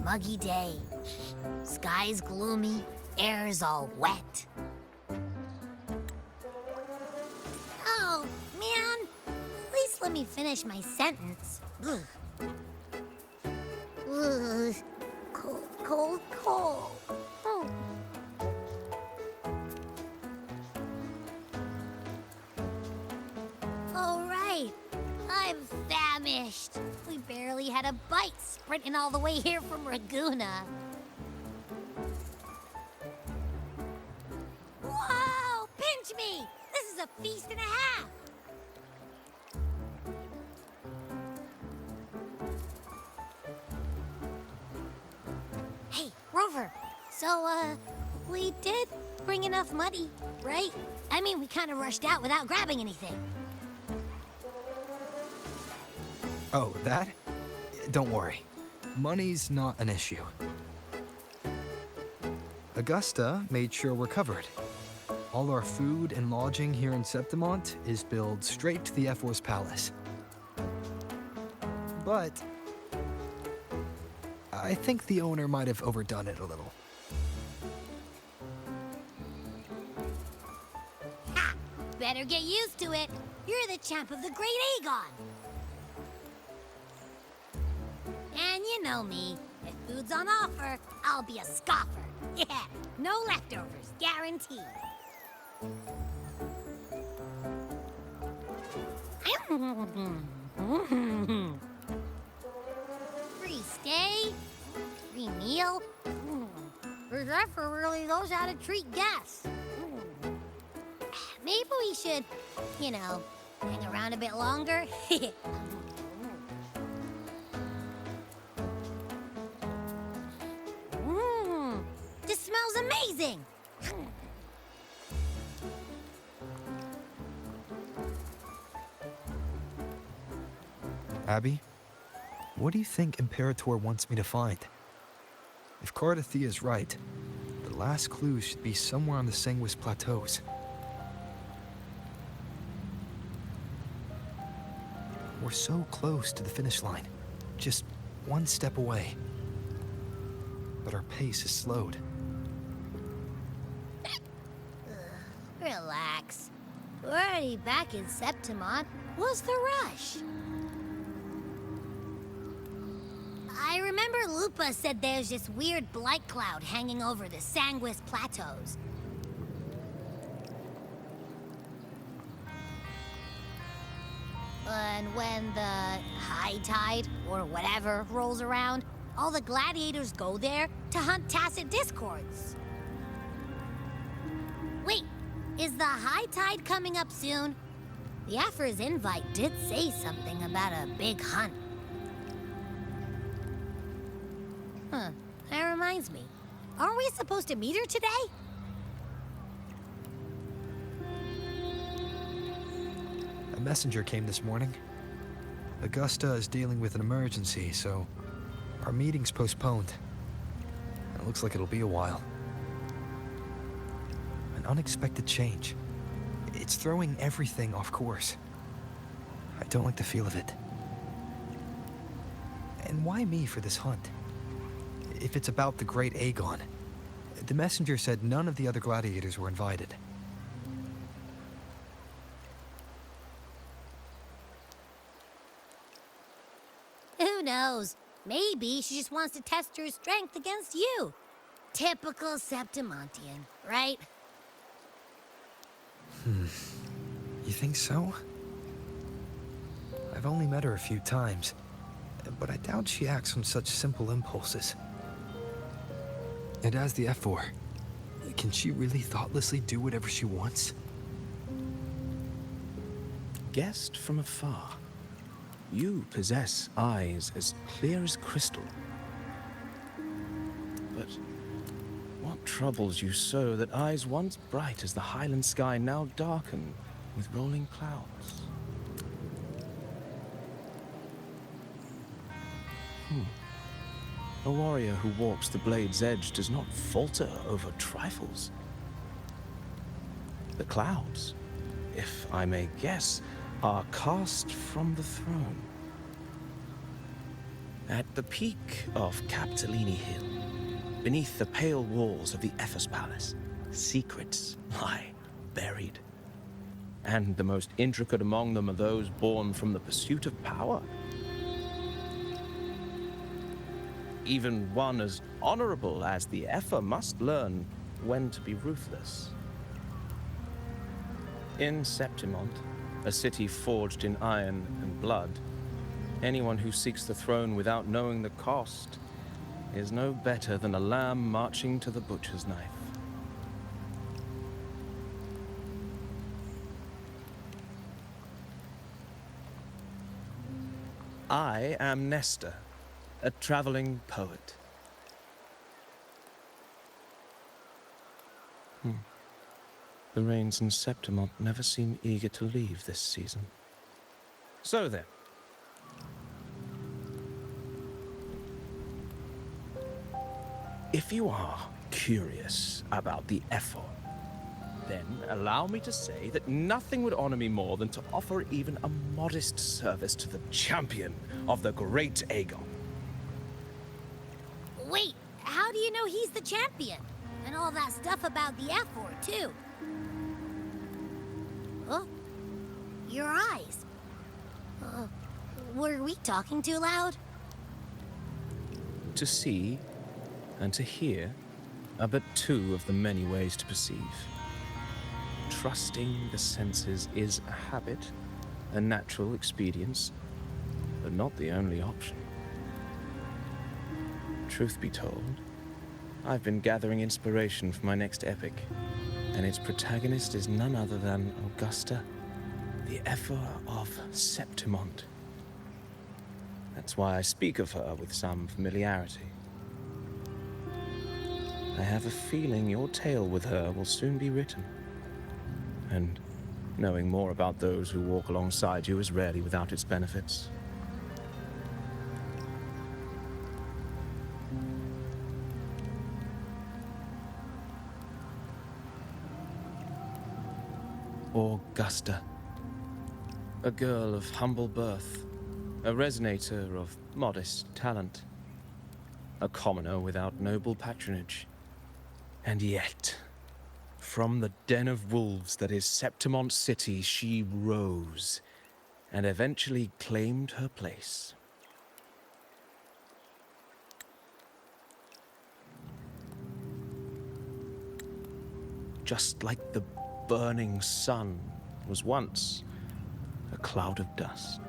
Muggy day. Sky's gloomy, air's all wet. Oh, man. At least let me finish my sentence. Ugh. Ugh. Cold, cold, cold. Oh. All right. I'm famished. We barely had a bite sprinting all the way here from Raguna. Whoa! Pinch me! This is a feast and a half! Hey, Rover. So, we did bring enough money, right? I mean, we kind of rushed out without grabbing anything. Oh, that? Don't worry. Money's not an issue. Augusta made sure we're covered. All our food and lodging here in Septimont is billed straight to the F4's palace. But I think the owner might have overdone it a little. Ha! Better get used to it. You're the champ of the Great Aegon. And you know me. If food's on offer, I'll be a scoffer. Yeah, no leftovers, guaranteed. Free stay, free meal. The Zephyr really knows how to treat guests. Maybe we should, hang around a bit longer. This smells amazing! Abby, what do you think Imperator wants me to find? If Cardathia is right, the last clue should be somewhere on the Sanguis Plateaus. We're so close to the finish line, just one step away. But our pace is slowed. Relax. We're already back in Septimont. What's the rush? I remember Lupa said there's this weird blight cloud hanging over the Sanguis Plateaus. And when the high tide, or whatever, rolls around, all the gladiators go there to hunt tacit discords. Wait, is the high tide coming up soon? The Aphra's invite did say something about a big hunt. Huh, that reminds me. Aren't we supposed to meet her today? A messenger came this morning. Augusta is dealing with an emergency, so our meeting's postponed. It looks like it'll be a while. An unexpected change. It's throwing everything off course. I don't like the feel of it. And why me for this hunt? If it's about the Great Aegon, the messenger said none of the other gladiators were invited. Who knows? Maybe she just wants to test her strength against you. Typical Septimontian, right? You think so? I've only met her a few times, but I doubt she acts on such simple impulses. And as the F4, can she really thoughtlessly do whatever she wants? Guessed from afar, you possess eyes as clear as crystal. But what troubles you so that eyes once bright as the highland sky now darken with rolling clouds? A warrior who walks the blade's edge does not falter over trifles. The clouds, if I may guess, are cast from the throne. At the peak of Capitolini Hill, beneath the pale walls of the Ephes Palace, secrets lie buried. And the most intricate among them are those born from the pursuit of power. Even one as honorable as the Epher must learn when to be ruthless. In Septimont, a city forged in iron and blood, anyone who seeks the throne without knowing the cost is no better than a lamb marching to the butcher's knife. I am Nestor, a traveling poet. The rains in Septimont never seem eager to leave this season. So then. If you are curious about the Epher, then allow me to say that nothing would honor me more than to offer even a modest service to the champion of the great Aegon. Wait, how do you know he's the champion? And all that stuff about the F4, too. Oh, your eyes. Were we talking too loud? To see and to hear are but two of the many ways to perceive. Trusting the senses is a habit, a natural expedience, but not the only option. Truth be told, I've been gathering inspiration for my next epic, and its protagonist is none other than Augusta, the Epher of Septimont. That's why I speak of her with some familiarity. I have a feeling your tale with her will soon be written. And knowing more about those who walk alongside you is rarely without its benefits. Augusta, a girl of humble birth, a resonator of modest talent, a commoner without noble patronage. And yet, from the den of wolves that is Septimont City, she rose and eventually claimed her place. Just like the burning sun was once a cloud of dust.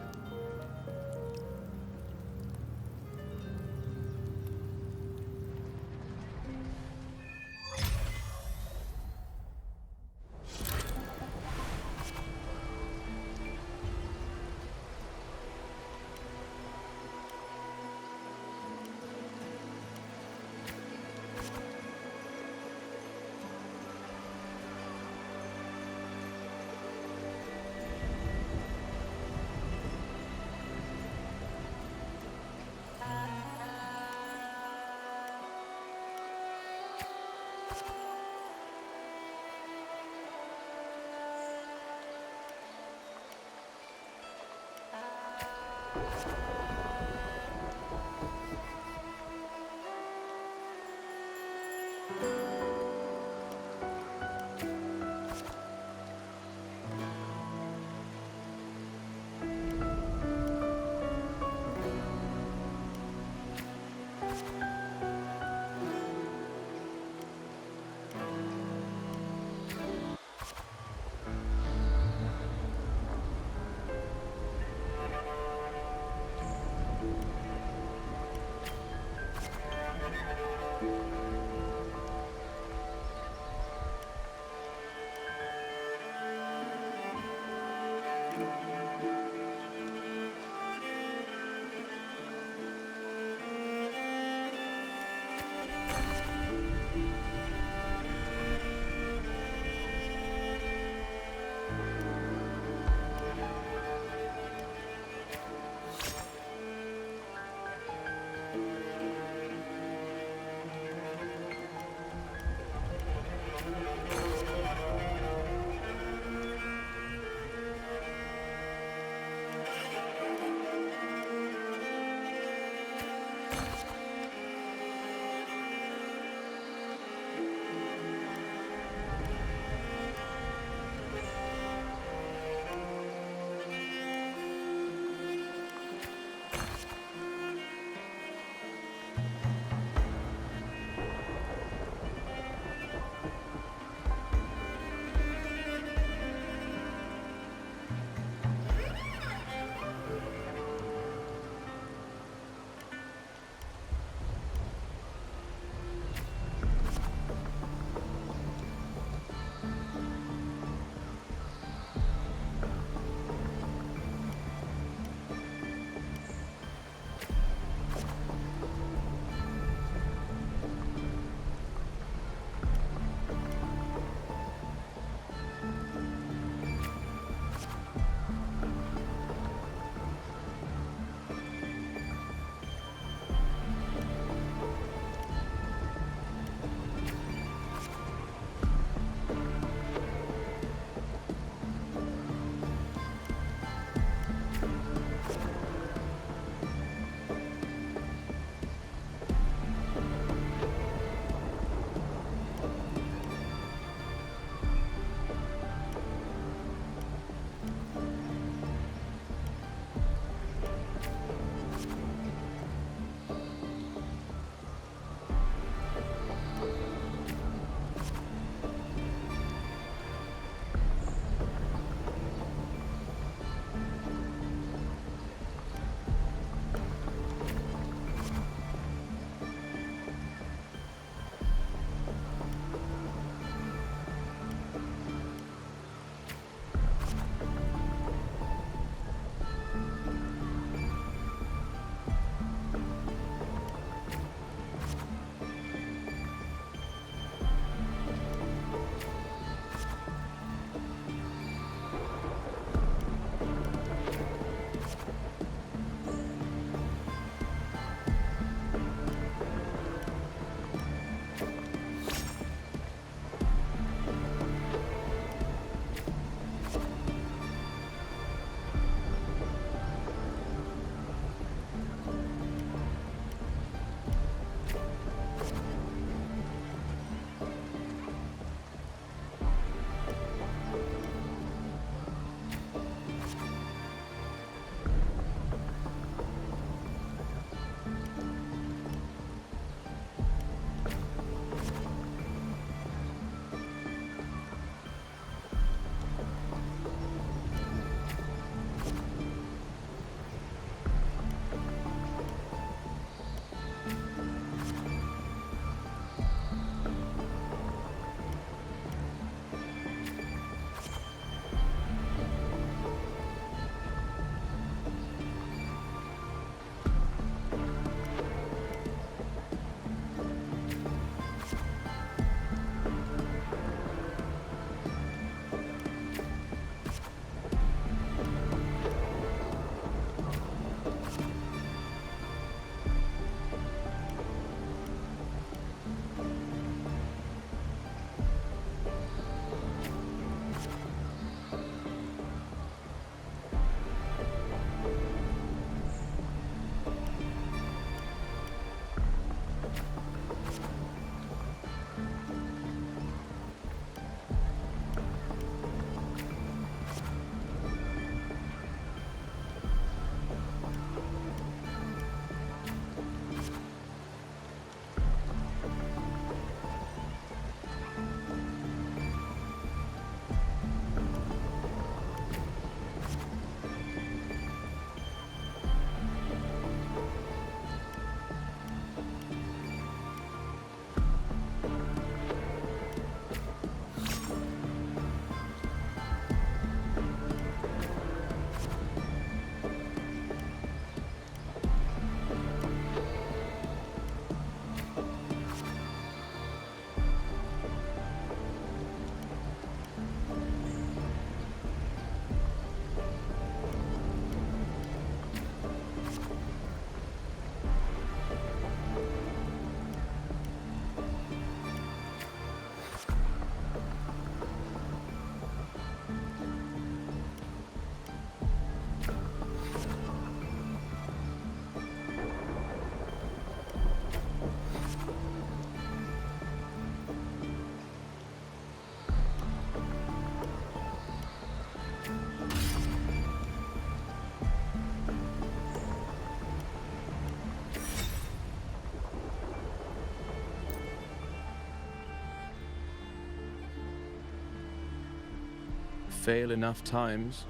fail enough times,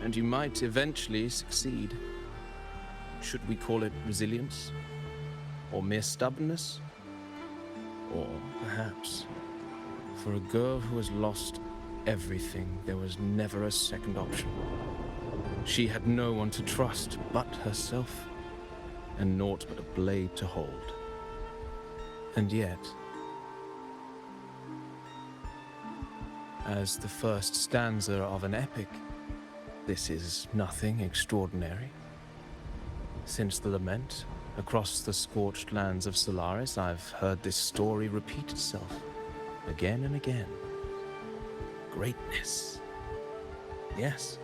and you might eventually succeed. Should we call it resilience? Or mere stubbornness? Or perhaps, for a girl who has lost everything, there was never a second option. She had no one to trust but herself, and naught but a blade to hold. And yet, as the first stanza of an epic, this is nothing extraordinary. Since the lament, across the scorched lands of Solaris, I've heard this story repeat itself, again and again. Greatness. Yes,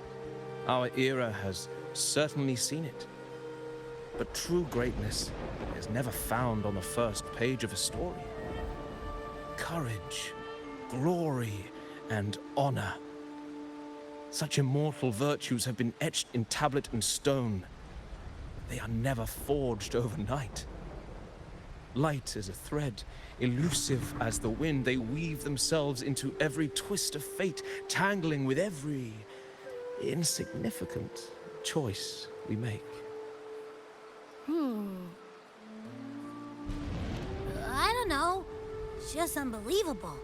our era has certainly seen it. But true greatness is never found on the first page of a story. Courage, glory, and honor. Such immortal virtues have been etched in tablet and stone. They are never forged overnight. Light as a thread, elusive as the wind, they weave themselves into every twist of fate, tangling with every insignificant choice we make. I don't know. It's just unbelievable.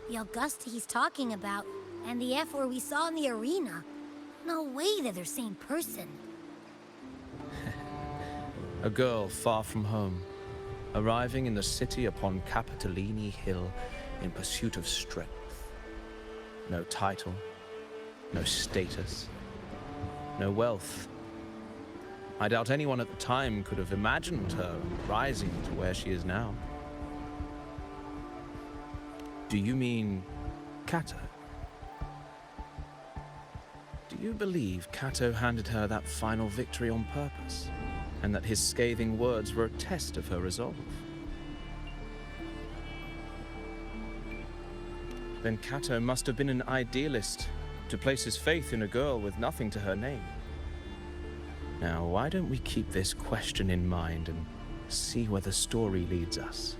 The Augusta he's talking about, and the F4 we saw in the arena. No way they're the same person. A girl far from home, arriving in the city upon Capitolini Hill in pursuit of strength. No title, no status, no wealth. I doubt anyone at the time could have imagined her rising to where she is now. Do you mean Kato? Do you believe Kato handed her that final victory on purpose, and that his scathing words were a test of her resolve? Then Kato must have been an idealist to place his faith in a girl with nothing to her name. Now, why don't we keep this question in mind and see where the story leads us?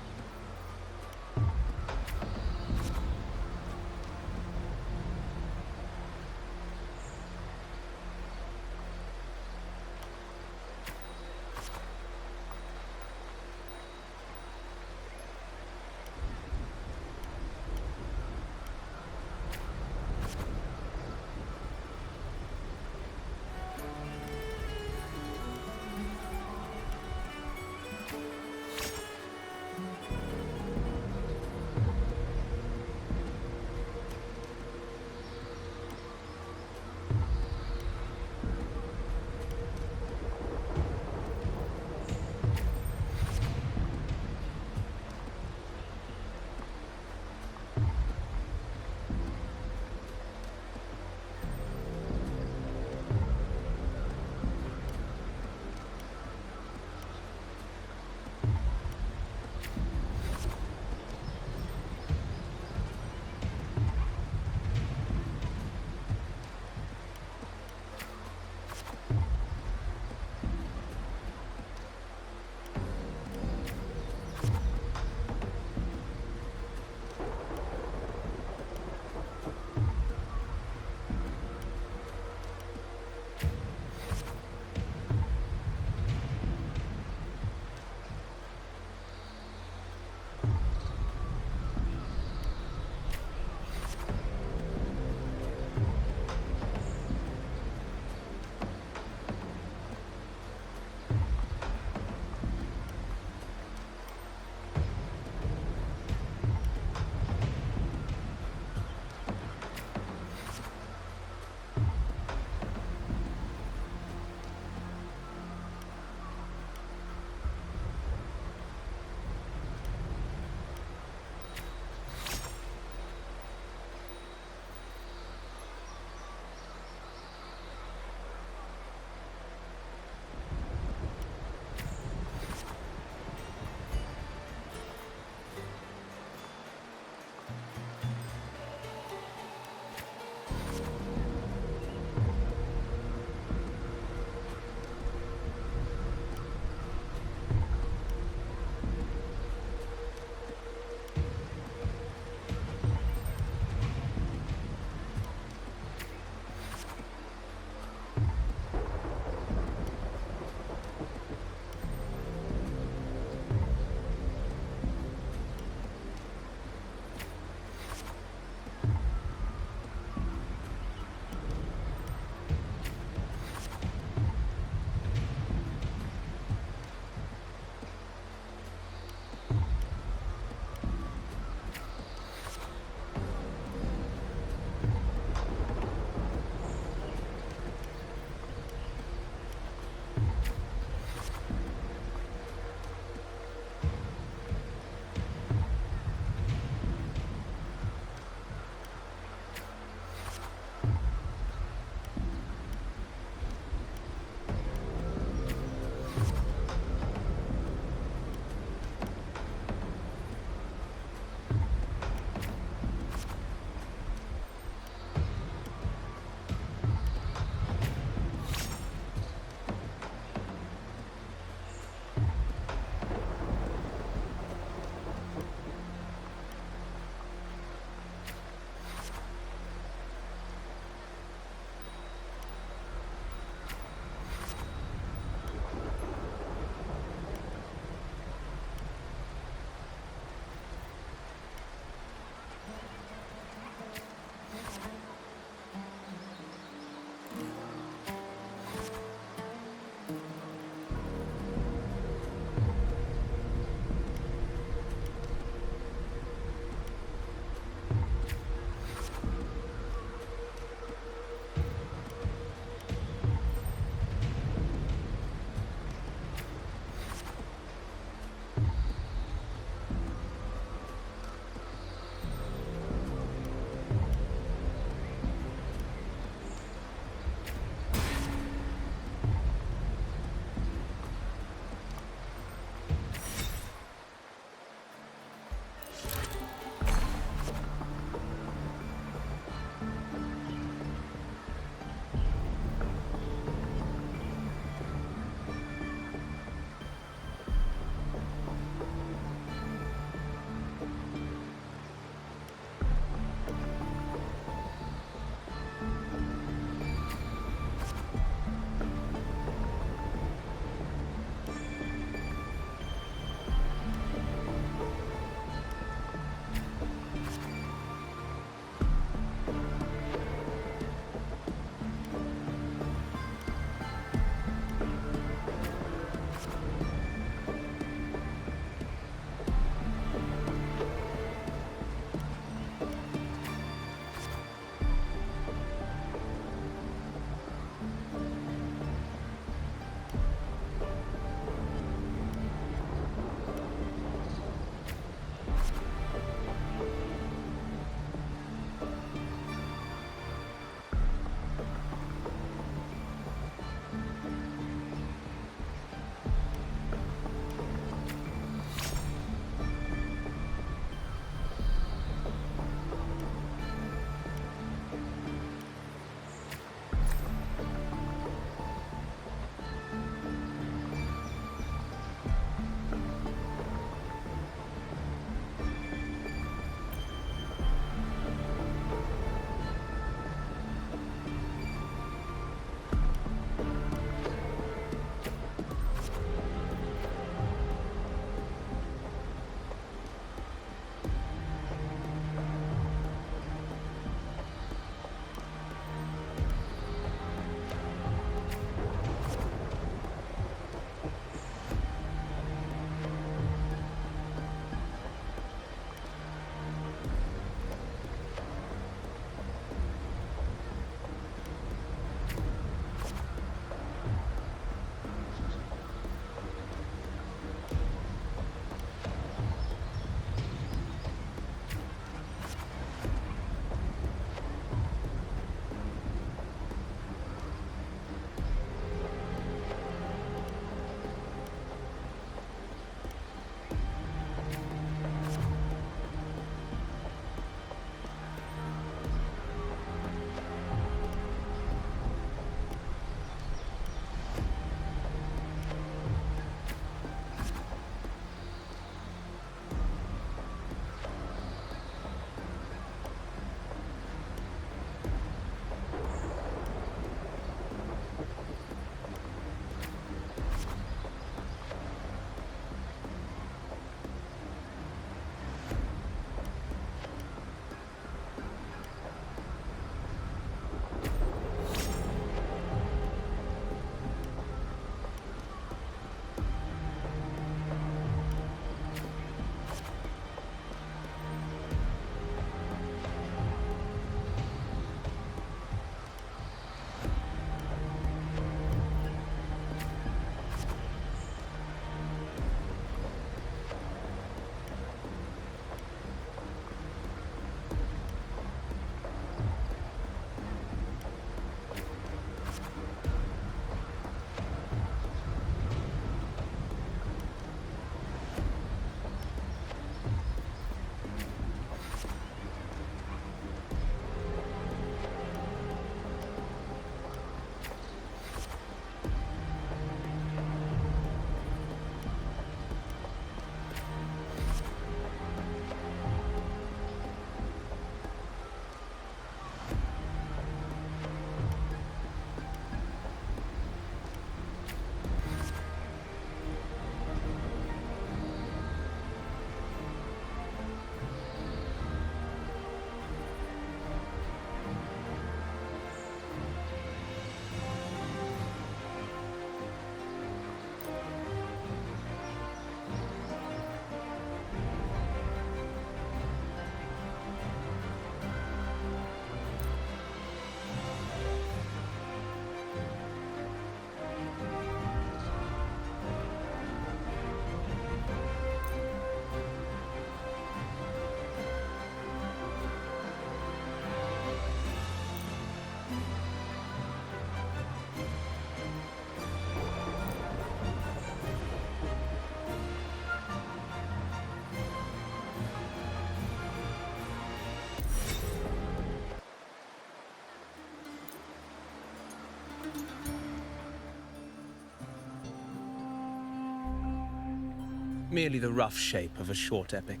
merely the rough shape of a short epic.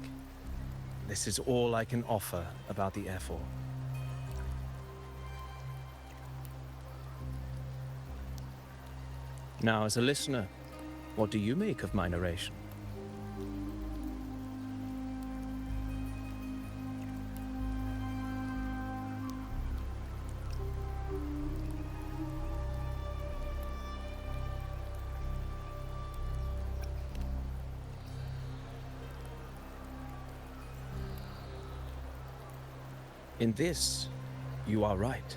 This is all I can offer about the F4. Now, as a listener, what do you make of my narration? In this, you are right.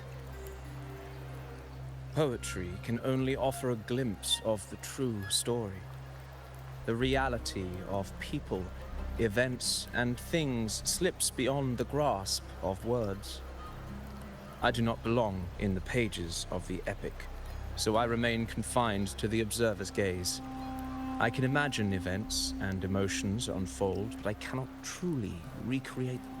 Poetry can only offer a glimpse of the true story, the reality of people, events, and things slips beyond the grasp of words. I do not belong in the pages of the epic, so I remain confined to the observer's gaze. I can imagine events and emotions unfold, but I cannot truly recreate them.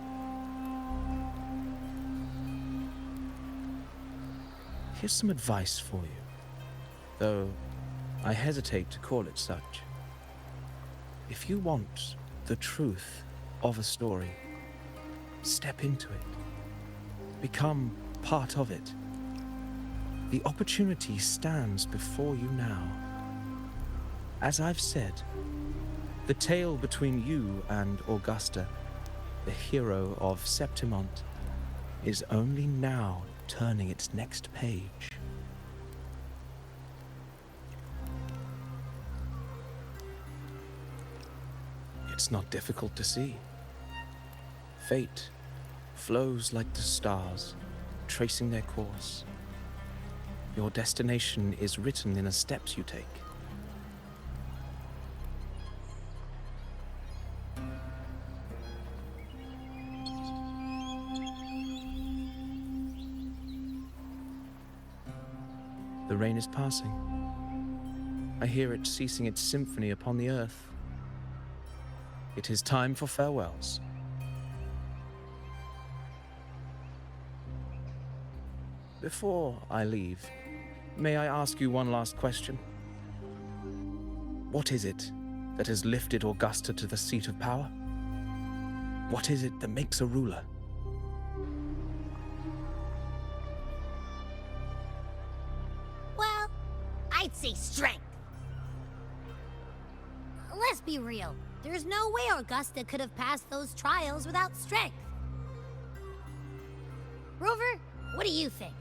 Here's some advice for you, though I hesitate to call it such. If you want the truth of a story, step into it. Become part of it. The opportunity stands before you now. As I've said, the tale between you and Augusta, the hero of Septimont, is only now turning its next page. It's not difficult to see. Fate flows like the stars, tracing their course. Your destination is written in the steps you take. The rain is passing. I hear it ceasing its symphony upon the earth. It is time for farewells. Before I leave, may I ask you one last question? What is it that has lifted Augusta to the seat of power? What is it that makes a ruler? I'd say strength. Let's be real. There's no way Augusta could have passed those trials without strength. Rover, what do you think?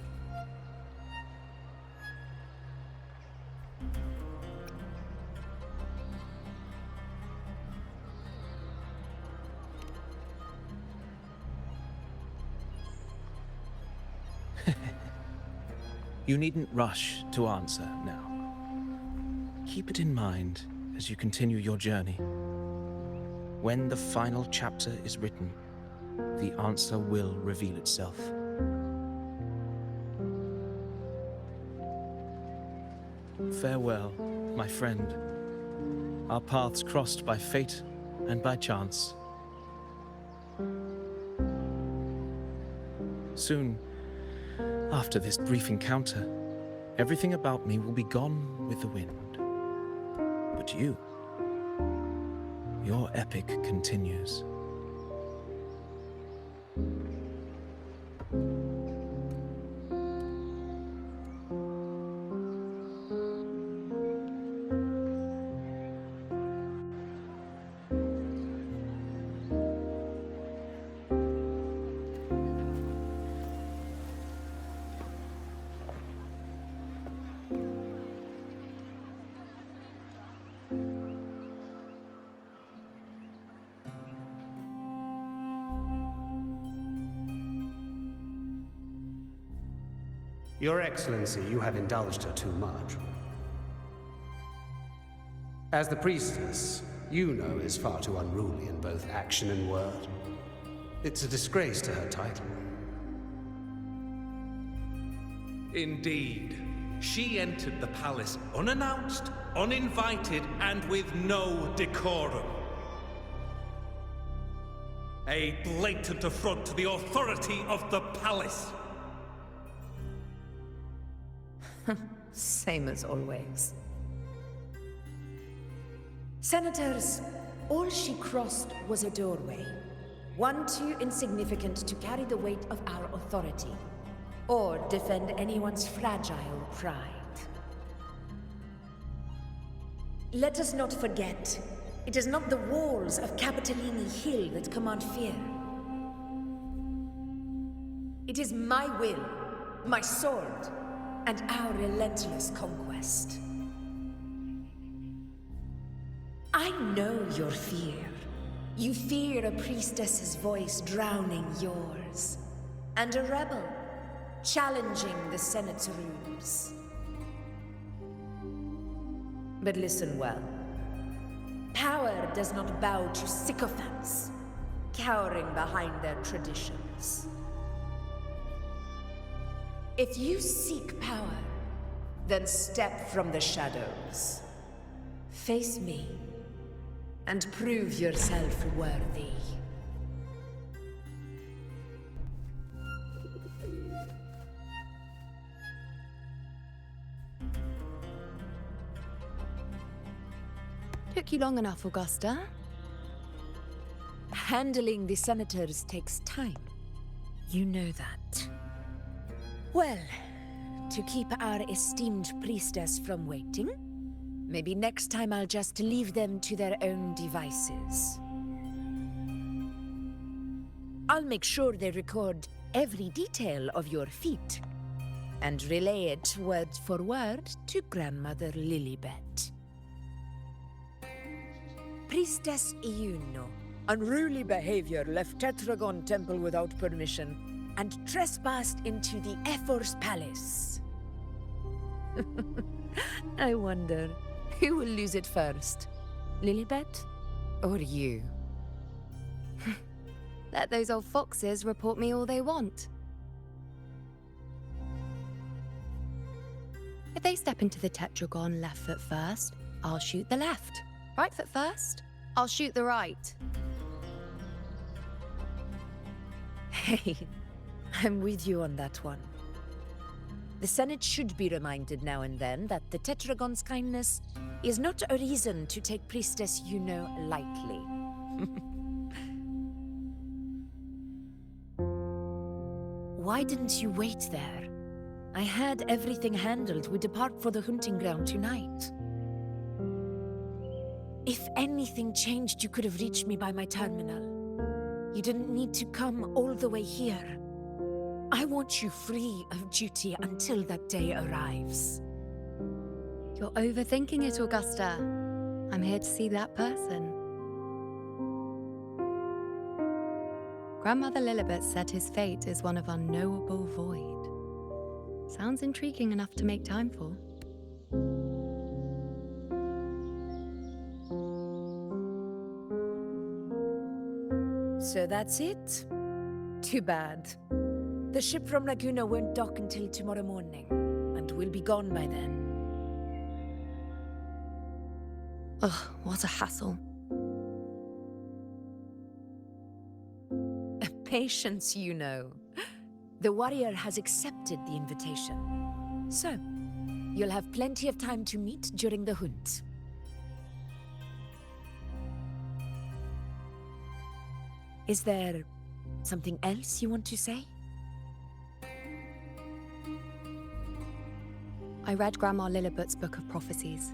You needn't rush to answer now. Keep it in mind as you continue your journey. When the final chapter is written, the answer will reveal itself. Farewell, my friend. Our paths crossed by fate and by chance. Soon, after this brief encounter, everything about me will be gone with the wind. But you, your epic continues. Your Excellency, you have indulged her too much. As the priestess, Yuno is far too unruly in both action and word. It's a disgrace to her title. Indeed. She entered the palace unannounced, uninvited, and with no decorum. A blatant affront to the authority of the palace. Same as always. Senators, all she crossed was a doorway, one too insignificant to carry the weight of our authority, or defend anyone's fragile pride. Let us not forget, it is not the walls of Capitolini Hill that command fear. It is my will, my sword, and our relentless conquest. I know your fear. You fear a priestess's voice drowning yours, and a rebel challenging the Senate's rules. But listen well. Power does not bow to sycophants, cowering behind their traditions. If you seek power, then step from the shadows. Face me, and prove yourself worthy. Took you long enough, Augusta. Handling the senators takes time. You know that. Well, to keep our esteemed priestess from waiting, maybe next time I'll just leave them to their own devices. I'll make sure they record every detail of your feat, and relay it word for word to Grandmother Lilibet. Priestess Iuno. Unruly behavior left Tetragon Temple without permission, and trespassed into the Ephor's palace. I wonder, who will lose it first? Lilibet? Or you? Let those old foxes report me all they want. If they step into the Tetragon left foot first, I'll shoot the left. Right foot first, I'll shoot the right. Hey, I'm with you on that one. The Senate should be reminded now and then that the Tetragon's kindness is not a reason to take Priestess Yuno lightly. Why didn't you wait there? I had everything handled. We depart for the hunting ground tonight. If anything changed, you could have reached me by my terminal. You didn't need to come all the way here. I want you free of duty until that day arrives. You're overthinking it, Augusta. I'm here to see that person. Grandmother Lilibet said his fate is one of unknowable void. Sounds intriguing enough to make time for. So that's it? Too bad. The ship from Laguna won't dock until tomorrow morning, and we'll be gone by then. Ugh, what a hassle. Patience, you know. The warrior has accepted the invitation. So, you'll have plenty of time to meet during the hunt. Is there something else you want to say? I read Grandma Lilibet's Book of Prophecies.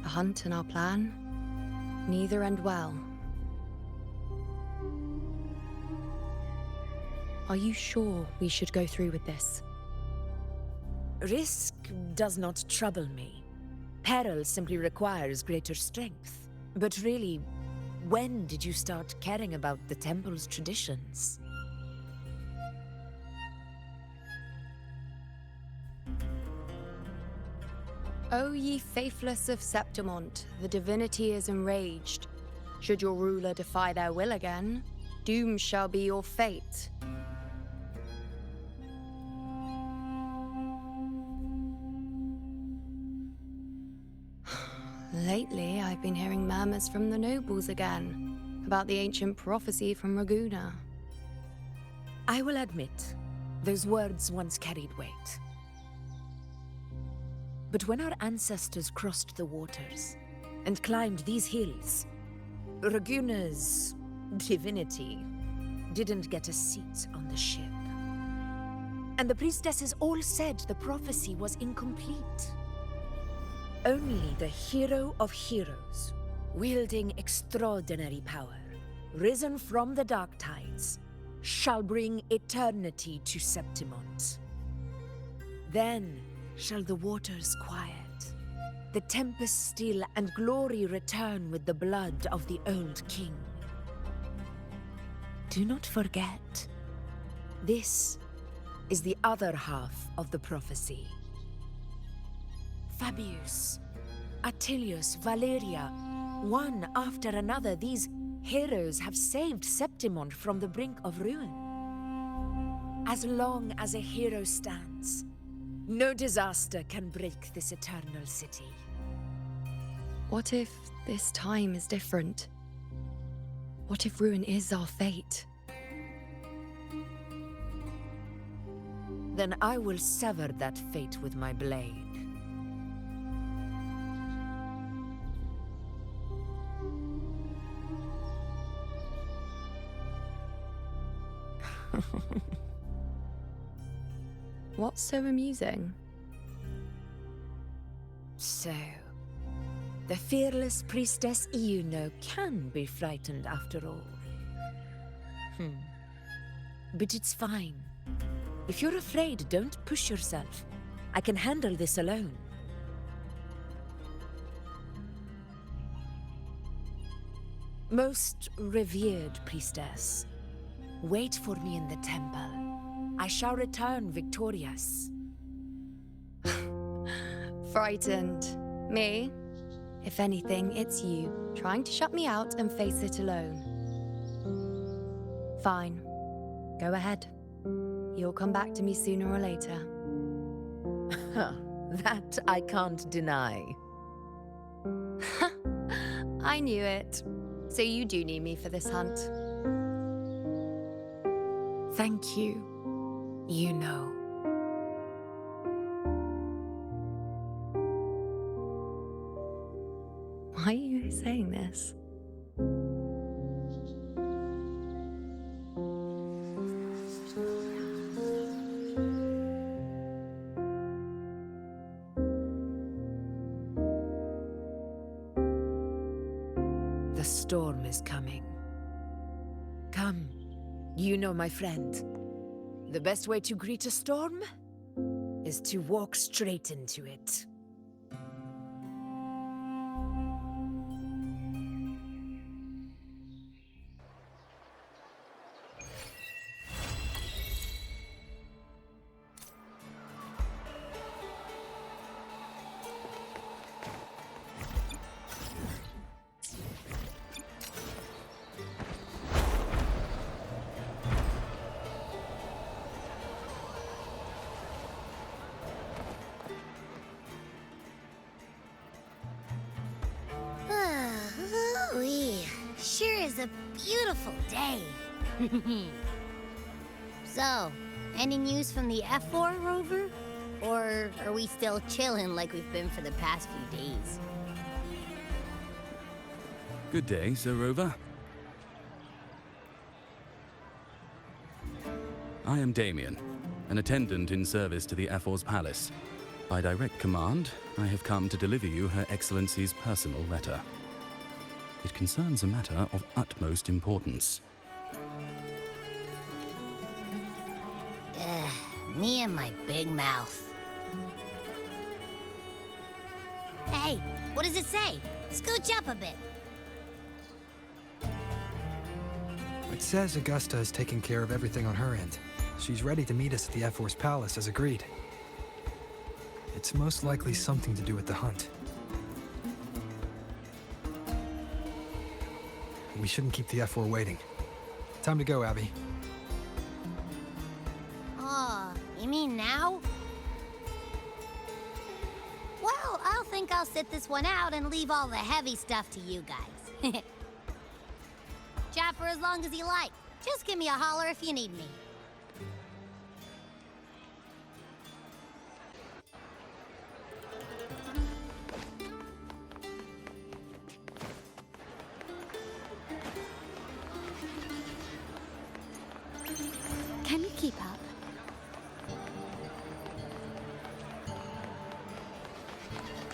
The hunt and our plan, neither end well. Are you sure we should go through with this? Risk does not trouble me. Peril simply requires greater strength. But really, when did you start caring about the temple's traditions? O ye faithless of Septimont, the divinity is enraged. Should your ruler defy their will again, doom shall be your fate. Lately, I've been hearing murmurs from the nobles again, about the ancient prophecy from Raguna. I will admit, those words once carried weight. But when our ancestors crossed the waters and climbed these hills, Raguna's divinity didn't get a seat on the ship. And the priestesses all said the prophecy was incomplete. Only the hero of heroes, wielding extraordinary power, risen from the dark tides, shall bring eternity to Septimont. Then shall the waters quiet, the tempest still, and glory return with the blood of the old king. Do not forget, this is the other half of the prophecy. Fabius, Attilius, Valeria, one after another, these heroes have saved Septimont from the brink of ruin. As long as a hero stands, no disaster can break this eternal city. What if this time is different? What if ruin is our fate? Then I will sever that fate with my blade. What's so amusing? So, the fearless priestess Iuno can be frightened after all. But it's fine. If you're afraid, don't push yourself. I can handle this alone. Most revered priestess, wait for me in the temple. I shall return victorious. Frightened. Me? If anything, it's you, trying to shut me out and face it alone. Fine. Go ahead. You'll come back to me sooner or later. That I can't deny. I knew it. So you do need me for this hunt. Thank you. You know. Why are you saying this? The storm is coming. Come, you know, my friend. The best way to greet a storm is to walk straight into it. Sure is a beautiful day. So, any news from the F4 rover? Or are we still chilling like we've been for the past few days? Good day, Sir Rover. I am Damien, an attendant in service to the F4's palace. By direct command, I have come to deliver you Her Excellency's personal letter. It concerns a matter of utmost importance. Me and my big mouth. Hey, what does it say? Scooch up a bit. It says Augusta is taking care of everything on her end. She's ready to meet us at the F4's palace as agreed. It's most likely something to do with the hunt. We shouldn't keep the F4 waiting. Time to go, Abby. Oh, you mean now? Well, I'll think I'll sit this one out and leave all the heavy stuff to you guys. Chat for as long as you like. Just give me a holler if you need me.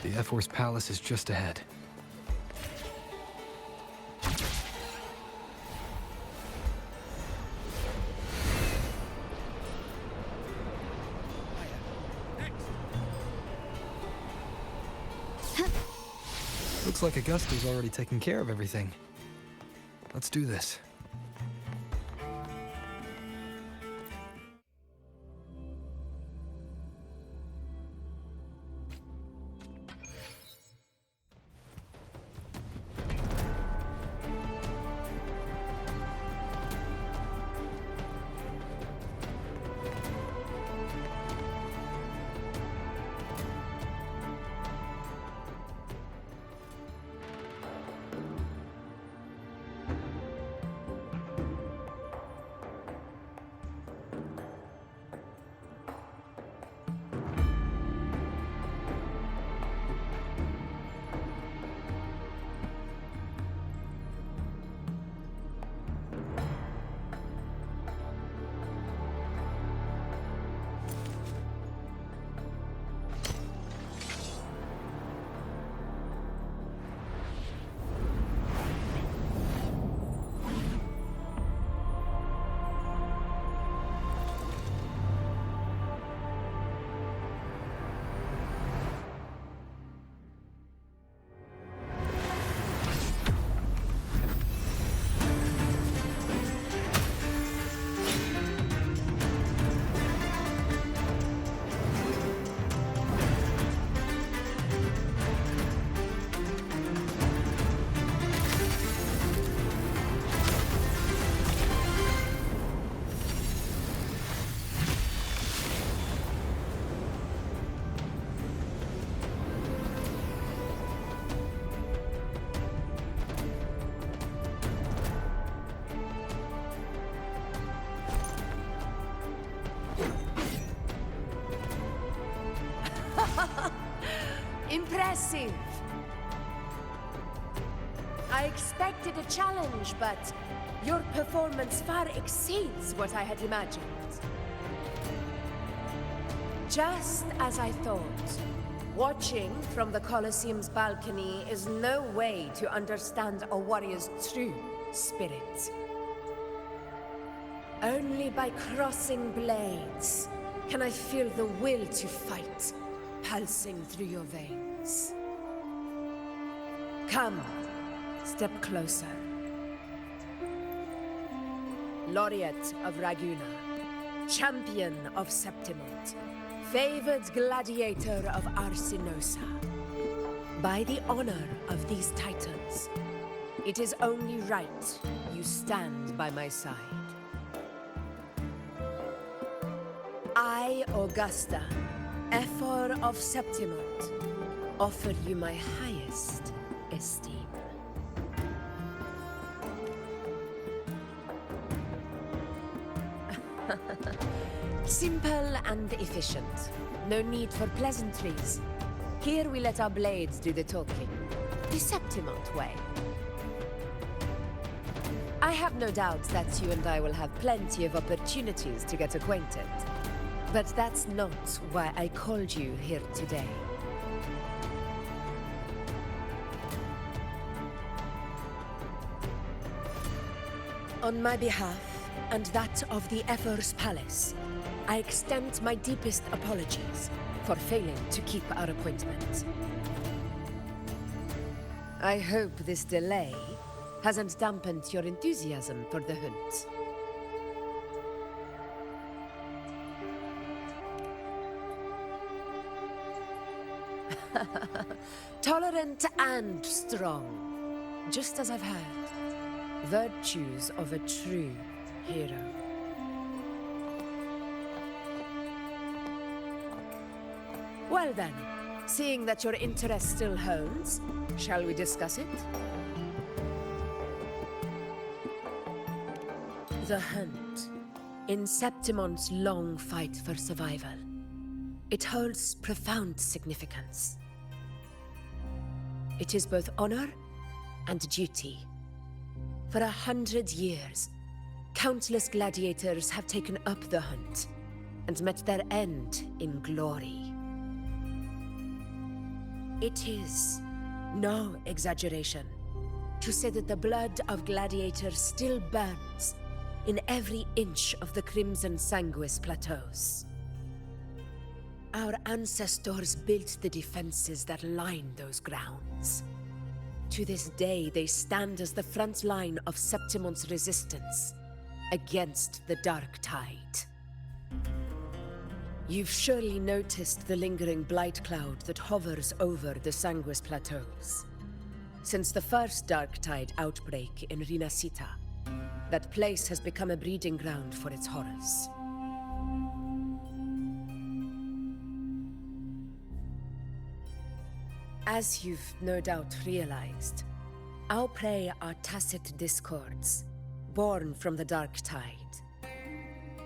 The F-Force Palace is just ahead. Looks like Augusta's already taken care of everything. Let's do this. Impressive! I expected a challenge, but your performance far exceeds what I had imagined. Just as I thought, watching from the Colosseum's balcony is no way to understand a warrior's true spirit. Only by crossing blades can I feel the will to fight pulsing through your veins. Come, step closer. Laureate of Raguna, champion of Septimont, favored gladiator of Arsinosa. By the honor of these titans, it is only right you stand by my side. I, Augusta, Ephor of Septimont, offer you my highest esteem. Simple and efficient. No need for pleasantries. Here we let our blades do the talking. The Septimont way. I have no doubt that you and I will have plenty of opportunities to get acquainted. But that's not why I called you here today. On my behalf, and that of the Ephor's Palace, I extend my deepest apologies for failing to keep our appointment. I hope this delay hasn't dampened your enthusiasm for the hunt. Tolerant and strong, just as I've heard. Virtues of a true hero. Well then, seeing that your interest still holds, shall we discuss it? The hunt. In Septimont's long fight for survival. It holds profound significance. It is both honor and duty. For 100 years, countless gladiators have taken up the hunt and met their end in glory. It is no exaggeration to say that the blood of gladiators still burns in every inch of the Crimson Sanguis plateaus. Our ancestors built the defenses that line those grounds. To this day, they stand as the front line of Septimon's resistance against the Dark Tide. You've surely noticed the lingering blight cloud that hovers over the Sanguis plateaus. Since the first Dark Tide outbreak in Rinasita, that place has become a breeding ground for its horrors. As you've no doubt realized, our prey are tacit discords, born from the Dark Tide.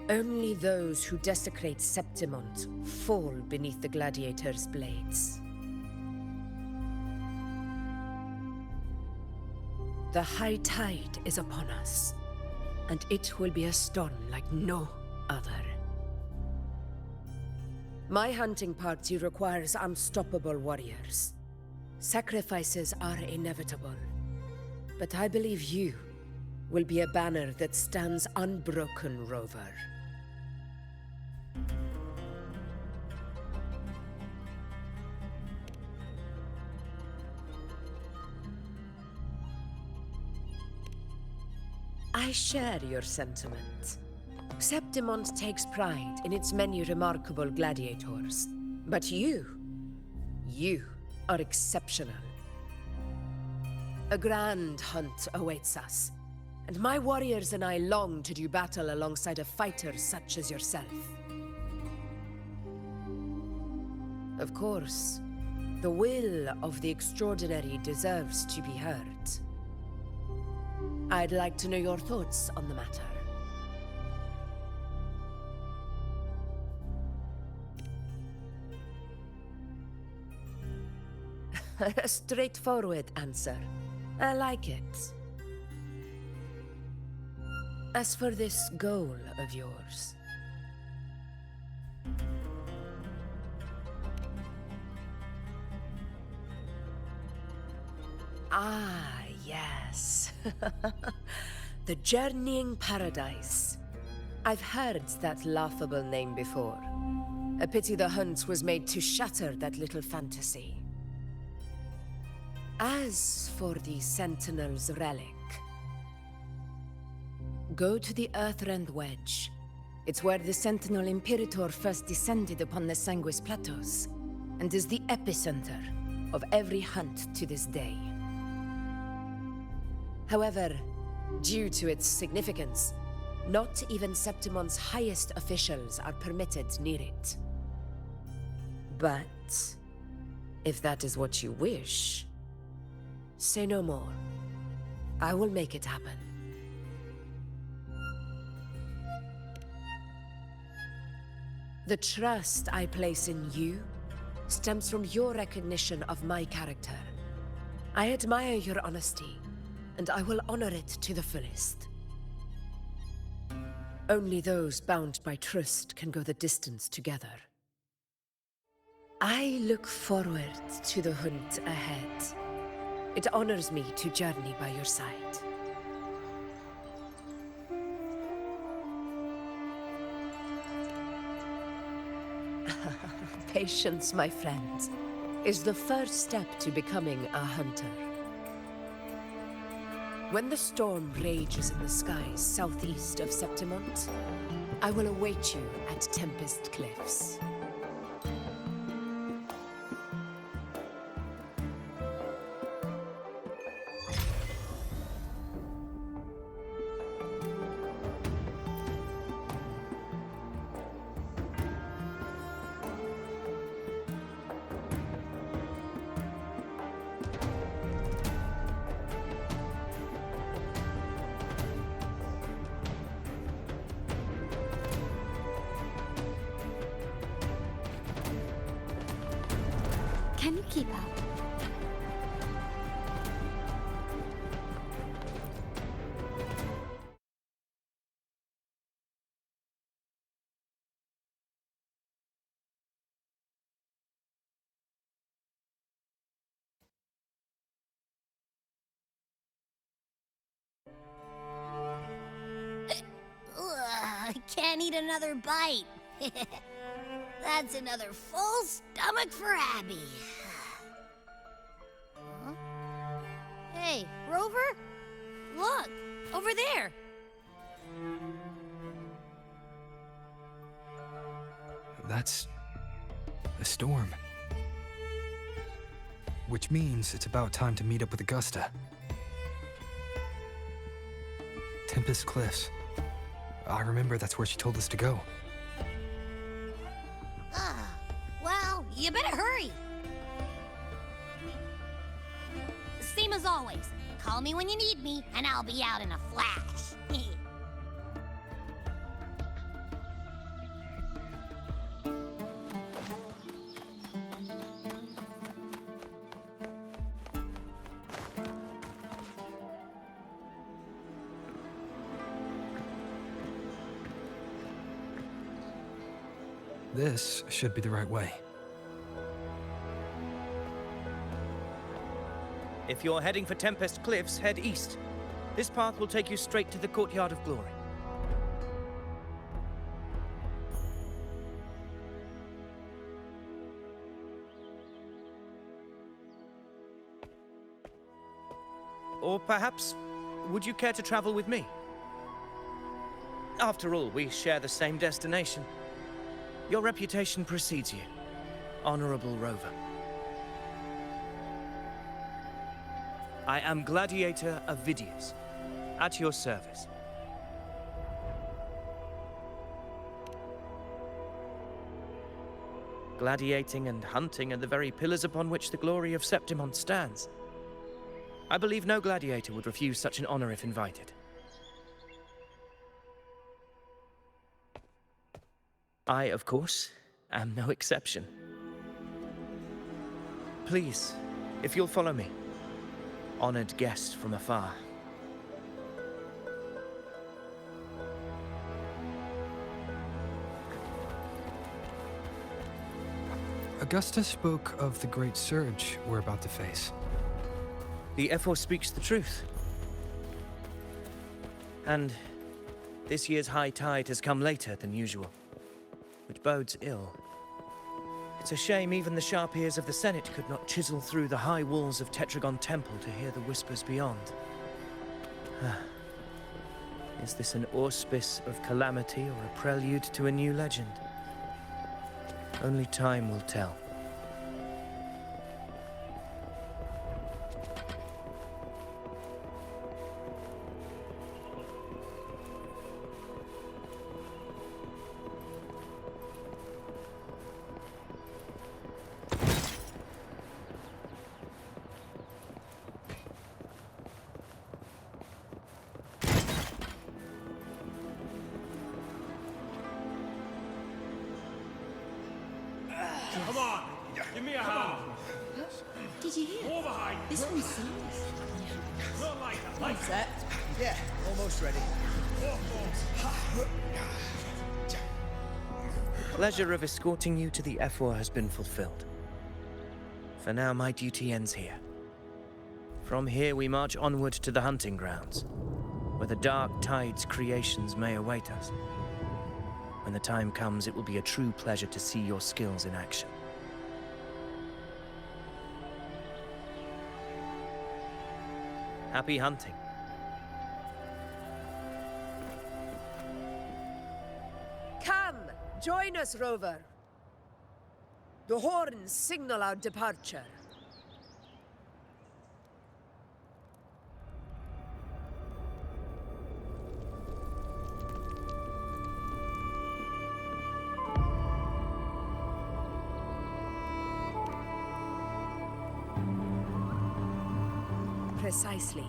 Only those who desecrate Septimont fall beneath the gladiators' blades. The high tide is upon us, and it will be a storm like no other. My hunting party requires unstoppable warriors. Sacrifices are inevitable, but I believe you will be a banner that stands unbroken, Rover. I share your sentiment. Septimont takes pride in its many remarkable gladiators, but you are exceptional. A grand hunt awaits us, and my warriors and I long to do battle alongside a fighter such as yourself. Of course, the will of the extraordinary deserves to be heard. I'd like to know your thoughts on the matter. A straightforward answer. I like it. As for this goal of yours... Ah, yes. The Journeying Paradise. I've heard that laughable name before. A pity the hunt was made to shatter that little fantasy. As for the Sentinel's relic, go to the Earthrend Wedge. It's where the Sentinel Imperator first descended upon the Sanguis Plateaus, and is the epicenter of every hunt to this day. However, due to its significance, not even Septimon's highest officials are permitted near it. But if that is what you wish, say no more. I will make it happen. The trust I place in you stems from your recognition of my character. I admire your honesty, and I will honor it to the fullest. Only those bound by trust can go the distance together. I look forward to the hunt ahead. It honors me to journey by your side. Patience, my friend, is the first step to becoming a hunter. When the storm rages in the skies southeast of Septimont, I will await you at Tempest Cliffs. Can you keep up? can't eat another bite. That's another full stomach for Abby. Huh? Hey, Rover? Look, over there. That's a storm. Which means it's about time to meet up with Augusta. Tempest Cliffs. I remember that's where she told us to go. Well, you better hurry. Same as always. Call me when you need me, and I'll be out in a flash. This should be the right way. If you're heading for Tempest Cliffs, head east. This path will take you straight to the Courtyard of Glory. Or perhaps, would you care to travel with me? After all, we share the same destination. Your reputation precedes you, Honorable Rover. I am Gladiator of Vidius, at your service. Gladiating and hunting are the very pillars upon which the glory of Septimont stands. I believe no gladiator would refuse such an honor if invited. I, of course, am no exception. Please, if you'll follow me, honored guest from afar. Augusta spoke of the great surge we're about to face. The F4 speaks the truth. And this year's high tide has come later than usual, which bodes ill. It's a shame even the sharp ears of the Senate could not chisel through the high walls of Tetragon Temple to hear the whispers beyond. Is this an auspice of calamity or a prelude to a new legend? Only time will tell. Come on! Give me a hand! Did you hear? More behind! This one's serious. Not like that! One set. Yeah, almost ready. Pleasure of escorting you to the F4 has been fulfilled. For now, my duty ends here. From here, we march onward to the hunting grounds, where the Dark Tide's creations may await us. When the time comes, it will be a true pleasure to see your skills in action. Happy hunting. Come, join us, Rover. The horns signal our departure. Precisely.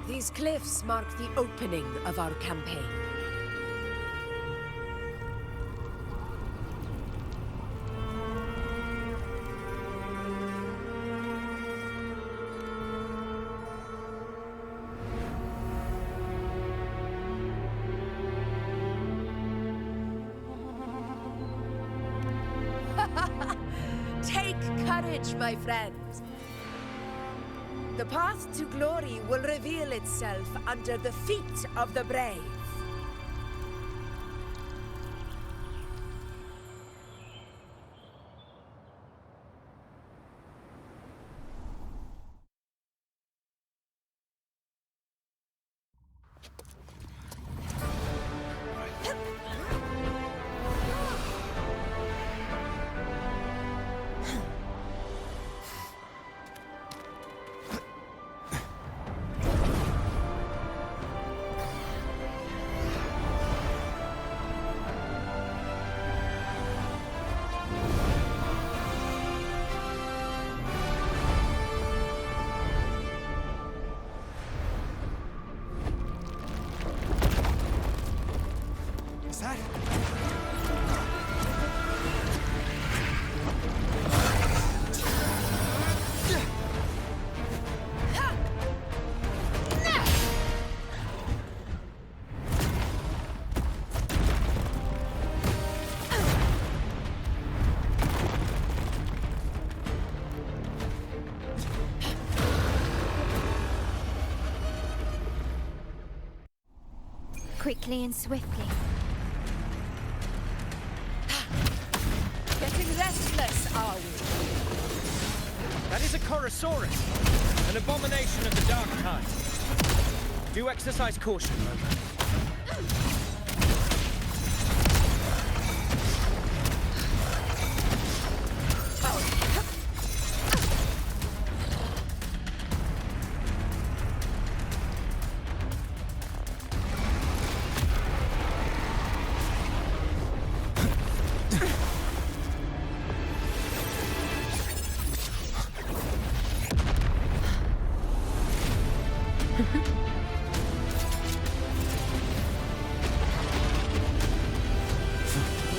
These cliffs mark the opening of our campaign. Take courage, my friends. The path to glory will reveal itself under the feet of the brave. that? Quickly and swiftly. Getting restless, are we? That is a Chorosaurus, an abomination of the dark tide. Do exercise caution, Rover.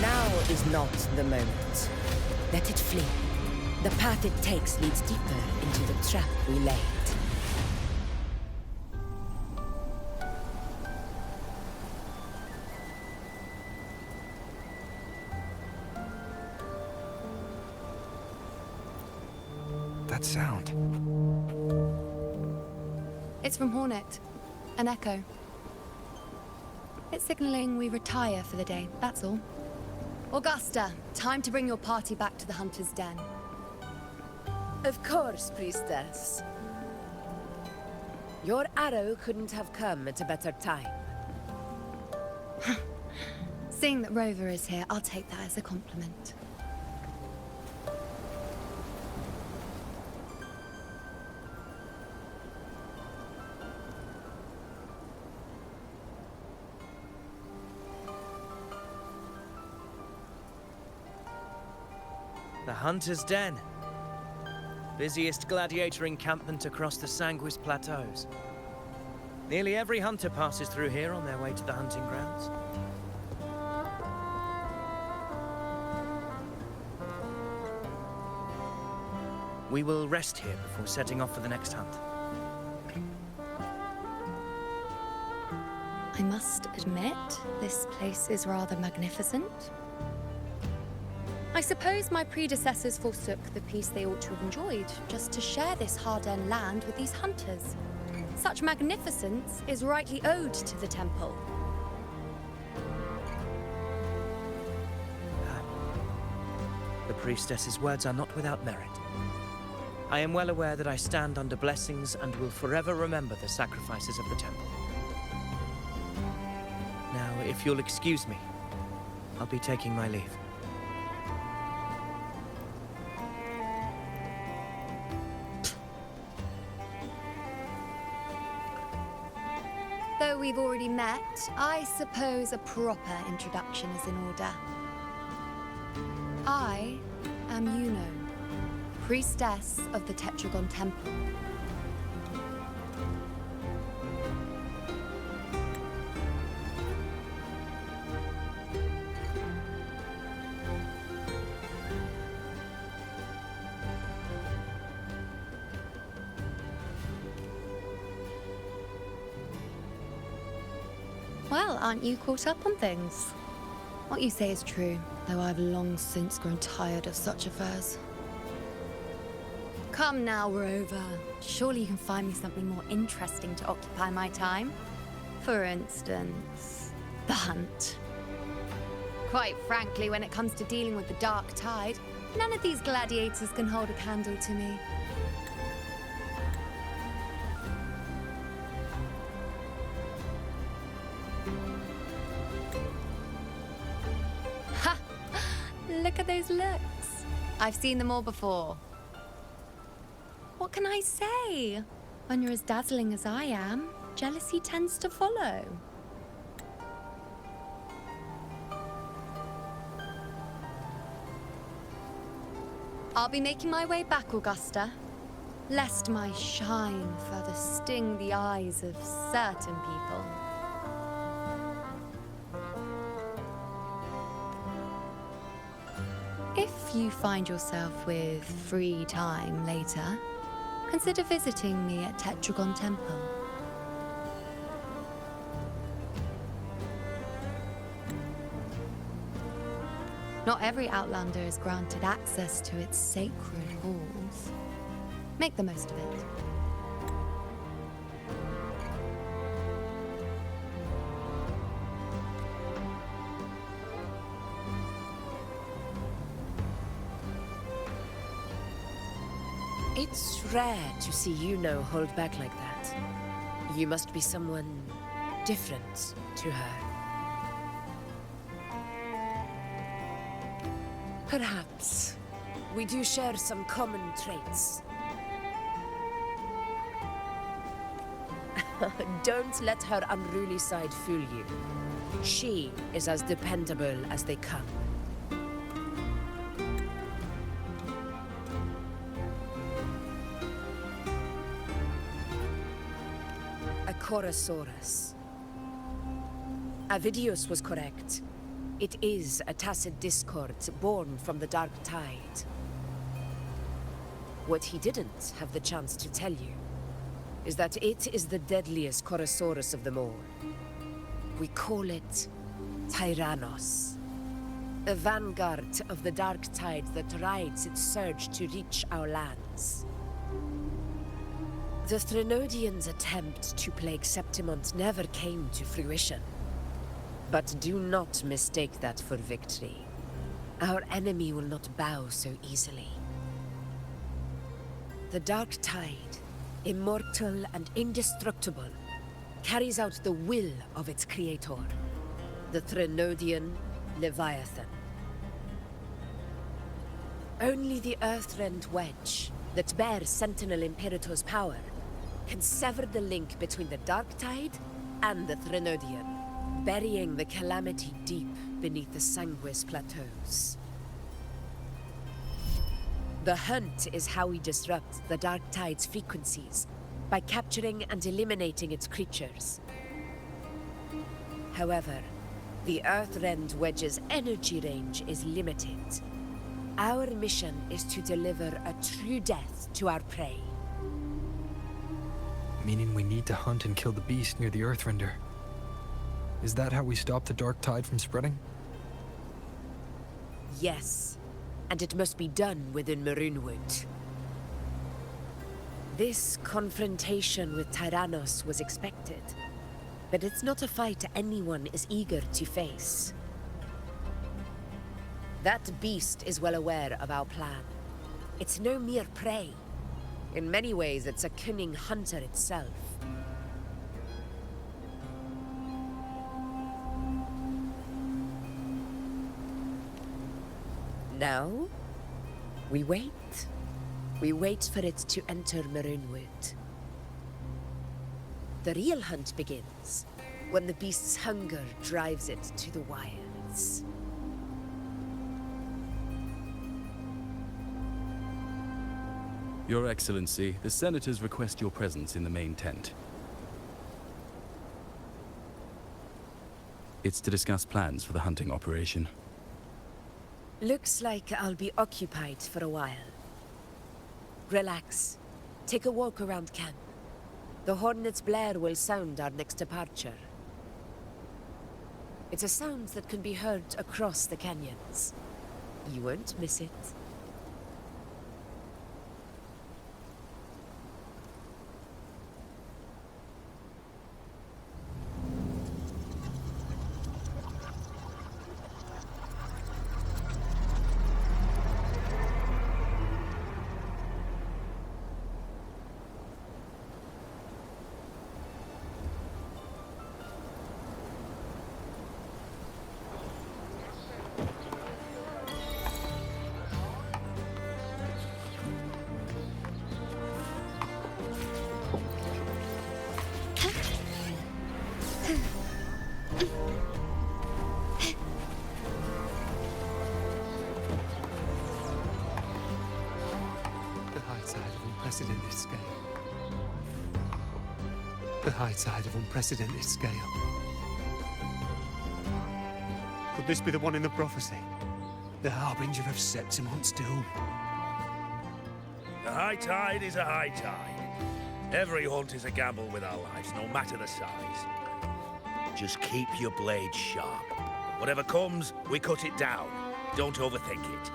Now is not the moment. Let it flee. The path it takes leads deeper into the trap we laid. That sound. It's from Hornet. An echo. It's signaling we retire for the day, that's all. Augusta, time to bring your party back to the Hunter's Den. Of course, Priestess. Your arrow couldn't have come at a better time. Seeing that Rover is here, I'll take that as a compliment. The Hunter's Den. Busiest gladiator encampment across the Sanguis Plateaus. Nearly every hunter passes through here on their way to the hunting grounds. We will rest here before setting off for the next hunt. I must admit, this place is rather magnificent. I suppose my predecessors forsook the peace they ought to have enjoyed just to share this hard-earned land with these hunters. Such magnificence is rightly owed to the temple. The priestess's words are not without merit. I am well aware that I stand under blessings and will forever remember the sacrifices of the temple. Now, if you'll excuse me, I'll be taking my leave. Though we've already met, I suppose a proper introduction is in order. I am Yuno, priestess of the Tetragon Temple. Well, aren't you caught up on things? What you say is true, though I've long since grown tired of such affairs. Come now, Rover. Surely you can find me something more interesting to occupy my time. For instance, the hunt. Quite frankly, when it comes to dealing with the dark tide, none of these gladiators can hold a candle to me. Ha! Look at those looks. I've seen them all before. What can I say? When you're as dazzling as I am, jealousy tends to follow. I'll be making my way back, Augusta, lest my shine further sting the eyes of certain people. If you find yourself with free time later, consider visiting me at Tetragon Temple. Not every Outlander is granted access to its sacred halls. Make the most of it. It's rare to see Yuno hold back like that. You must be someone different to her. Perhaps. We do share some common traits. Don't let her unruly side fool you. She is as dependable as they come. A Chorosaurus. Avidius was correct. It is a tacit discord born from the Dark Tide. What he didn't have the chance to tell you is that it is the deadliest Chorosaurus of them all. We call it Tyrannos. A vanguard of the Dark Tide that rides its surge to reach our lands. The Threnodians' attempt to plague Septimont never came to fruition. But do not mistake that for victory. Our enemy will not bow so easily. The Dark Tide, immortal and indestructible, carries out the will of its creator, the Threnodian Leviathan. Only the Earthrend Wedge, that bears Sentinel Imperator's power, can sever the link between the Dark Tide and the Threnodian, burying the calamity deep beneath the Sanguis Plateaus. The hunt is how we disrupt the Dark Tide's frequencies, by capturing and eliminating its creatures. However, the Earthrend Wedge's energy range is limited. Our mission is to deliver a true death to our prey. Meaning we need to hunt and kill the beast near the Earthrender. Is that how we stop the Dark Tide from spreading? Yes, and it must be done within Maroonwood. This confrontation with Tyrannos was expected, but it's not a fight anyone is eager to face. That beast is well aware of our plan. It's no mere prey. In many ways, it's a cunning hunter itself. Now, we wait. We wait for it to enter Maroonwood. The real hunt begins when the beast's hunger drives it to the wilds. Your Excellency, the Senators request your presence in the main tent. It's to discuss plans for the hunting operation. Looks like I'll be occupied for a while. Relax. Take a walk around camp. The Hornet's blare will sound our next departure. It's a sound that can be heard across the canyons. You won't miss it. Unprecedented scale. The high tide of unprecedented scale. Could this be the one in the prophecy? The harbinger of Septimon's doom. A high tide is a high tide. Every hunt is a gamble with our lives, no matter the size. Just keep your blade sharp. Whatever comes, we cut it down. Don't overthink it.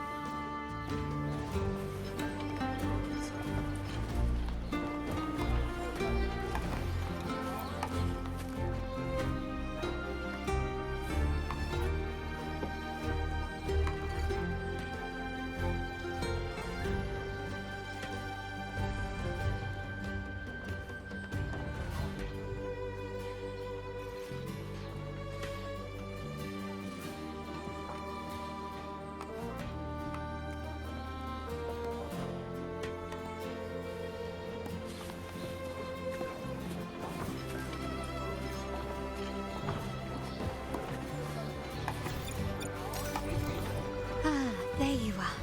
There you are.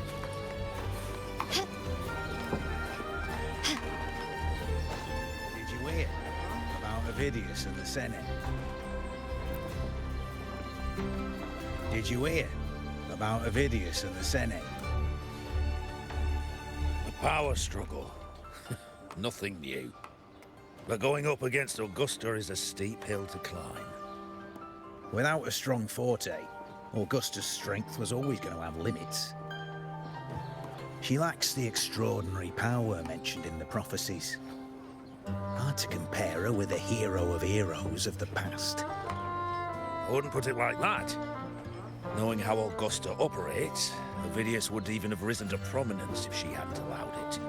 Did you hear about Ovidius and the Senate? Did you hear about Ovidius and the Senate? A power struggle. Nothing new. But going up against Augusta is a steep hill to climb. Without a strong forte, Augusta's strength was always going to have limits. She lacks the extraordinary power mentioned in the prophecies. Hard to compare her with a hero of heroes of the past. I wouldn't put it like that. Knowing how Augusta operates, Ovidius would even have risen to prominence if she hadn't allowed it.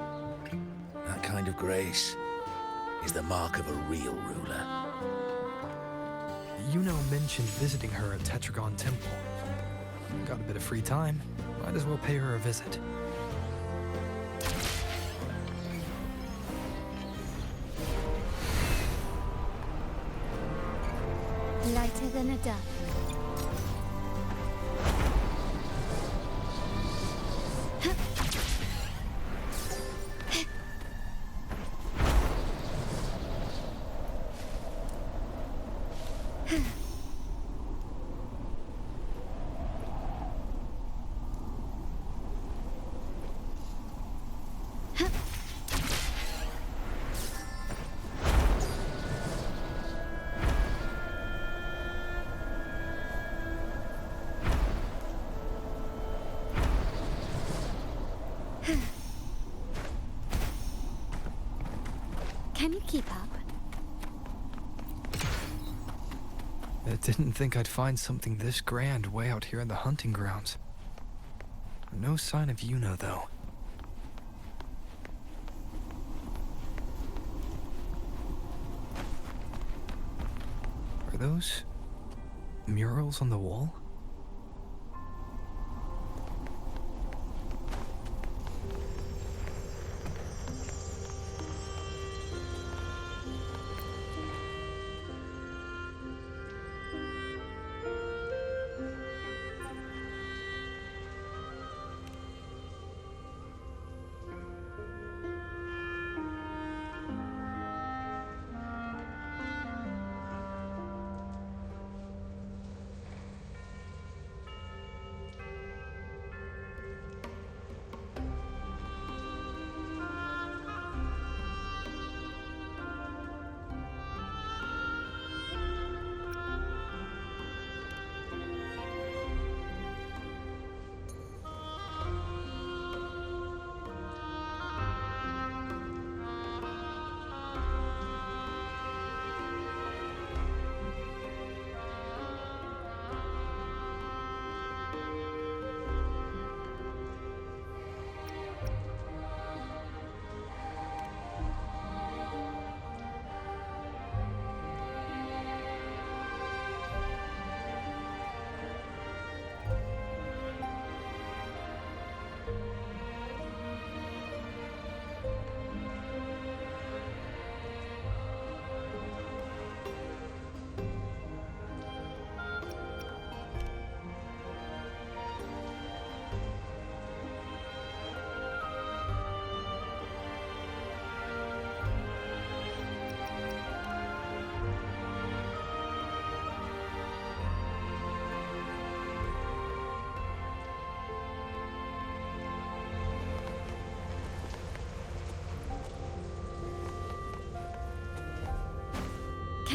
That kind of grace is the mark of a real ruler. Yuno mentioned visiting her at Tetragon Temple. Got a bit of free time. Might as well pay her a visit. Lighter than a dove. Can you keep up? I didn't think I'd find something this grand way out here in the hunting grounds. No sign of Yuno, though. Are those murals on the wall?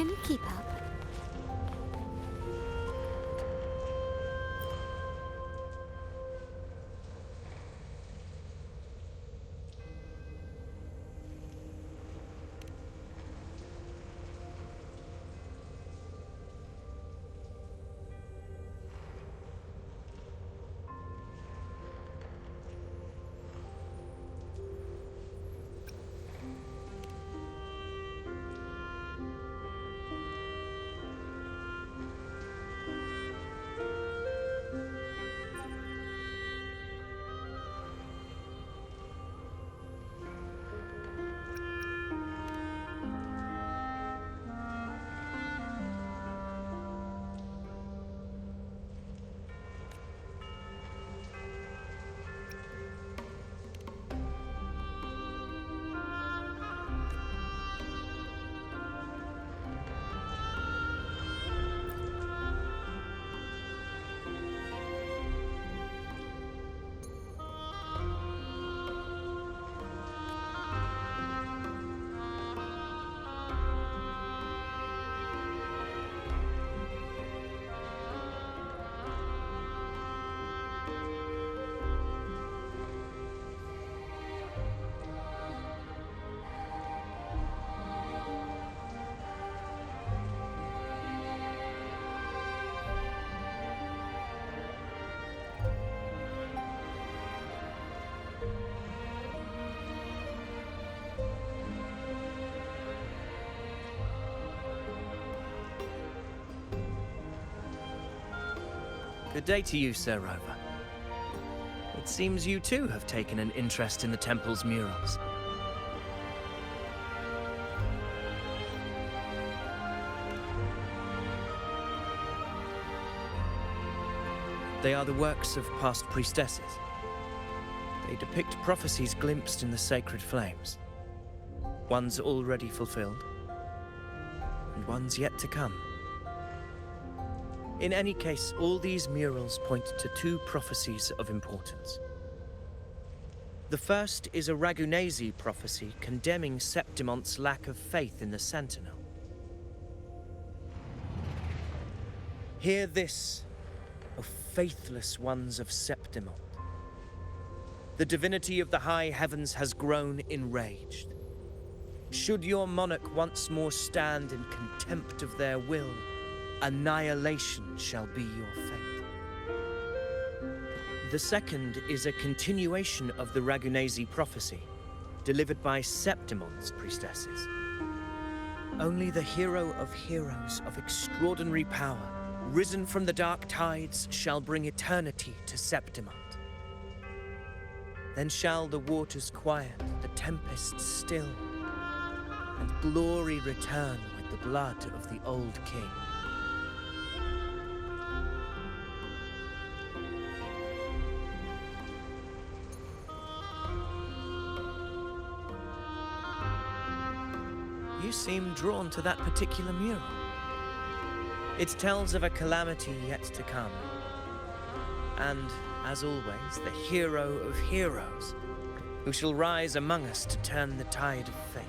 Can you keep up? Good day to you, Sir Rover. It seems you too have taken an interest in the temple's murals. They are the works of past priestesses. They depict prophecies glimpsed in the sacred flames. Ones already fulfilled, and ones yet to come. In any case, all these murals point to two prophecies of importance. The first is a Ragunasi prophecy condemning Septimonte's lack of faith in the Sentinel. Hear this, O faithless ones of Septimont. The divinity of the high heavens has grown enraged. Should your monarch once more stand in contempt of their will, annihilation shall be your fate. The second is a continuation of the Ragunasi prophecy, delivered by Septimonte's priestesses. Only the hero of heroes of extraordinary power, risen from the dark tides, shall bring eternity to Septimont. Then shall the waters quiet, the tempests still, and glory return with the blood of the old king. You seem drawn to that particular mural. It tells of a calamity yet to come. And, as always, the hero of heroes, who shall rise among us to turn the tide of fate.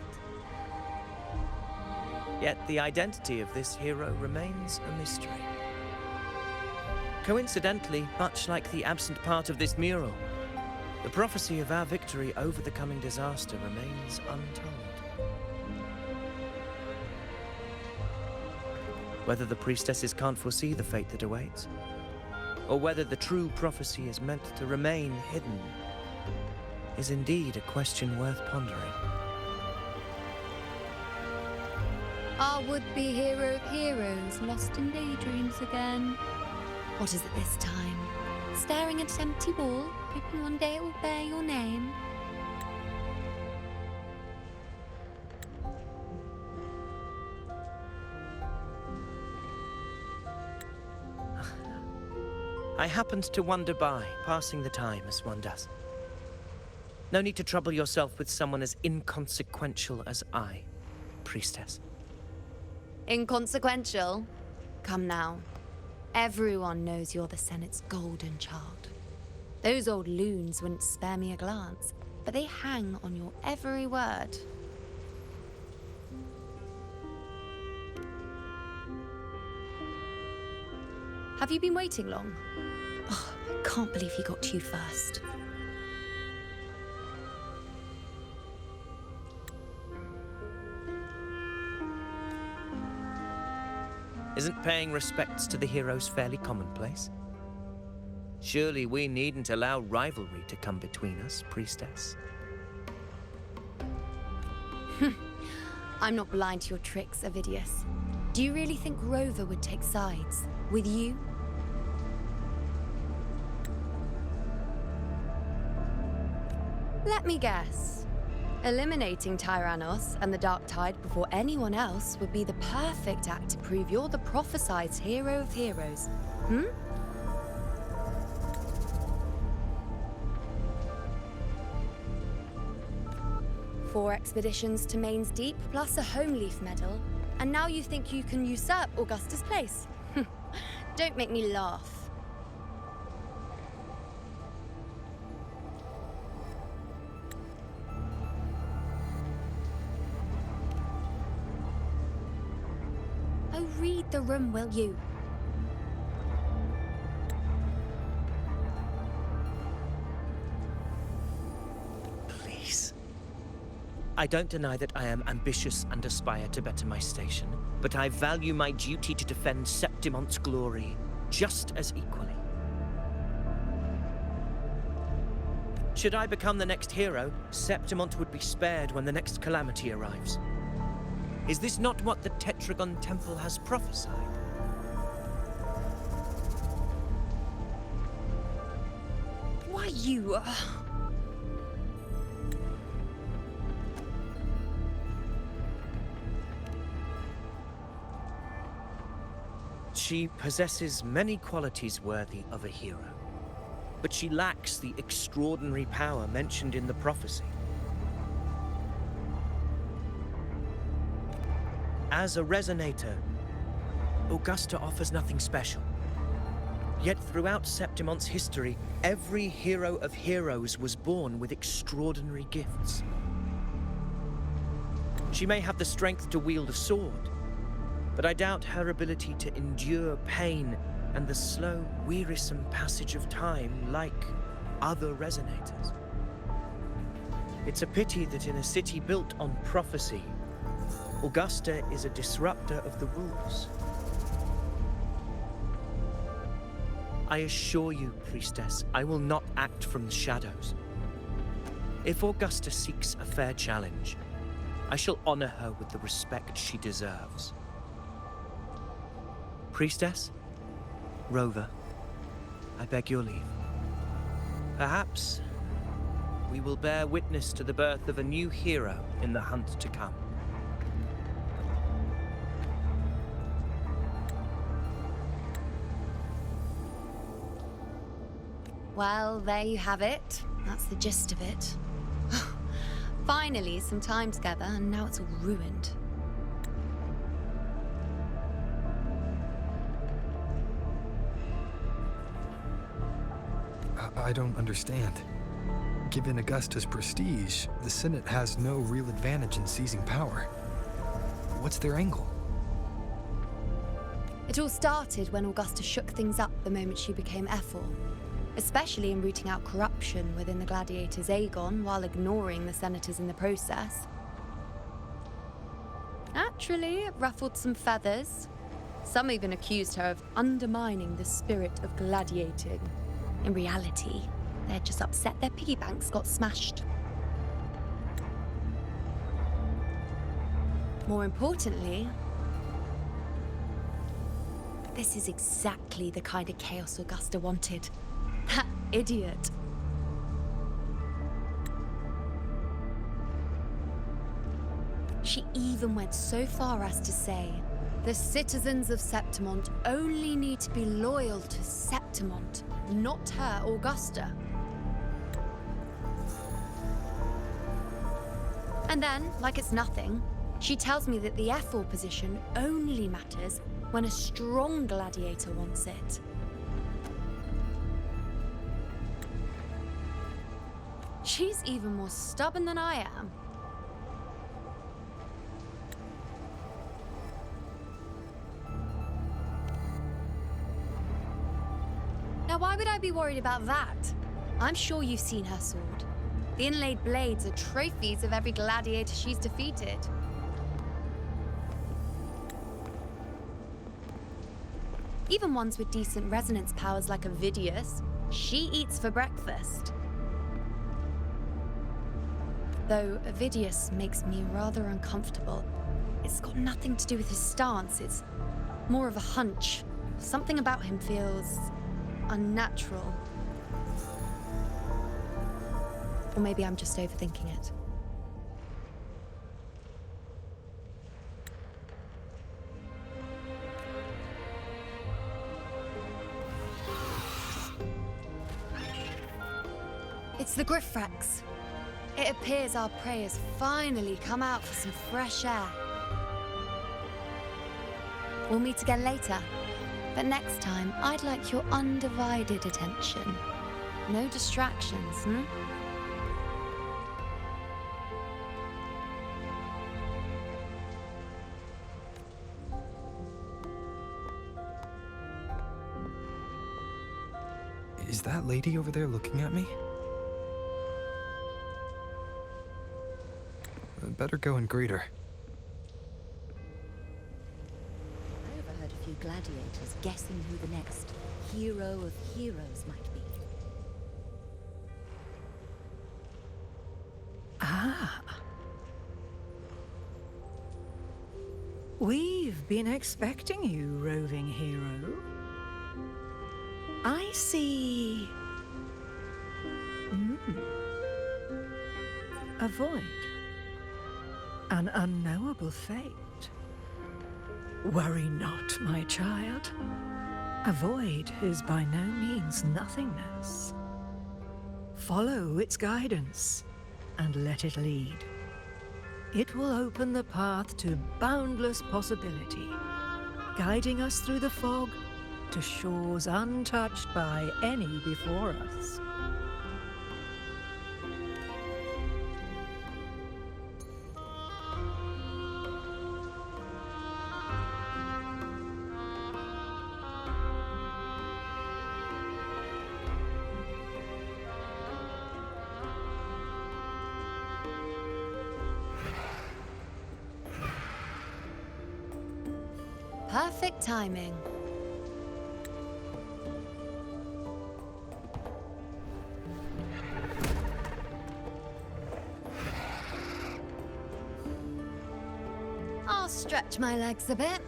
Yet the identity of this hero remains a mystery. Coincidentally, much like the absent part of this mural, the prophecy of our victory over the coming disaster remains untold. Whether the priestesses can't foresee the fate that awaits, or whether the true prophecy is meant to remain hidden, is indeed a question worth pondering. Our would-be hero of heroes lost in daydreams again. What is it this time? Staring at an empty wall, hoping one day it will bear your name. I happened to wander by, passing the time as one does. No need to trouble yourself with someone as inconsequential as I, priestess. Inconsequential? Come now. Everyone knows you're the Senate's golden child. Those old loons wouldn't spare me a glance, but they hang on your every word. Have you been waiting long? Oh, I can't believe he got to you first. Isn't paying respects to the heroes fairly commonplace? Surely we needn't allow rivalry to come between us, priestess. I'm not blind to your tricks, Avidius. Do you really think Rover would take sides with you? Let me guess. Eliminating Tyrannos and the Dark Tide before anyone else would be the perfect act to prove you're the prophesied hero of heroes. 4 expeditions to Main's Deep, plus a Home Leaf medal, and now you think you can usurp Augusta's place? Don't make me laugh. Oh, read the room, will you? Please. I don't deny that I am ambitious and aspire to better my station, but I value my duty to defend Septimont's glory just as equally. Should I become the next hero, Septimont would be spared when the next calamity arrives. Is this not what the Tetragon Temple has prophesied? Why you... She possesses many qualities worthy of a hero, but she lacks the extraordinary power mentioned in the prophecy. As a resonator, Augusta offers nothing special. Yet throughout Septimont's history, every hero of heroes was born with extraordinary gifts. She may have the strength to wield a sword, but I doubt her ability to endure pain and the slow, wearisome passage of time like other resonators. It's a pity that in a city built on prophecy, Augusta is a disruptor of the rules. I assure you, priestess, I will not act from the shadows. If Augusta seeks a fair challenge, I shall honor her with the respect she deserves. Priestess, Rover, I beg your leave. Perhaps we will bear witness to the birth of a new hero in the hunt to come. Well, there you have it. That's the gist of it. Finally, some time together, and now it's all ruined. I don't understand. Given Augusta's prestige, the Senate has no real advantage in seizing power. What's their angle? It all started when Augusta shook things up the moment she became Ephor, especially in rooting out corruption within the gladiators' Aegon while ignoring the senators in the process. Naturally, it ruffled some feathers. Some even accused her of undermining the spirit of gladiating. In reality, they're just upset their piggy banks got smashed. More importantly, this is exactly the kind of chaos Augusta wanted. That idiot. She even went so far as to say, the citizens of Septimont only need to be loyal to Septimont, not her, Augusta. And then, like it's nothing, she tells me that the Ephor position only matters when a strong gladiator wants it. She's even more stubborn than I am. why would I be worried about that? I'm sure you've seen her sword. The inlaid blades are trophies of every gladiator she's defeated. Even ones with decent resonance powers like Avidius, she eats for breakfast. Though Avidius makes me rather uncomfortable. It's got nothing to do with his stance, it's more of a hunch. Something about him feels unnatural. Or maybe I'm just overthinking it. It's the Griffrax. It appears our prey has finally come out for some fresh air. We'll meet again later, but next time I'd like your undivided attention. No distractions, hmm? Is that lady over there looking at me? I'd better go and greet her. I overheard a few gladiators guessing who the next hero of heroes might be. Ah. We've been expecting you, roving hero. I see... A void. An unknowable fate. Worry not, my child. A void is by no means nothingness. Follow its guidance, and let it lead. It will open the path to boundless possibility, guiding us through the fog to shores untouched by any before us. Perfect timing. I'll stretch my legs a bit.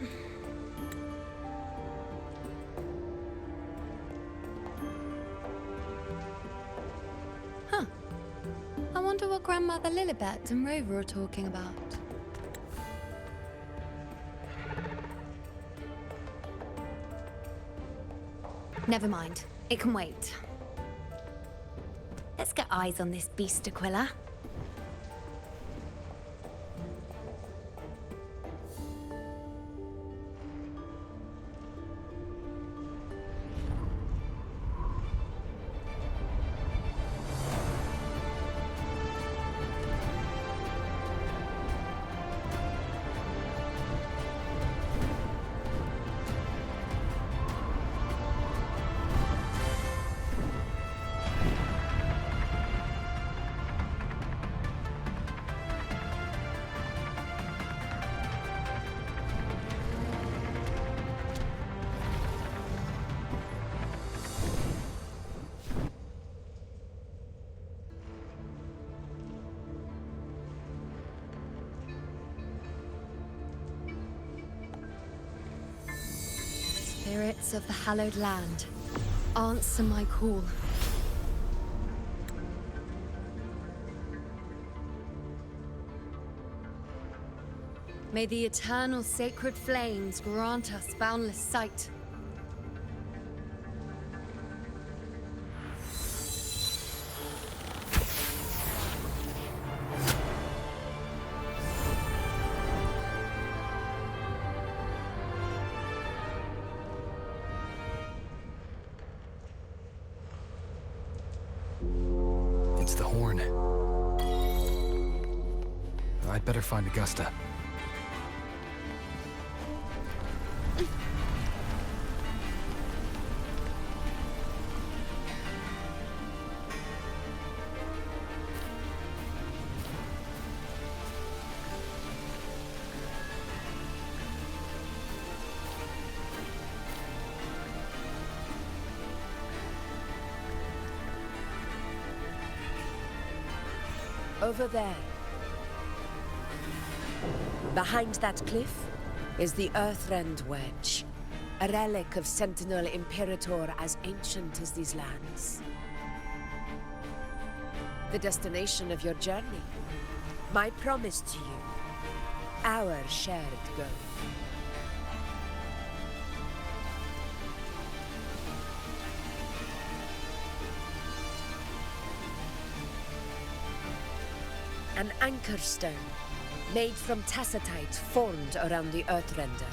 Huh. I wonder what Grandmother Lilibet and Rover are talking about. Never mind. It can wait. Let's get eyes on this beast, Aquila. Spirits of the hallowed land, answer my call. May the eternal sacred flames grant us boundless sight. It's the horn. I'd better find Augusta. over there. Behind that cliff is the Earthrend Wedge, a relic of Sentinel Imperator as ancient as these lands. The destination of your journey, my promise to you, our shared goal. An anchor stone, made from tacitite formed around the Earthrender.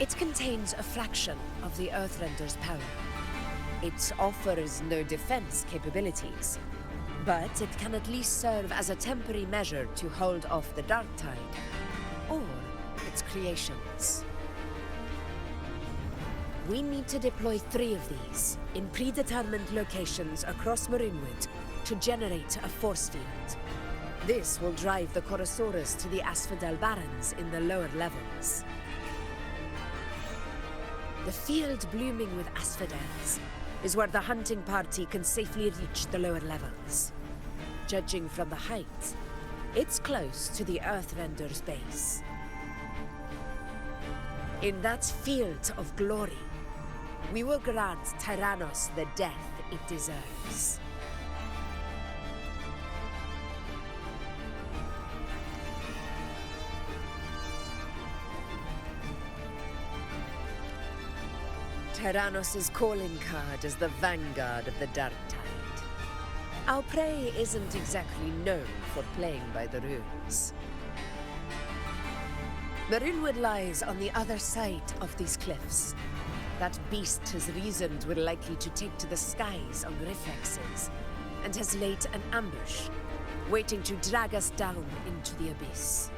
It contains a fraction of the Earthrender's power. It offers no defense capabilities, but it can at least serve as a temporary measure to hold off the dark tide, or its creations. We need to deploy 3 of these in predetermined locations across Marinwood to generate a force field. This will drive the Chorosaurus to the Asphodel Barrens in the lower levels. The field blooming with asphodels is where the hunting party can safely reach the lower levels. Judging from the height, it's close to the Earthrender's base. In that field of glory, we will grant Tyrannos the death it deserves. Tyrannos' calling card is the vanguard of the Dark Tide. Our prey isn't exactly known for playing by the rules. Marinwood lies on the other side of these cliffs. That beast has reasoned we're likely to take to the skies on reflexes, and has laid an ambush, waiting to drag us down into the abyss.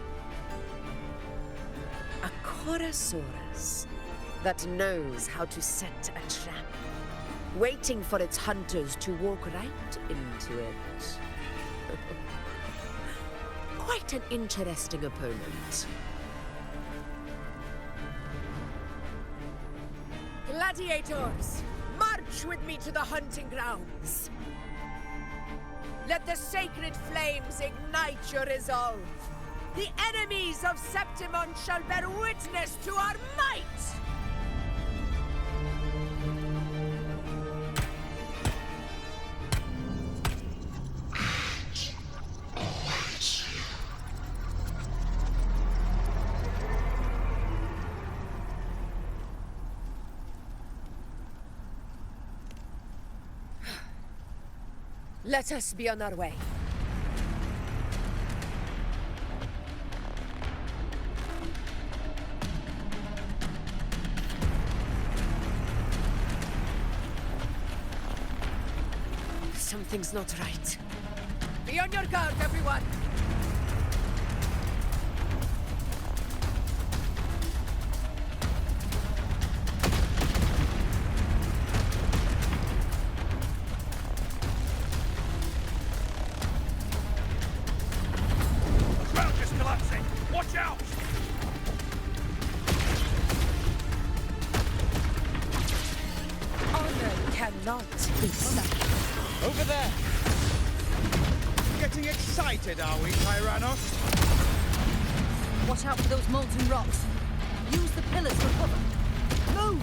A Chorosaurus that knows how to set a trap, waiting for its hunters to walk right into it. Quite an interesting opponent. Gladiators, march with me to the hunting grounds. Let the sacred flames ignite your resolve. The enemies of Septimon shall bear witness to our might! Let us be on our way. Something's not right. Be on your guard, everyone! Over there! Getting excited, are we, Tyrannos? Watch out for those molten rocks. Use the pillars for cover. Move!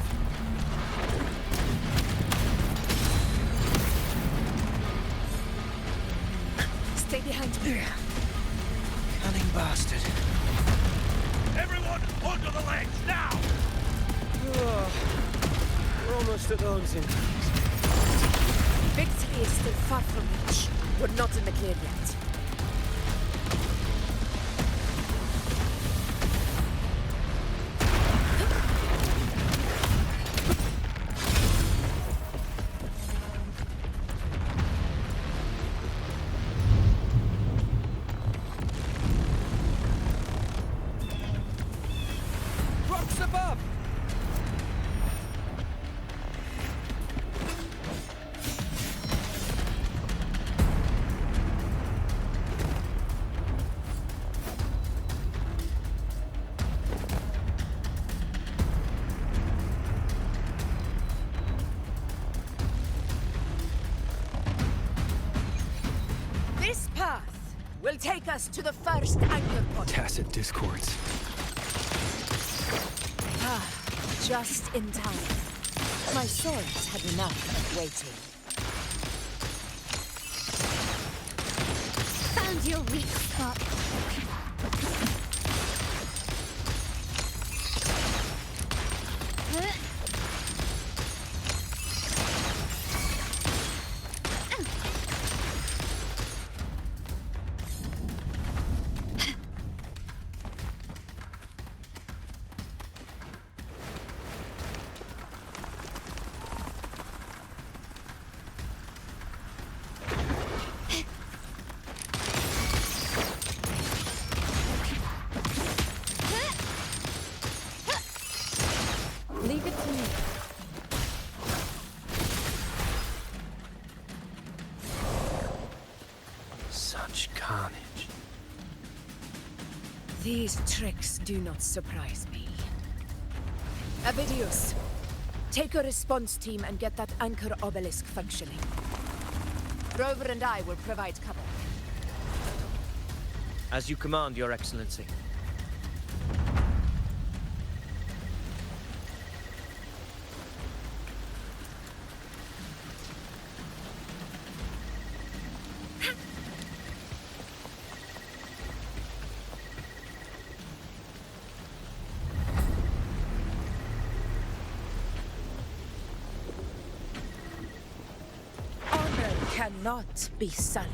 Stay behind me. Cunning bastard. Everyone, under the ledge, now! We're almost at the hunting. Victory is still far from reach. We're not in the clear yet. Rocks above! take us to the first anchor point. Tacit discords. Ah, just in time. My swords had enough of waiting. Found your weak spot. Leave it to me. Such carnage. These tricks do not surprise me. Avidius, take a response team and get that anchor obelisk functioning. Rover and I will provide cover. As you command, Your Excellency. Cannot be sullied.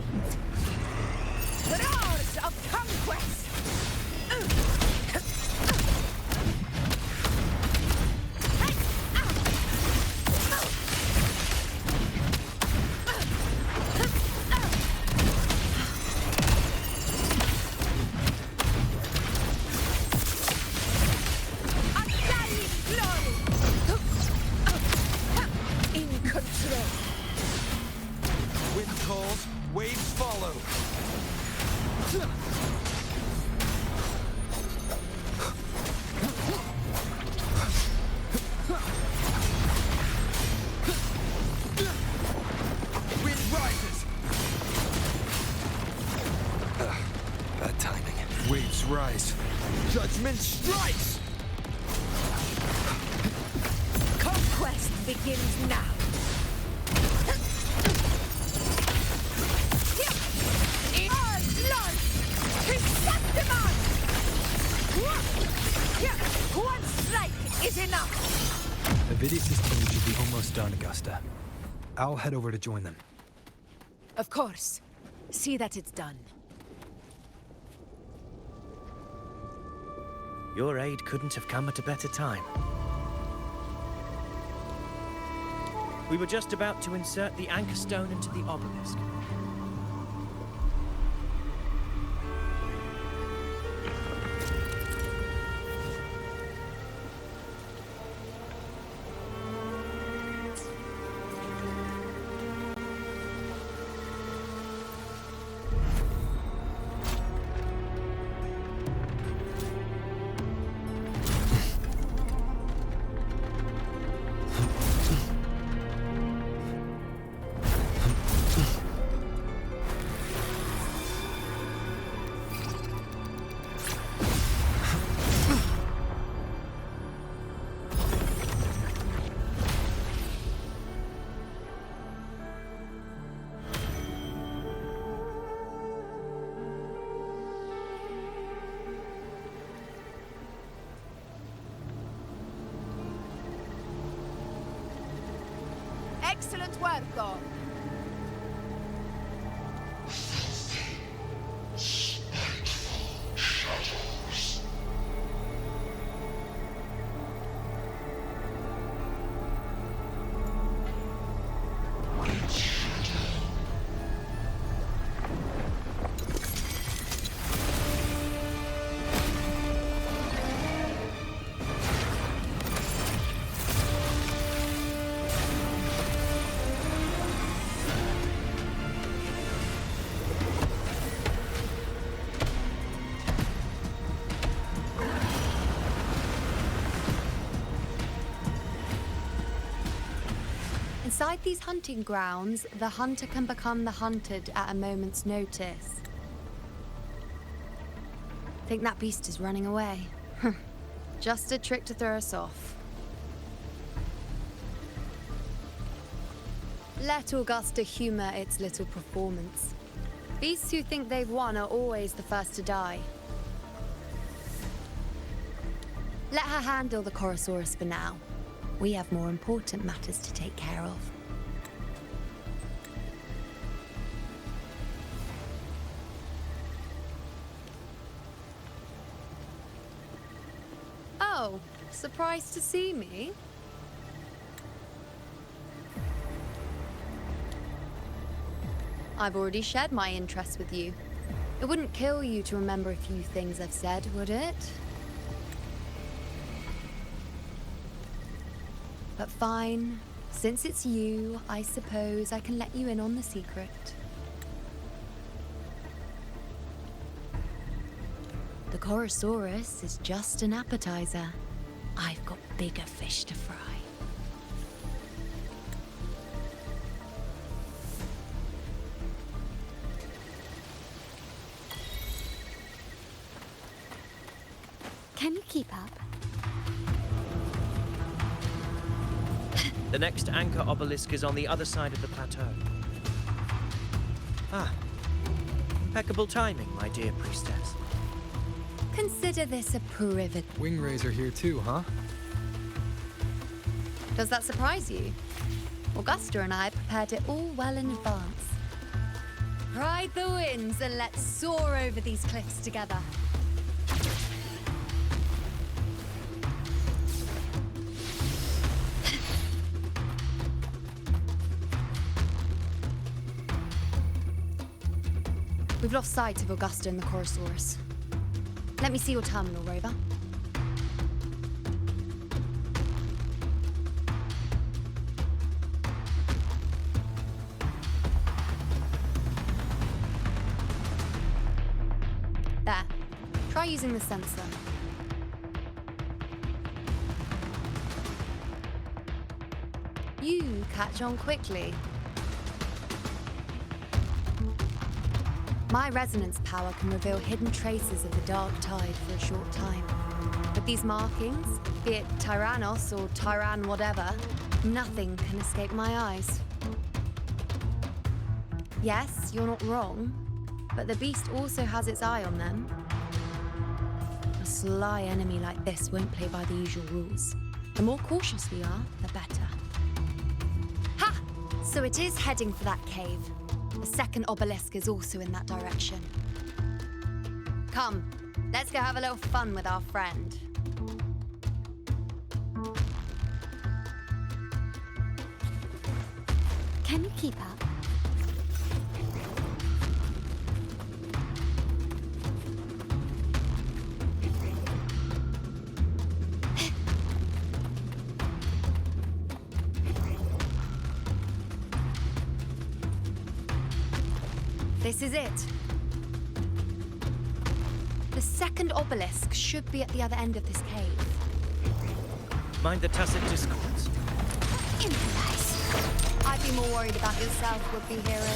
Roars of conquest! Undying glory! In control. Wind calls, waves follow. Wind rises. Bad timing. Waves rise. Judgment strikes. Conquest begins now. One strike is enough! Avidius' team should be almost done, Augusta. I'll head over to join them. Of course. See that it's done. Your aid couldn't have come at a better time. We were just about to insert the anchor stone into the obelisk. Excellent work, God. Inside these hunting grounds, the hunter can become the hunted at a moment's notice. Think that beast is running away. Just a trick to throw us off. Let Augusta humor its little performance. Beasts who think they've won are always the first to die. Let her handle the Chorosaurus for now. We have more important matters to take care of. Oh, surprised to see me? I've already shared my interest with you. It wouldn't kill you to remember a few things I've said, would it? But fine. Since it's you, I suppose I can let you in on the secret. The Chorosaurus is just an appetizer. I've got bigger fish to fry. Can you keep up? The next anchor obelisk is on the other side of the plateau. Ah. Impeccable timing, my dear priestess. Consider this a privilege. Wingrazor here too, huh? Does that surprise you? Augusta and I prepared it all well in advance. Ride the winds and let's soar over these cliffs together. We've lost sight of Augusta and the Chorosaurus. Let me see your terminal, Rover. There. Try using the sensor. You catch on quickly. My resonance power can reveal hidden traces of the dark tide for a short time. With these markings, be it Tyrannos or Tyran whatever, nothing can escape my eyes. Yes, you're not wrong, but the beast also has its eye on them. A sly enemy like this won't play by the usual rules. The more cautious we are, the better. Ha! So it is heading for that cave. The second obelisk is also in that direction. Come, let's go have a little fun with our friend. Can you keep up? This is it. The second obelisk should be at the other end of this cave. Mind the tacit discords. Improvise. I'd be more worried about yourself, would-be hero.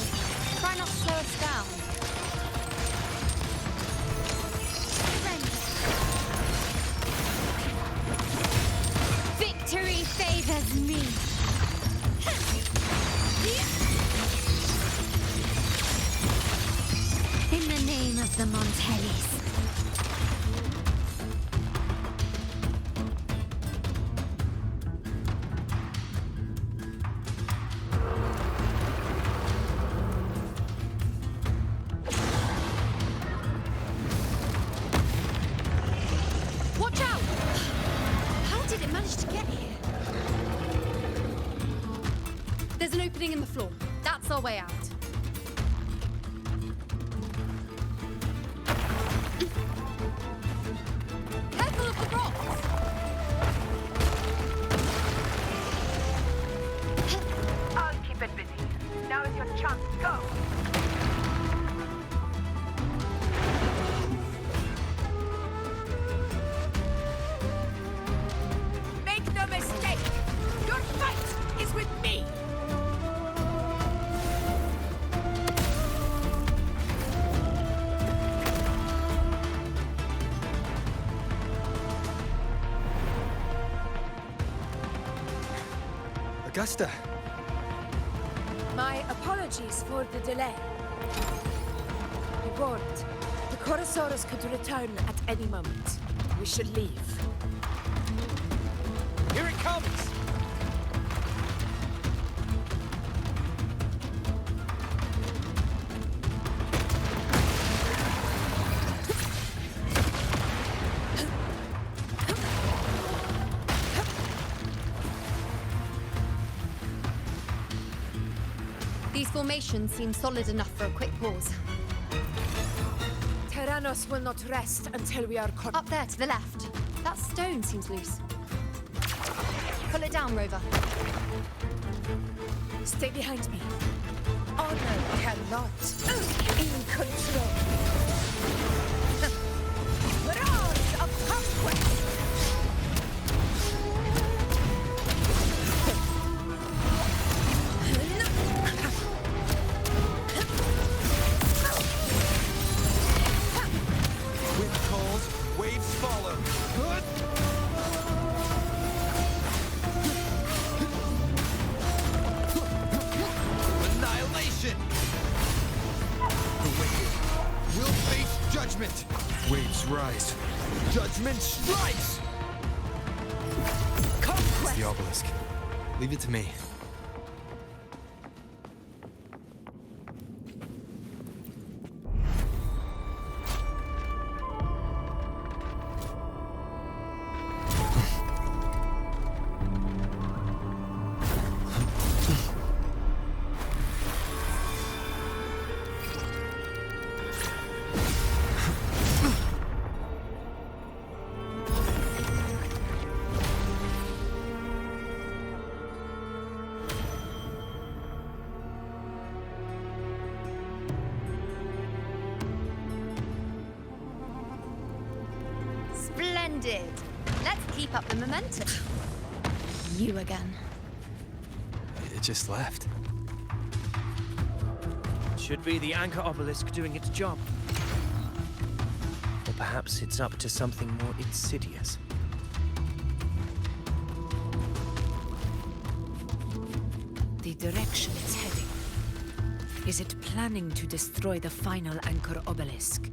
Try not to slow us down. Victory favors me. In the name of the Montellis. Watch out! How did it manage to get here? There's an opening in the floor. That's our way out. Careful of the rocks! I'll keep it busy. Now is your chance. Go! Make no mistake! Your fight is with me! Augusta! My apologies for the delay. I warned. The Chorosaurus could return at any moment. We should leave. Here it comes! These formations seem solid enough for a quick pause. Tyrannos will not rest until we are caught. Up there to the left. That stone seems loose. Pull it down, Rover. Stay behind me. Honor cannot. In control. Roars of conquest! Wind calls, waves follow. Good. Annihilation. The wicked will face judgment. Waves rise. Judgment strikes. It's the obelisk. Leave it to me. Splendid. Let's keep up the momentum. You again. It just left. Should be the anchor obelisk doing its job. Or perhaps it's up to something more insidious. The direction it's heading. Is it planning to destroy the final anchor obelisk?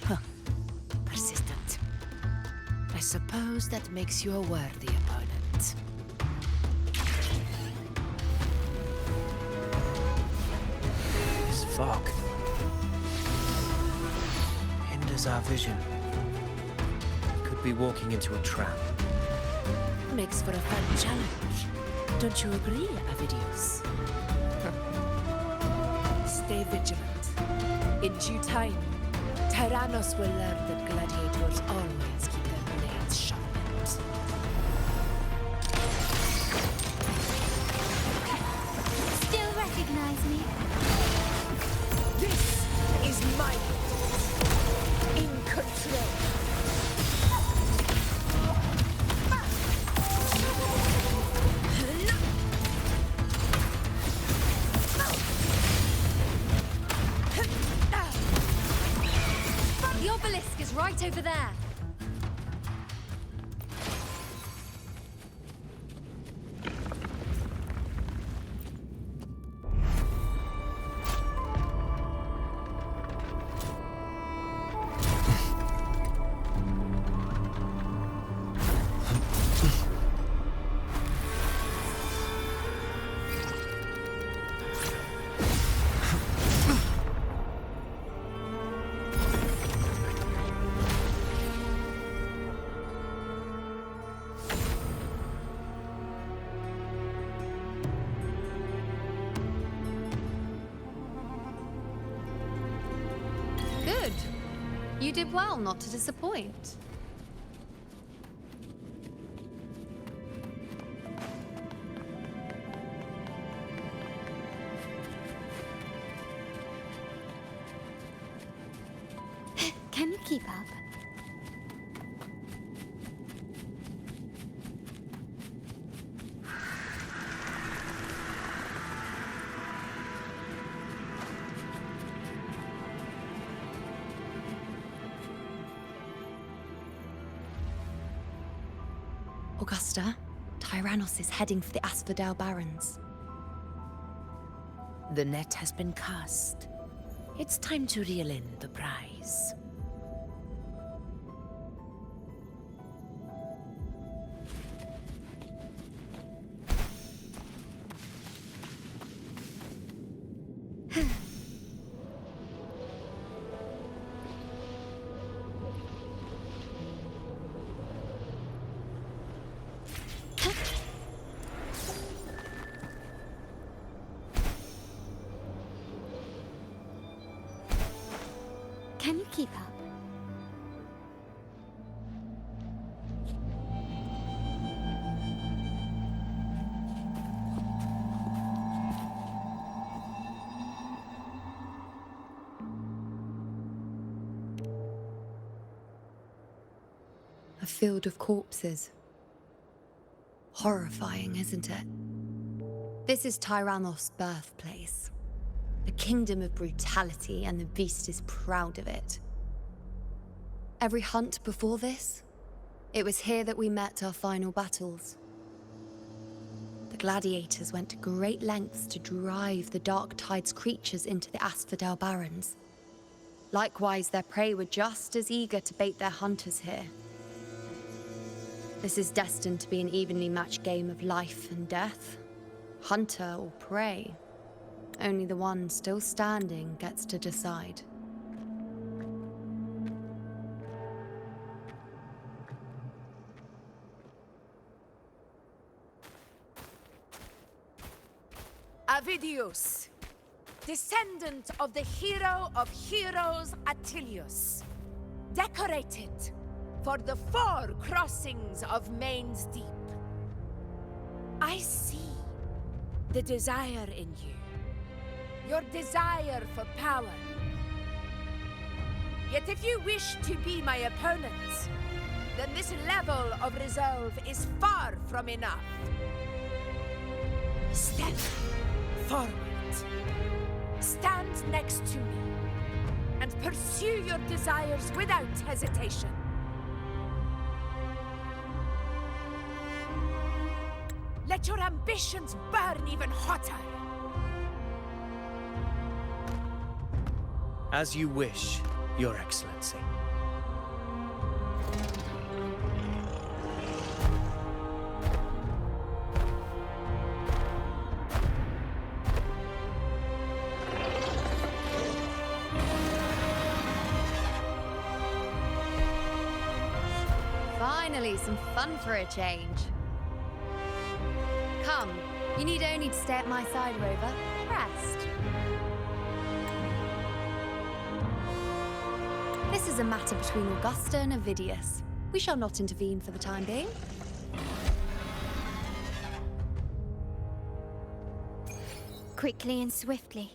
Huh. Persistent. I suppose that makes you a worthy opponent. This fog hinders our vision. Could be walking into a trap. Makes for a fun challenge. Don't you agree, Avidius? Stay vigilant. In due time, Tyrannos will learn that gladiators always keep their blades sharpened. Still recognize me? This is my in control. The obelisk is right over there. Good. You did well not to disappoint. Can you keep up? Augusta, Tyrannos is heading for the Asphodel Barrens. The net has been cast. It's time to reel in the prize. Can you keep up? A field of corpses. Horrifying, isn't it? This is Tyrannos' birthplace. A kingdom of brutality, and the beast is proud of it. Every hunt before this, it was here that we met our final battles. The gladiators went to great lengths to drive the Dark Tide's creatures into the Asphodel Barrens. Likewise, their prey were just as eager to bait their hunters here. This is destined to be an evenly matched game of life and death. Hunter or prey. Only the one still standing gets to decide. Avidius, descendant of the hero of heroes Attilius, decorated for the 4 crossings of Main's Deep. I see the desire in you. Your desire for power. Yet if you wish to be my opponent, then this level of resolve is far from enough. Step forward. Stand next to me and pursue your desires without hesitation. Let your ambitions burn even hotter. As you wish, Your Excellency. Finally, some fun for a change. Come, you need only to stay at my side, Rover. Rest. This is a matter between Augusta and Avidius. We shall not intervene for the time being. Quickly and swiftly.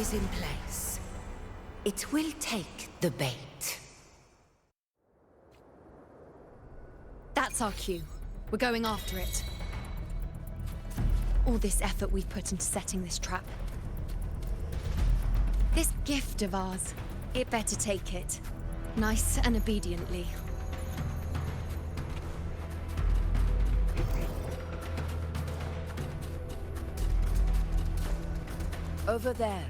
is in place. It will take the bait. That's our cue. We're going after it. All this effort we've put into setting this trap. This gift of ours, it better take it. Nice and obediently. Over there.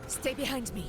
Stay behind me.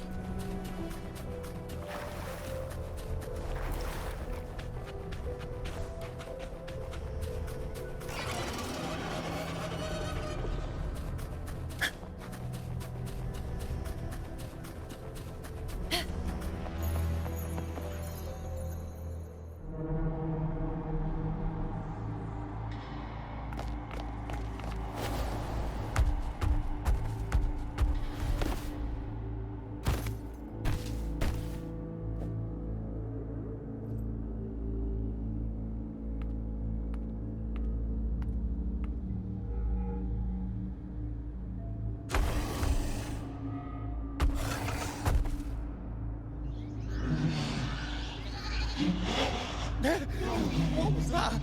What was that?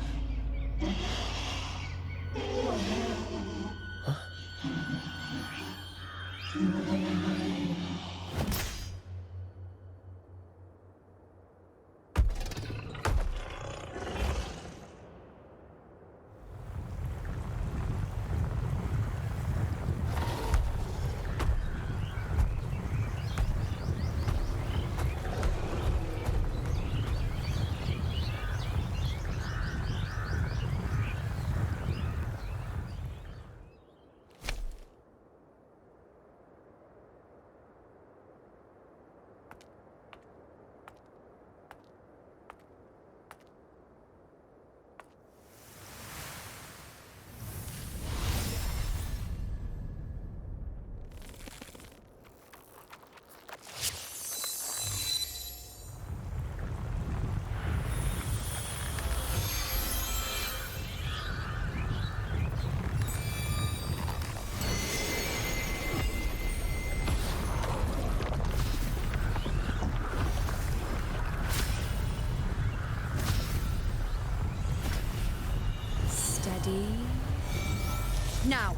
Now!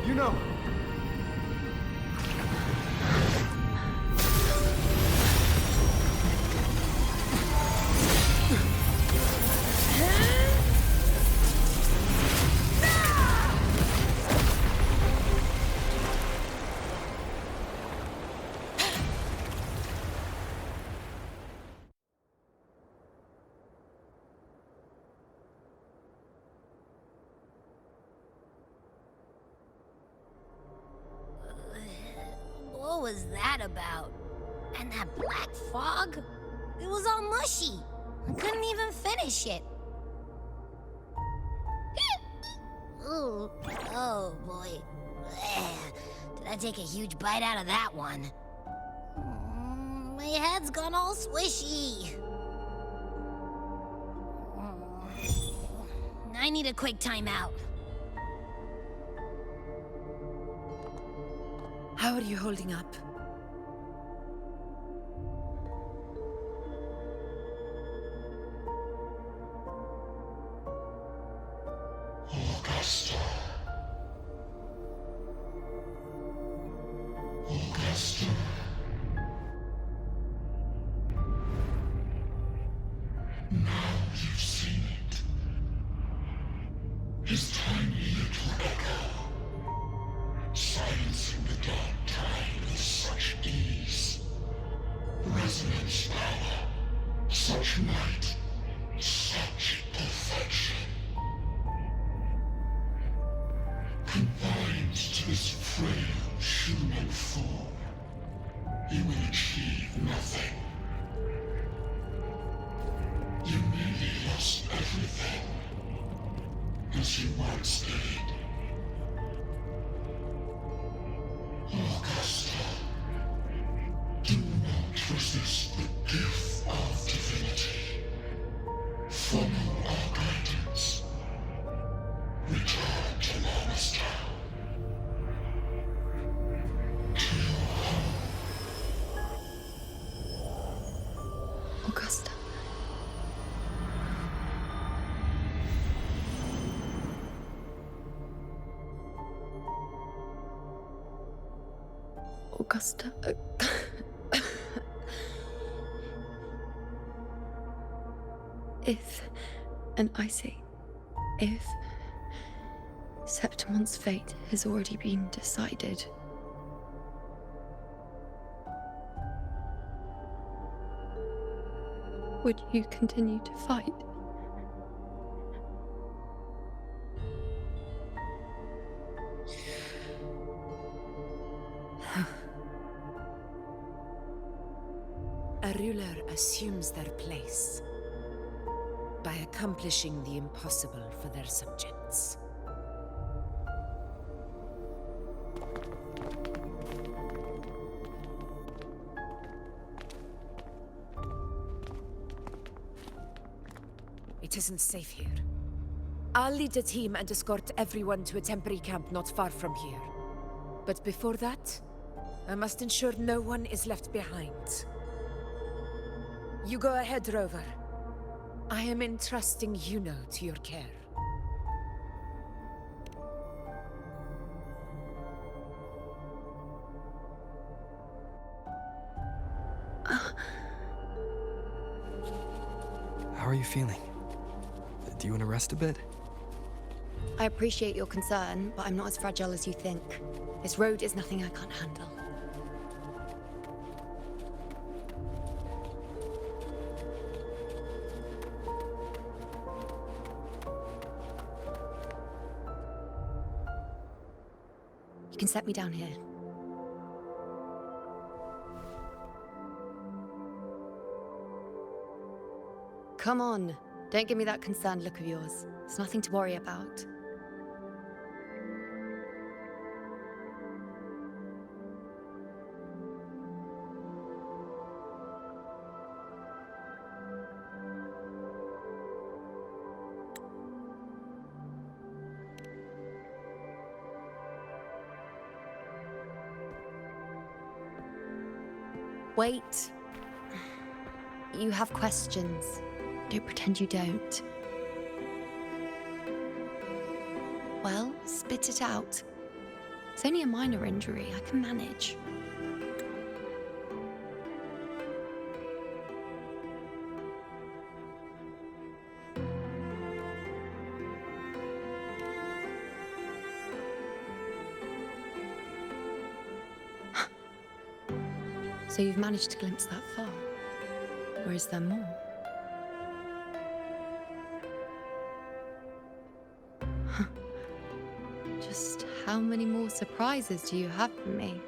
You know. What was that about? And that black fog? It was all mushy. I couldn't even finish it. Ooh, oh boy. Did I take a huge bite out of that one? My head's gone all swishy. I need a quick timeout. How are you holding up? Augusta. Augusta. Now you've seen it. His tiny little echo, silencing the dark tide with such ease. Resonance power, such might, Confined to this frail human form, you will achieve nothing. You nearly lost everything, as you once did. Augusta, do not resist the gift of divinity. Follow our guidance. Return to Lawless Town. To your home. Augusta. Augusta. If, and I say, if Septimon's fate has already been decided, would you continue to fight? A ruler assumes their place by accomplishing the impossible for their subjects. It isn't safe here. I'll lead a team and escort everyone to a temporary camp not far from here. But before that, I must ensure no one is left behind. You go ahead, Rover. I am entrusting Yuno to your care. How are you feeling? Do you want to rest a bit? I appreciate your concern, but I'm not as fragile as you think. This road is nothing I can't handle. You can set me down here. Come on. Don't give me that concerned look of yours. It's nothing to worry about. Wait. You have questions. Don't pretend you don't. Well, spit it out. It's only a minor injury. I can manage. So you've managed to glimpse that far? Or is there more? Just how many more surprises do you have for me?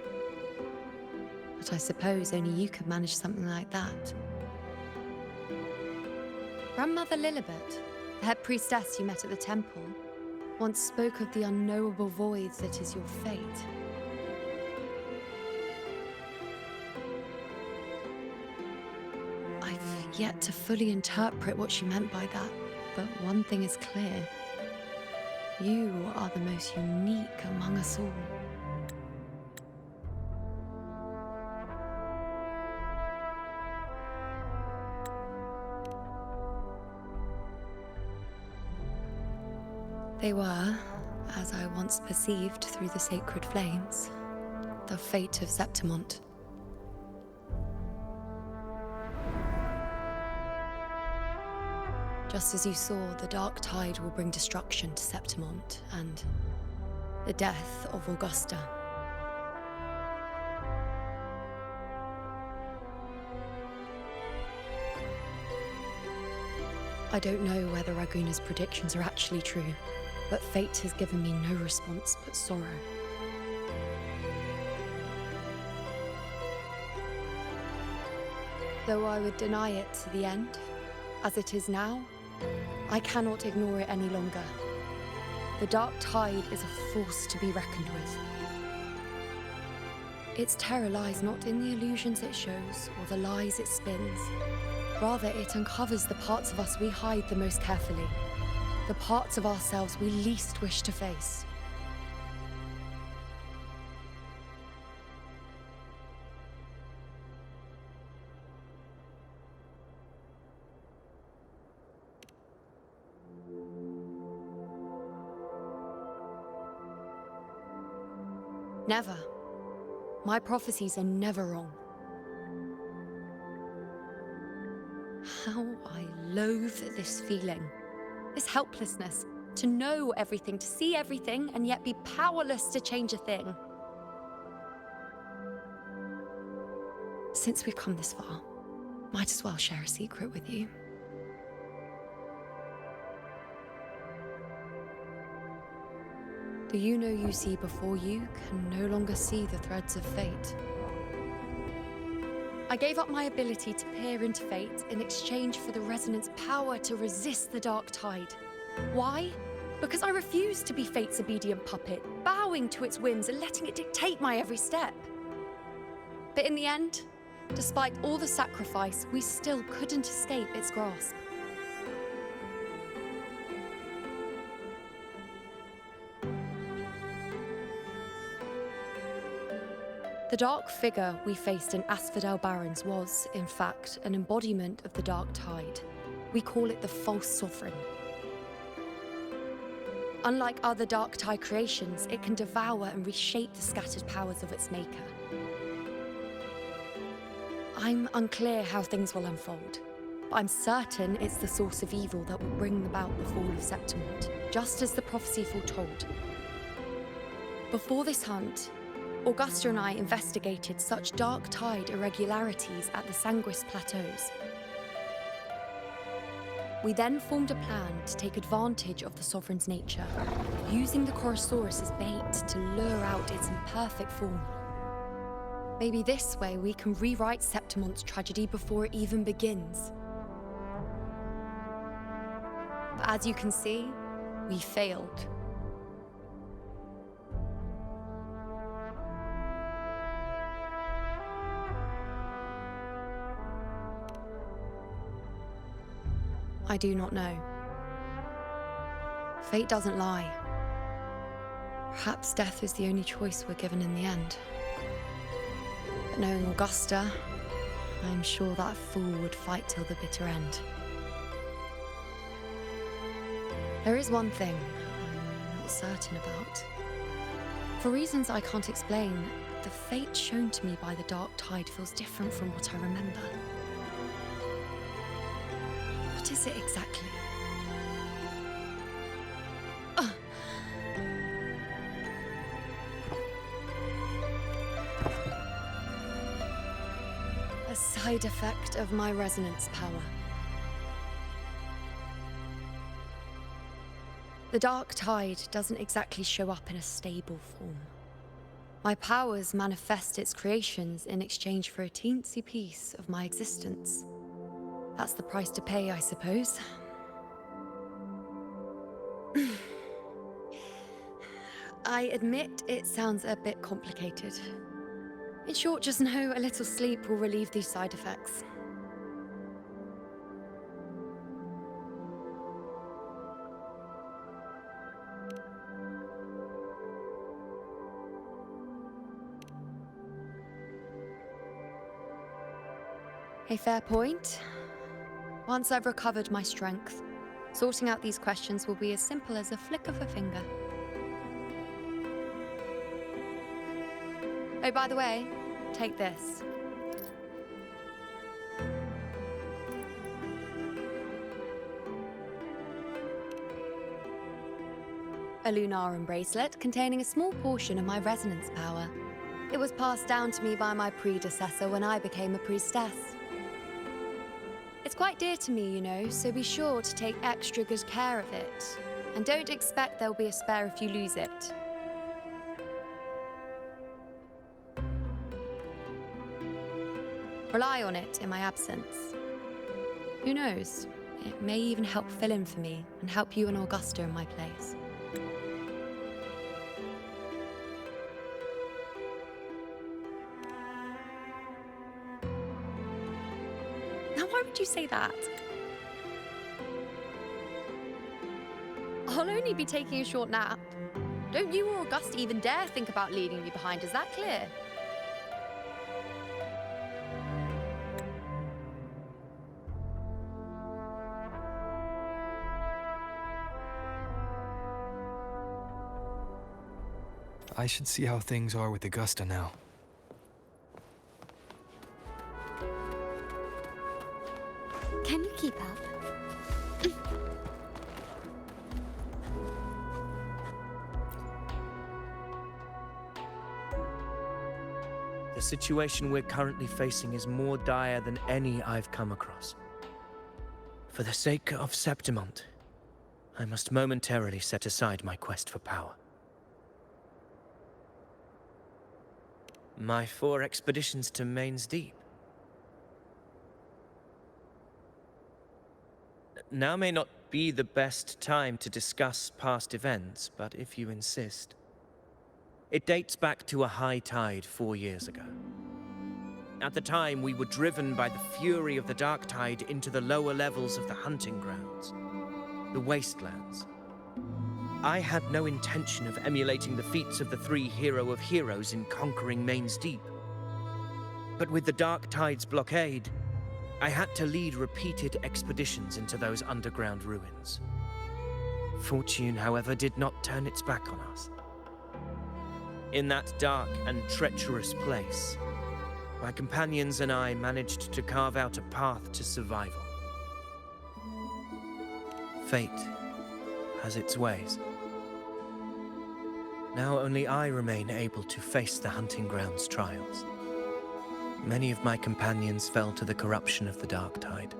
But I suppose only you could manage something like that. Grandmother Lilibet, the head priestess you met at the temple, once spoke of the unknowable void that is your fate. I've yet to fully interpret what she meant by that, but one thing is clear. You are the most unique among us all. They were, as I once perceived through the sacred flames, the fate of Septimont. Just as you saw, the dark tide will bring destruction to Septimont and the death of Augusta. I don't know whether Raguna's predictions are actually true, but fate has given me no response but sorrow. Though I would deny it to the end, as it is now, I cannot ignore it any longer. The dark tide is a force to be reckoned with. Its terror lies not in the illusions it shows or the lies it spins. Rather, it uncovers the parts of us we hide the most carefully, the parts of ourselves we least wish to face. Never. My prophecies are never wrong. How I loathe this feeling, this helplessness, to know everything, to see everything, and yet be powerless to change a thing. Since we've come this far, might as well share a secret with you. The you see before you can no longer see the threads of fate. I gave up my ability to peer into fate in exchange for the resonance power to resist the dark tide. Why? Because I refused to be fate's obedient puppet, bowing to its whims and letting it dictate my every step. But in the end, despite all the sacrifice, we still couldn't escape its grasp. The dark figure we faced in Asphodel Barrens was, in fact, an embodiment of the dark tide. We call it the false sovereign. Unlike other dark tide creations, it can devour and reshape the scattered powers of its maker. I'm unclear how things will unfold, but I'm certain it's the source of evil that will bring about the fall of Septimont, just as the prophecy foretold. Before this hunt, Augusta and I investigated such dark tide irregularities at the Sanguis Plateaus. We then formed a plan to take advantage of the Sovereign's nature, using the Chorosaurus as bait to lure out its imperfect form. Maybe this way we can rewrite Septimont's tragedy before it even begins. But as you can see, we failed. I do not know. Fate doesn't lie. Perhaps death is the only choice we're given in the end. But knowing Augusta, I'm sure that fool would fight till the bitter end. There is one thing I'm not certain about. For reasons I can't explain, the fate shown to me by the dark tide feels different from what I remember. What is it exactly? A side effect of my resonance power. The dark tide doesn't exactly show up in a stable form. My powers manifest its creations in exchange for a teensy piece of my existence. That's the price to pay, I suppose. I admit it sounds a bit complicated. In short, just know a little sleep will relieve these side effects. A fair point. Once I've recovered my strength, sorting out these questions will be as simple as a flick of a finger. Oh, by the way, take this. A Lunarum bracelet containing a small portion of my resonance power. It was passed down to me by my predecessor when I became a priestess. It's quite dear to me, you know, so be sure to take extra good care of it. And don't expect there'll be a spare if you lose it. Rely on it in my absence. Who knows? It may even help fill in for me and help you and Augusta in my place. Now, why would you say that? I'll only be taking a short nap. Don't you or Augusta even dare think about leaving me behind, is that clear? I should see how things are with Augusta now. Can you keep up? The situation we're currently facing is more dire than any I've come across. For the sake of Septimont, I must momentarily set aside my quest for power. My 4 expeditions to Main's Deep. Now may not be the best time to discuss past events, but if you insist. It dates back to a high tide 4 years ago. At the time, we were driven by the fury of the dark tide into the lower levels of the hunting grounds, the wastelands. I had no intention of emulating the feats of the 3 hero of heroes in conquering Main's Deep. But with the dark tide's blockade, I had to lead repeated expeditions into those underground ruins. Fortune, however, did not turn its back on us. In that dark and treacherous place, my companions and I managed to carve out a path to survival. Fate has its ways. Now only I remain able to face the hunting grounds trials. Many of my companions fell to the corruption of the dark tide.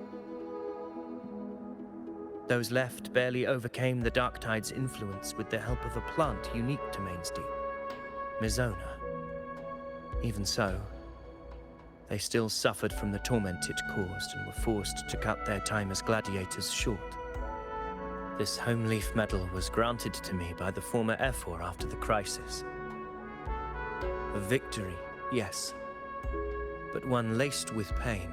Those left barely overcame the dark tide's influence with the help of a plant unique to Main's Deep, Mizona. Even so, they still suffered from the torment it caused and were forced to cut their time as gladiators short. This home leaf medal was granted to me by the former Ephor after the crisis. A victory, yes, but one laced with pain.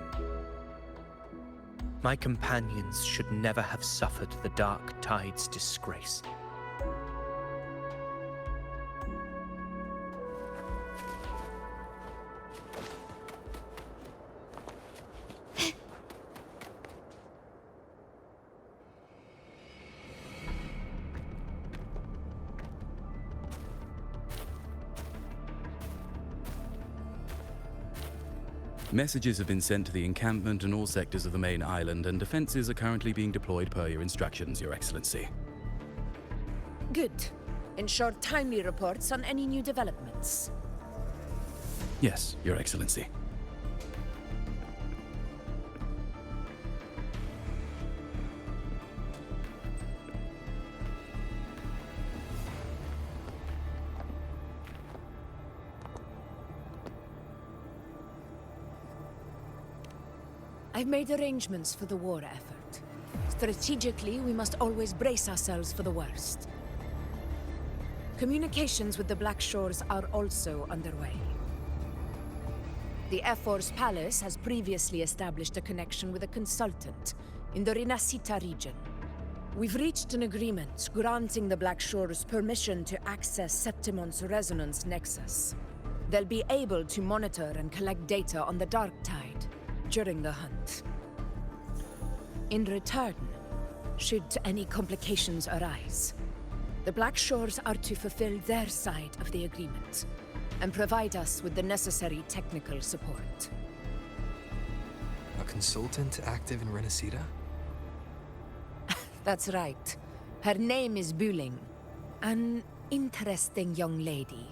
My companions should never have suffered the dark tide's disgrace. Messages have been sent to the encampment and all sectors of the main island, and defenses are currently being deployed per your instructions, Your Excellency. Good. Ensure timely reports on any new developments. Yes, Your Excellency. I've made arrangements for the war effort. Strategically, we must always brace ourselves for the worst. Communications with the Black Shores are also underway. The Ephor's palace has previously established a connection with a consultant in the Rinascita region. We've reached an agreement granting the Black Shores permission to access Septimont's resonance nexus. They'll be able to monitor and collect data on the Dark Tide during the hunt. In return, should any complications arise, the Black Shores are to fulfill their side of the agreement and provide us with the necessary technical support. A consultant active in Rinascita? That's right. Her name is Buling. An interesting young lady.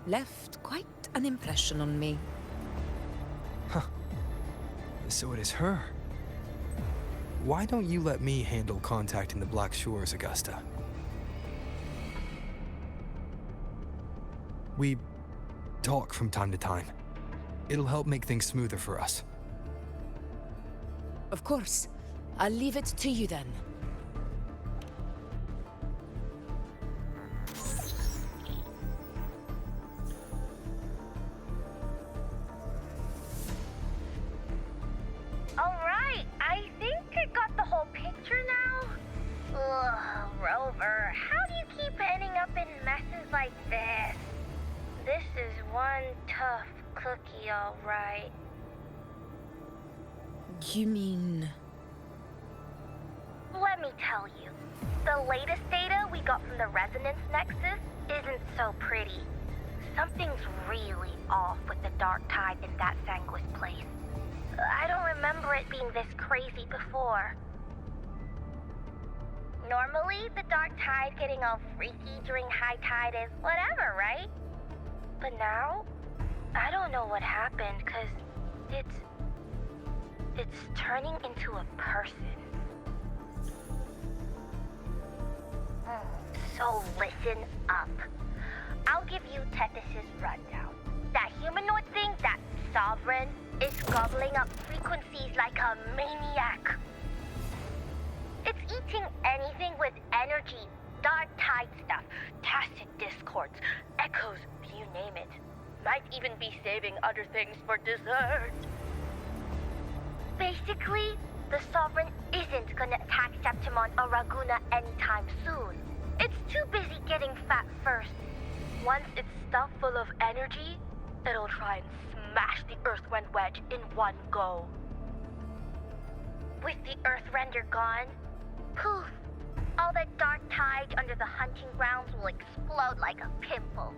Left quite an impression on me. Huh. So it is her. Why don't you let me handle contacting the Black Shores, Augusta? We talk from time to time. It'll help make things smoother for us. Of course. I'll leave it to you then. Alright, I think I got the whole picture now. Ugh, Rover, how do you keep ending up in messes like this? This is one tough cookie, alright. You mean... Let me tell you, the latest data we got from the Resonance Nexus isn't so pretty. Something's really off with the Dark Tide in that Sanguis place. I don't remember it being this crazy before. Normally, the Dark Tide getting all freaky during high tide is whatever, right? But now, I don't know what happened, 'cause it's turning into a person. So listen up. I'll give you Tethys' rundown. That humanoid thing, that Sovereign, is gobbling up frequencies like a maniac. It's eating anything with energy, dark tide stuff, tacit discords, echoes, you name it. Might even be saving other things for dessert. Basically, the Sovereign isn't gonna attack Septimon or Raguna anytime soon. It's too busy getting fat first. Once it's stuffed full of energy, it'll try and smash the Earthrend wedge in one go. With the Earthrender gone, poof, all that dark tide under the hunting grounds will explode like a pimple.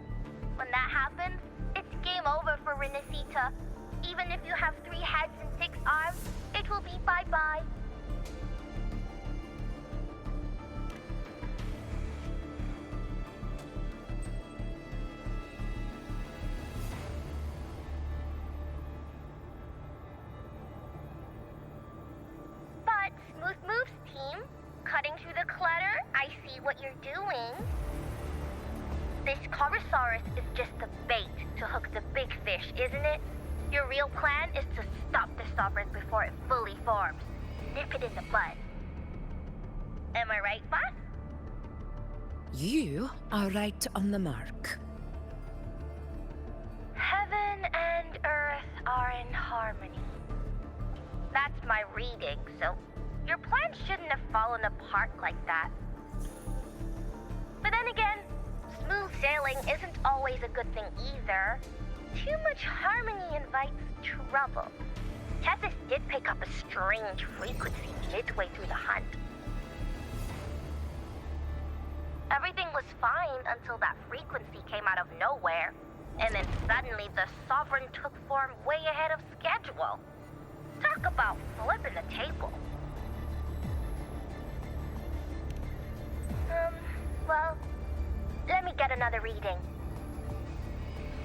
When that happens, it's game over for Renacita. Even if you have 3 heads and 6 arms, it will be bye-bye. But Smooth Moves team, cutting through the clutter, I see what you're doing. This Corosaurus is just the bait to hook the big fish, isn't it? Your real plan is to stop the Sovereign before it fully forms. Nip it in the bud. Am I right, boss? You are right on the mark. Heaven and Earth are in harmony. That's my reading, so your plan shouldn't have fallen apart like that. But then again, smooth sailing isn't always a good thing either. Too much harmony invites trouble. Tethys did pick up a strange frequency midway through the hunt. Everything was fine until that frequency came out of nowhere. And then suddenly the Sovereign took form way ahead of schedule. Talk about flipping the table. Well, let me get another reading.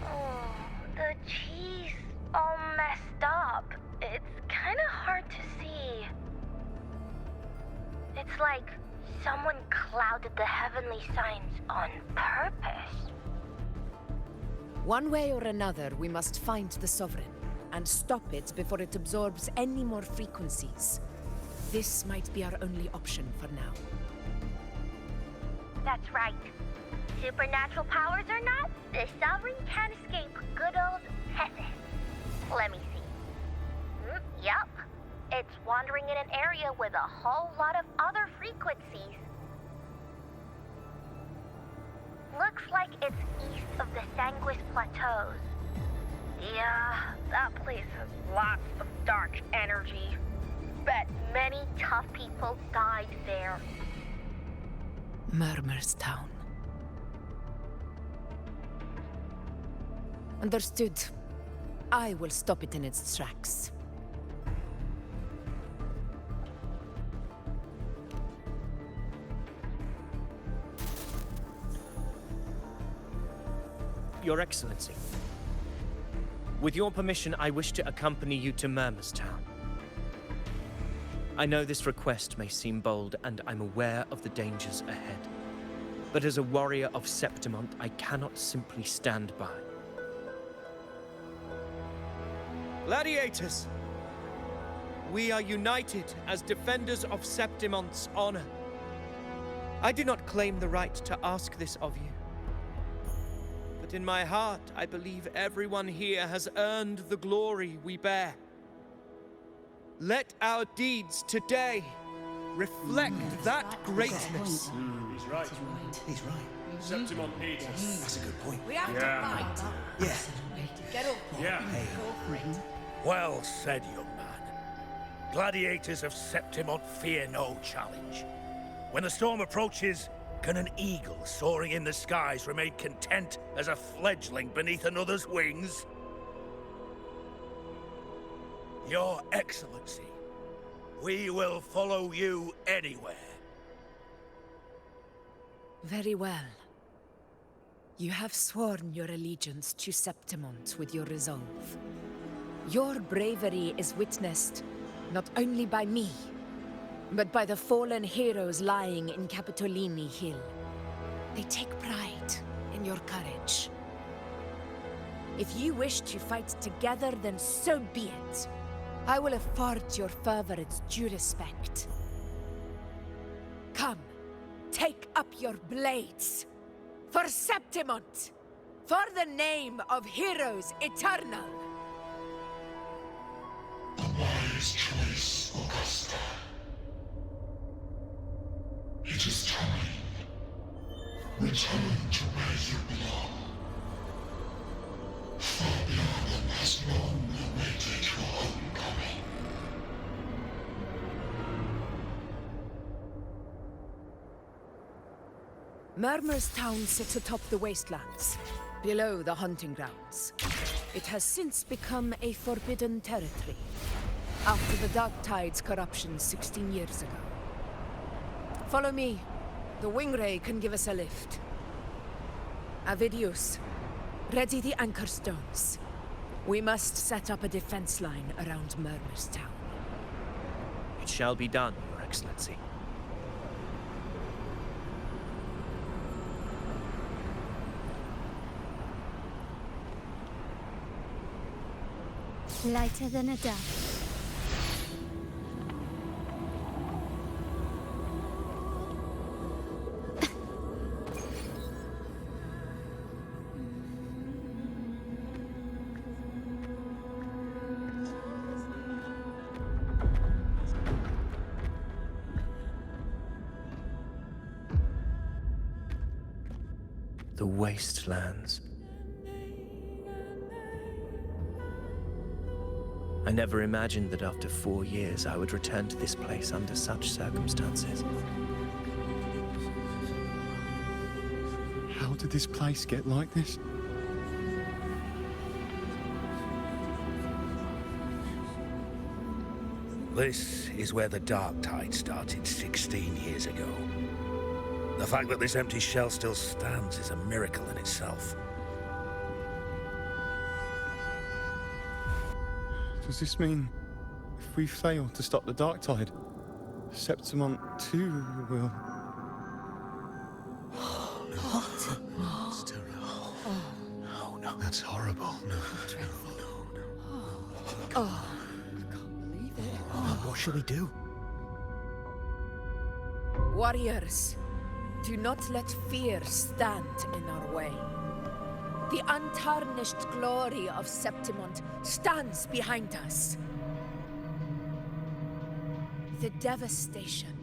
Oh, the cheese all messed up. It's kind of hard to see. It's like someone clouded the heavenly signs on purpose. One way or another, we must find the Sovereign and stop it before it absorbs any more frequencies. This might be our only option for now. That's right. Supernatural powers or not, the Sovereign can't escape good old Tethys. Let me see. Yup. It's wandering in an area with a whole lot of other frequencies. Looks like it's east of the Sanguis Plateaus. Yeah, that place has lots of dark energy. Bet many tough people died there. Murmur's Town. Understood. I will stop it in its tracks. Your Excellency, with your permission, I wish to accompany you to Murmur's Town. I know this request may seem bold, and I'm aware of the dangers ahead. But as a warrior of Septimont, I cannot simply stand by. Gladiators! We are united as defenders of Septimont's honor. I do not claim the right to ask this of you. But in my heart, I believe everyone here has earned the glory we bear. Let our deeds today reflect that greatness. He's right. He's right. Septimont needs us. That's a good point. We have to fight. Yeah. Get up. Yeah. Go for it. Well said, young man. Gladiators of Septimont fear no challenge. When the storm approaches, can an eagle soaring in the skies remain content as a fledgling beneath another's wings? Your Excellency, we will follow you anywhere. Very well. You have sworn your allegiance to Septimont with your resolve. Your bravery is witnessed not only by me, but by the fallen heroes lying in Capitolini Hill. They take pride in your courage. If you wish to fight together, then so be it. I will afford your fervor its due respect. Come, take up your blades. For Septimont! For the name of heroes eternal! A wise choice, Augusta. It is time. Return to where you belong. Fabian has long awaited your homecoming. Murmur's town sits atop the wastelands, below the hunting grounds. It has since become a forbidden territory, after the Dark Tide's corruption 16 years ago. Follow me. The Wingray can give us a lift. Avidius, ready the anchor stones. We must set up a defense line around Murmur's town. It shall be done, Your Excellency. Lighter than a dove. The wastelands. I never imagined that after 4 years I would return to this place under such circumstances. How did this place get like this? This is where the Dark Tide started 16 years ago. The fact that this empty shell still stands is a miracle in itself. Does this mean if we fail to stop the Dark Tide, Septimont too will... What? It's terrible. Oh, no. That's horrible. No. Dreadful. No. Oh, I can't believe it. What shall we do? Warriors, do not let fear stand in our way. The untarnished glory of Septimont stands behind us. The devastation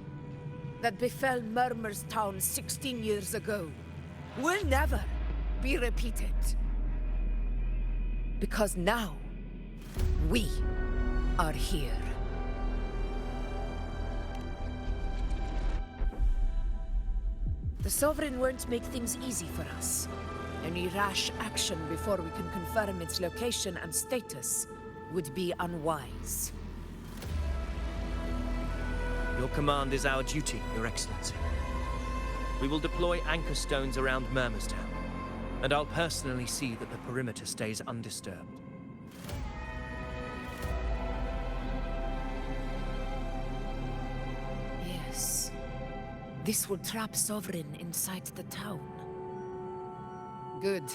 that befell Murmur's town 16 years ago will never be repeated. Because now, we are here. The Sovereign won't make things easy for us. Any rash action before we can confirm its location and status would be unwise. Your command is our duty, Your Excellency. We will deploy anchor stones around Murmur's town, and I'll personally see that the perimeter stays undisturbed. Yes. This will trap Sovereign inside the town. Good.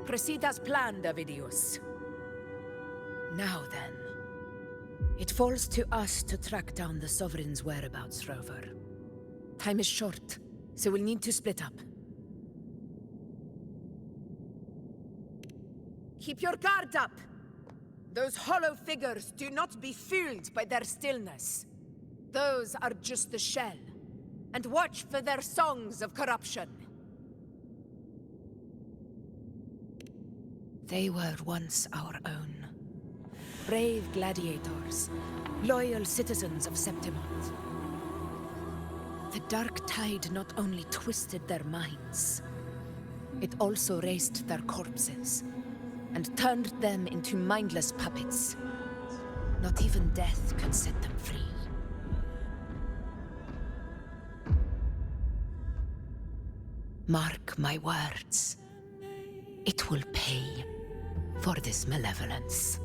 Proceed as planned, Avidius. Now then. It falls to us to track down the Sovereign's whereabouts, Rover. Time is short, so we'll need to split up. Keep your guard up! Those hollow figures do not be fooled by their stillness. Those are just the shell. And watch for their songs of corruption. They were once our own. Brave gladiators, loyal citizens of Septimont. The dark tide not only twisted their minds, it also raised their corpses and turned them into mindless puppets. Not even death could set them free. Mark my words. It will pay for this malevolence.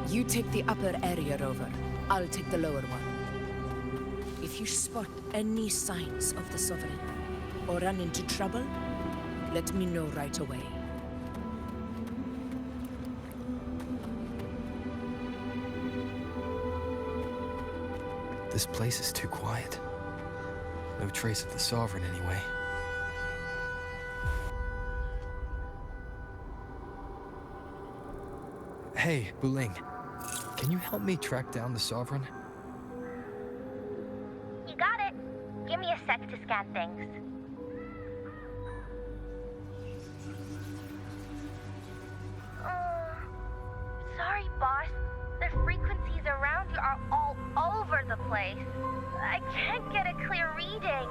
You take the upper area, Rover. I'll take the lower one. If you spot any signs of the Sovereign, or run into trouble, let me know right away. This place is too quiet. No trace of the Sovereign anyway. Hey, Wuthering. Can you help me track down the Sovereign? You got it. Give me a sec to scan things. Sorry, boss. The frequencies around you are all over the place. I can't get a clear reading.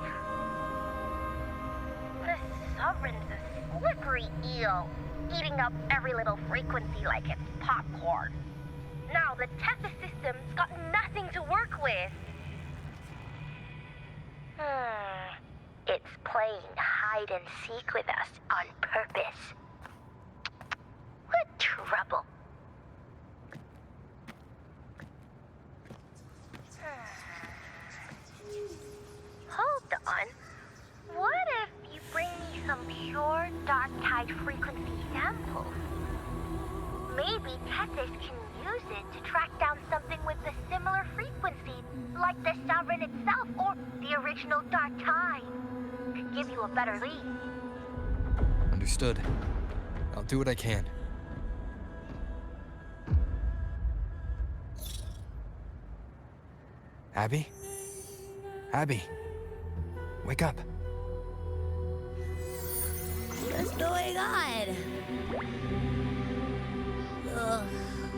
The Sovereign's a slippery eel, eating up every little frequency like it's popcorn. Now the Tethys system's got nothing to work with. It's playing hide and seek with us on purpose. What trouble. Hold on. What if you bring me some pure dark tide frequency samples? Maybe Tethys can use it to track down something with a similar frequency, like the Sovereign itself or the original dark tide. Could give you a better lead. Understood. I'll do what I can. Abby? Abby? Wake up. What's going on? Ugh,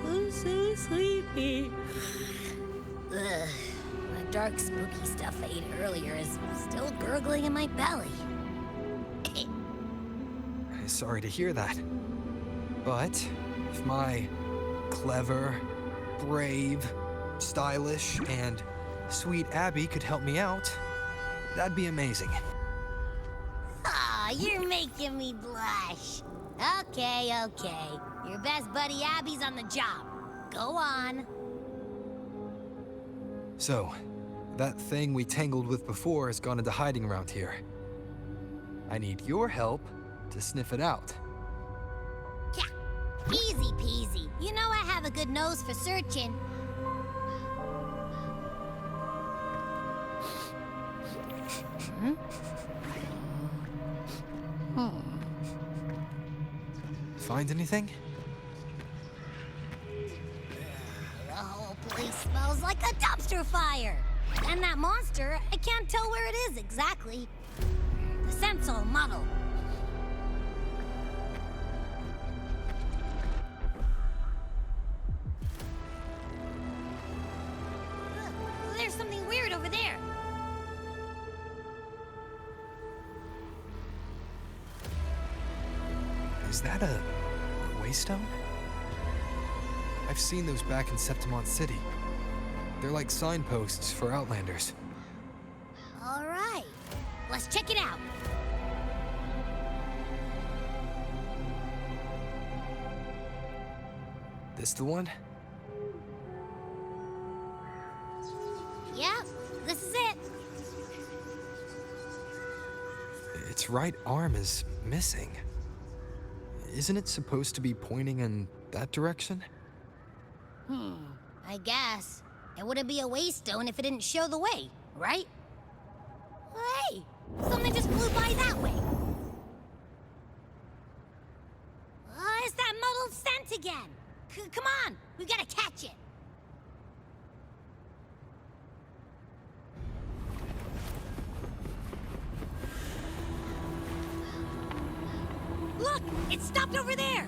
I'm so sleepy. Ugh, the dark, spooky stuff I ate earlier is still gurgling in my belly. Sorry to hear that. But if my clever, brave, stylish, and sweet Abby could help me out, that'd be amazing. Aw, you're making me blush. Okay. Your best buddy Abby's on the job. Go on. So, that thing we tangled with before has gone into hiding around here. I need your help to sniff it out. Yeah, easy peasy. You know I have a good nose for searching. Find anything? The whole place smells like a dumpster fire. And that monster, I can't tell where it is exactly. The scent's all muddled. There's something weird over there. Is that a waystone? I've seen those back in Septimont City. They're like signposts for Outlanders. All right, let's check it out. This the one? its right arm is missing. Isn't it supposed to be pointing in that direction? I guess. It wouldn't be a waystone if it didn't show the way, right? Hey! Something just flew by that way! It's that muddled scent again! Come on! We gotta catch it! Look! It stopped over there!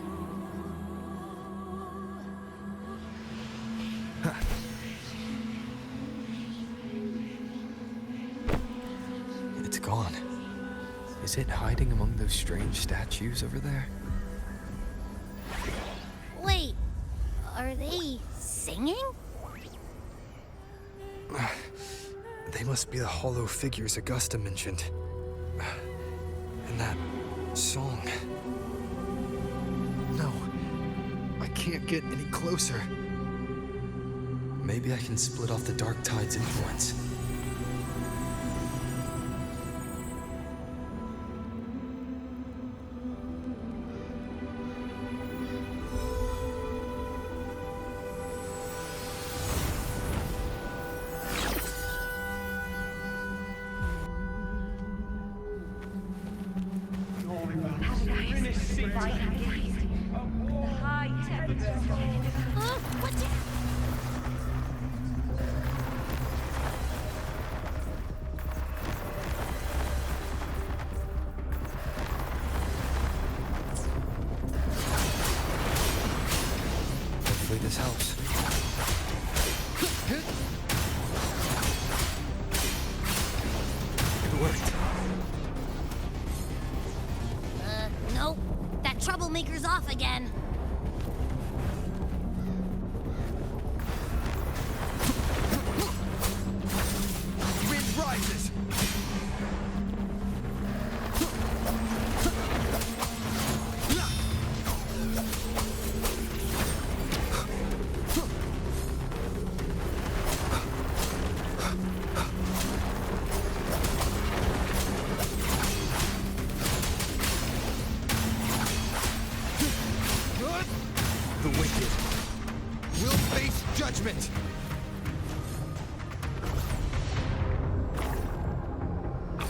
It's gone. Is it hiding among those strange statues over there? Wait, are they singing? They must be the hollow figures Augusta mentioned. In that song. No, I can't get any closer. Maybe I can split off the Dark Tide's influence. Hopefully this helps. It worked. Nope. That troublemaker's off again. Wind rises! The wicked will face judgment!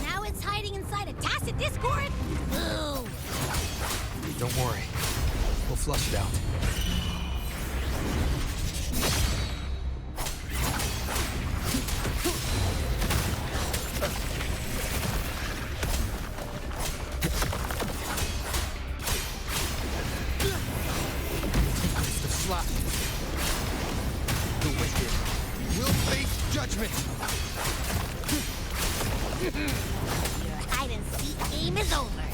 Now it's hiding inside a tacit discord? Ooh. Don't worry. We'll flush it out. Tempest of slashes. The wicked will face judgment! Your hide-and-seek game is over.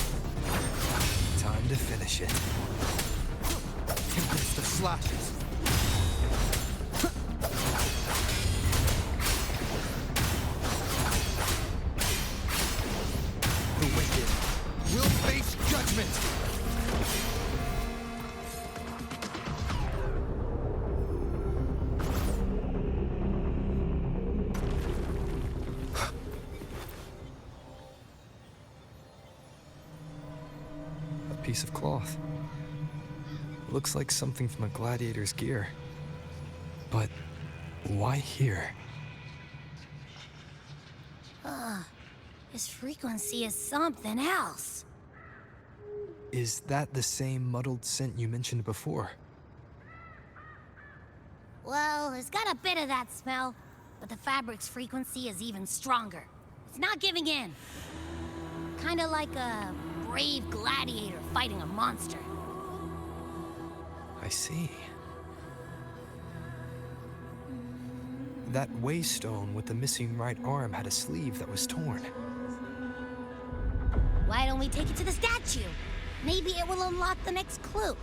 Time to finish it. Tempest of slashes. The wicked will face judgment! A piece of cloth. Looks like something from a gladiator's gear. But why here? This frequency is something else. Is that the same muddled scent you mentioned before? Well, it's got a bit of that smell, but the fabric's frequency is even stronger. It's not giving in. Kinda like a brave gladiator fighting a monster. I see. That waystone with the missing right arm had a sleeve that was torn. Why don't we take it to the statue? Maybe it will unlock the next clue.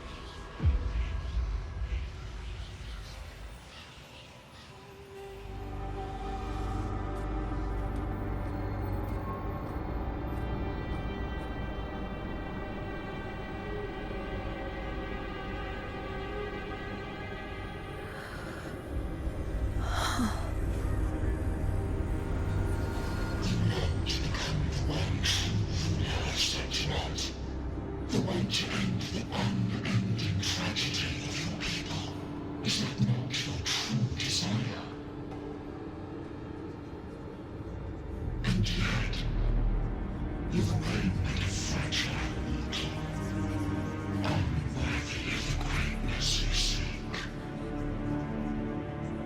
the unending tragedy of your people. Is that not your true desire? And yet, you remain but a fragile mortal, unworthy of the greatness you seek.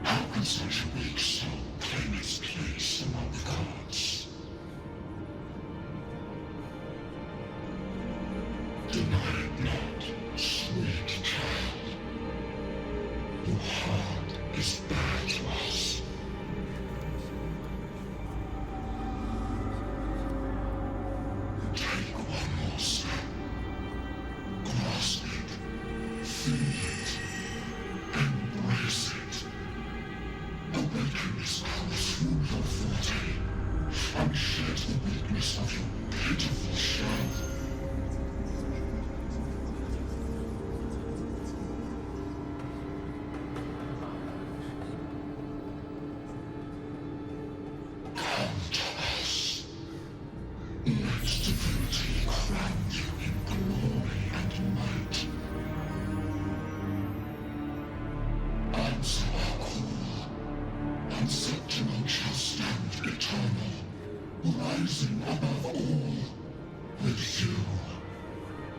How can such a weak soul claim its place among the gods? Deny it not, sweet child. Your heart is bare to us. Take one more step. Grasp it. Feel it. Embrace it. Awaken this power through your forte, and shed the weakness of your pitiful shell. Come to us. Let divinity crown you in glory and might. Answer our call, and Septimon shall stand eternal, rising above all, with you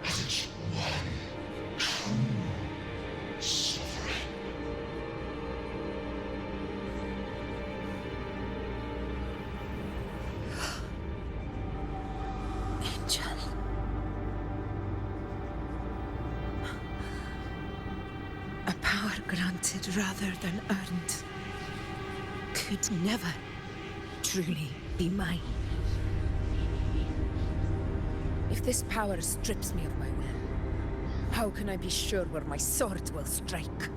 as its one true sovereign. Angel. A power granted rather than earned could never truly be mine. If this power strips me of my will, how can I be sure where my sword will strike?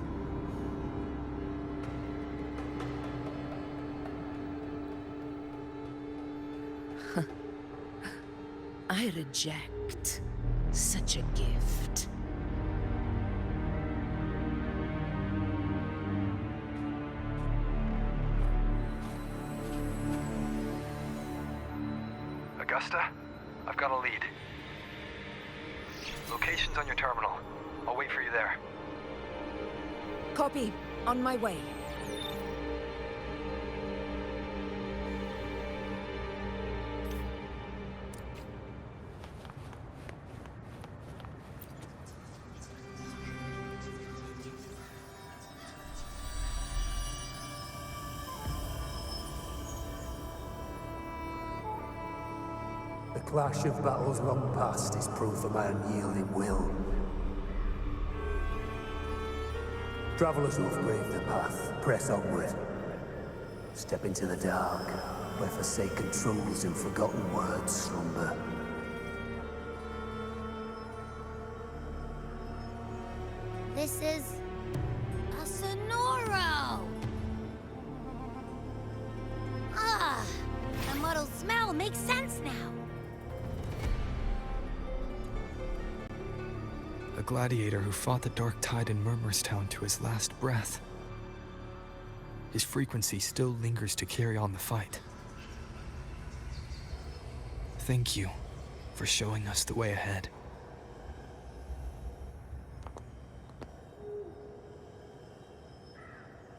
I reject such a gift. Augusta, I've got a lead. Location's on your terminal. I'll wait for you there. Copy. On my way. The clash of battles long past is proof of my unyielding will. Travelers who have braved the path, press onward. Step into the dark, where forsaken truths and forgotten words slumber. This is a Sonoro! Ah, the muddled smell makes sense now. A gladiator who fought the dark tide in Murmurstown to his last breath. His frequency still lingers to carry on the fight. Thank you for showing us the way ahead.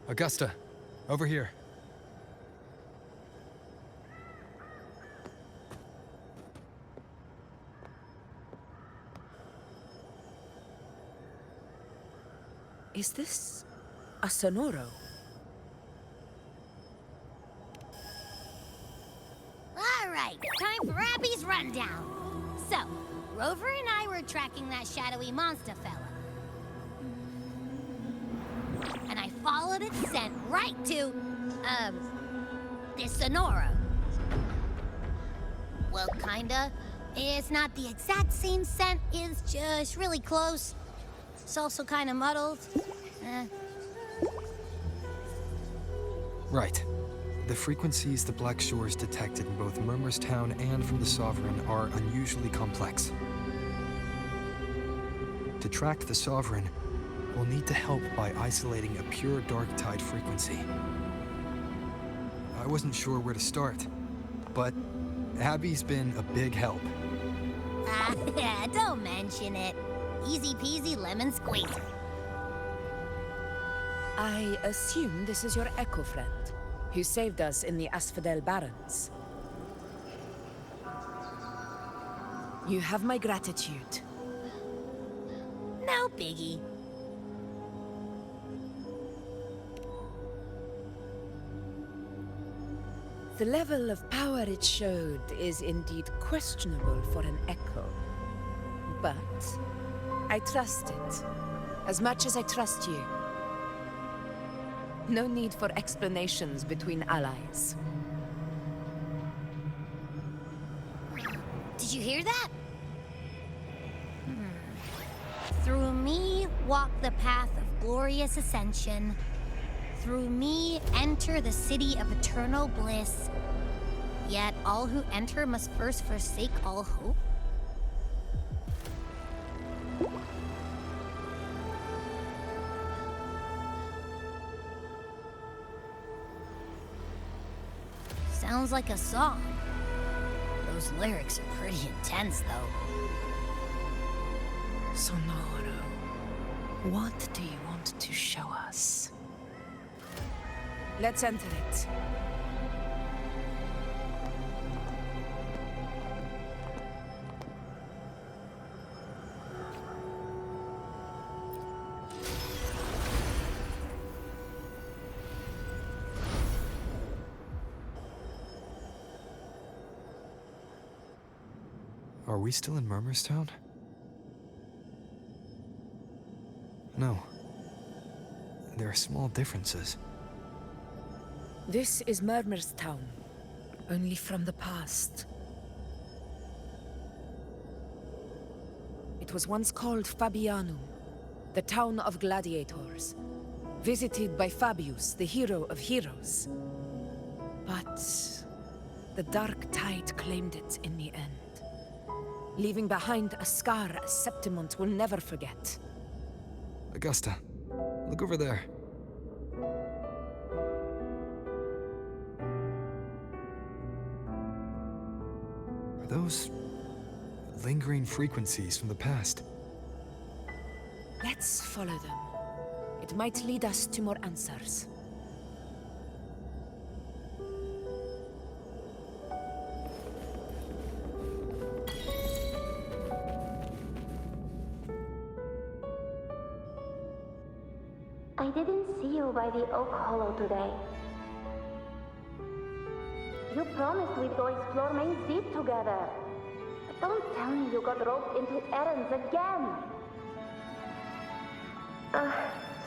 Augusta, over here. Is this a Sonoro? All right, time for Abby's rundown. So, Rover and I were tracking that shadowy monster fella. And I followed its scent right to, this Sonoro. Well, kinda. It's not the exact same scent, it's just really close. It's also kinda muddled. Right. The frequencies the Black Shores detected in both Murmurstown and from the Sovereign are unusually complex. To track the Sovereign, we'll need to help by isolating a pure dark tide frequency. I wasn't sure where to start, but Abby's been a big help. Don't mention it. Easy peasy lemon squeezy. I assume this is your echo friend, who saved us in the Asphodel Barrens. You have my gratitude. No biggie. The level of power it showed is indeed questionable for an echo. But I trust it, as much as I trust you. No need for explanations between allies. Did you hear that? Through me walk the path of glorious ascension. Through me enter the city of eternal bliss. Yet all who enter must first forsake all hope. Sounds like a song. Those lyrics are pretty intense, though. Sonoro, what do you want to show us? Let's enter it. Are we still in Murmurstown? No. There are small differences. This is Murmurstown, only from the past. It was once called Fabianum, the town of gladiators, visited by Fabius, the hero of heroes. But the dark tide claimed it in the end, leaving behind a scar Septimont will never forget. Augusta, look over there. Are those lingering frequencies from the past? Let's follow them. It might lead us to more answers. I didn't see you by the Oak Hollow today. You promised we'd go explore Main's Deep together. But don't tell me you got roped into errands again.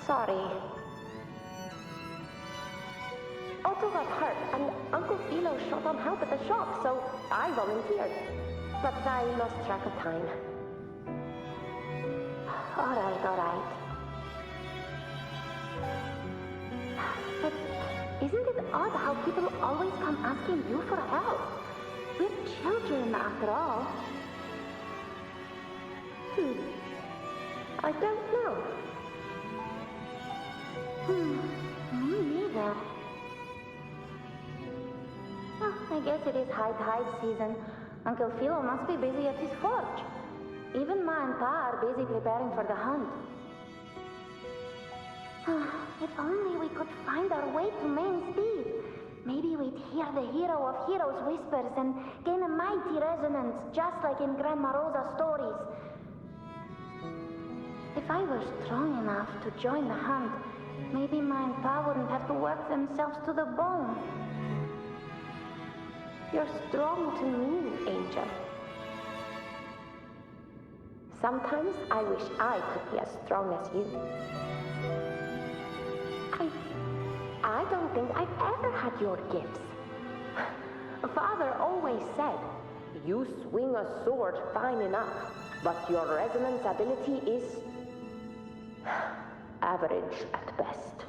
Sorry. Otto got hurt, and Uncle Philo shot on help at the shop, so I volunteered. But I lost track of time. All right. But isn't it odd how people always come asking you for help? We're children, after all. I don't know. Me neither. Well, I guess it is high tide season. Uncle Philo must be busy at his forge. Even Ma and Pa are busy preparing for the hunt. If only we could find our way to Main's Deep. Maybe we'd hear the hero of heroes whispers and gain a mighty resonance, just like in Grandma Rosa's stories. If I were strong enough to join the hunt, maybe Ma and Pa wouldn't have to work themselves to the bone. You're strong to me, Angel. Sometimes I wish I could be as strong as you. I don't think I've ever had your gifts. Father always said, you swing a sword fine enough, but your resonance ability is average at best.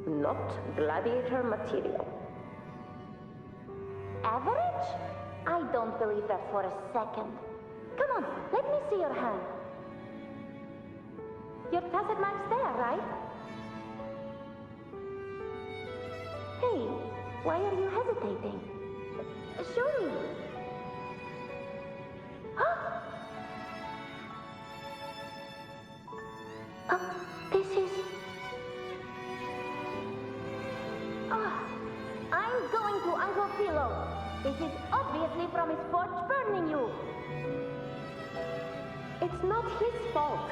Not gladiator material. Average? I don't believe that for a second. Come on, let me see your hand. Your tacit mark's there, right? Hey, why are you hesitating? Show me. This is... I'm going to Uncle Philo. This is obviously from his forge burning you. It's not his fault.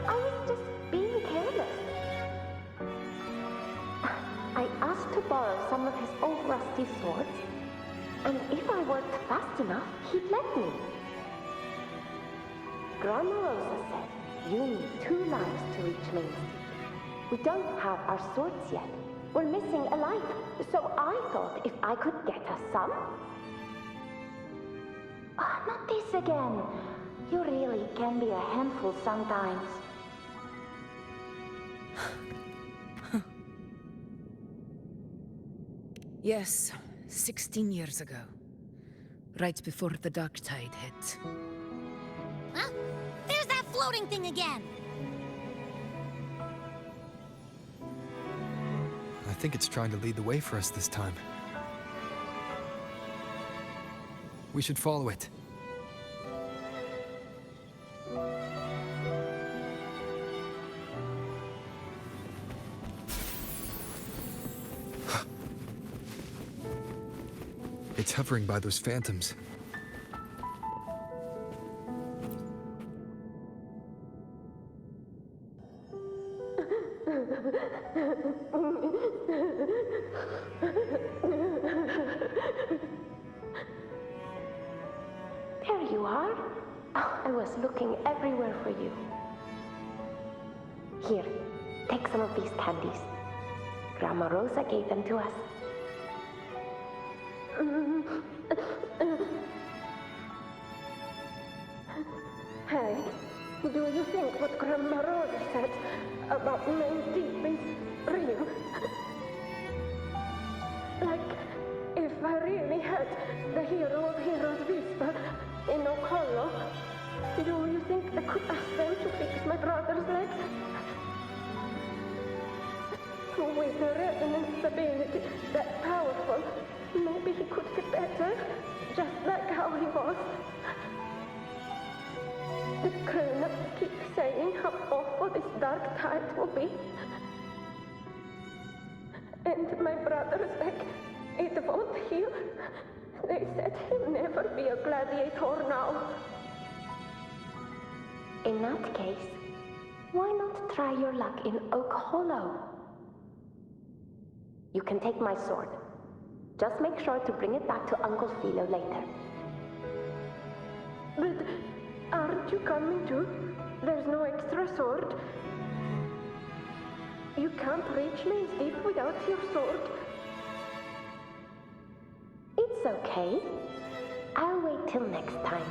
I was just being careless. I asked to borrow some of his old rusty swords, and if I worked fast enough, he'd let me. Grandma Rosa said you need 2 lives to reach Main Street. We don't have our swords yet. We're missing a life, so I thought if I could get us some... not this again. You really can be a handful sometimes. Yes, 16 years ago. Right before the dark tide hit. Huh? There's that floating thing again! I think it's trying to lead the way for us this time. We should follow it. It's hovering by those phantoms. There you are. I was looking everywhere for you. Here, take some of these candies. Grandma Rosa gave them to us. Hey, do you think what Grandma Rosa said about Main Deep is real? Like, if I really had the hero of heroes whisper in Oak Hollow, do you think I could ask them to fix my brother's leg? With a resonance ability that powerful, maybe he could get better, just like how he was. The grown-ups keep saying how awful this dark tide will be. And my brother's leg, it won't heal. They said he'll never be a gladiator now. In that case, why not try your luck in Oak Hollow? You can take my sword. Just make sure to bring it back to Uncle Philo later. But aren't you coming too? There's no extra sword. You can't reach Main Deep without your sword. It's okay. I'll wait till next time.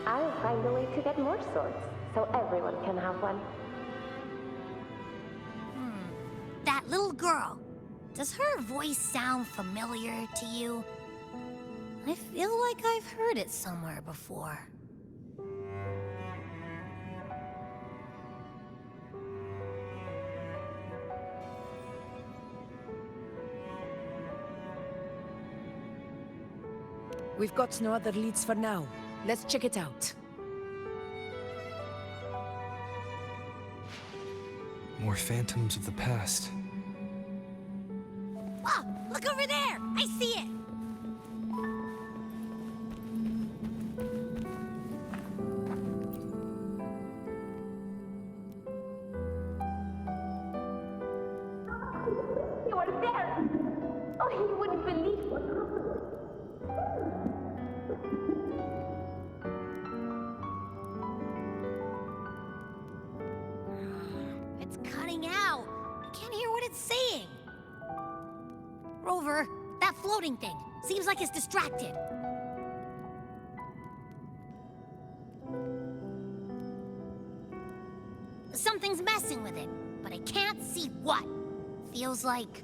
I'll find a way to get more swords, so everyone can have one. That little girl. Does her voice sound familiar to you? I feel like I've heard it somewhere before. We've got no other leads for now. Let's check it out. More phantoms of the past. Oh, look over there! I see it! You are there! Oh, you wouldn't believe what It's cutting out. I can't hear what it's saying. Rover, that floating thing. Seems like it's distracted. Something's messing with it, but I can't see what. Feels like,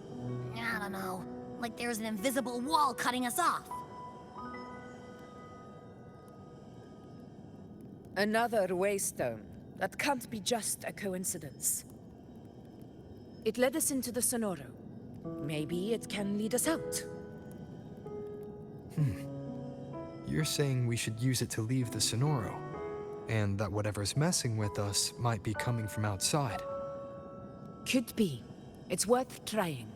I don't know, like there's an invisible wall cutting us off. Another waystone. That can't be just a coincidence. It led us into the Sonoro. Maybe it can lead us out. You're saying we should use it to leave the Sonoro. and that whatever's messing with us might be coming from outside. Could be. It's worth trying.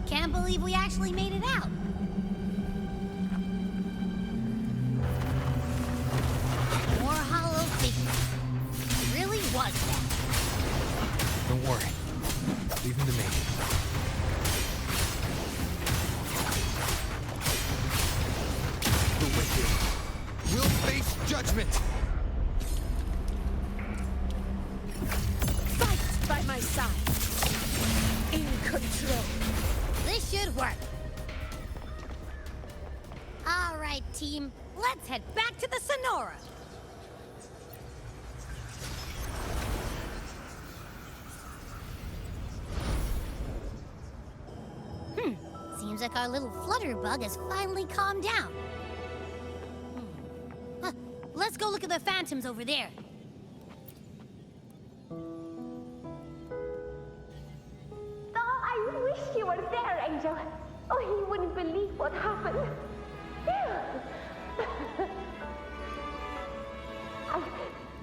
Can't believe we actually made it out. More hollow figures. It really was that. Don't worry. Leave him to me. The wicked will face judgment! Fight by my side. In control. This should work. All right, team. Let's head back to the Sonora. Seems like our little flutterbug has finally calmed down. Let's go look at the phantoms over there. Oh, I wish you were there, Angel. Oh, you wouldn't believe what happened.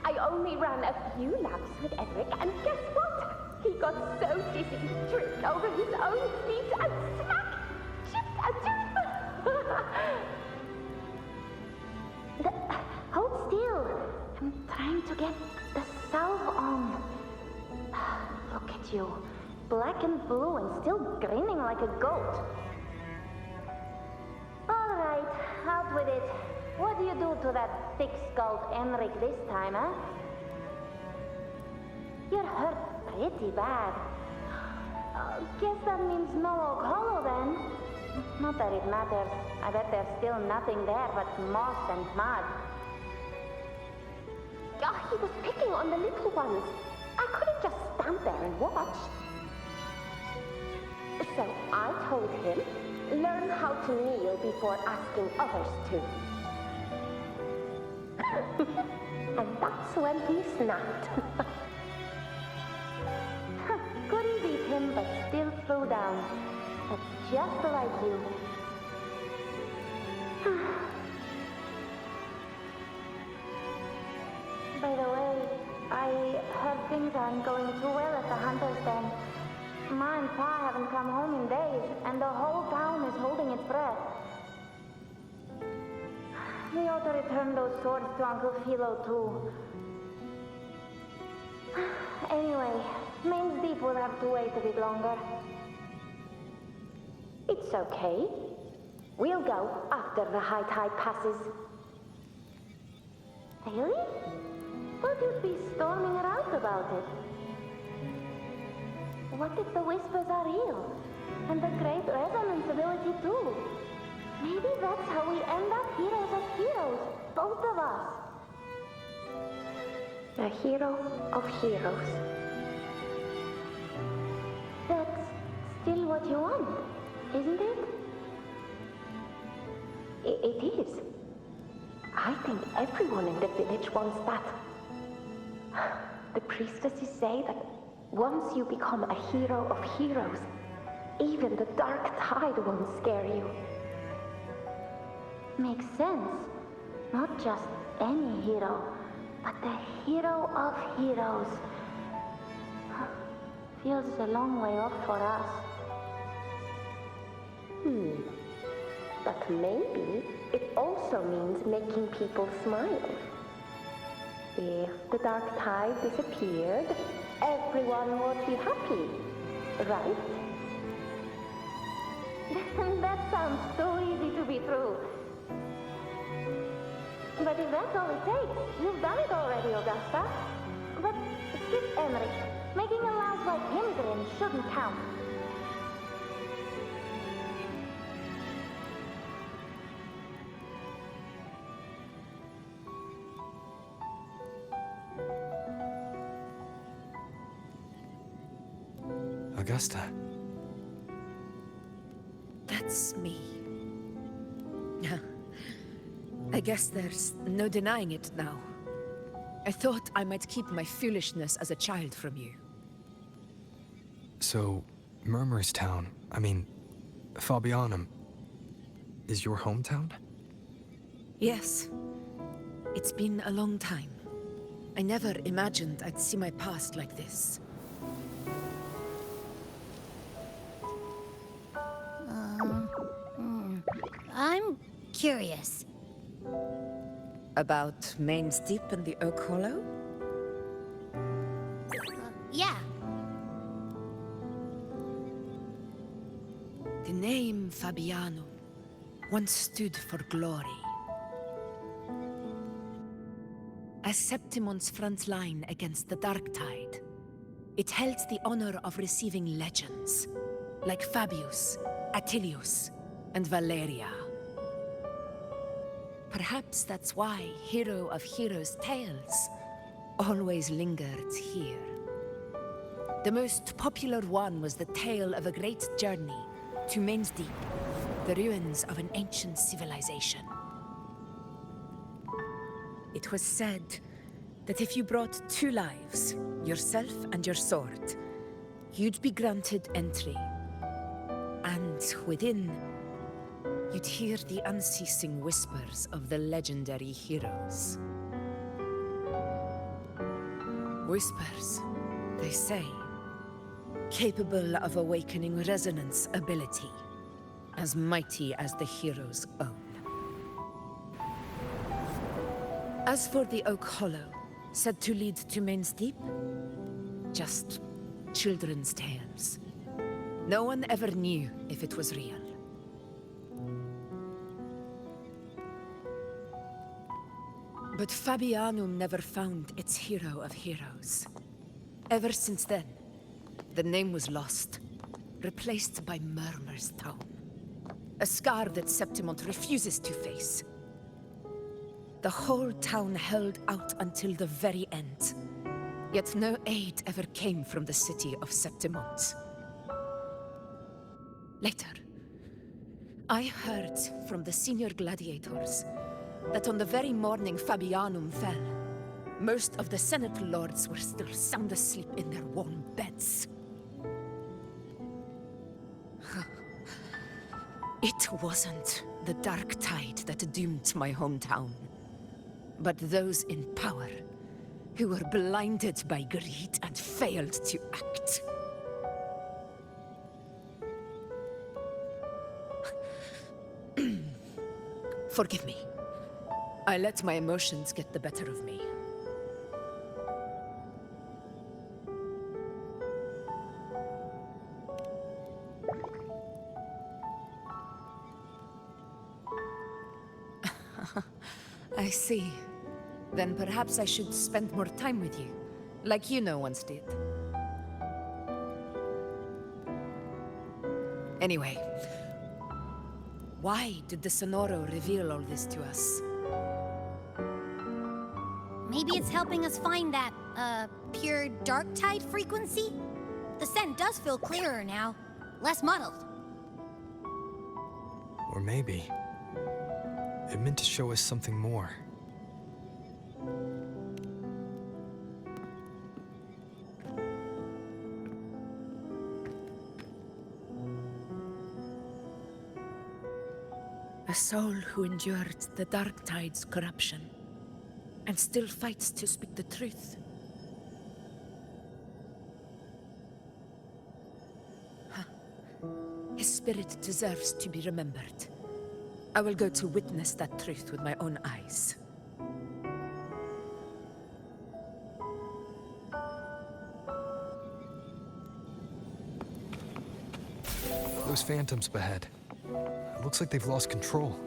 I only ran a few laps with Edric, and guess what? He got so dizzy he tripped over his own feet and smack! Chipped a tooth! Hold still. I'm trying to get the salve on. Look at you. Black and blue and still grinning like a goat. All right, out with it. What do you do to that thick-skulled Enric this time, huh? You're hurt pretty bad. Guess that means no Oak Hollow then. Not that it matters. I bet there's still nothing there but moss and mud. Oh, he was picking on the little ones. I couldn't just stand there and watch. So I told him, learn how to kneel before asking others to. And that's when he snapped. Couldn't beat him, but still threw down. But just like you. By the way, I heard things aren't going too well at the Hunter's Den. Ma and Pa haven't come home in days, and the whole town is holding its breath. We ought to return those swords to Uncle Philo, too. Anyway, Main's Deep will have to wait a bit longer. It's okay. We'll go after the high tide passes. Really? Thought you'd be storming around about it. What if the whispers are real? And the great resonance ability too? Maybe that's how we end up heroes of heroes, both of us. A hero of heroes. That's still what you want, isn't it? It is. I think everyone in the village wants that. The priestesses say that once you become a hero of heroes, even the dark tide won't scare you. Makes sense. Not just any hero, but the hero of heroes. Feels a long way off for us. But maybe it also means making people smile. If the dark tide disappeared, everyone would be happy, right? That sounds so easy to be true. But if that's all it takes, you've done it already, Augusta. But skip Emmerich. Making a laugh like him grin shouldn't count. Augusta. That's me. I guess there's no denying it now. I thought I might keep my foolishness as a child from you. So, Murmurstown, I mean, Fabianum, is your hometown? Yes. It's been a long time. I never imagined I'd see my past like this. I'm curious. About Main's Deep and the Oak Hollow? Yeah. The name Fabianum once stood for glory. As Septimon's front line against the Dark Tide, it held the honor of receiving legends, like Fabius, Attilius, and Valeria. Perhaps that's why Hero of Heroes' tales always lingered here. The most popular one was the tale of a great journey to Main's Deep, the ruins of an ancient civilization. It was said that if you brought 2 lives, yourself and your sword, you'd be granted entry. And within, you'd hear the unceasing whispers of the legendary heroes. Whispers, they say, capable of awakening resonance ability, as mighty as the hero's own. As for the Oak Hollow, said to lead to Main's Deep, just children's tales. No one ever knew if it was real. But Fabianum never found its hero of heroes. Ever since then, the name was lost, replaced by Murmurstown. A scar that Septimont refuses to face. The whole town held out until the very end. Yet no aid ever came from the city of Septimont. Later, I heard from the senior gladiators that on the very morning Fabianum fell, most of the Senate lords were still sound asleep in their warm beds. It wasn't the Dark Tide that doomed my hometown, but those in power who were blinded by greed and failed to act. Forgive me. I let my emotions get the better of me. I see. Then perhaps I should spend more time with you, like you once did. Anyway, why did the Sonoro reveal all this to us? Maybe it's helping us find that, pure dark tide frequency? The scent does feel clearer now, less muddled. Or maybe it meant to show us something more. A soul who endured the Dark Tide's corruption, and still fights to speak the truth. His spirit deserves to be remembered. I will go to witness that truth with my own eyes. Those phantoms ahead. It looks like they've lost control.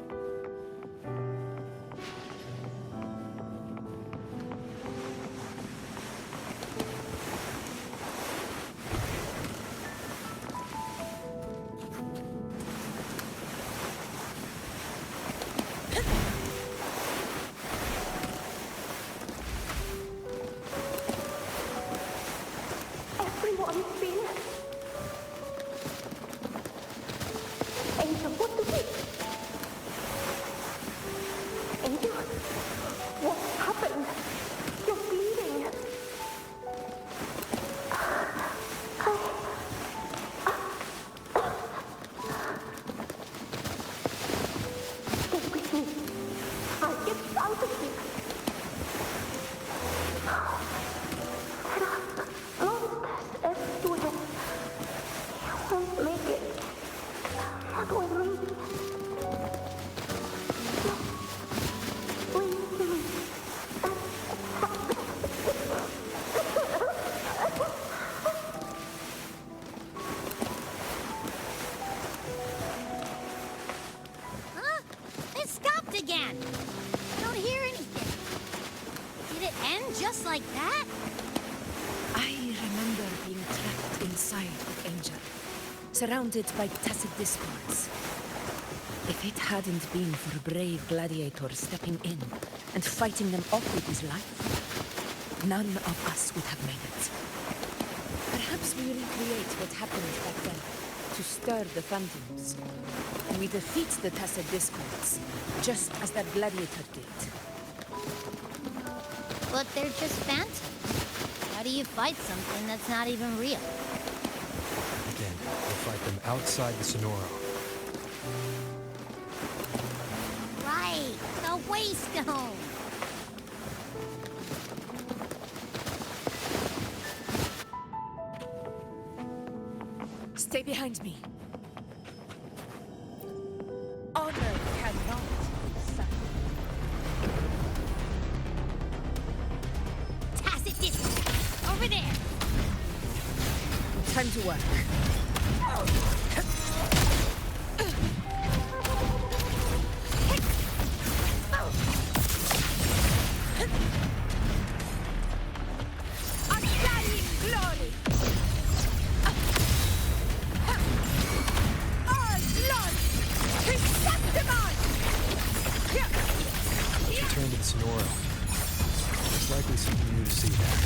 Everyone's been... Angel, what do we... Angel? it again. I don't hear anything. Did it end just like that? I remember being trapped inside with Angel, surrounded by tacit discords. If it hadn't been for a brave gladiator stepping in and fighting them off with his life, none of us would have made it. Perhaps we recreate what happened back then to stir the phantoms. We defeat the tacit discords, just as that gladiator did. But they're just phantoms. How do you fight something that's not even real? Again, we'll fight them outside the Sonoro. Right, the Waystone. Stay behind me. Honor cannot be silent. Tacit distance. Over there. Time to work. Undying glory. Return to the Sonoro. There's likely something new to see there.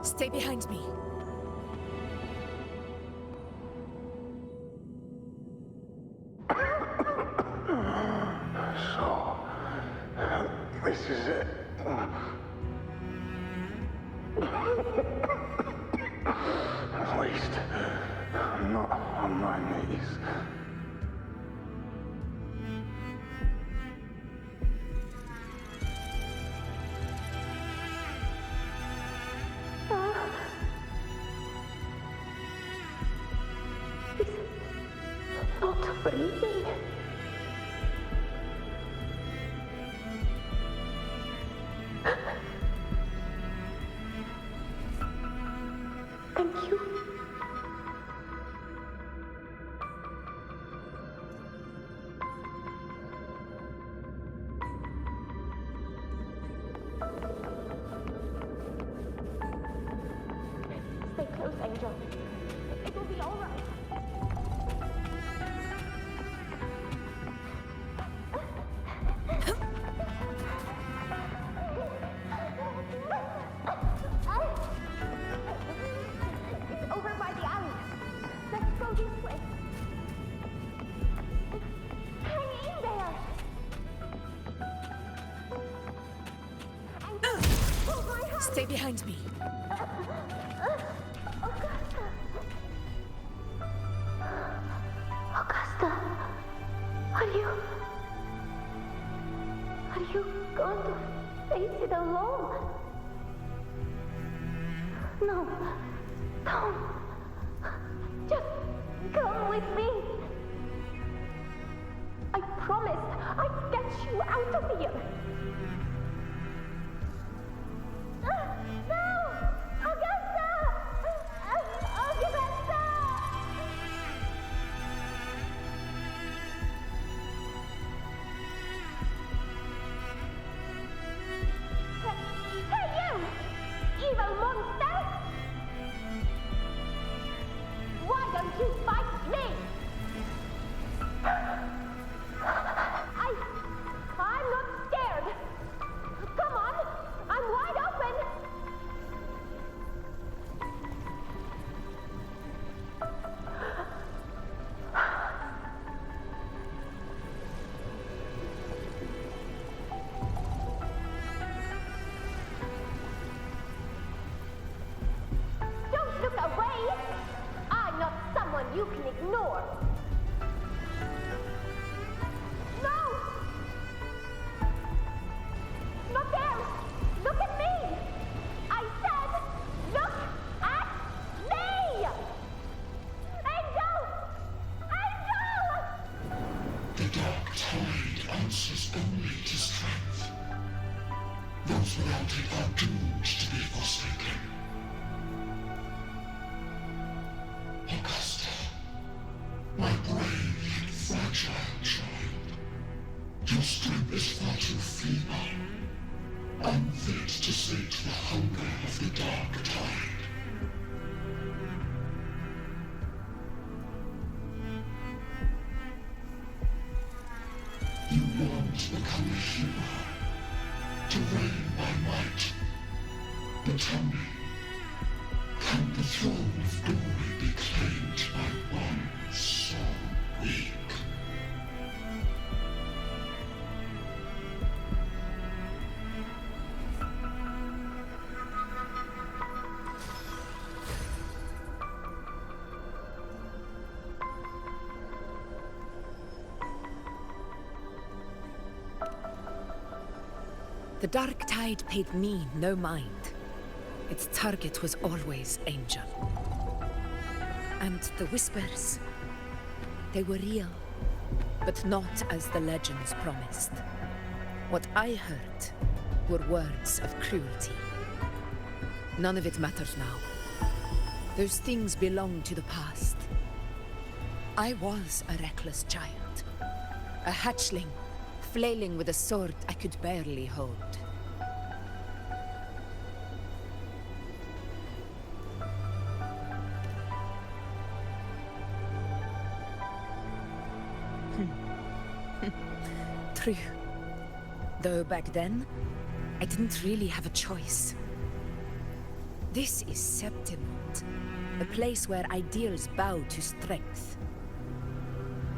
Stay behind me. So, this is it. At least, I'm not on my knees. Not breathing. Thank you. Stay close, Angel. It will be all right. It's over by the alley. Let's go this way. Hang in there. Hold my hand. Stay behind me. Augusta, are you going to face it alone? No, don't. Just come with me. I promised I'd get you out of here. No! Augusta! Augusta! Hey, you! Evil monster! Why don't you fight me? I'm not scared. Those without it are doomed to be forsaken. Augusta, my brave and fragile child, your strength is far too feeble, unfit to sate the hunger of the dark tide. You want to become a hero, to reign by might. But tell me, can the throne of glory be claimed by one so weak? The Dark Tide paid me no mind. Its target was always Angel. And the whispers, they were real, but not as the legends promised. What I heard were words of cruelty. None of it matters now. Those things belong to the past. I was a reckless child, a hatchling, flailing with a sword I could barely hold. True. Though back then, I didn't really have a choice. This is Septimont, a place where ideals bow to strength.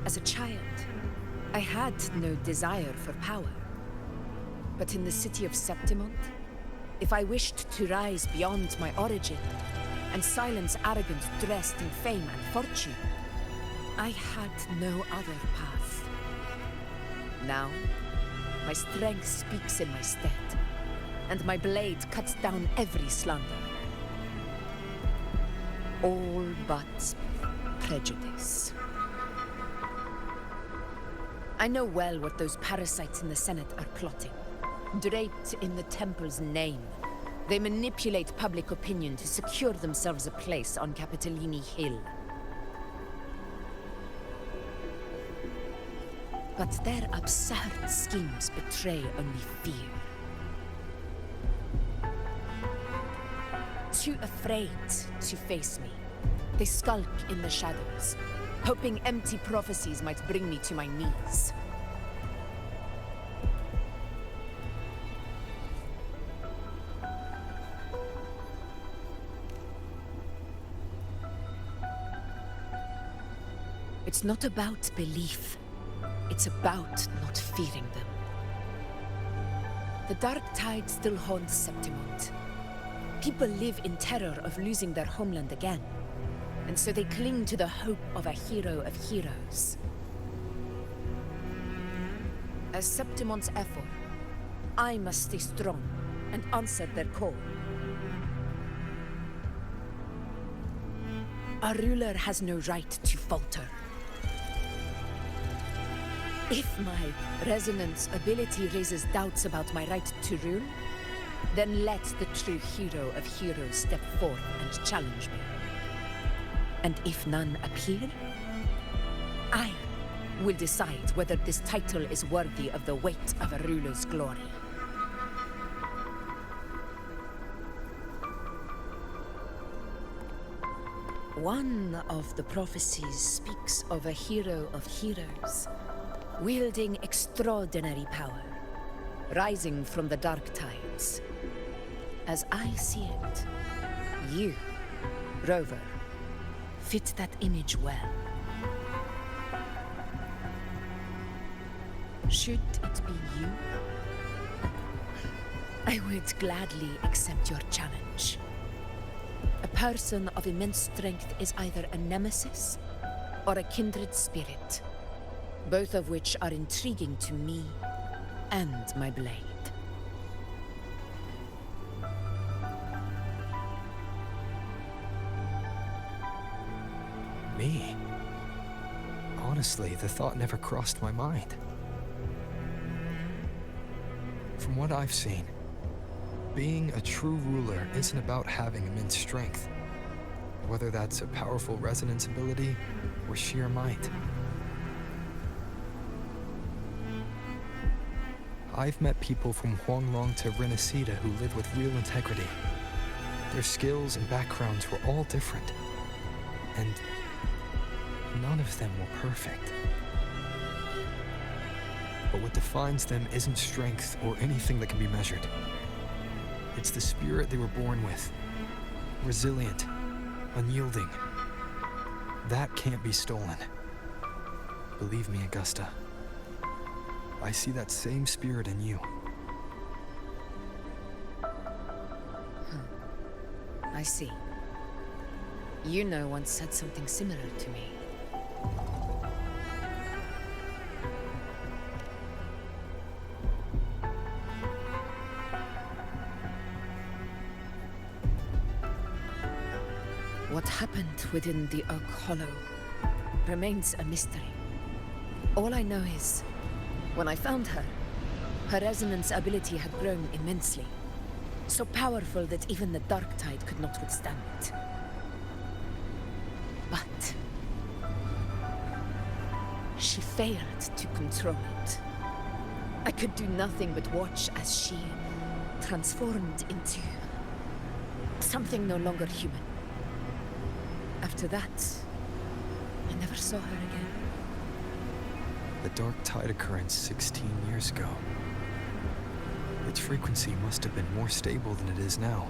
As a child, I had no desire for power. But in the city of Septimont, if I wished to rise beyond my origin and silence arrogance dressed in fame and fortune, I had no other path. Now, my strength speaks in my stead, and my blade cuts down every slander. All but prejudice. I know well what those parasites in the Senate are plotting. Draped in the Temple's name, they manipulate public opinion to secure themselves a place on Capitolini Hill. But their absurd schemes betray only fear. Too afraid to face me, they skulk in the shadows, hoping empty prophecies might bring me to my knees. It's not about belief. It's about not fearing them. The Dark Tide still haunts Septimont. People live in terror of losing their homeland again, and so they cling to the hope of a hero of heroes. As Septimont's effort, I must stay strong and answer their call. Our ruler has no right to falter. If my resonance ability raises doubts about my right to rule, then let the true hero of heroes step forth and challenge me. And if none appear, I will decide whether this title is worthy of the weight of a ruler's glory. One of the prophecies speaks of a hero of heroes, wielding extraordinary power, rising from the Dark Tides. As I see it, you, Rover, fit that image well. Should it be you, I would gladly accept your challenge. A person of immense strength is either a nemesis or a kindred spirit, both of which are intriguing to me and my blade. Me? Honestly, the thought never crossed my mind. From what I've seen, Being a true ruler isn't about having immense strength, whether that's a powerful resonance ability or sheer might. I've met people from Huanglong to Renacida who live with real integrity. Their skills and backgrounds were all different, and none of them were perfect. But what defines them isn't strength or anything that can be measured. It's the spirit they were born with. Resilient, unyielding. That can't be stolen. Believe me, Augusta. I see that same spirit in you. I see. Yuno once said something similar to me. What happened within the Oak Hollow remains a mystery. All I know is, when I found her, her resonance ability had grown immensely. So powerful that even the Dark Tide could not withstand it. But she failed to control it. I could do nothing but watch as she transformed into something no longer human. After that, I never saw her again. The Dark Tide occurrence 16 years ago. Its frequency must have been more stable than it is now.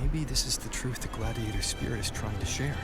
Maybe this is the truth the Gladiator spirit is trying to share.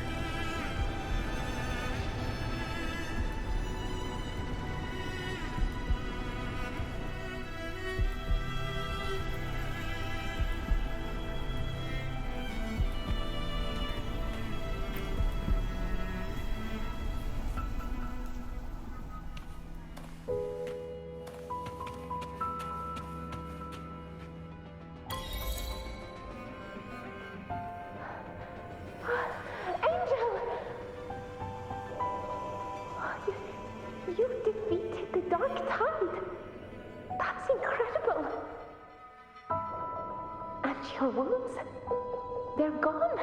You've defeated the Dark Tide! That's incredible! And your wounds? They're gone!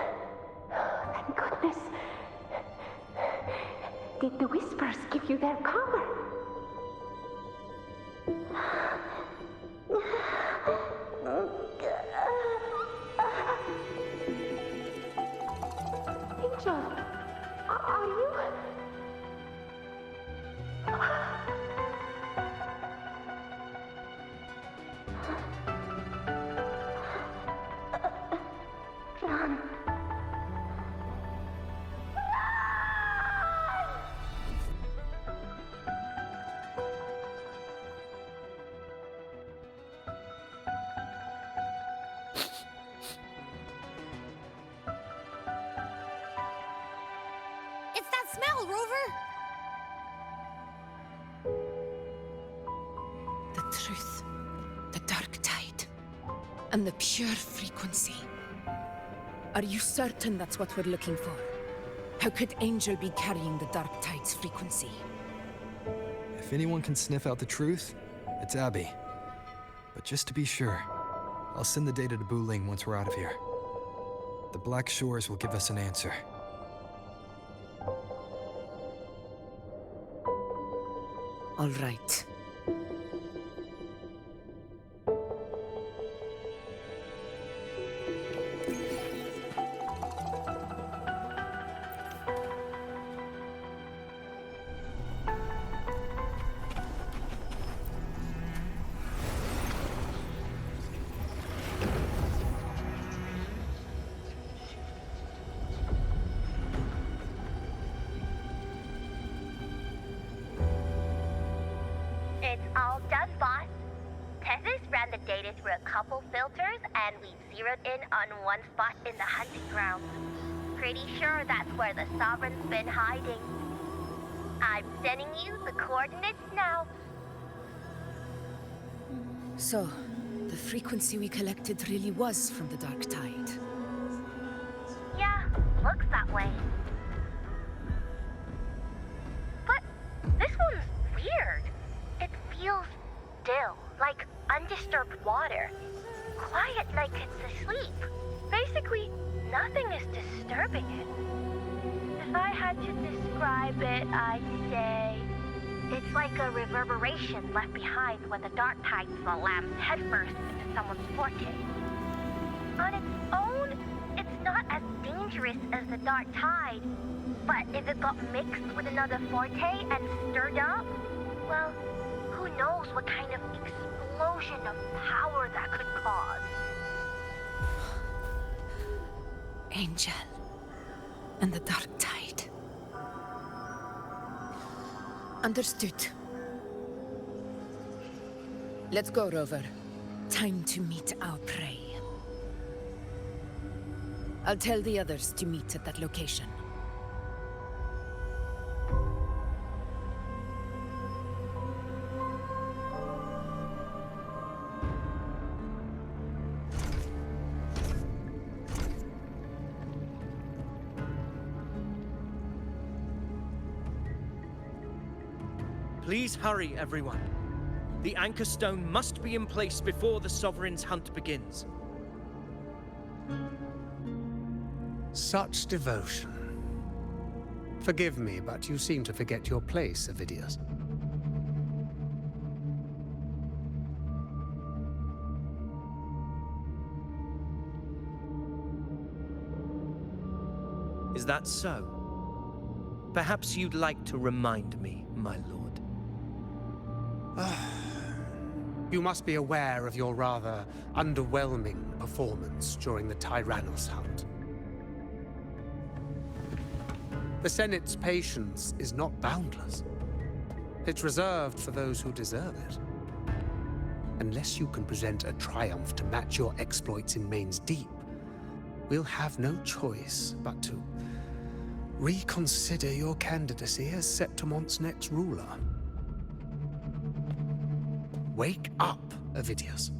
Thank goodness! Did the Whispers give you their power? Angel, are you... Run. It's that smell, Rover! The truth, the Dark Tide, and the pure frequency. Are you certain that's what we're looking for? How could Angel be carrying the Dark Tide's frequency? If anyone can sniff out the truth, it's Abby. But just to be sure, I'll send the data to Buling once we're out of here. The Black Shores will give us an answer. All right. It's all done, boss. Tethys ran the data through a couple filters, and we zeroed in on one spot in the hunting grounds. Pretty sure that's where the Sovereign's been hiding. I'm sending you the coordinates now. So, the frequency we collected really was from the Dark Tide. Yeah, looks that way. But this one's weird. It feels still, like undisturbed. undisturbed water. Quiet like it's asleep. Basically, nothing is disturbing it. If I had to describe it, I'd say it's like a reverberation left behind when the dark tide slams headfirst into someone's forte. On its own, it's not as dangerous as the dark tide, but if it got mixed with another forte and stirred up, well, who knows what kind of explosion of power that could cause. Angel and the dark tide. Understood. Let's go, Rover. Time to meet our prey. I'll tell the others to meet at that location. Please hurry, everyone. The anchor stone must be in place before the Sovereign's hunt begins. Such devotion. Forgive me, but you seem to forget your place, Avidius. Is that so? Perhaps you'd like to remind me, my lord. You must be aware of your rather underwhelming performance during the Tyrannos hunt. The Senate's patience is not boundless. It's reserved for those who deserve it. Unless you can present a triumph to match your exploits in Main's Deep, we'll have no choice but to reconsider your candidacy as Septimon's next ruler. Wake up, Avidius.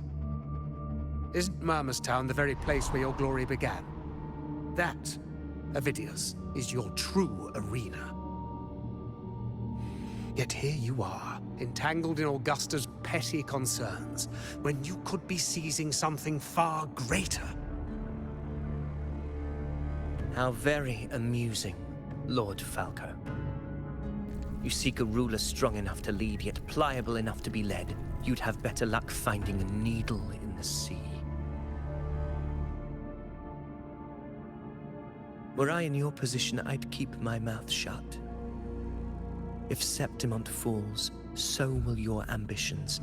Isn't Murmustown the very place where your glory began? That, Avidius, is your true arena. Yet here you are, entangled in Augusta's petty concerns, when you could be seizing something far greater. How very amusing, Lord Falco. You seek a ruler strong enough to lead, yet pliable enough to be led. You'd have better luck finding a needle in the sea. Were I in your position, I'd keep my mouth shut. If Septimont falls, so will your ambitions.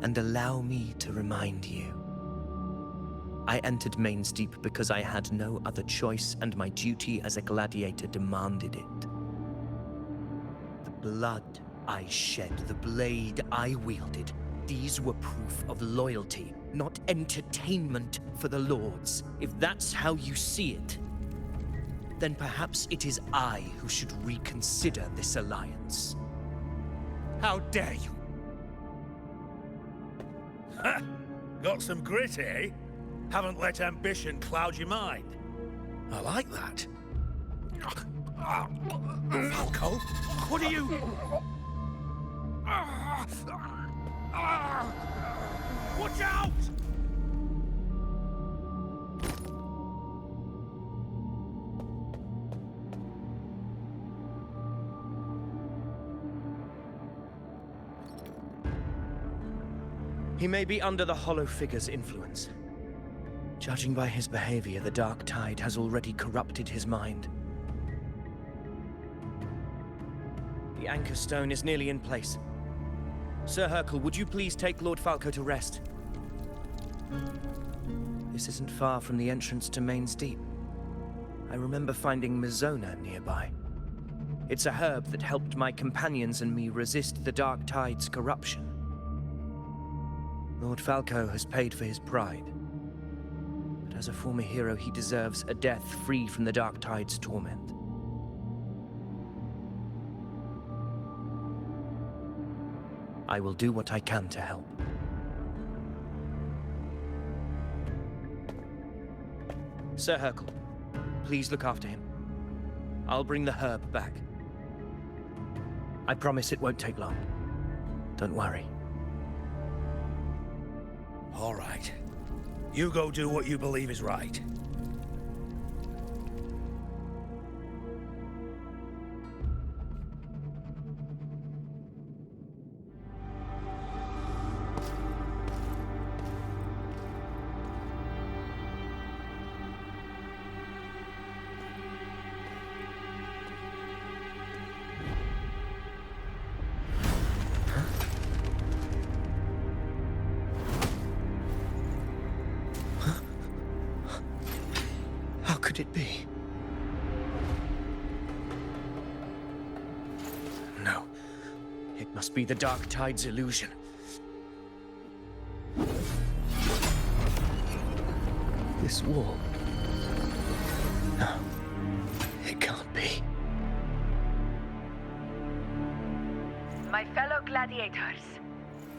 And allow me to remind you. I entered Main's Deep because I had no other choice, and my duty as a gladiator demanded it. The blood I shed, the blade I wielded, these were proof of loyalty, not entertainment for the Lords. If that's how you see it, then perhaps it is I who should reconsider this alliance. How dare you! Ha! Got some grit, eh? Haven't let ambition cloud your mind. I like that. Falco, what are you... Watch out! He may be under the Hollow Figure's influence. Judging by his behavior, the Dark Tide has already corrupted his mind. The anchor stone is nearly in place. Sir Hercule, would you please take Lord Falco to rest? This isn't far from the entrance to Main's Deep. I remember finding Mizona nearby. It's a herb that helped my companions and me resist the Dark Tide's corruption. Lord Falco has paid for his pride. But as a former hero, he deserves a death free from the Dark Tide's torment. I will do what I can to help. Sir Hercule, please look after him. I'll bring the herb back. I promise it won't take long. Don't worry. All right. You go do what you believe is right. How could it be? No. It must be the Dark Tide's illusion. This wall. No. It can't be. My fellow gladiators,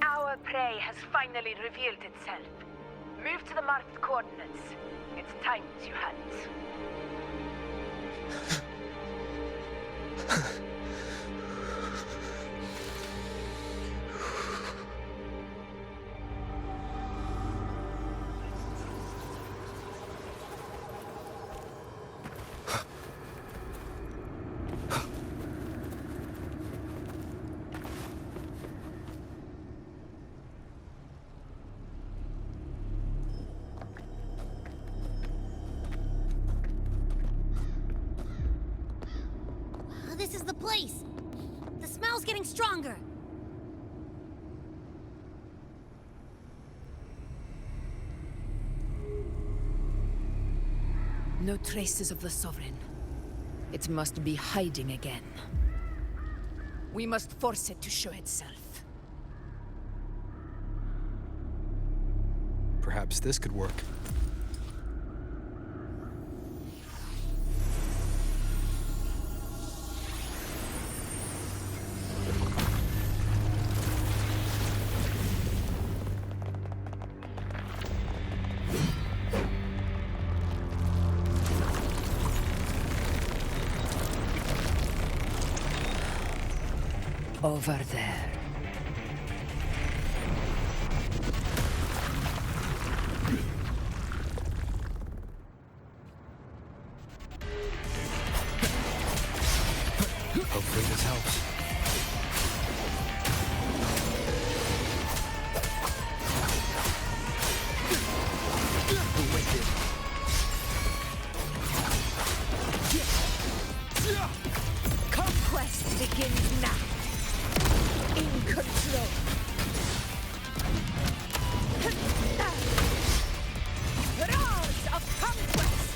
our prey has finally revealed itself. Move to the marked coordinates. It's time to hunt. This is the place. The smell's getting stronger. No traces of the Sovereign. It must be hiding again. We must force it to show itself. Perhaps this could work. Over there. Hopefully this helps. Conquest begins now. In control. Roars of conquest.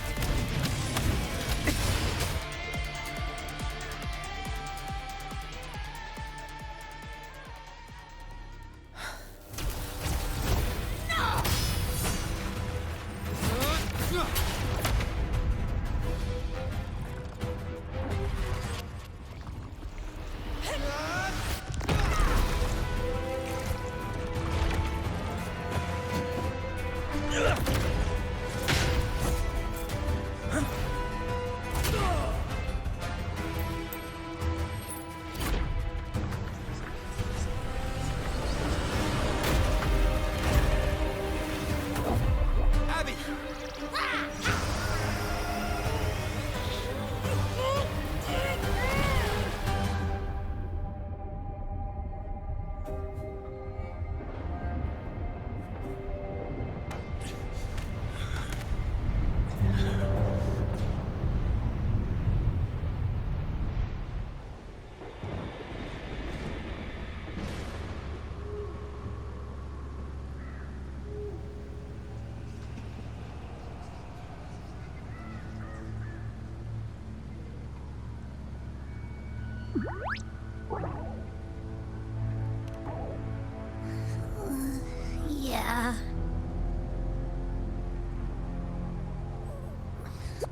Yeah.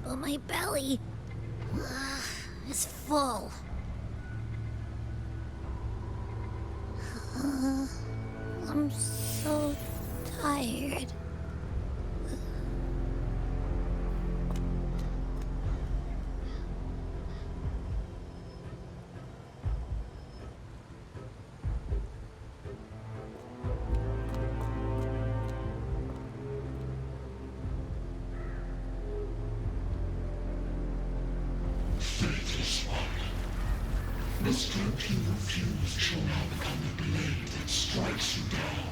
But my belly is full. I'm so tired. The strength you refuse shall now become the blade that strikes you down.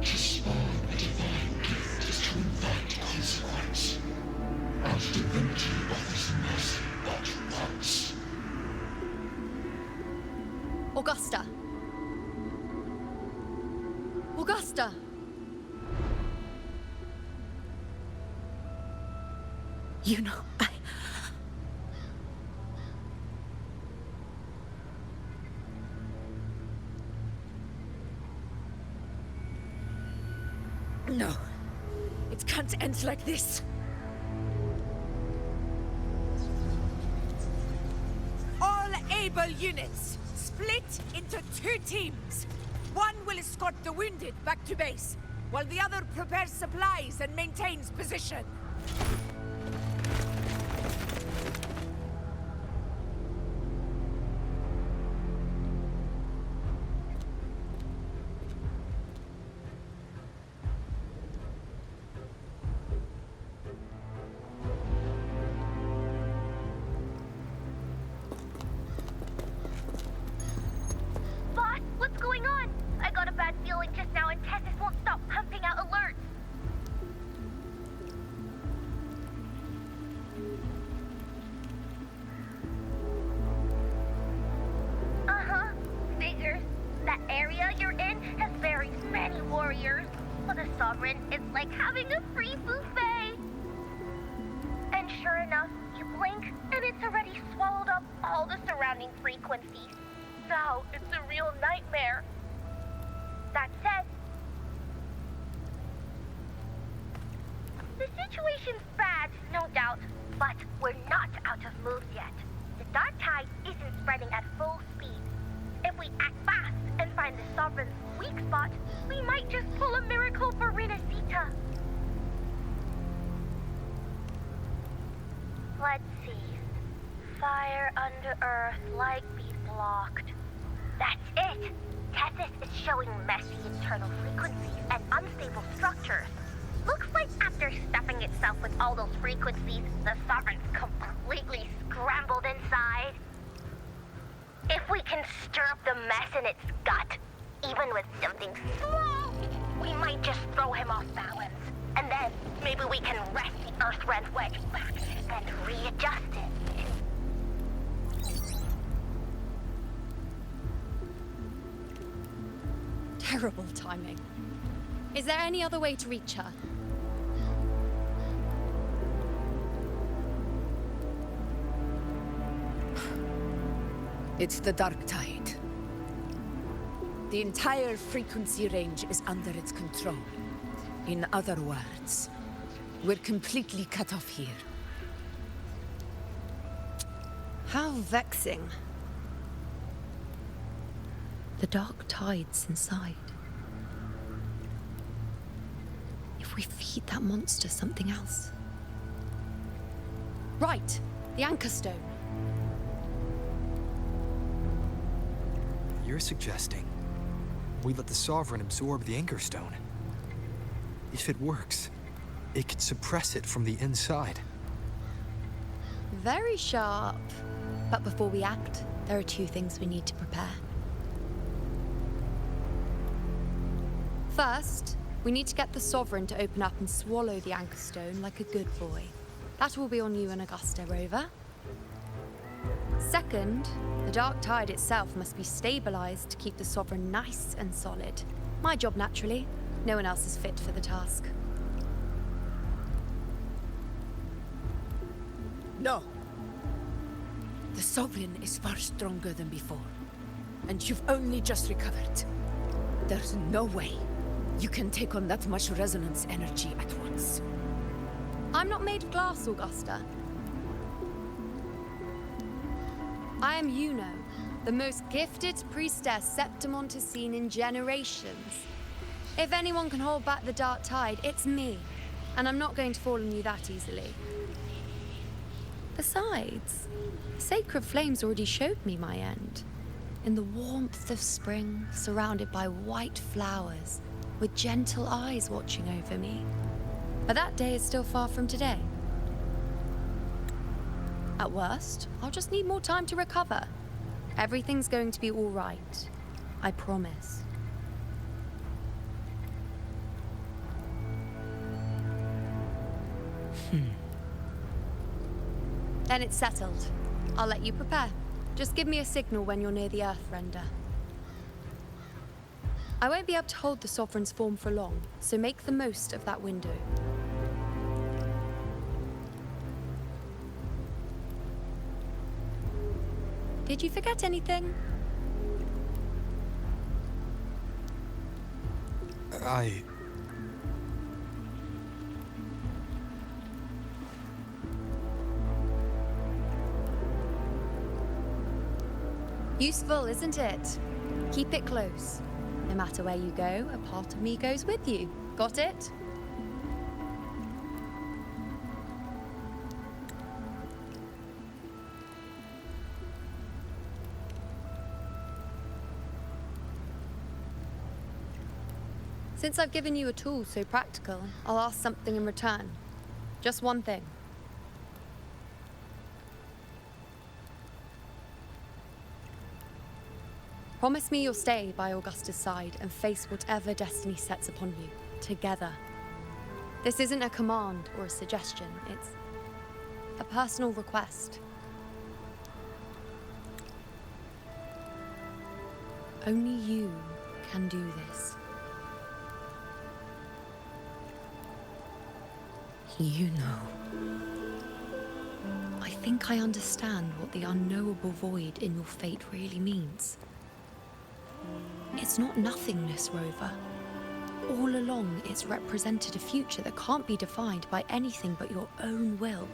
To spawn a divine gift is to invite consequence. And divinity offers mercy but once. Augusta! Augusta! You know, No. It can't end like this. All able units, split into 2 teams. One will escort the wounded back to base, while the other prepares supplies and maintains position. Let's see. Fire under earth, light be blocked. That's it! Tethys is showing messy internal frequencies and unstable structures. Looks like after stuffing itself with all those frequencies, the Sovereign's completely scrambled inside. If we can stir up the mess in its gut, even with something small, we might just throw him off balance. And then maybe we can wrest the Earth-rent wedge back and readjust it. Terrible timing. Is there any other way to reach her? It's the Dark Tide. The entire frequency range is under its control. In other words, we're completely cut off here. How vexing. The Dark Tide's inside. If we feed that monster something else. Right, the Anchor Stone. You're suggesting we let the Sovereign absorb the Anchor Stone. If it works, it could suppress it from the inside. Very sharp. But before we act, there are 2 things we need to prepare. First, we need to get the Sovereign to open up and swallow the Anchor Stone like a good boy. That will be on you and Augusta, Rover. Second, the Dark Tide itself must be stabilized to keep the Sovereign nice and solid. My job, naturally. No one else is fit for the task. No. The Sovereign is far stronger than before. And you've only just recovered. There's no way you can take on that much resonance energy at once. I'm not made of glass, Augusta. I am Yuno, the most gifted priestess Septimont has seen in generations. If anyone can hold back the Dark Tide, it's me. And I'm not going to fall on you that easily. Besides, the Sacred Flames already showed me my end. In the warmth of spring, surrounded by white flowers, with gentle eyes watching over me. But that day is still far from today. At worst, I'll just need more time to recover. Everything's going to be all right. I promise. Then it's settled. I'll let you prepare. Just give me a signal when you're near the Earthrender. I won't be able to hold the Sovereign's form for long, so make the most of that window. Did you forget anything? Useful, isn't it? Keep it close. No matter where you go, a part of me goes with you. Got it? Since I've given you a tool so practical, I'll ask something in return. Just one thing. Promise me you'll stay by Augusta's side and face whatever destiny sets upon you, together. This isn't a command or a suggestion, it's a personal request. Only you can do this. You know. I think I understand what the unknowable void in your fate really means. It's not nothingness, Rover. All along, it's represented a future that can't be defined by anything but your own will.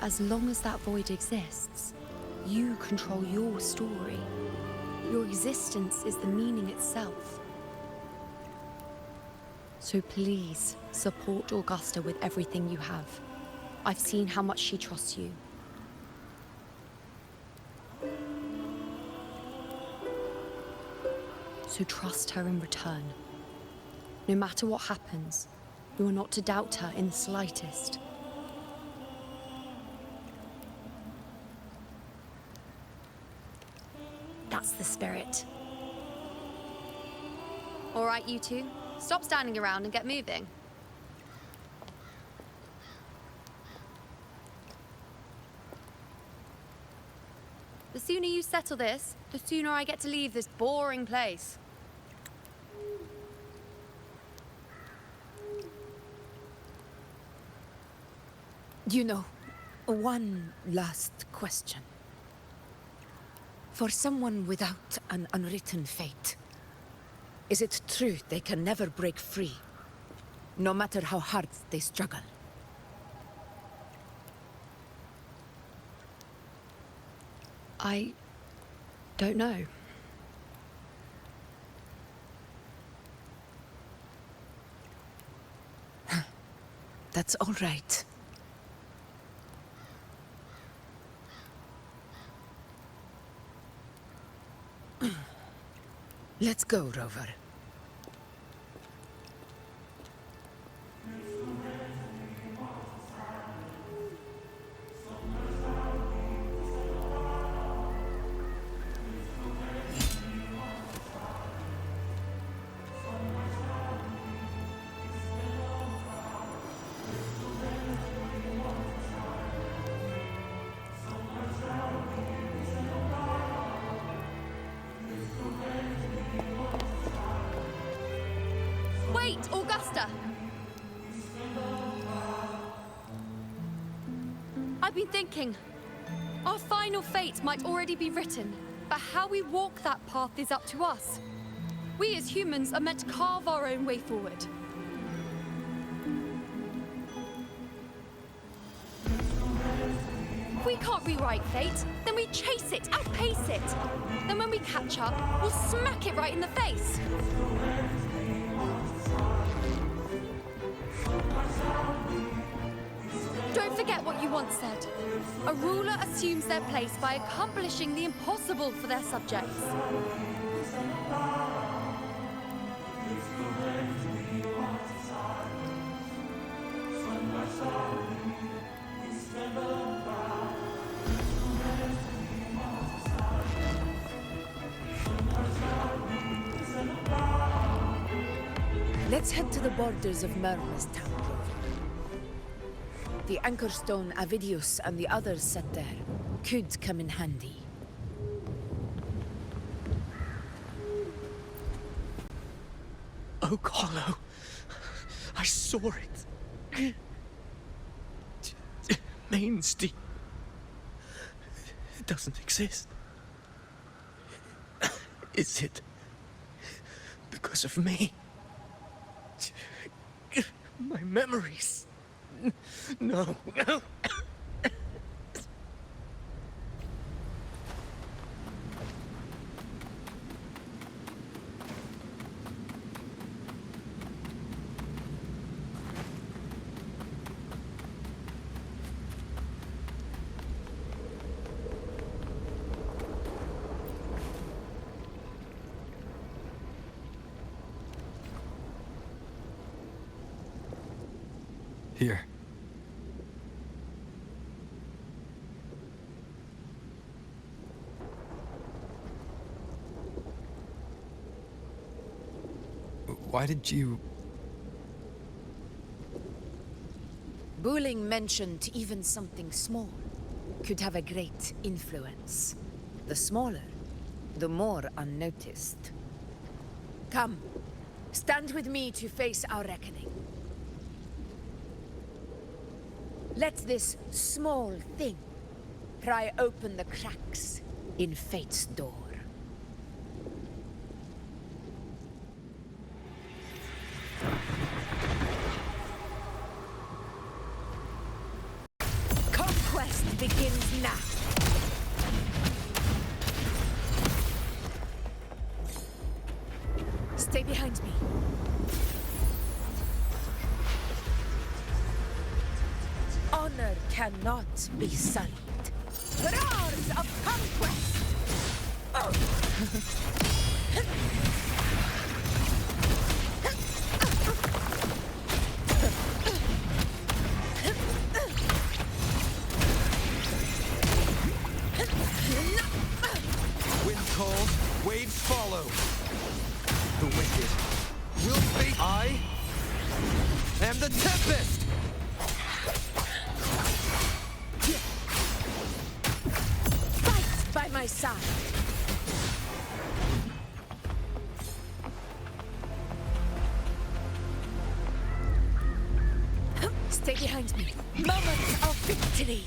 As long as that void exists, you control your story. Your existence is the meaning itself. So please, support Augusta with everything you have. I've seen how much she trusts you. So trust her in return. No matter what happens, you are not to doubt her in the slightest. That's the spirit. All right, you two. Stop standing around and get moving. The sooner you settle this, the sooner I get to leave this boring place. You know, one last question. For someone without an unwritten fate, is it true they can never break free, no matter how hard they struggle? I don't know. That's all right. Let's go, Rover. Wait, Augusta! I've been thinking. Our final fate might already be written, but how we walk that path is up to us. We as humans are meant to carve our own way forward. If we can't rewrite fate, then we chase it, outpace it. Then when we catch up, we'll smack it right in the face. Don't forget what you once said. A ruler assumes their place by accomplishing the impossible for their subjects. Let's head to the borders of Myrna's town. The anchor stone Avidius and the others set there could come in handy. Oak Hollow. I saw it. Mainstein. It doesn't exist. Is it because of me? My memories. No. Here. Why did you... Buling mentioned even something small could have a great influence. The smaller, the more unnoticed. Come, stand with me to face our reckoning. Let this small thing pry open the cracks in fate's door. Conquest begins now. Stay behind me. Honor cannot be sullied. Roars of conquest! Wind calls, waves follow. The wicked will face. I am the Tempest! Fight by my side. Stay behind me. Moment of victory.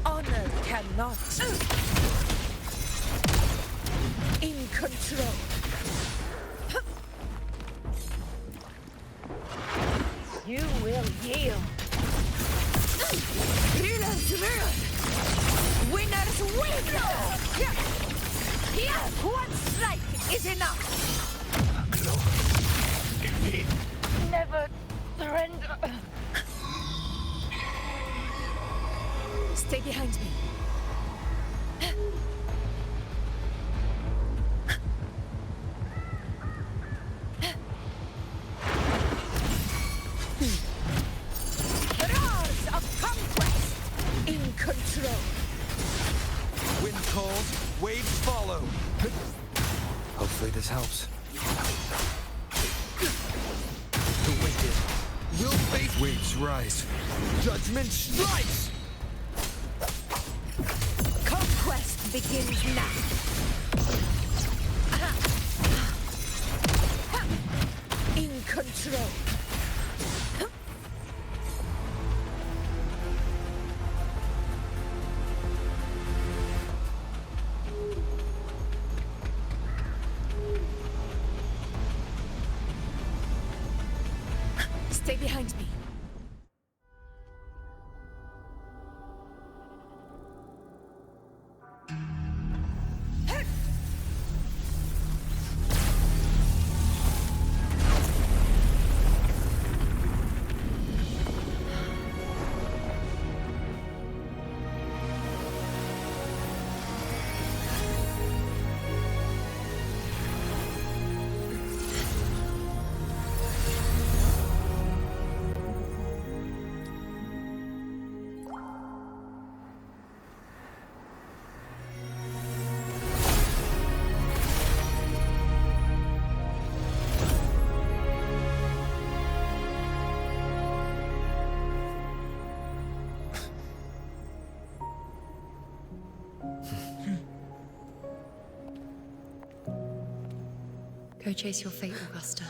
Honor cannot. In control. You will yield. Rulers rule. Winners win. Here, one strike is enough. Never surrender. Stay behind me. Roars of conquest in control. Wind calls, waves follow. Hopefully this helps. The wicked will face. Waves rise. Judgment strikes! Conquest begins now. In control. Stay behind me. Go chase your fate, Augusta.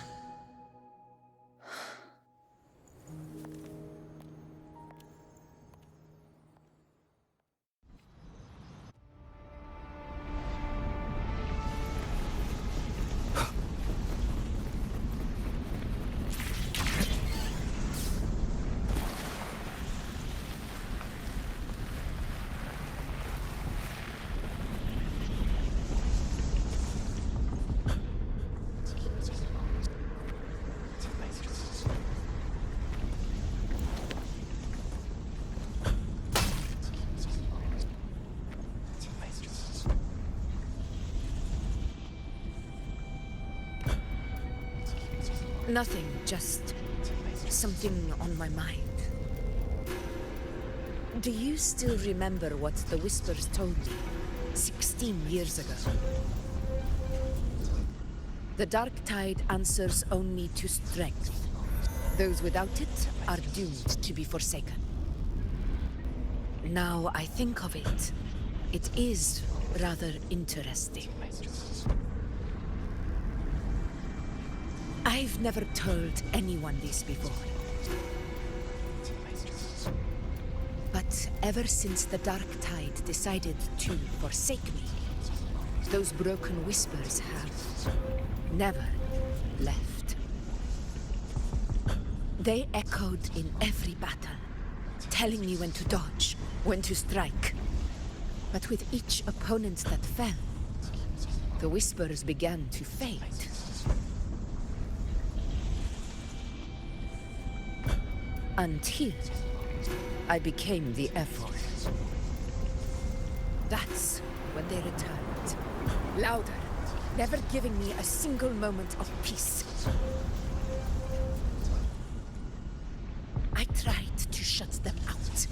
Nothing, just something on my mind. Do you still remember what the Whispers told me 16 years ago? The Dark Tide answers only to strength. Those without it are doomed to be forsaken. Now I think of it, it is rather interesting. I've never told anyone this before. But ever since the Dark Tide decided to forsake me, those broken whispers have never left. They echoed in every battle, telling me when to dodge, when to strike. But with each opponent that fell, the whispers began to fade. Until I became the Effort. That's when they returned. Louder, never giving me a single moment of peace. I tried to shut them out,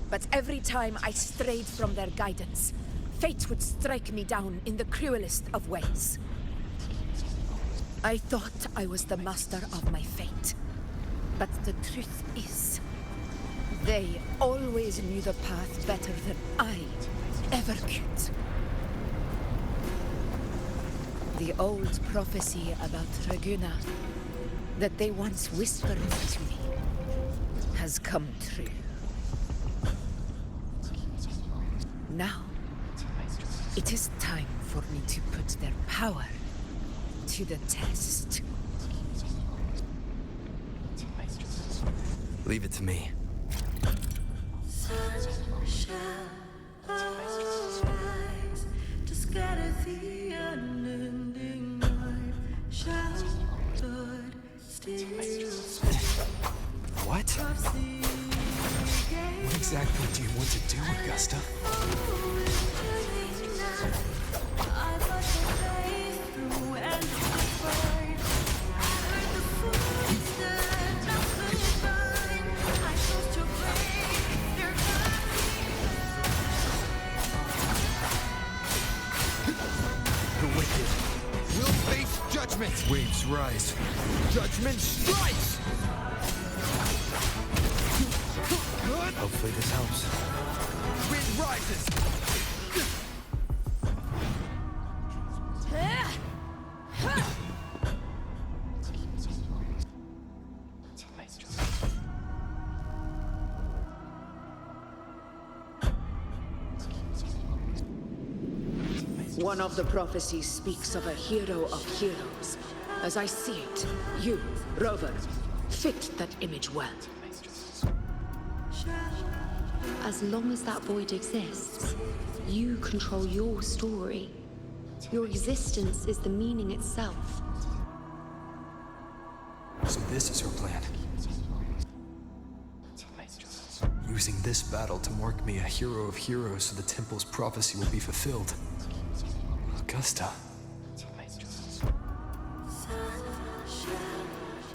but every time I strayed from their guidance, fate would strike me down in the cruelest of ways. I thought I was the master of my fate. But the truth is, they always knew the path better than I ever could. The old prophecy about Reguna, that they once whispered to me, has come true. Now, it is time for me to put their power to the test. Leave it to me. What? What exactly do you want to do, Augusta? Judgment! Waves rise. Judgment strikes! Hopefully this helps. Wind rises! One of the prophecies speaks of a hero of heroes. As I see it, you, Rover, fit that image well. As long as that void exists, you control your story. Your existence is the meaning itself. So this is her plan. Using this battle to mark me a hero of heroes so the temple's prophecy will be fulfilled. Augusta.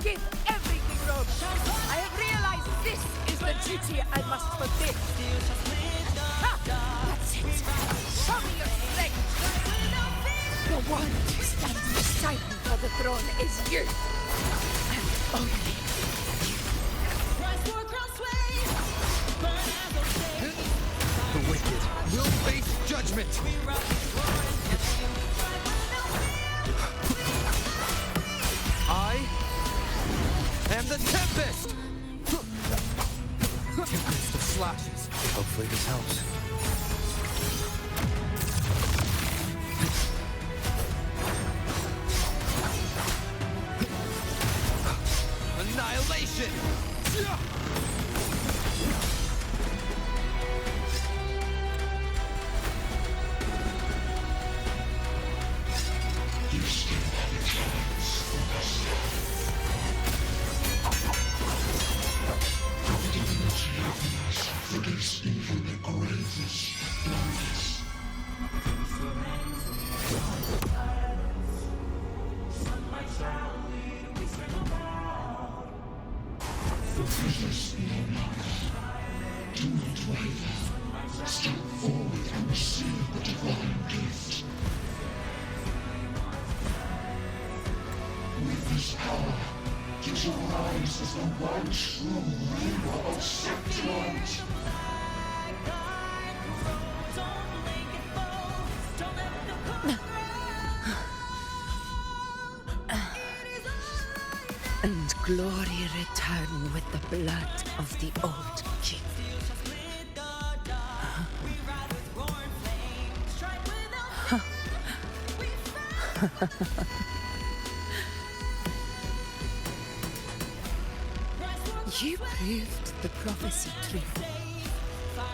Give everything, Rover. I have realized this is the duty I must fulfill. Ha! That's it. Show me your strength. The one who stands beside me for the throne is you. And only The wicked will face judgment! the Tempest! Tempest of slashes. Hopefully this helps. Annihilation! Against evil that graves us. The prisoners in your life, do not waver. Step forward and receive the divine gift. With this power, you shall rise as the one true ruler of Septimont. And glory return with the blood of the old king. You proved the prophecy true.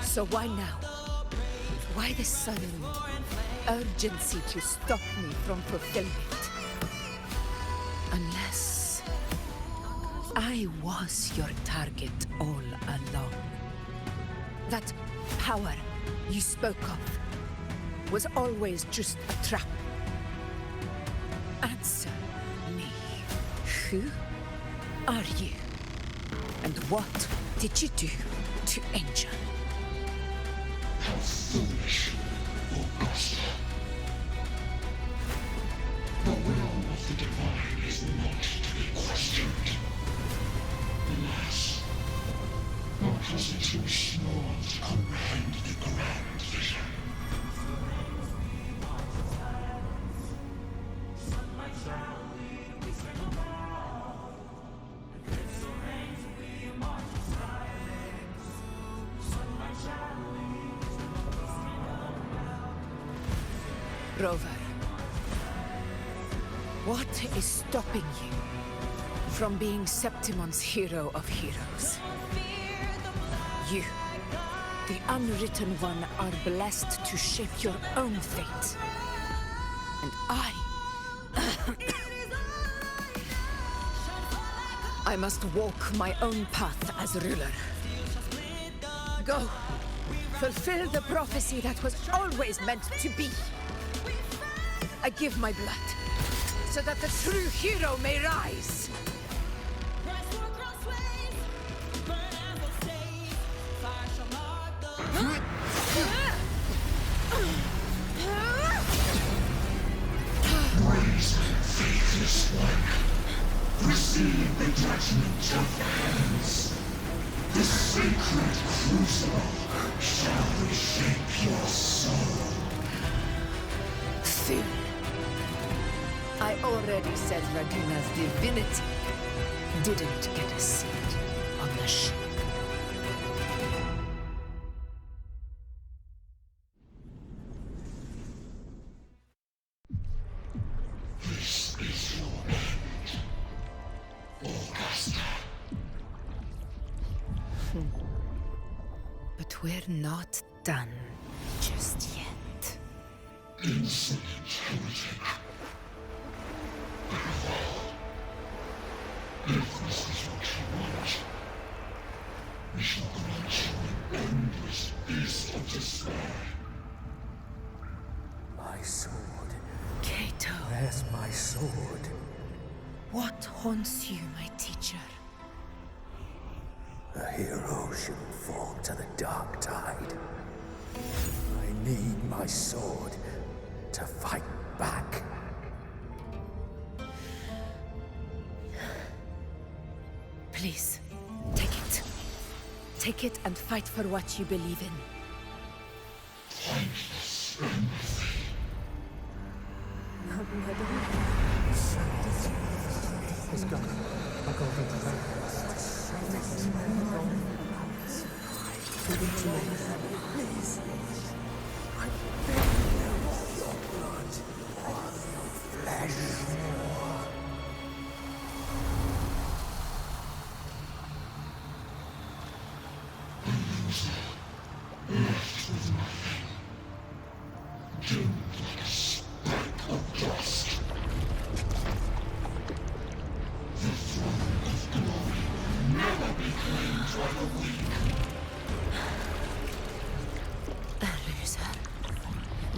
So why now? Why this sudden urgency to stop me from fulfilling it? Unless I was your target all along. That power you spoke of was always just a trap. Answer me. Who are you? And what did you do to Angel? How foolish, Augusta. The will of the divine is not to be questioned. Alas, because it is too small to comprehend the grand vision. Rover, what is stopping you from being Septimon's hero of heroes? You, the unwritten one, are blessed to shape your own fate. And I must walk my own path as ruler. Go, fulfill the prophecy that was always meant to be. I give my blood, so that the true hero may rise. Raise, faithless one. Receive the judgment of hands. The sacred crucible shall reshape your soul. Soon. I already said Raguna's divinity didn't get a seat on the ship. This is your end, Augusta. But we're not done just yet. Insolent heretic. If this is what you want, we shall grant you an endless feast of despair. My sword. Cato. Where's my sword? What haunts you, my teacher? A hero shouldn't fall to the dark tide. I need my sword to fight back. Please, take it. Take it and fight for what you believe in. Thankless empathy. It's gone. My golden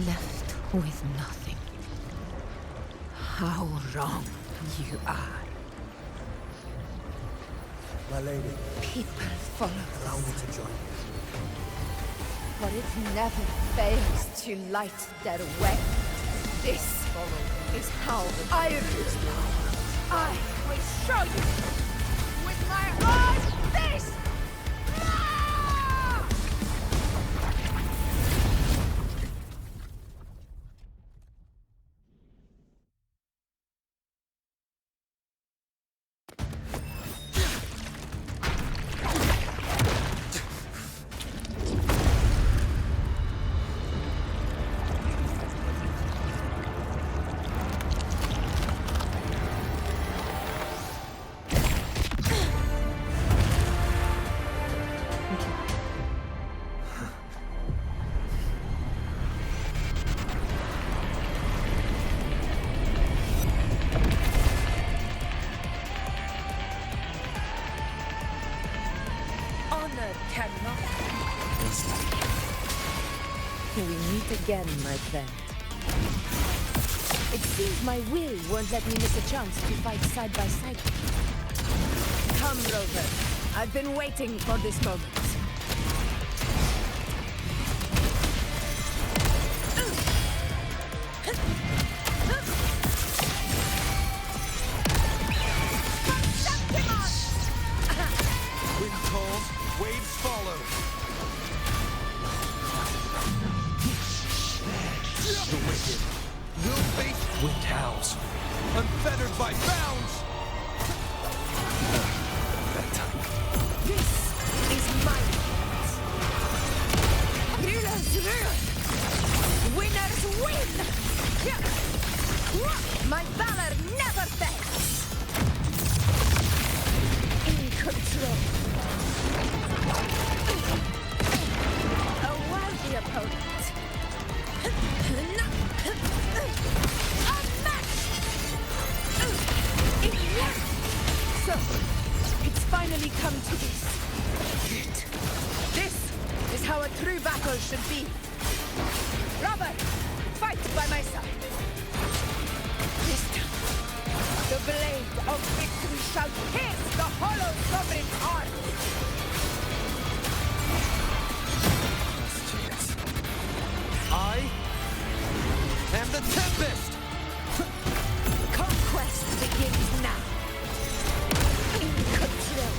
Left with nothing. How wrong you are. My lady. People follow Allow me to join you. but it never fails to light their way. This is how I use power. I will show you with my eyes. This! We meet again, my friend. It seems my will won't let me miss a chance to fight side by side. Come, Rover. I've been waiting for this moment. Wind calls, waves follow. The wicked will face wind howls, unfettered by bounds. That time. This is my moment. Heroes rule. Winners win. My valor never fails. In control. A worthy opponent. So, it's finally come to this. This is how a true battle should be. Robert, fight by my side. This time, the blade of victory shall pierce the hollow sovereign's heart. I am the Tempest! Conquest begins now. In control.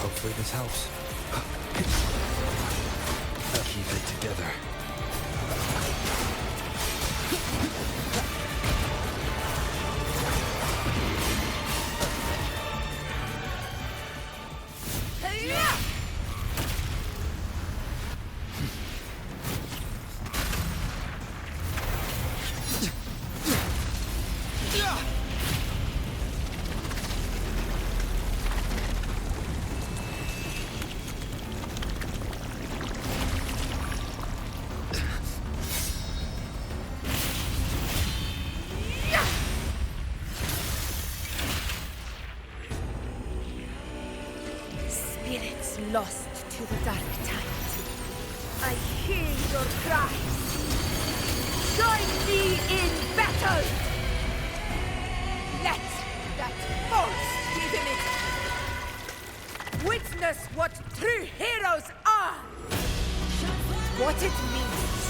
Hopefully this helps. Keep it together. Spirits lost to the dark tide. I hear your cries. Join me in battle! Let that force give him it! Witness what true heroes are! What it means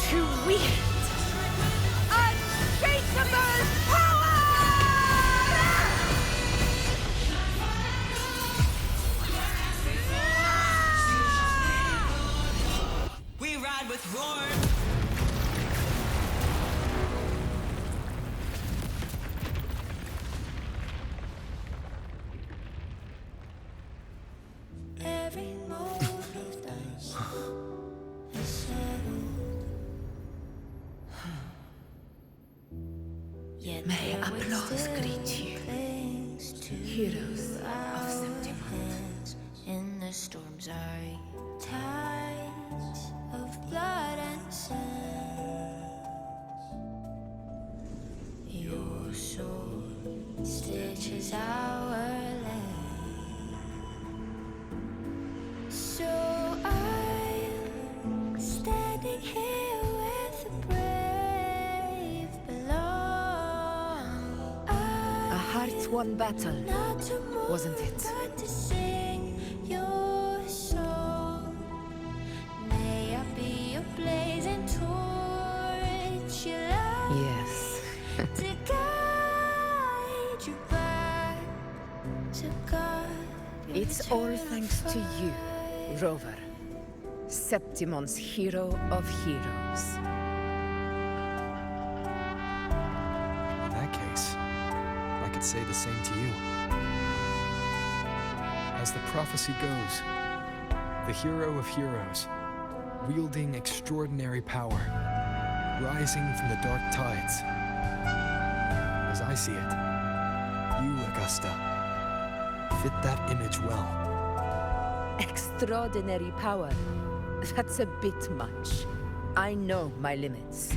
to wield unshakable power! We ride with roar. Every mold of dust is settled. Yet May there applause still greet you, clings to heroes of our Septimont. hands in the storm's eye. Tides of blood and sand. Your sword stitches our land. So I'm standing here with the brave belong. A heart-won battle, wasn't it? But to sing your song. May I be a blazing torch you light Yes. to guide you back to God. It's all thanks to you, Rover. Septimon's hero of heroes. In that case, I could say the same to you. As the prophecy goes, the hero of heroes, wielding extraordinary power, rising from the dark tides. As I see it, you, Augusta, fit that image well. Extraordinary power. That's a bit much. I know my limits.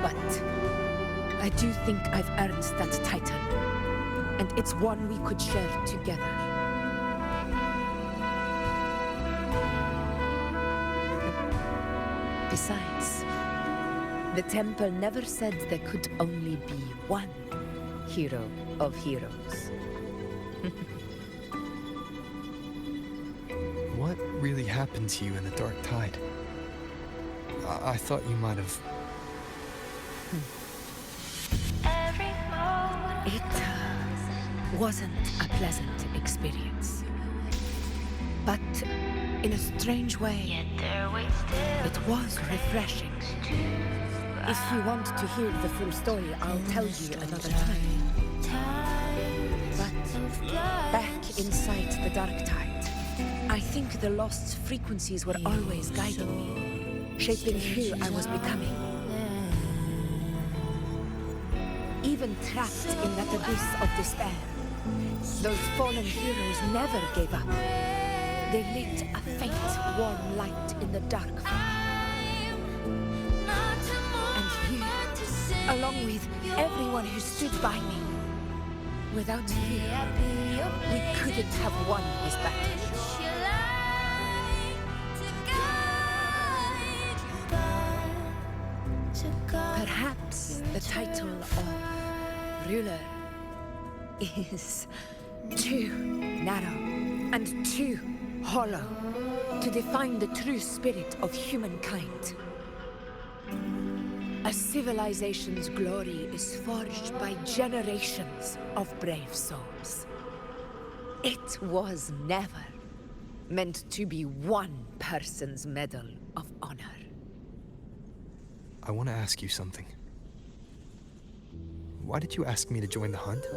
But I do think I've earned that title. And it's one we could share together. Besides, the temple never said there could only be one hero of heroes. What really happened to you in the dark tide? I thought you might have... It wasn't a pleasant experience. But in a strange way, it was refreshing. If you want to hear the full story, I'll tell you another time. But back inside the dark tide, I think the lost frequencies were always guiding me, shaping who I was becoming. Even trapped in that abyss of despair, those fallen heroes never gave up. They lit a faint, warm light in the dark fire. And you, along with everyone who stood by me. Without you, we couldn't have won this battle. Perhaps the title of ruler is too narrow and too hollow to define the true spirit of humankind. A civilization's glory is forged by generations of brave souls. It was never meant to be one person's medal of honor. I want to ask you something. Why did you ask me to join the hunt?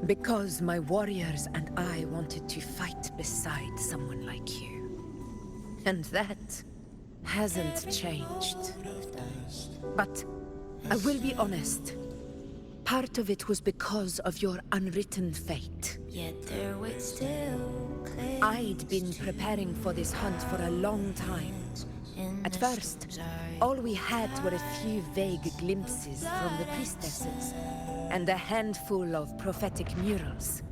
Because my warriors and I wanted to fight beside someone like you. And that hasn't changed. But I will be honest. Part of it was because of your unwritten fate. Yet there would still cling. I'd been preparing for this hunt for a long time. At first, all we had were a few vague glimpses from the priestesses, and a handful of prophetic murals.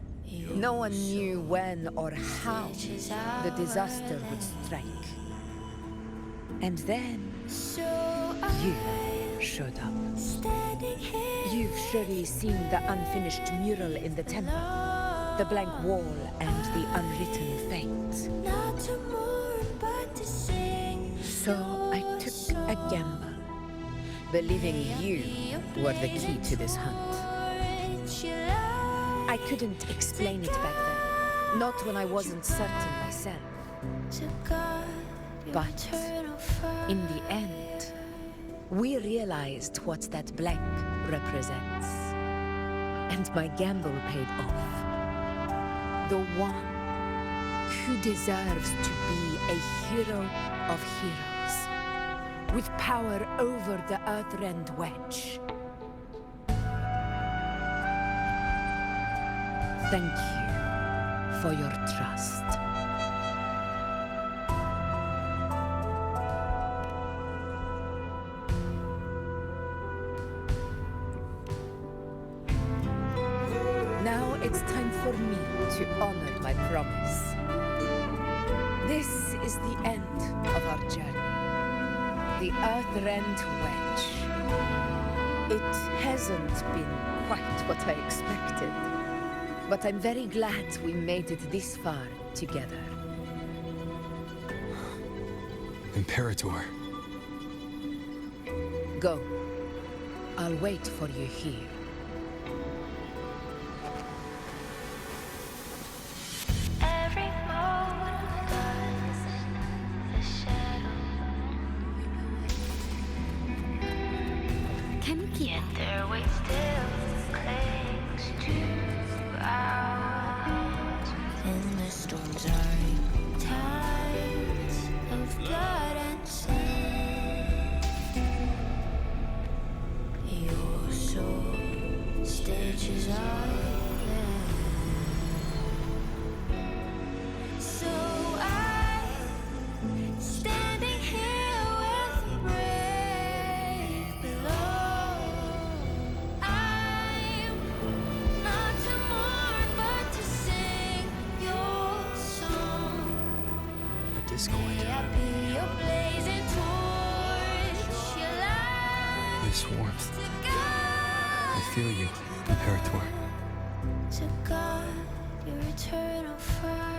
No one knew when or how the disaster would strike. And then you showed up. You've surely seen the unfinished mural in the temple, the blank wall and the unwritten fate. So I took a gamble, believing you were the key to this hunt. I couldn't explain it back then, not when I wasn't certain myself. But in the end, we realized what that blank represents. And my gamble paid off. The one who deserves to be a hero of heroes, with power over the Earthrend Wedge. Thank you for your trust. Now it's time for me to honor my promise. This is the end of our journey. The Earthrend Wedge. It hasn't been quite what I expected. But I'm very glad we made it this far together. Imperator. Go. I'll wait for you here. Every moment was the shadow. Can you keep Yet their weight still clings to ours. In the storms are tides of blood and sand. Your soul stages out. So I'm standing here with brave below. I'm not to mourn, but to sing your song. A discord. May I be your blazing torch, your light This warmth. to guide, I feel you, Imperator. to guard your eternal fire.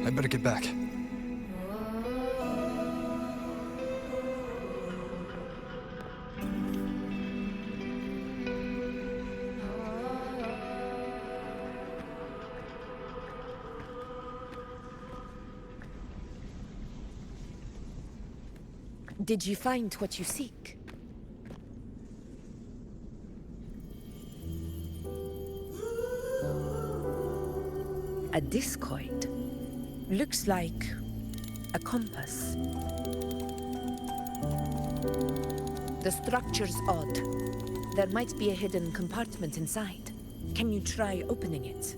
I better get back. Did you find what you seek? A discoid. Looks like a compass. The structure's odd. There might be a hidden compartment inside. Can you try opening it?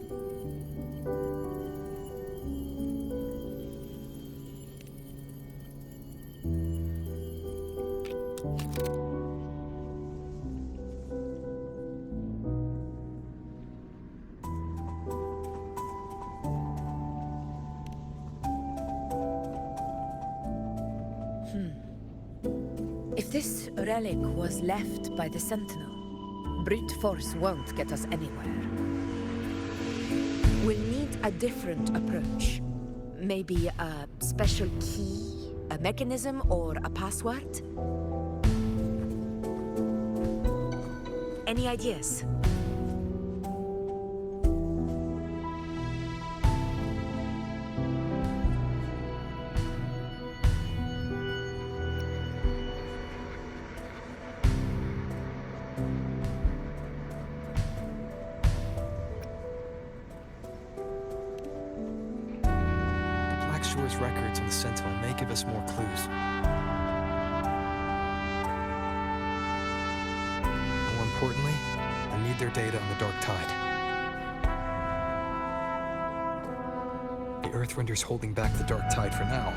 If this relic was left by the Sentinel, brute force won't get us anywhere. We'll need a different approach. Maybe a special key, a mechanism, or a password? Any ideas? Records on the Sentinel may give us more clues. More importantly, I need their data on the Dark Tide. The Earthrender's holding back the Dark Tide for now,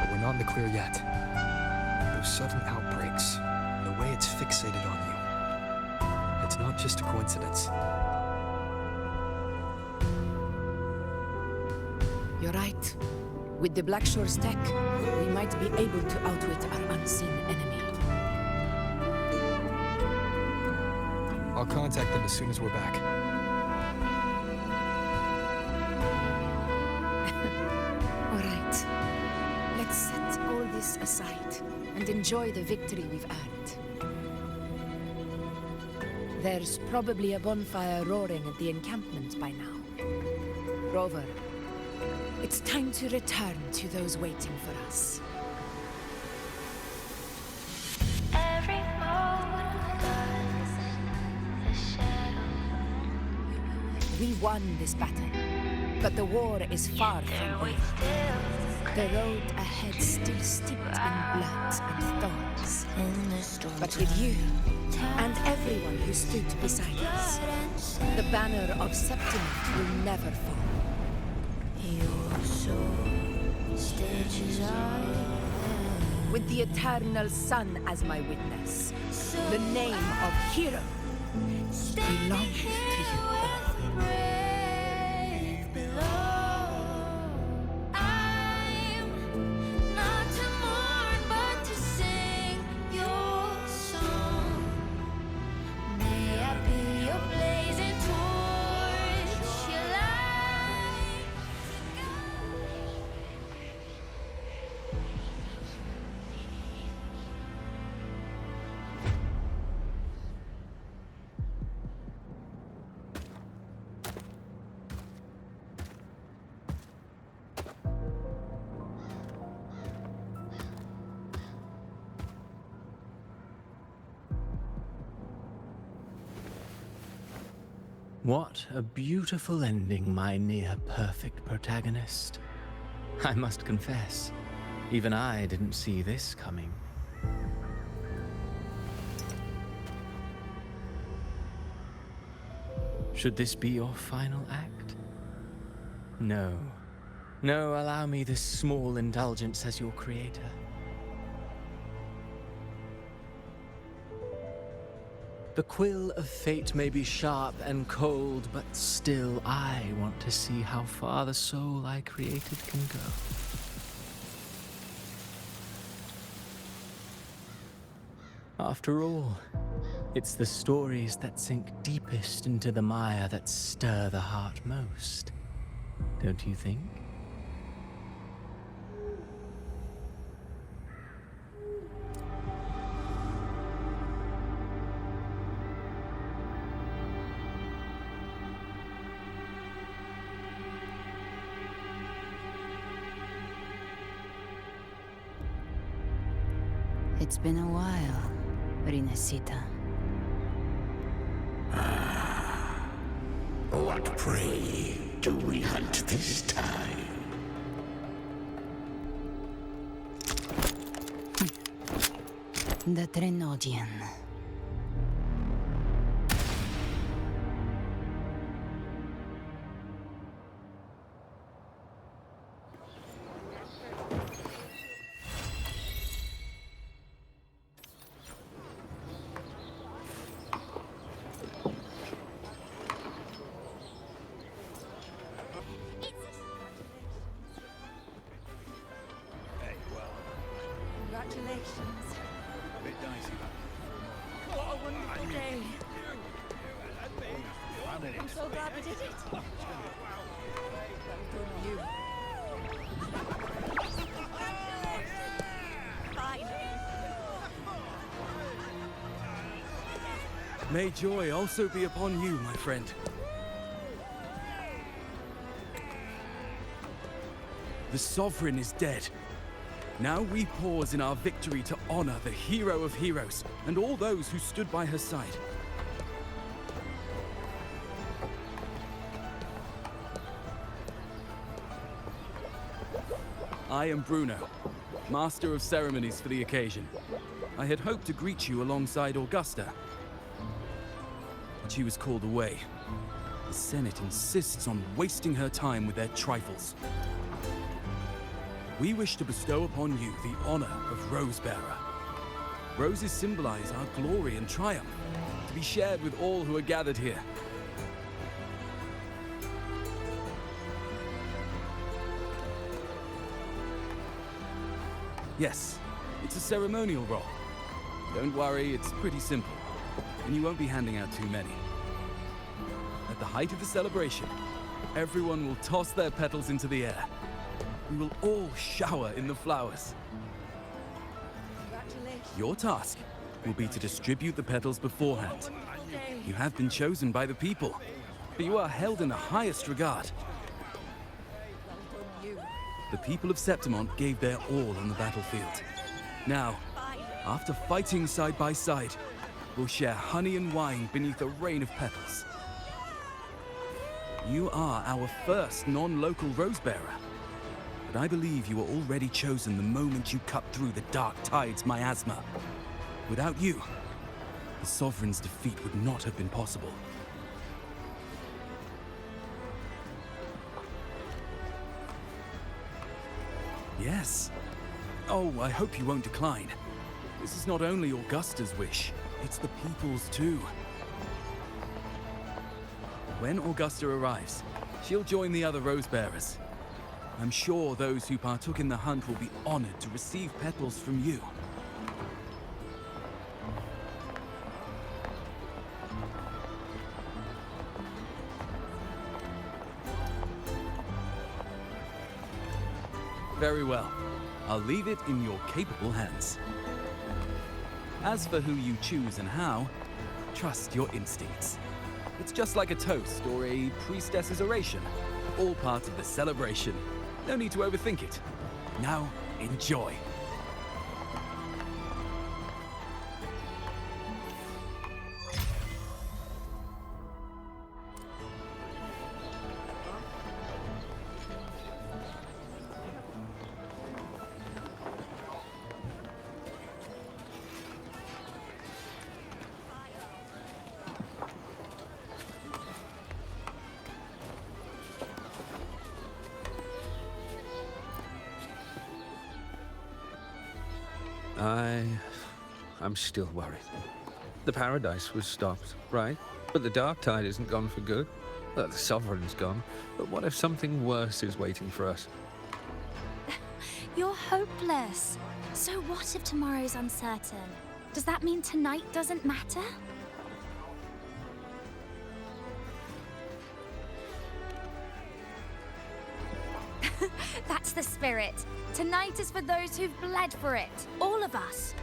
but we're not in the clear yet. Those sudden outbreaks, and the way it's fixated on you, It's not just a coincidence. You're right. With the Blackshore's tech, we might be able to outwit our unseen enemy. I'll contact them as soon as we're back. All right. Let's set all this aside and enjoy the victory we've earned. There's probably a bonfire roaring at the encampment by now. Rover, it's time to return to those waiting for us. Every moment was the shadow. We won this battle, but the war is far from over. The road ahead still steeped in blood and thorns. But with you, and everyone who stood beside us, the banner of Septimus will never fall. Your soul stitches on. With the eternal sun as my witness, the name of hero belongs to you all. Not to mourn, but to sing your song. May I be your blazing torch, your light. What a beautiful ending, my near-perfect protagonist. I must confess, even I didn't see this coming. Should this be your final act? No. No, allow me this small indulgence as your creator. The quill of fate may be sharp and cold, but still I want to see how far the soul I created can go. After all, it's the stories that sink deepest into the mire that stir the heart most, don't you think? It's been a while, Rinesita. What prey do we hunt this time? The Trenodian. Congratulations. What a wonderful day. I'm so glad we did it. Well done, you. Finally. May joy also be upon you, my friend. The Sovereign is dead. Now we pause in our victory to honor the hero of heroes and all those who stood by her side. I am Bruno, Master of Ceremonies for the occasion. I had hoped to greet you alongside Augusta, but she was called away. The Senate insists on wasting her time with their trifles. We wish to bestow upon you the honor of Rosebearer. Roses symbolize our glory and triumph. to be shared with all who are gathered here. Yes, it's a ceremonial roll. Don't worry, it's pretty simple, and you won't be handing out too many. At the height of the celebration, everyone will toss their petals into the air. We will all shower in the flowers. Your task will be to distribute the petals beforehand. You have been chosen by the people, but you are held in the highest regard. The people of Septimont gave their all on the battlefield. Now, after fighting side by side, we'll share honey and wine beneath a rain of petals. You are our first non-local rose bearer, but I believe you were already chosen the moment you cut through the Dark Tide's miasma. Without you, the Sovereign's defeat would not have been possible. Yes. Oh, I hope you won't decline. This is not only Augusta's wish, it's the people's too. When Augusta arrives, she'll join the other rose bearers. I'm sure those who partook in the hunt will be honored to receive petals from you. Very well. I'll leave it in your capable hands. As for who you choose and how, trust your instincts. It's just like a toast or a priestess's oration. All part of the celebration. No need to overthink it. Now, enjoy. I'm still worried. The Paradise was stopped, right? But the Dark Tide isn't gone for good. Well, the Sovereign's gone. But what if something worse is waiting for us? You're hopeless. So what if tomorrow's uncertain? Does that mean tonight doesn't matter? That's the spirit. Tonight is for those who've bled for it. All of us.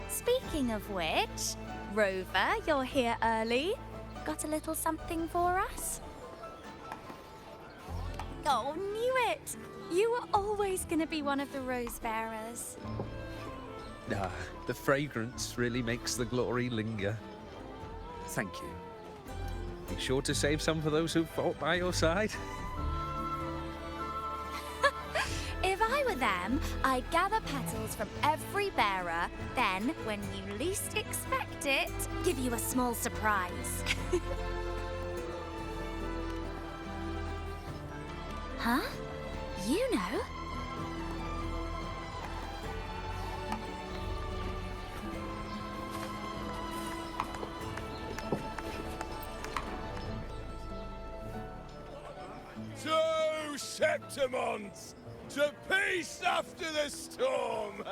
Speaking of which, Rover, you're here early. Got a little something for us? Oh, knew it! You were always gonna be one of the rose bearers. The fragrance really makes the glory linger. Thank you. Be sure to save some for those who fought by your side. If I were them, I'd gather petals from every bearer, then, when you least expect it, give you a small surprise. Huh? You know? To Septimont! To peace after the storm!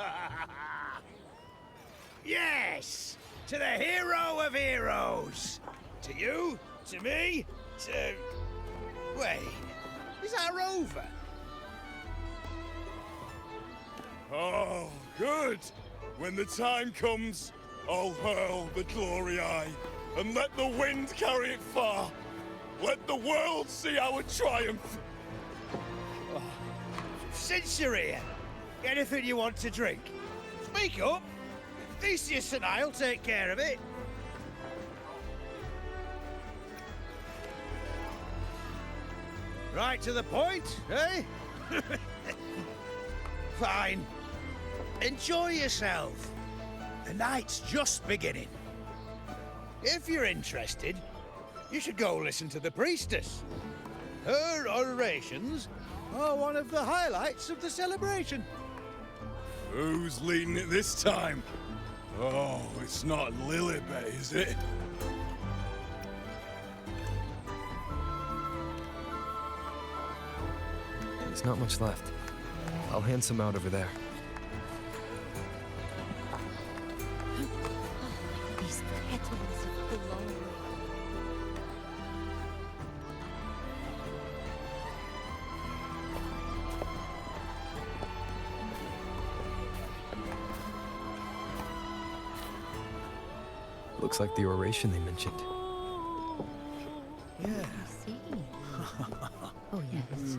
Yes! To the hero of heroes! To you, to me, to... Wait, is that Rover? Oh, good! When the time comes, I'll hurl the glory eye, and let the wind carry it far. Let the world see our triumph! Since you're here, anything you want to drink? Speak up! Theseus and I'll take care of it. Right to the point, eh? Fine. Enjoy yourself. The night's just beginning. If you're interested, you should go listen to the priestess. Her orations are one of the highlights of the celebration. Who's leading it this time? Oh, it's not Lilibet, is it? There's not much left. I'll hand some out over there. These petals of glory. Looks like the oration they mentioned. Yeah. See. Oh, yes.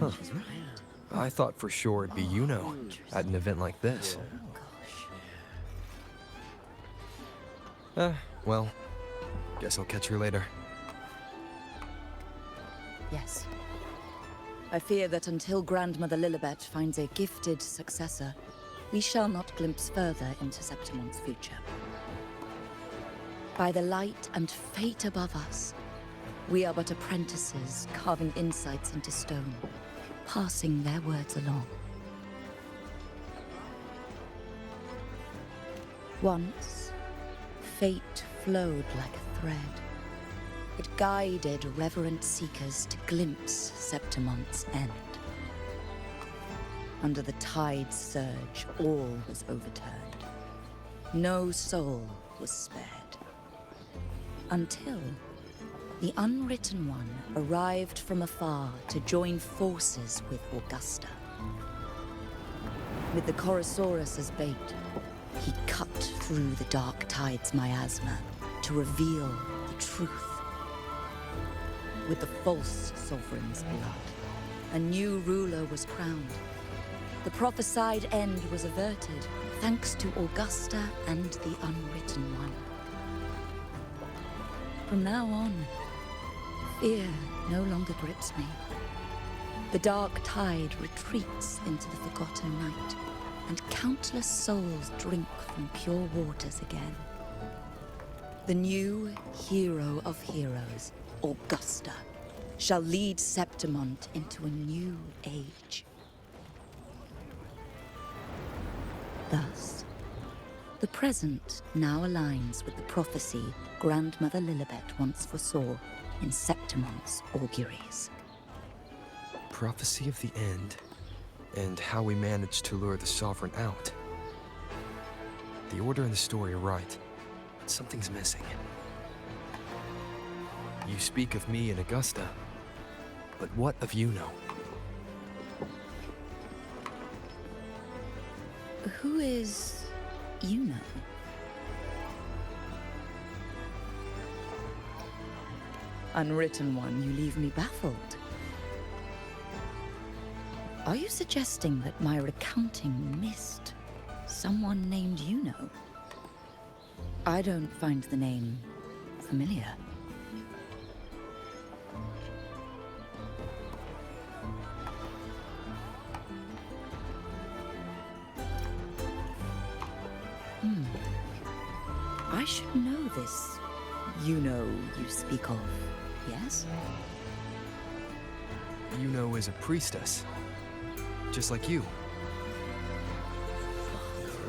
Huh. I thought for sure it'd be Yuno at an event like this. Well, guess I'll catch her later. Yes. I fear that until Grandmother Lilibet finds a gifted successor, we shall not glimpse further into Septimon's future. By the light and fate above us, we are but apprentices carving insights into stone, passing their words along. Once, fate flowed like a thread. It guided reverent seekers to glimpse Septimon's end. Under the tide's surge, all was overturned. No soul was spared. Until the Unwritten One arrived from afar to join forces with Augusta. With the Chorosaurus as bait, he cut through the dark tide's miasma to reveal the truth. With the false sovereign's blood, a new ruler was crowned. The prophesied end was averted, thanks to Augusta and the Unwritten One. From now on, fear no longer grips me. The dark tide retreats into the forgotten night, and countless souls drink from pure waters again. The new hero of heroes, Augusta, shall lead Septimont into a new age. Thus, the present now aligns with the prophecy Grandmother Lilibet once foresaw in Septimont's auguries. Prophecy of the end, and how we managed to lure the Sovereign out. The order and the story are right, but something's missing. You speak of me and Augusta, but what of Yuno? Who is Yuno? Unwritten One, you leave me baffled. Are you suggesting that my recounting missed someone named Yuno? I don't find the name familiar. I should know this Yuno you speak of, yes? Yuno is a priestess, just like you.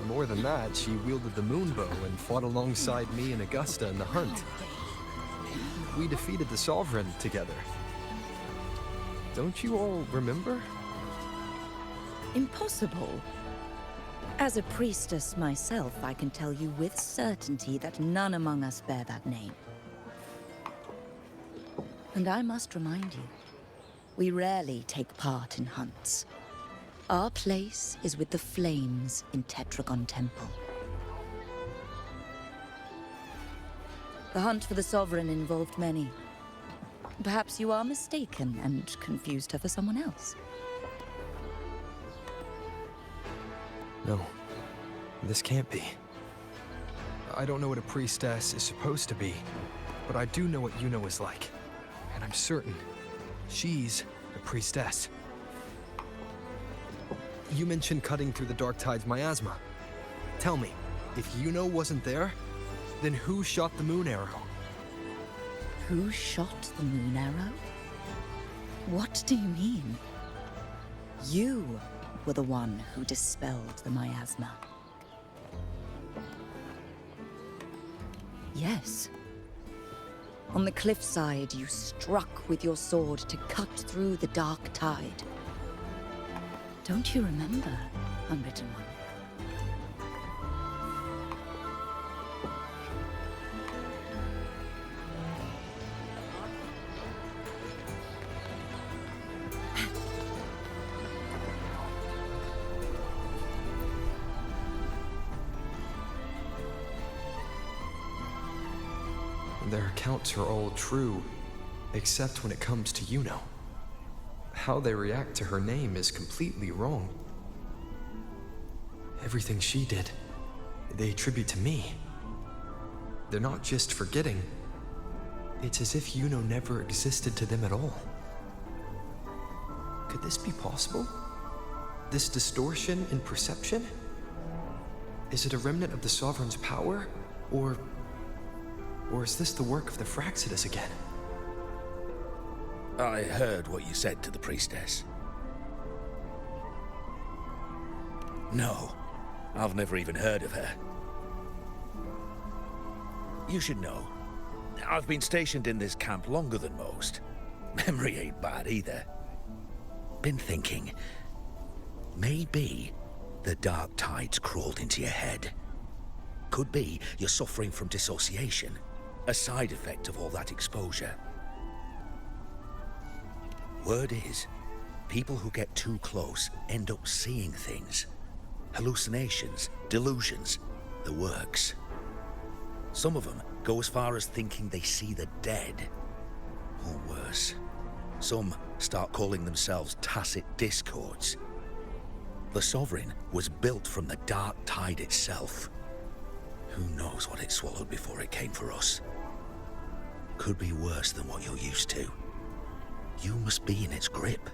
More than that, she wielded the moonbow and fought alongside me and Augusta in the hunt. We defeated the Sovereign together. Don't you all remember? Impossible. As a priestess myself, I can tell you with certainty that none among us bear that name. And I must remind you, we rarely take part in hunts. Our place is with the flames in Tetragon Temple. The hunt for the Sovereign involved many. Perhaps you are mistaken and confused her for someone else. No, this can't be. I don't know what a priestess is supposed to be, but I do know what Yuno is like. And I'm certain she's a priestess. You mentioned cutting through the Dark Tide's miasma. Tell me, if Yuno wasn't there, then who shot the moon arrow? Who shot the moon arrow? What do you mean? You were the one who dispelled the miasma. Yes. On the cliffside, you struck with your sword to cut through the dark tide. Don't you remember, Unwritten One? Their accounts are all true, except when it comes to Yuno. How they react to her name is completely wrong. Everything she did, they attribute to me. They're not just forgetting. It's as if Yuno never existed to them at all. Could this be possible? This distortion in perception? Is it a remnant of the Sovereign's power? Or is this the work of the Fraxidus again? I heard what you said to the priestess. No, I've never even heard of her. You should know, I've been stationed in this camp longer than most. Memory ain't bad either. Been thinking, maybe the dark tide's crawled into your head. Could be you're suffering from dissociation, a side effect of all that exposure. Word is, people who get too close end up seeing things. Hallucinations, delusions, the works. Some of them go as far as thinking they see the dead. Or worse, some start calling themselves tacit discords. The Sovereign was built from the dark tide itself. Who knows what it swallowed before it came for us? Could be worse than what you're used to. You must be in its grip.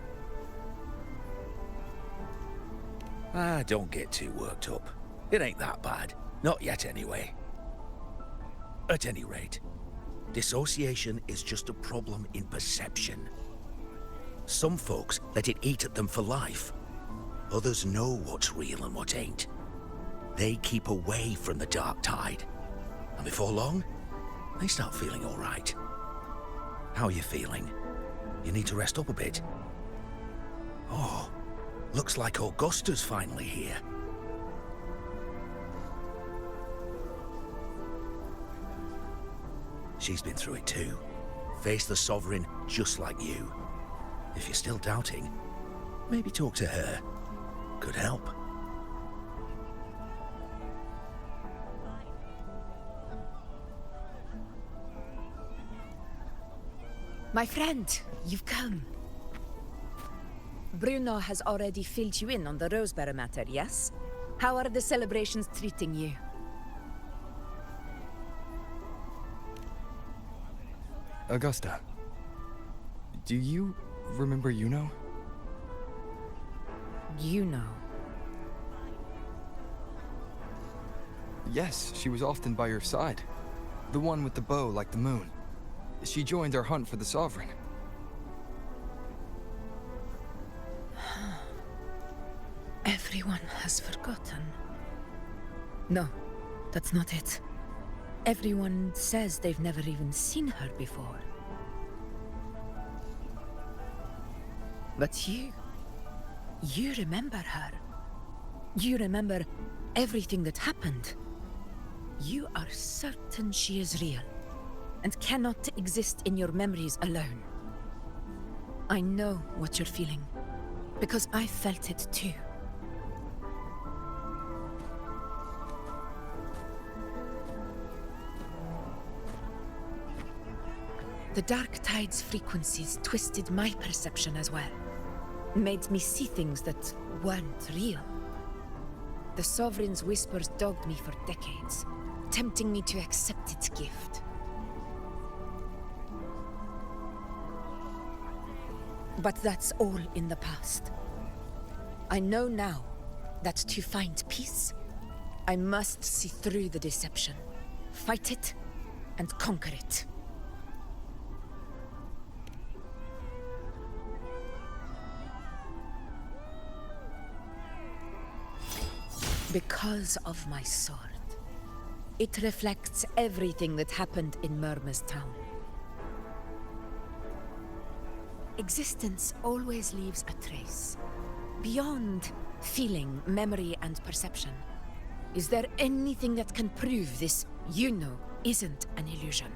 Don't get too worked up. It ain't that bad. Not yet, anyway. At any rate, dissociation is just a problem in perception. Some folks let it eat at them for life. Others know what's real and what ain't. They keep away from the dark tide. And before long, they start feeling all right. How are you feeling? You need to rest up a bit. Oh, looks like Augusta's finally here. She's been through it too. Faced the Sovereign just like you. If you're still doubting, maybe talk to her. Could help. My friend, you've come. Bruno has already filled you in on the Rosebearer matter, yes? How are the celebrations treating you? Augusta, do you remember Yuno? Yuno? Yes, she was often by your side. The one with the bow like the moon. She joined our hunt for the Sovereign. Everyone has forgotten. No, that's not it. Everyone says they've never even seen her before. But you remember her. You remember everything that happened. You are certain she is real, and cannot exist in your memories alone. I know what you're feeling, because I felt it too. The Dark Tide's frequencies twisted my perception as well. Made me see things that weren't real. The Sovereign's whispers dogged me for decades, tempting me to accept its gift. But that's all in the past. I know now that to find peace, I must see through the deception, fight it, and conquer it. Because of my sword. It reflects everything that happened in Murmur's town. Existence always leaves a trace. Beyond feeling, memory, and perception. Is there anything that can prove this, isn't an illusion?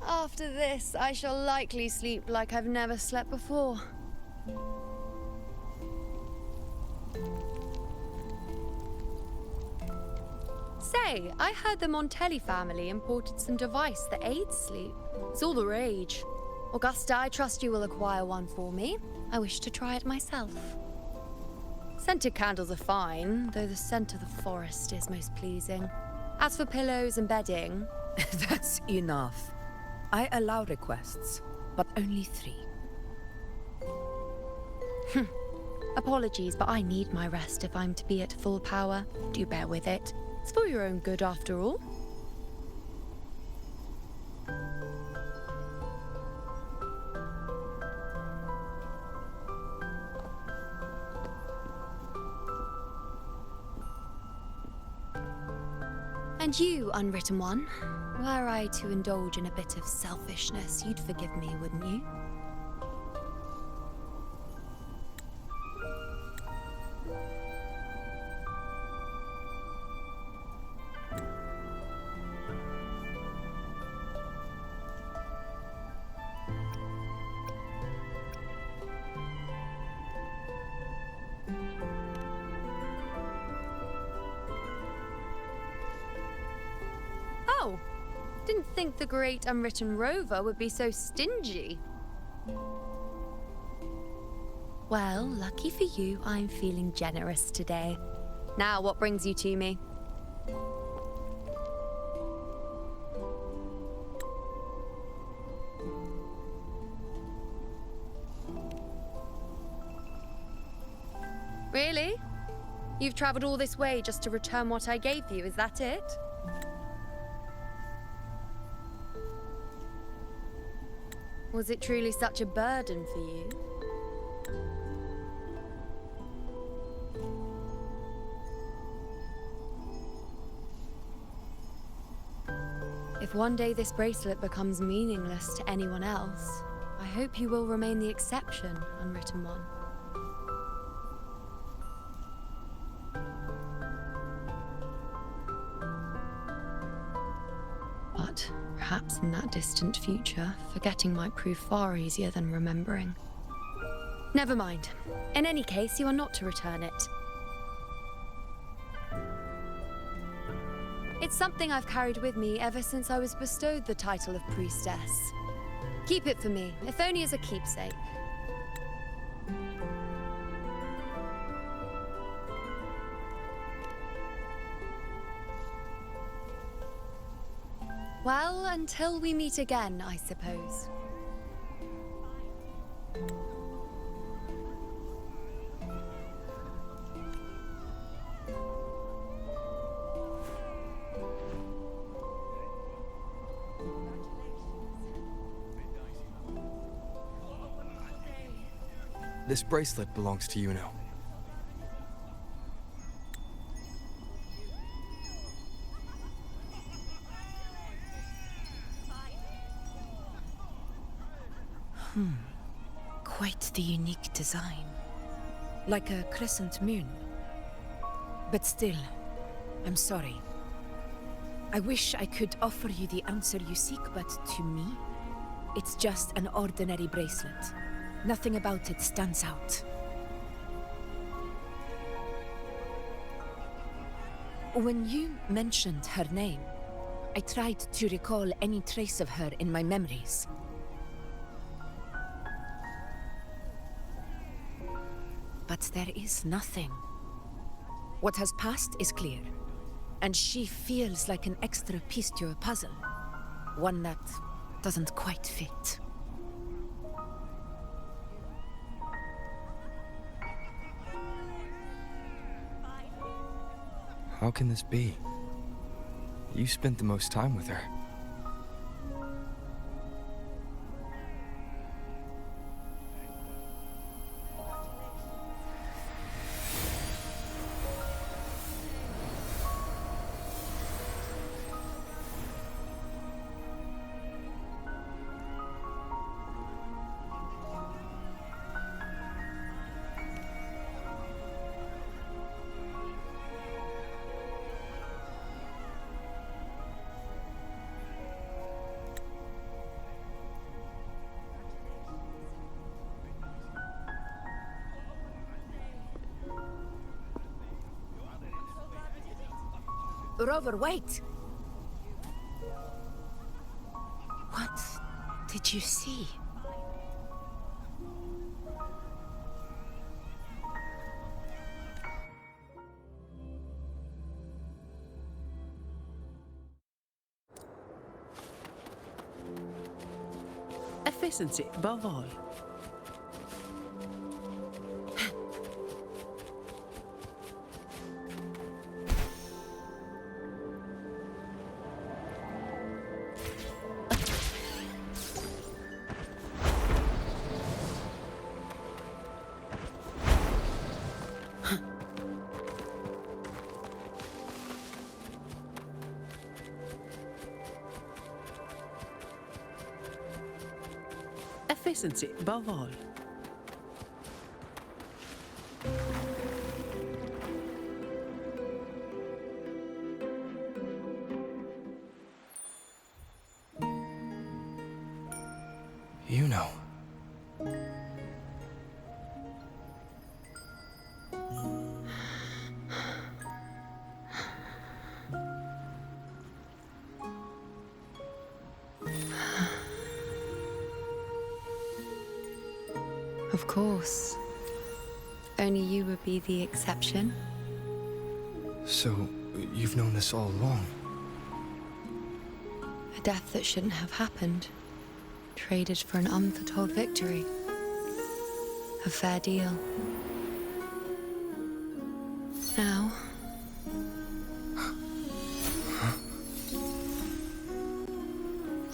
After this, I shall likely sleep like I've never slept before. Say, I heard the Montelli family imported some device that aids sleep. It's all the rage. Augusta, I trust you will acquire one for me. I wish to try it myself. Scented candles are fine, though the scent of the forest is most pleasing. As for pillows and bedding... That's enough. I allow requests, but only 3. Apologies, but I need my rest if I'm to be at full power. Do bear with it. It's for your own good, after all. And you, Unwritten One, were I to indulge in a bit of selfishness, you'd forgive me, wouldn't you? Oh, didn't think the great Unwritten Rover would be so stingy. Well, lucky for you, I'm feeling generous today. Now, what brings you to me? Really? You've traveled all this way just to return what I gave you, is that it? Was it truly such a burden for you? If one day this bracelet becomes meaningless to anyone else, I hope you will remain the exception, Unwritten One. But perhaps in that distant future, forgetting might prove far easier than remembering. Never mind. In any case, you are not to return it. It's something I've carried with me ever since I was bestowed the title of priestess. Keep it for me, if only as a keepsake. Well, until we meet again, I suppose. This bracelet belongs to you now. Quite the unique design. Like a crescent moon. But still, I'm sorry. I wish I could offer you the answer you seek, but to me, it's just an ordinary bracelet. Nothing about it stands out. When you mentioned her name, I tried to recall any trace of her in my memories. But there is nothing. What has passed is clear. And she feels like an extra piece to your puzzle. One that doesn't quite fit. How can this be? You spent the most time with her. Rover, wait! What did you see? Efficiency above all. Efficiency above all. You know. Of course. Only you would be the exception. So, you've known this all along? A death that shouldn't have happened. Traded for an unforetold victory. A fair deal. Now...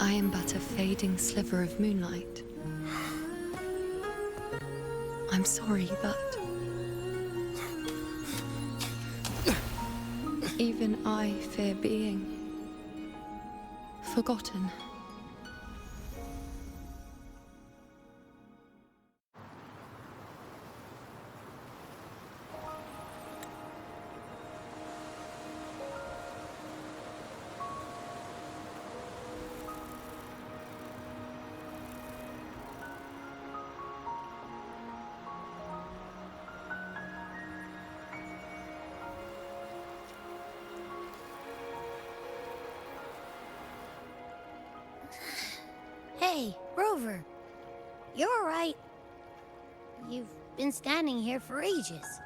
I am but a fading sliver of moonlight. I'm sorry, but... even I fear being... forgotten. Hey, Rover. You're all right. You've been standing here for ages.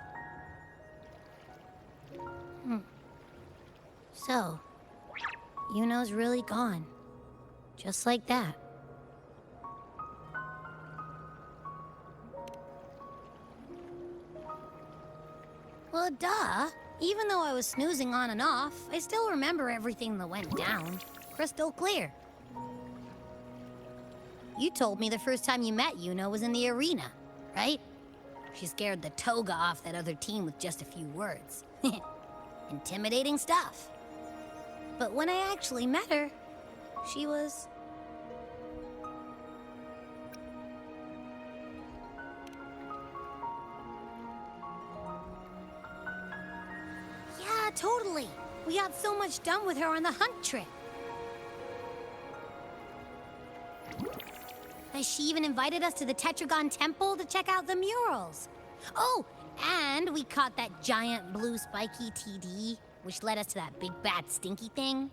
So, Yuno's really gone. Just like that. Well, duh. Even though I was snoozing on and off, I still remember everything that went down. Crystal clear. You told me the first time you met Yuno was in the arena, right? She scared the toga off that other team with just a few words. Intimidating stuff. But when I actually met her, she was... Yeah, totally. We got so much done with her on the hunt trip. She even invited us to the Tetragon Temple to check out the murals. Oh, and we caught that giant blue spiky TD, which led us to that big bad stinky thing.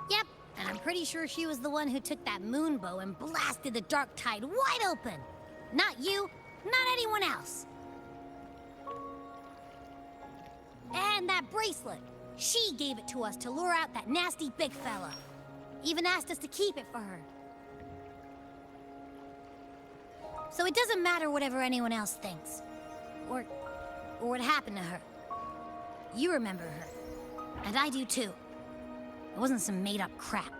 Yep, and I'm pretty sure she was the one who took that moon bow and blasted the dark tide wide open. Not you, not anyone else. And that bracelet. She gave it to us to lure out that nasty big fella. Even asked us to keep it for her. So it doesn't matter whatever anyone else thinks. Or what happened to her. You remember her. And I do too. It wasn't some made-up crap.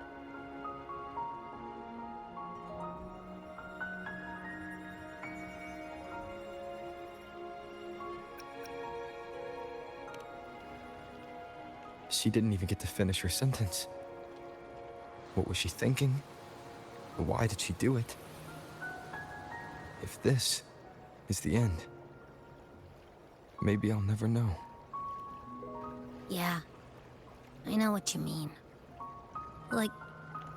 She didn't even get to finish her sentence. What was she thinking? Why did she do it? If this is the end, maybe I'll never know. Yeah, I know what you mean. Like,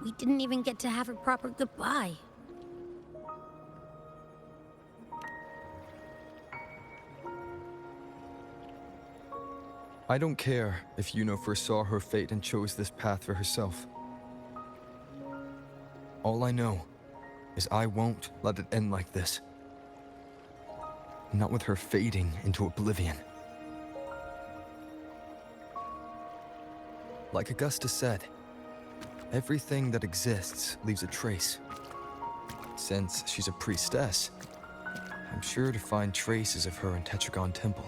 we didn't even get to have a proper goodbye. I don't care if Yuno foresaw her fate and chose this path for herself. All I know is I won't let it end like this. Not with her fading into oblivion. Like Augusta said, everything that exists leaves a trace. Since she's a priestess, I'm sure to find traces of her in Tetragon Temple.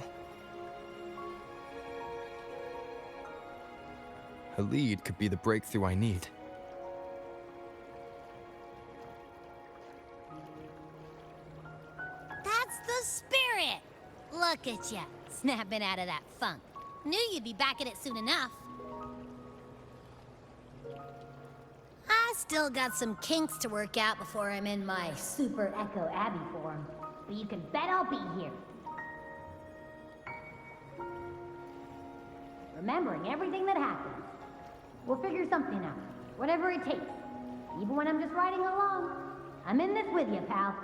A lead could be the breakthrough I need. That's the spirit! Look at ya, snapping out of that funk. Knew you'd be back at it soon enough. I still got some kinks to work out before I'm in my Super Echo Abbey form, but you can bet I'll be here. Remembering everything that happened. We'll figure something out, whatever it takes. Even when I'm just riding along. I'm in this with you, pal.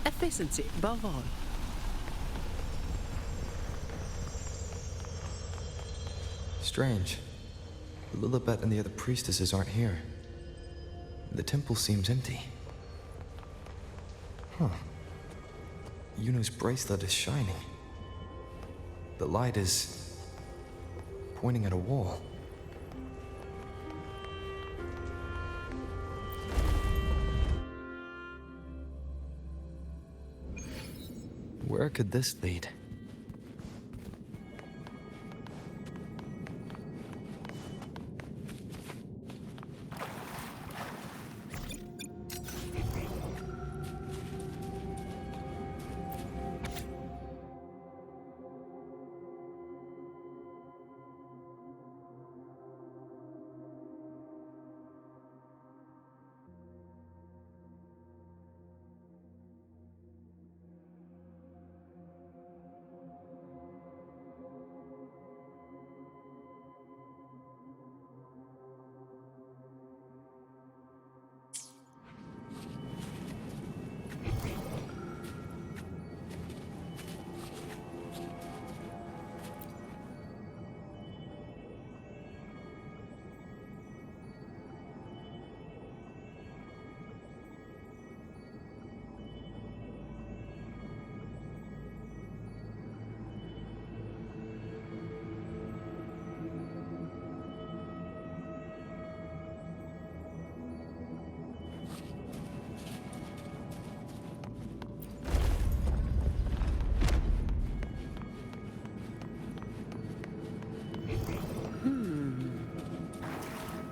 Efficiency above all. Strange. Lilibet and the other priestesses aren't here. The temple seems empty. Huh. Yuno's bracelet is shining. The light is pointing at a wall. Where could this lead?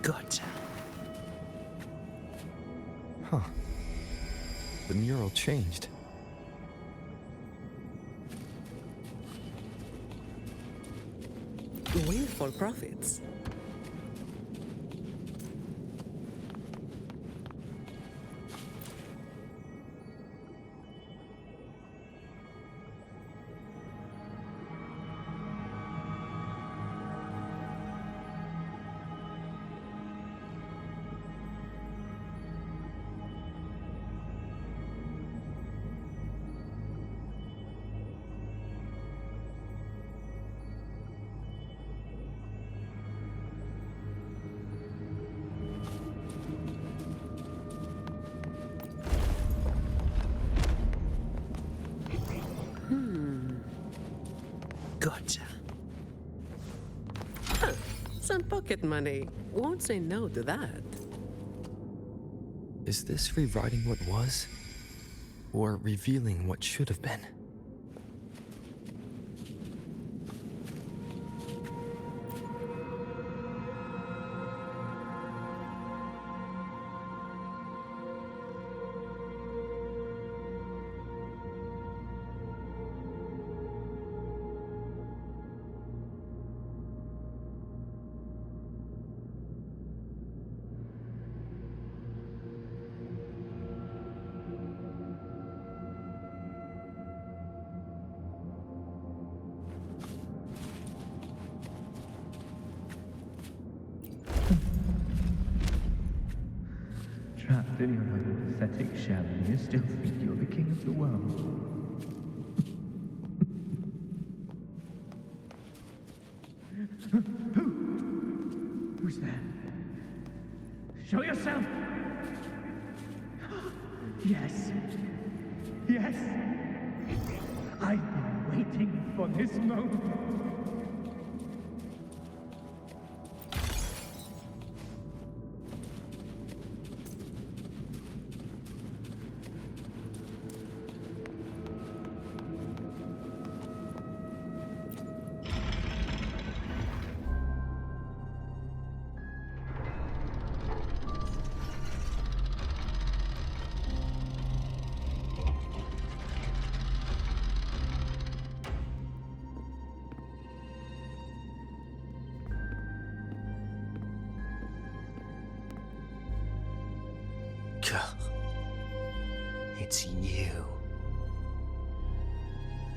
Gotcha. Huh. the mural changed. Windfall profits. Gotcha. Huh. Some pocket money. Won't say no to that. Is this rewriting what was? Or revealing what should have been? Trapped in your own pathetic shell, and you still think you're the king of the world. Who's there? Show yourself! Yes. Yes! I've been waiting for this moment. It's you.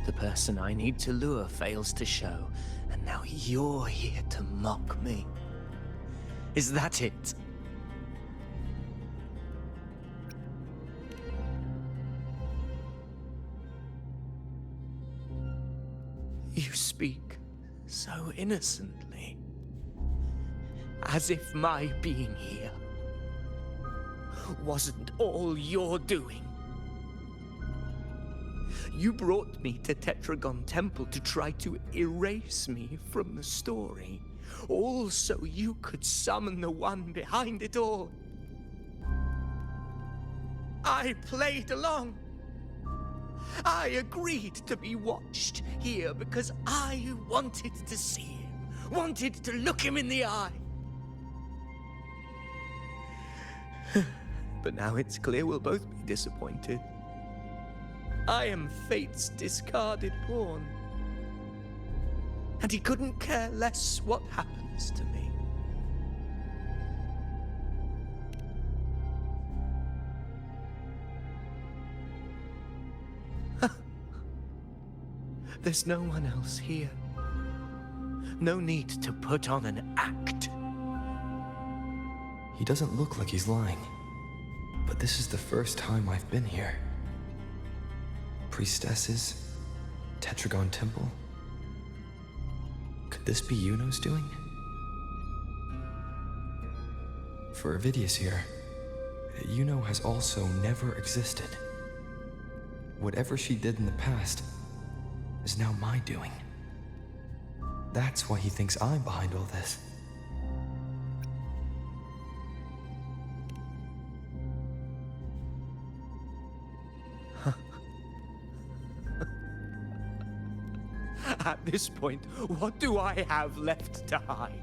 The person I need to lure fails to show, and now you're here to mock me. Is that it? You speak so innocently, as if my being here wasn't all you're doing. You brought me to Tetragon Temple to try to erase me from the story, all so you could summon the one behind it all. I played along. I agreed to be watched here because I wanted to see him, wanted to look him in the eye. But now it's clear we'll both be disappointed. I am fate's discarded pawn. And he couldn't care less what happens to me. There's no one else here. No need to put on an act. He doesn't look like he's lying. But this is the first time I've been here. Priestesses? Tetragon Temple? Could this be Yuno's doing? For Avidius here, Yuno has also never existed. Whatever she did in the past is now my doing. That's why he thinks I'm behind all this. At this point, what do I have left to hide?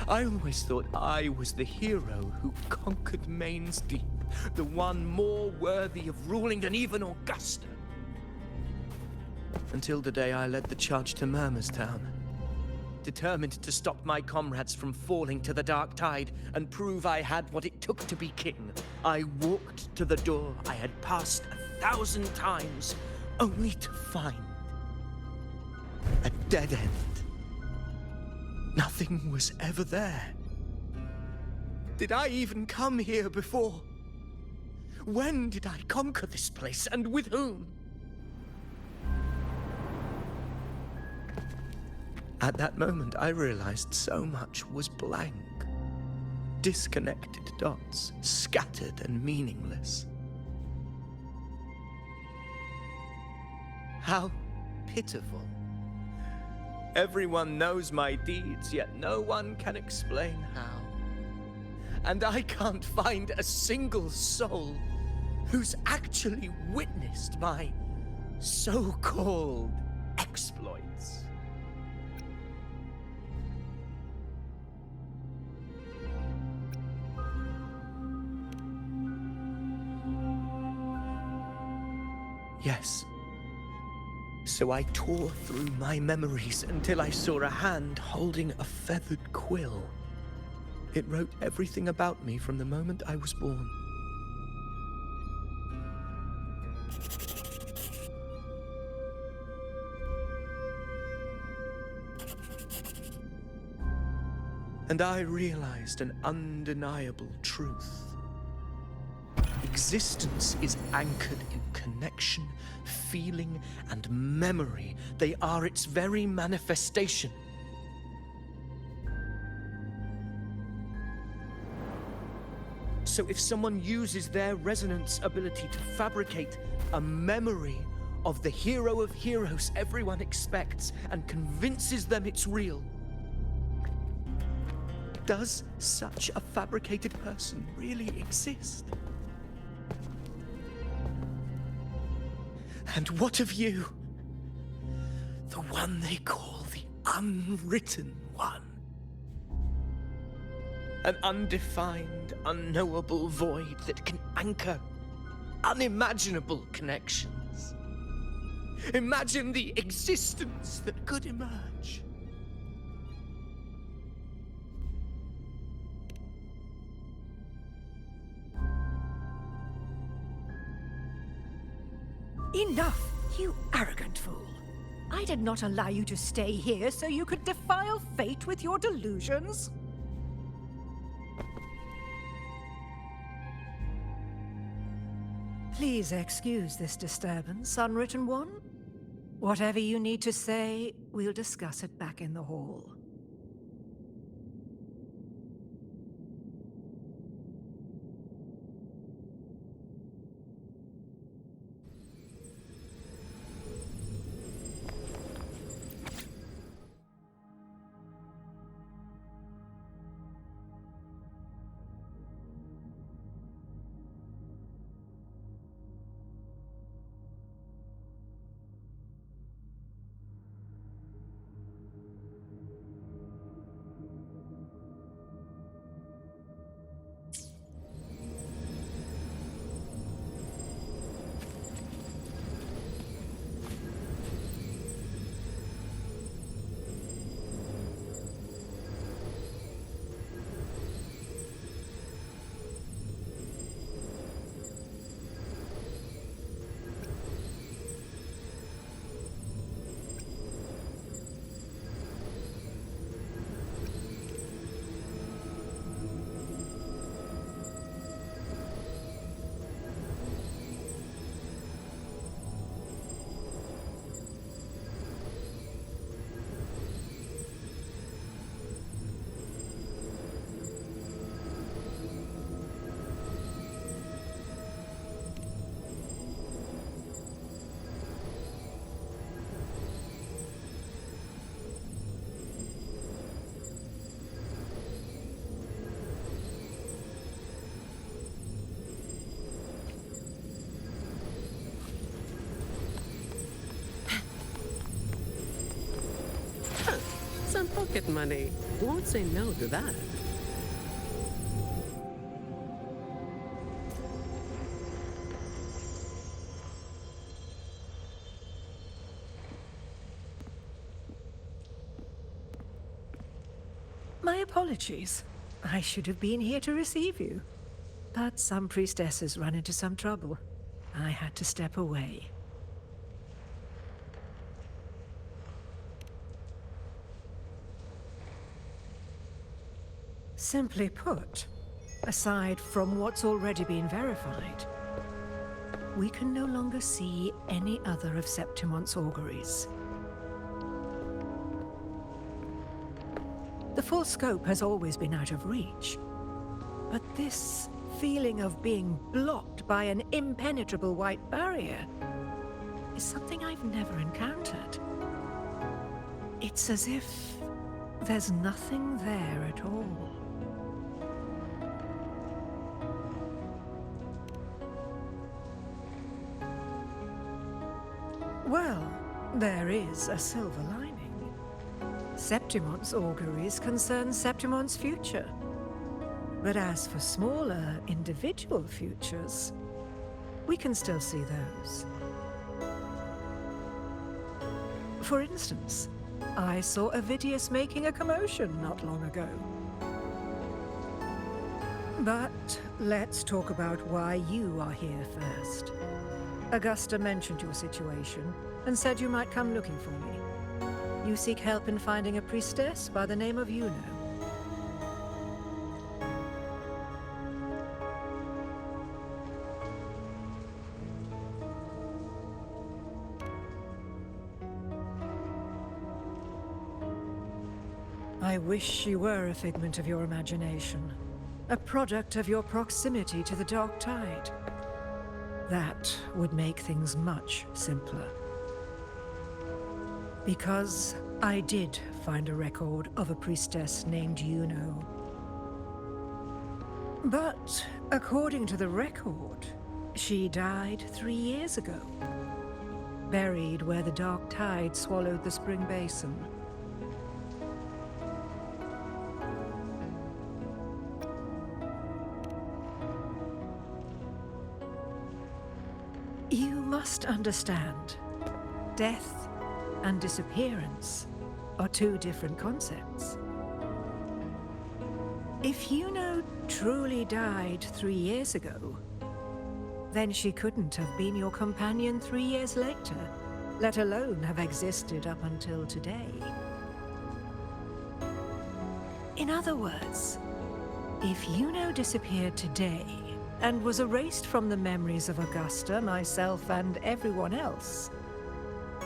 I always thought I was the hero who conquered Main's Deep, the one more worthy of ruling than even Augusta. Until the day I led the charge to Murmurstown. Determined to stop my comrades from falling to the dark tide and prove I had what it took to be king, I walked to the door I had passed 1,000 times, only to find a dead end. Nothing was ever there. Did I even come here before? When did I conquer this place, and with whom? At that moment, I realized so much was blank. Disconnected dots, scattered and meaningless. How pitiful. Everyone knows my deeds, yet no one can explain how. And I can't find a single soul who's actually witnessed my so-called exploits. Yes. So I tore through my memories until I saw a hand holding a feathered quill. It wrote everything about me from the moment I was born. And I realized an undeniable truth. Existence is anchored in connection, feeling, and memory. They are its very manifestation. So if someone uses their resonance ability to fabricate a memory of the hero of heroes everyone expects and convinces them it's real, does such a fabricated person really exist? And what of you? The one they call the Unwritten One. An undefined, unknowable void that can anchor unimaginable connections. Imagine the existence that could emerge. Enough, you arrogant fool. I did not allow you to stay here so you could defile fate with your delusions. Please excuse this disturbance, Unwritten One. Whatever you need to say, we'll discuss it back in the hall. Some pocket money. Won't say no to that. My apologies. I should have been here to receive you. But some priestesses ran into some trouble. I had to step away. Simply put, aside from what's already been verified, we can no longer see any other of Septimon's auguries. The full scope has always been out of reach, but this feeling of being blocked by an impenetrable white barrier is something I've never encountered. It's as if there's nothing there at all. Well, there is a silver lining. Septimon's auguries concern Septimon's future. But as for smaller, individual futures, we can still see those. For instance, I saw Avidius making a commotion not long ago. But let's talk about why you are here first. Augusta mentioned your situation and said you might come looking for me. You seek help in finding a priestess by the name of Yuno. I wish she were a figment of your imagination, a product of your proximity to the Dark Tide. That would make things much simpler. Because I did find a record of a priestess named Yuno. But according to the record, she died 3 years ago, buried where the Dark Tide swallowed the Spring Basin. You must understand, death and disappearance are two different concepts. If Yuno truly died 3 years ago, then she couldn't have been your companion 3 years later, let alone have existed up until today. In other words, if Yuno disappeared today and was erased from the memories of Augusta, myself, and everyone else,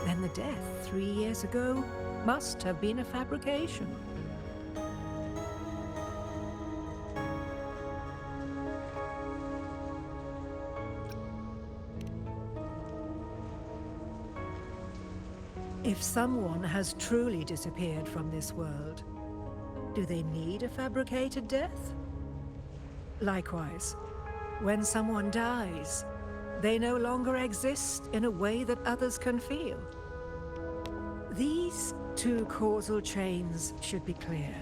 then the death 3 years ago must have been a fabrication. If someone has truly disappeared from this world, do they need a fabricated death? Likewise, when someone dies, they no longer exist in a way that others can feel. These two causal chains should be clear.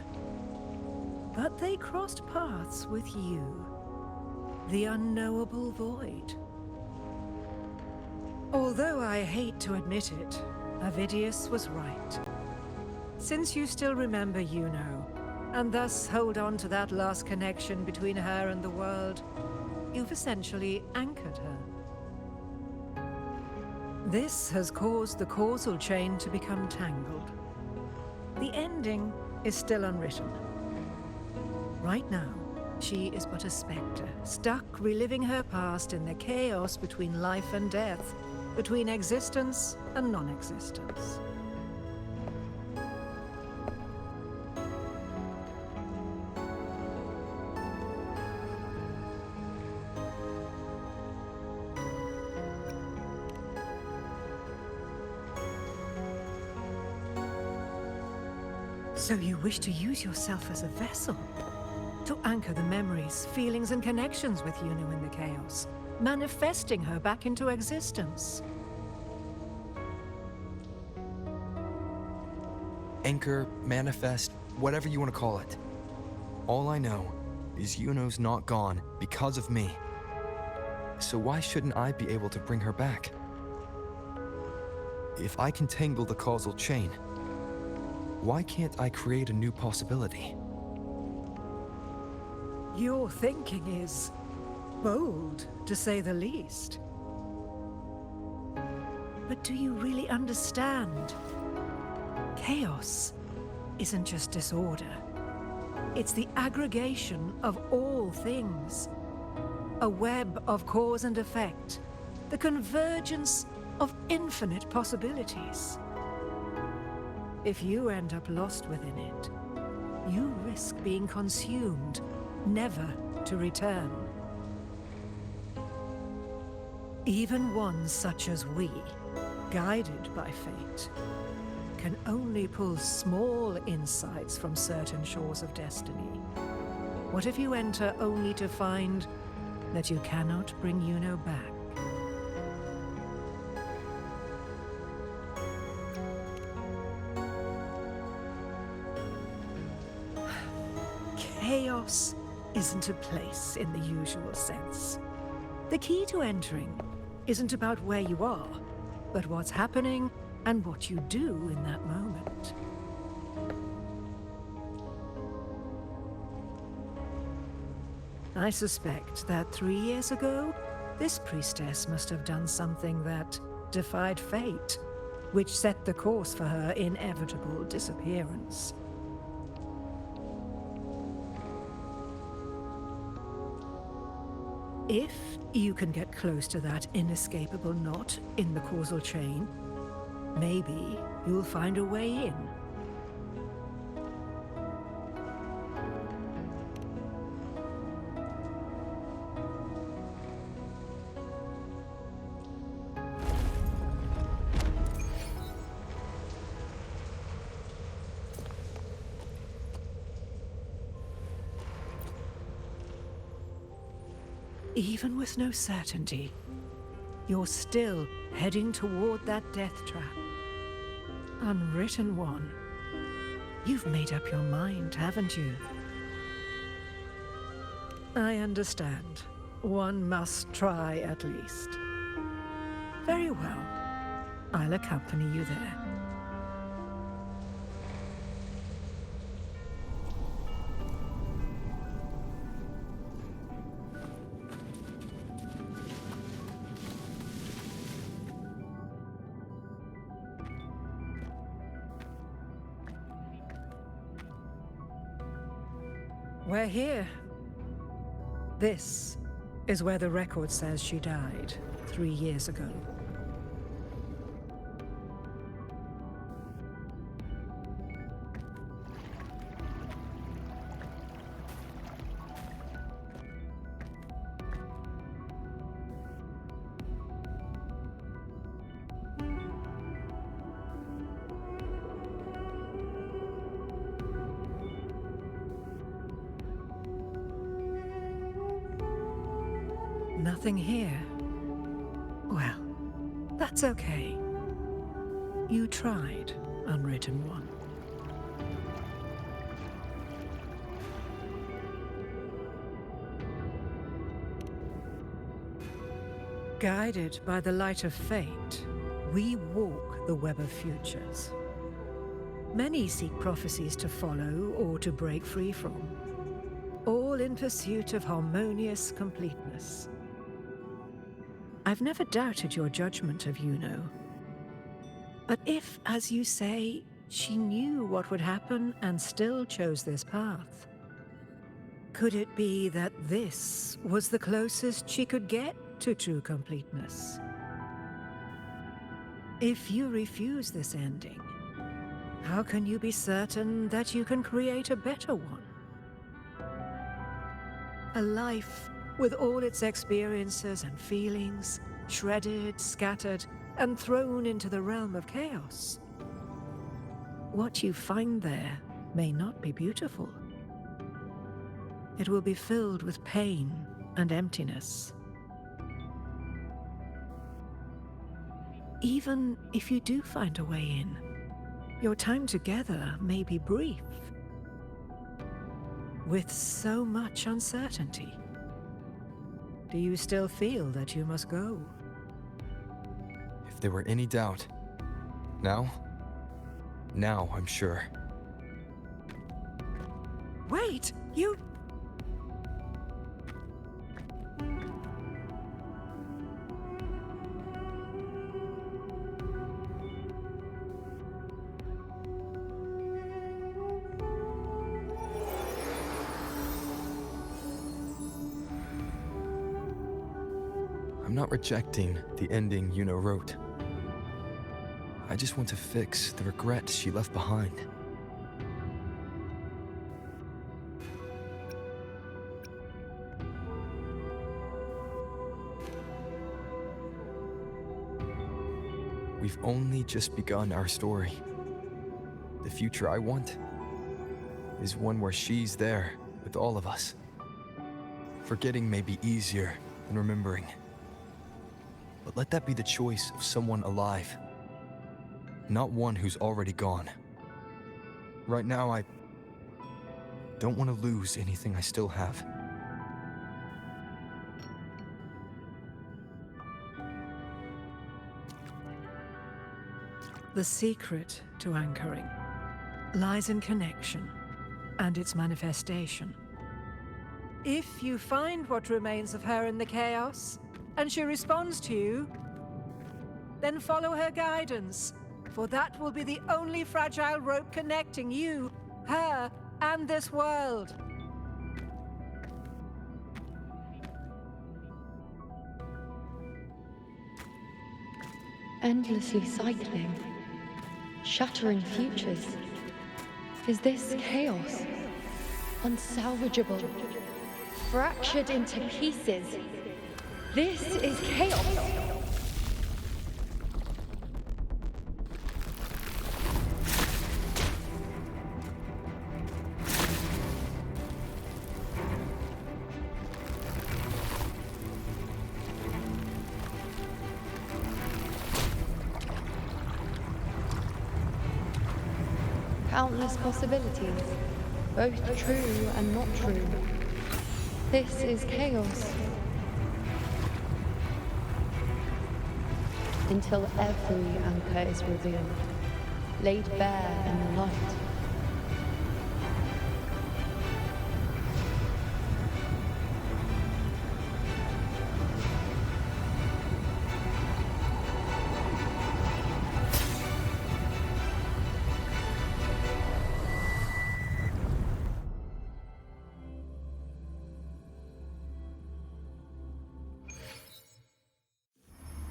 But they crossed paths with you, the unknowable void. Although I hate to admit it, Avidius was right. Since you still remember Yuno, and thus hold on to that last connection between her and the world, you've essentially anchored her. This has caused the causal chain to become tangled. The ending is still unwritten. Right now, she is but a spectre, stuck reliving her past in the chaos between life and death, between existence and non-existence. So you wish to use yourself as a vessel? To anchor the memories, feelings, and connections with Yuno in the chaos, manifesting her back into existence. Anchor, manifest, whatever you want to call it. All I know is Yuno's not gone because of me. So why shouldn't I be able to bring her back? If I can tangle the causal chain, why can't I create a new possibility? Your thinking is bold, to say the least. But do you really understand? Chaos isn't just disorder. It's the aggregation of all things. A web of cause and effect. The convergence of infinite possibilities. If you end up lost within it, you risk being consumed, never to return. Even ones such as we, guided by fate, can only pull small insights from certain shores of destiny. What if you enter only to find that you cannot bring Yuno back? Chaos isn't a place in the usual sense. The key to entering isn't about where you are, but what's happening and what you do in that moment. I suspect that 3 years ago, this priestess must have done something that defied fate, which set the course for her inevitable disappearance. If you can get close to that inescapable knot in the causal chain, maybe you'll find a way in. Even with no certainty, you're still heading toward that death trap. Unwritten one. You've made up your mind, haven't you? I understand. One must try at least. Very well. I'll accompany you there. We're here. This is where the record says she died 3 years ago. Nothing here. Well, that's okay. You tried, Unwritten One. Guided by the light of fate, we walk the web of futures. Many seek prophecies to follow or to break free from, all in pursuit of harmonious completeness. I've never doubted your judgment of Yuno. But if, as you say, she knew what would happen and still chose this path, could it be that this was the closest she could get to true completeness? If you refuse this ending, how can you be certain that you can create a better one? A life with all its experiences and feelings, shredded, scattered, and thrown into the realm of chaos. What you find there may not be beautiful. It will be filled with pain and emptiness. Even if you do find a way in, your time together may be brief, with so much uncertainty. Do you still feel that you must go? If there were any doubt, now I'm sure. Wait, you... I'm not rejecting the ending Yuno wrote. I just want to fix the regret she left behind. We've only just begun our story. The future I want is one where she's there with all of us. Forgetting may be easier than remembering. But let that be the choice of someone alive, not one who's already gone. Right now, I don't want to lose anything I still have. The secret to anchoring lies in connection and its manifestation. If you find what remains of her in the chaos, and she responds to you, then follow her guidance, for that will be the only fragile rope connecting you, her, and this world. Endlessly cycling, shattering futures. Is this chaos? Unsalvageable, fractured into pieces. This is chaos. Countless possibilities, both true and not true. This is chaos. Until every anchor is revealed, laid bare in the light.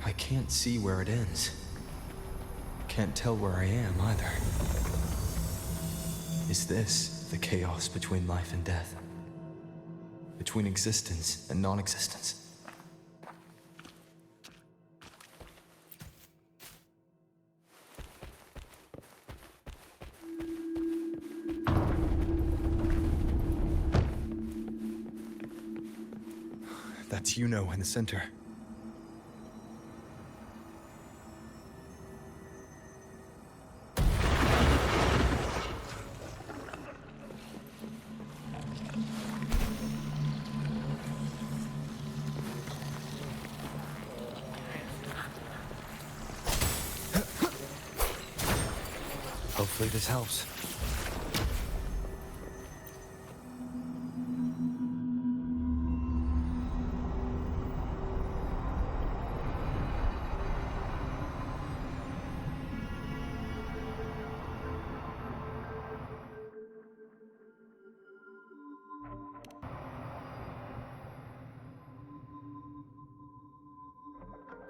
I can't see where it ends. Can't tell where I am either. Is this the chaos between life and death? Between existence and non-existence? That's Yuno in the center. Hopefully this helps.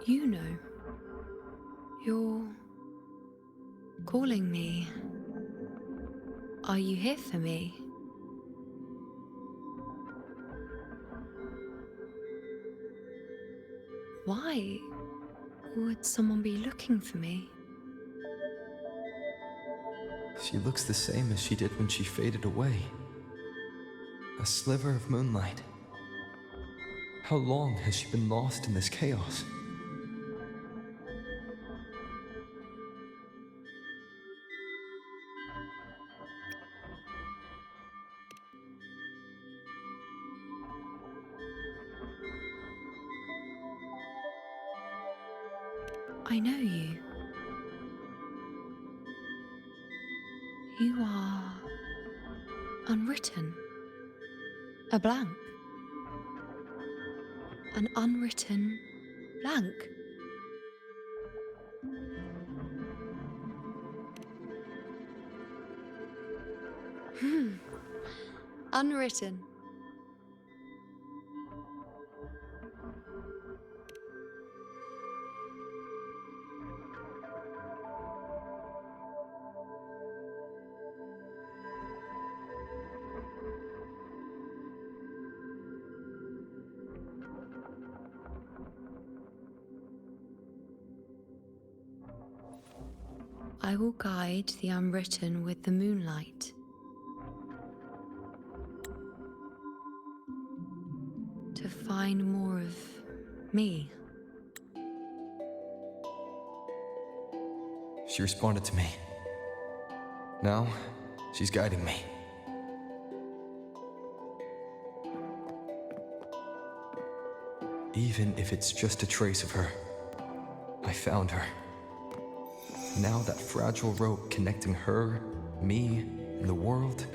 You know, you're calling me. Are you here for me? Why would someone be looking for me? She looks the same as she did when she faded away. A sliver of moonlight. How long has she been lost in this chaos? I know you. You are unwritten. A blank. An unwritten blank. Unwritten. I will guide the unwritten with the moonlight. To find more of me. She responded to me. Now, she's guiding me. Even if it's just a trace of her, I found her. Now that fragile rope connecting her, me, and the world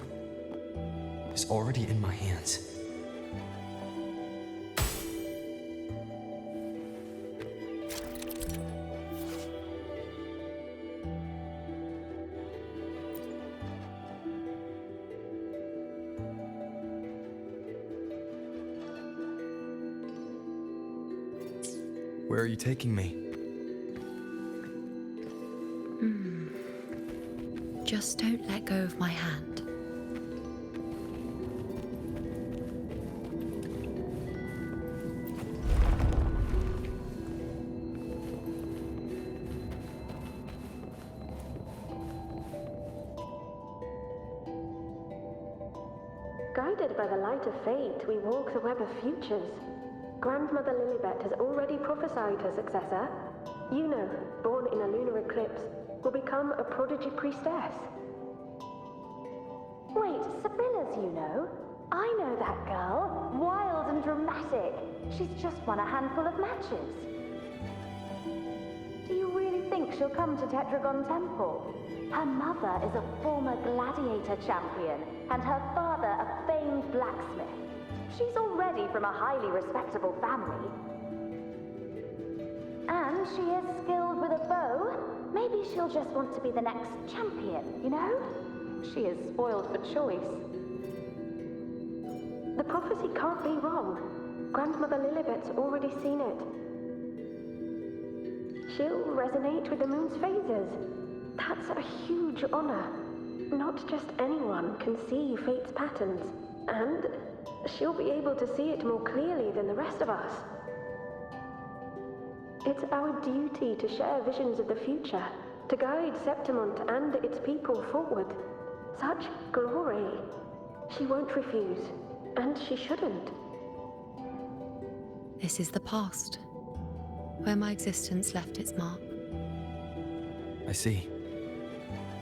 is already in my hands. Where are you taking me? Just don't let go of my hand. Guided by the light of fate, we walk the web of futures. Grandmother Lilibet has already prophesied her successor. Juno, born in a lunar eclipse, will become a prodigy priestess. Wait, Sibylla's Juno? I know that girl. Wild and dramatic. She's just won a handful of matches. Do you really think she'll come to Tetragon Temple? Her mother is a former gladiator champion, and her father a famed blacksmith. She's already from a highly respectable family. And she is skilled with a bow. Maybe she'll just want to be the next champion, you know? She is spoiled for choice. The prophecy can't be wrong. Grandmother Lilibet's already seen it. She'll resonate with the moon's phases. That's a huge honor. Not just anyone can see fate's patterns, and she'll be able to see it more clearly than the rest of us. It's our duty to share visions of the future, to guide Septimont and its people forward. Such glory. She won't refuse, and she shouldn't. This is the past, where my existence left its mark. I see.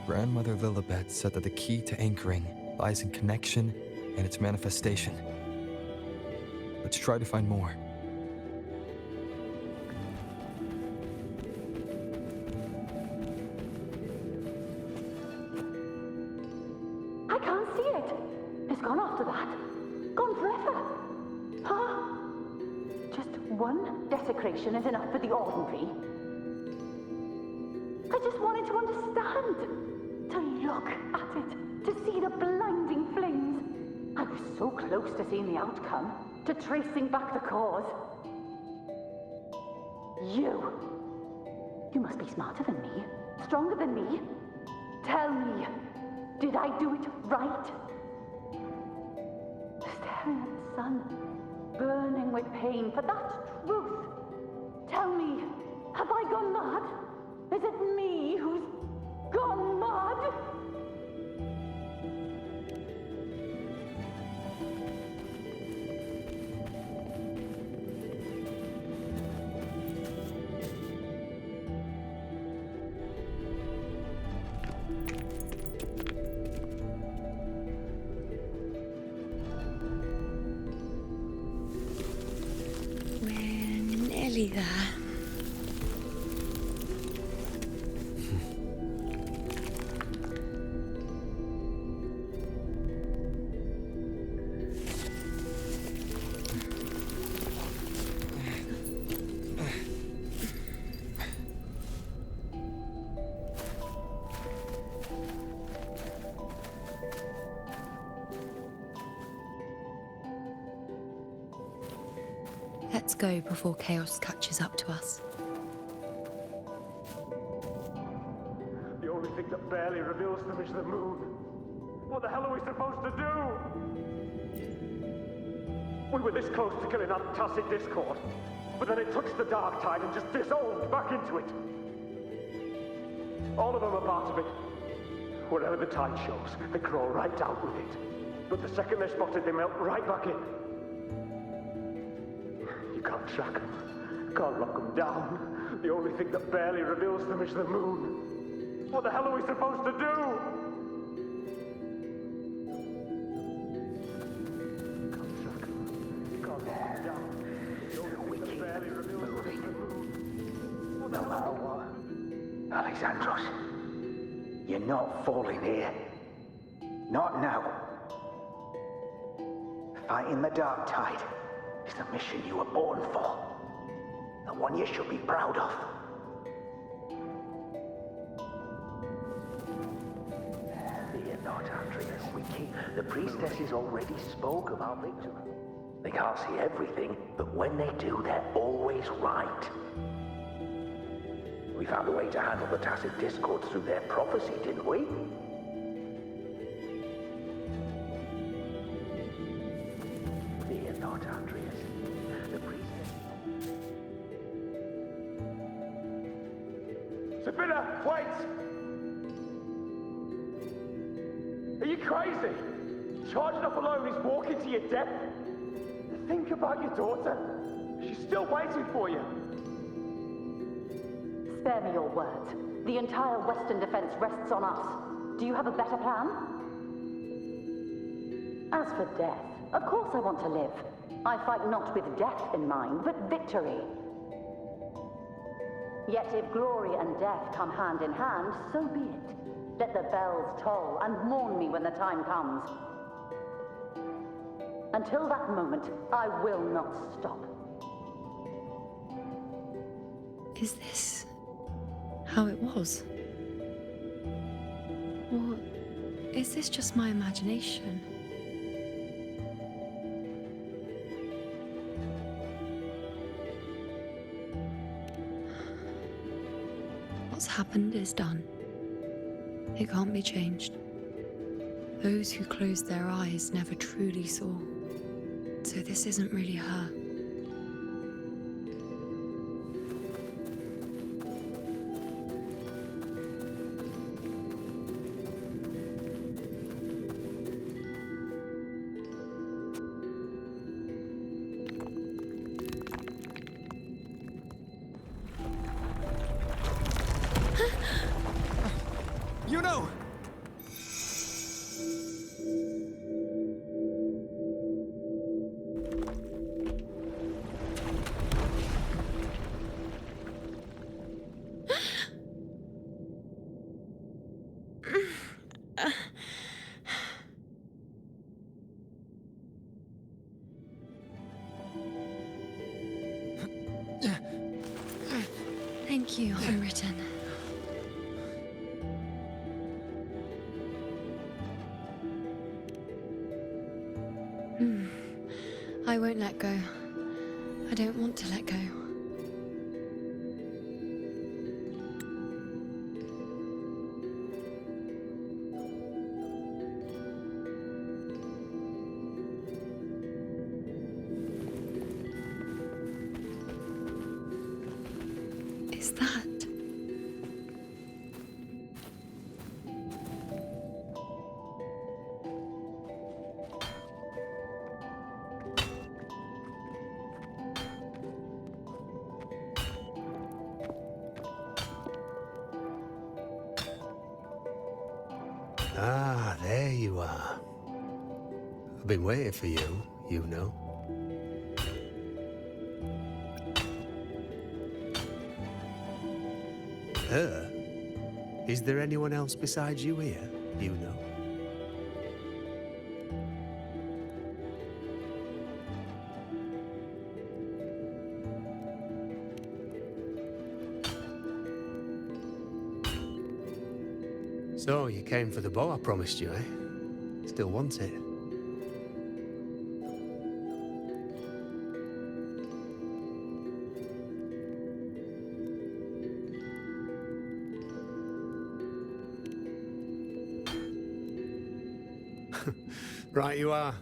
Grandmother Lilibet said that the key to anchoring lies in connection and its manifestation. Let's try to find more. I can't see it. It's gone after that. Gone forever. Huh? Just one desecration is enough for the ordinary. I just wanted to understand. To look at it. To see the blinding flames. I was so close to seeing the outcome. To tracing back the cause. You must be smarter than me. Stronger than me. Tell me. Did I do it right? Staring at the sun, burning with pain for that truth. Tell me, have I gone mad? Is it me who's gone mad? There. Let's go before chaos catches up to us. The only thing that barely reveals them is the moon. What the hell are we supposed to do? We were this close to killing that tacit discord, but then it touched the dark tide and just dissolved back into it. All of them are part of it. Wherever the tide shows, they crawl right down with it. But the second they're spotted, they melt right back in. You can't track them, can't lock them down. The only thing that barely reveals them is the moon. What the hell are we supposed to do? No matter what. Alexandros, you're not falling here. Not now. Fighting the dark tide is the mission you were born for. The one you should be proud of. Fear not, Andreas. The priestesses already spoke of our victory. They can't see everything, but when they do, they're always right. We found a way to handle the tacit discord through their prophecy, didn't we? Fear not, Andreas. The priestess... Sibylla, wait! Are you crazy? Charging up alone is walking to your death? Think about your daughter. She's still waiting for you. Spare me your words. The entire Western defense rests on us. Do you have a better plan? As for death, of course I want to live. I fight not with death in mind, but victory. Yet if glory and death come hand in hand, so be it. Let the bells toll and mourn me when the time comes. Until that moment, I will not stop. Is this how it was? Or is this just my imagination? What's happened is done. It can't be changed. Those who closed their eyes never truly saw. So this isn't really her. You know! Thank you, Unwritten. I won't let go. I don't want to let go. Is that? Ah, there you are. I've been waiting for you, you know. Her? Is there anyone else besides you here, you know? So, you came for the bow I promised you, eh? Still want it? Right you are.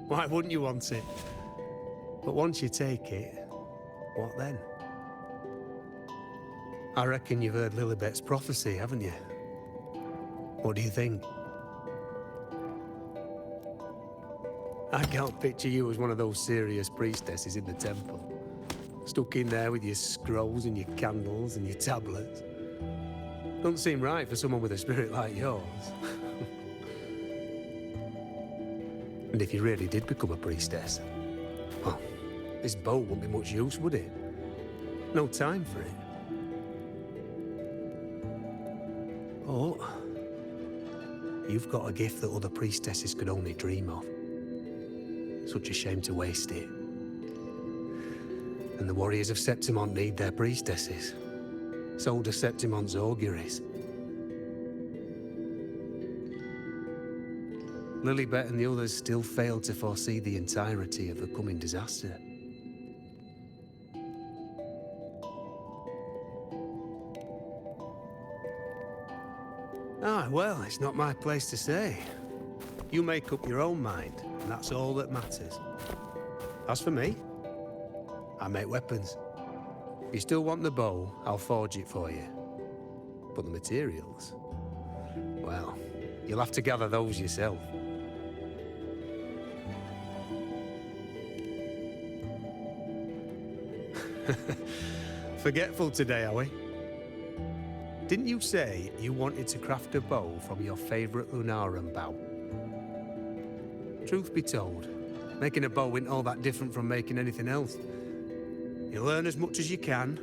Why wouldn't you want it? But once you take it, what then? I reckon you've heard Lilibet's prophecy, haven't you? What do you think? I can't picture you as one of those serious priestesses in the temple. Stuck in there with your scrolls and your candles and your tablets. Doesn't seem right for someone with a spirit like yours. And if you really did become a priestess, well, this bow wouldn't be much use, would it? No time for it. But you've got a gift that other priestesses could only dream of. Such a shame to waste it. And the warriors of Septimont need their priestesses. So do Septimont's auguries. Lilibet and the others still failed to foresee the entirety of the coming disaster. Ah, well, it's not my place to say. You make up your own mind, and that's all that matters. As for me, I make weapons. If you still want the bow, I'll forge it for you. But the materials, well, you'll have to gather those yourself. Forgetful today, are we? Didn't you say you wanted to craft a bow from your favorite Lunarum bow? Truth be told, making a bow isn't all that different from making anything else. You learn as much as you can,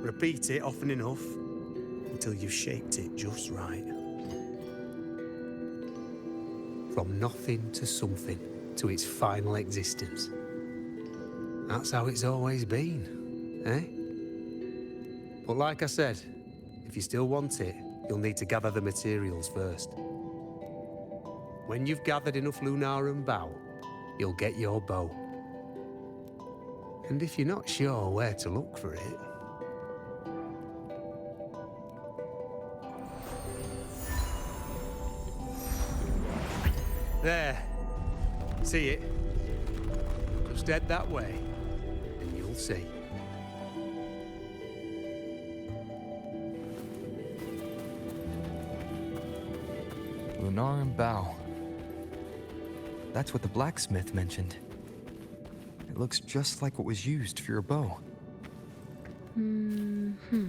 repeat it often enough, until you've shaped it just right. From nothing to something, to its final existence. That's how it's always been, eh? But like I said, if you still want it, you'll need to gather the materials first. When you've gathered enough Lunarum bow, you'll get your bow. And if you're not sure where to look for it... There. See it? Just head that way, and you'll see. Lunarum bow. That's what the blacksmith mentioned. It looks just like what was used for your bow. Mm-hmm.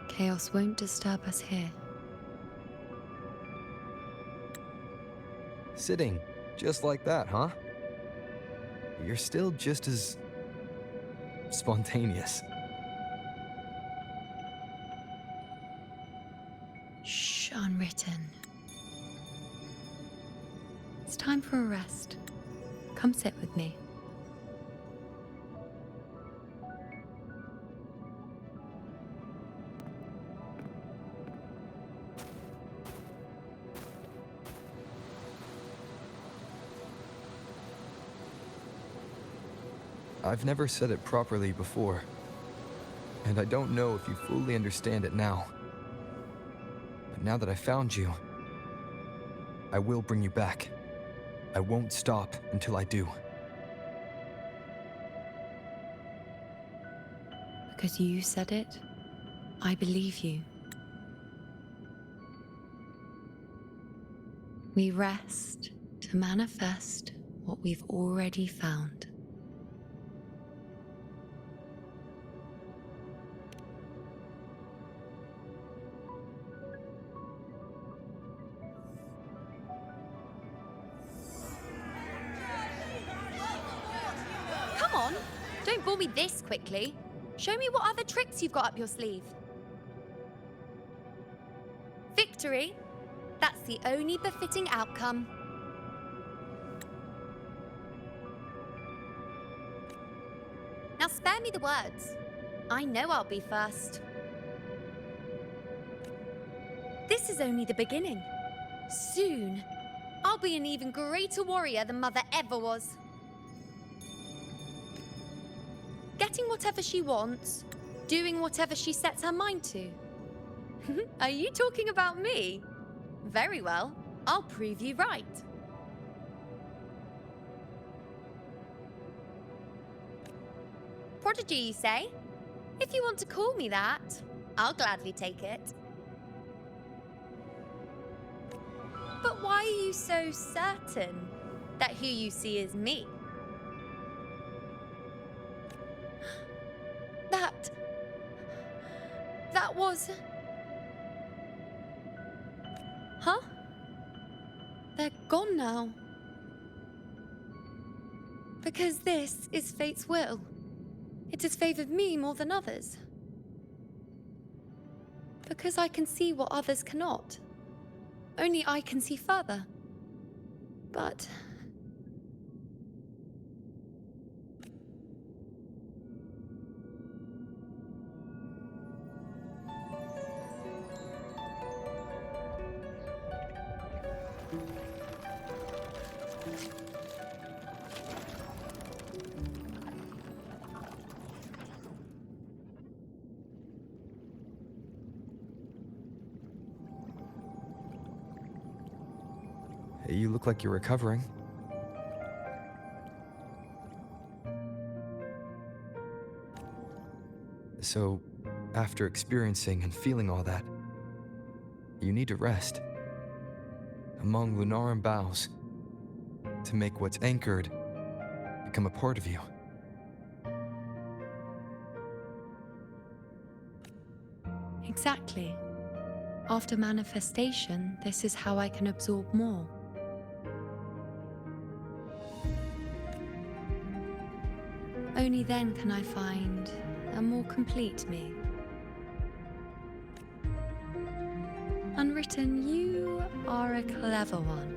Chaos won't disturb us here. Sitting, just like that, huh? You're still just as... spontaneous. Shh, unwritten. It's time for a rest. Come sit with me. I've never said it properly before, and I don't know if you fully understand it now. But now that I found you, I will bring you back. I won't stop until I do. Because you said it, I believe you. We rest to manifest what we've already found. Come on, don't bore me this quickly. Show me what other tricks you've got up your sleeve. Victory? That's the only befitting outcome. Now spare me the words. I know I'll be first. This is only the beginning. Soon, I'll be an even greater warrior than Mother ever was. Getting whatever she wants, doing whatever she sets her mind to. Are you talking about me? Very well, I'll prove you right. Prodigy, you say? If you want to call me that, I'll gladly take it. But why are you so certain that who you see is me? That was... Huh? They're gone now. Because this is fate's will. It has favored me more than others. Because I can see what others cannot. Only I can see further. But... You look like you're recovering. So, after experiencing and feeling all that, you need to rest among Lunaran boughs to make what's anchored become a part of you. Exactly. After manifestation, this is how I can absorb more. Only then can I find a more complete me. Unwritten, you are a clever one.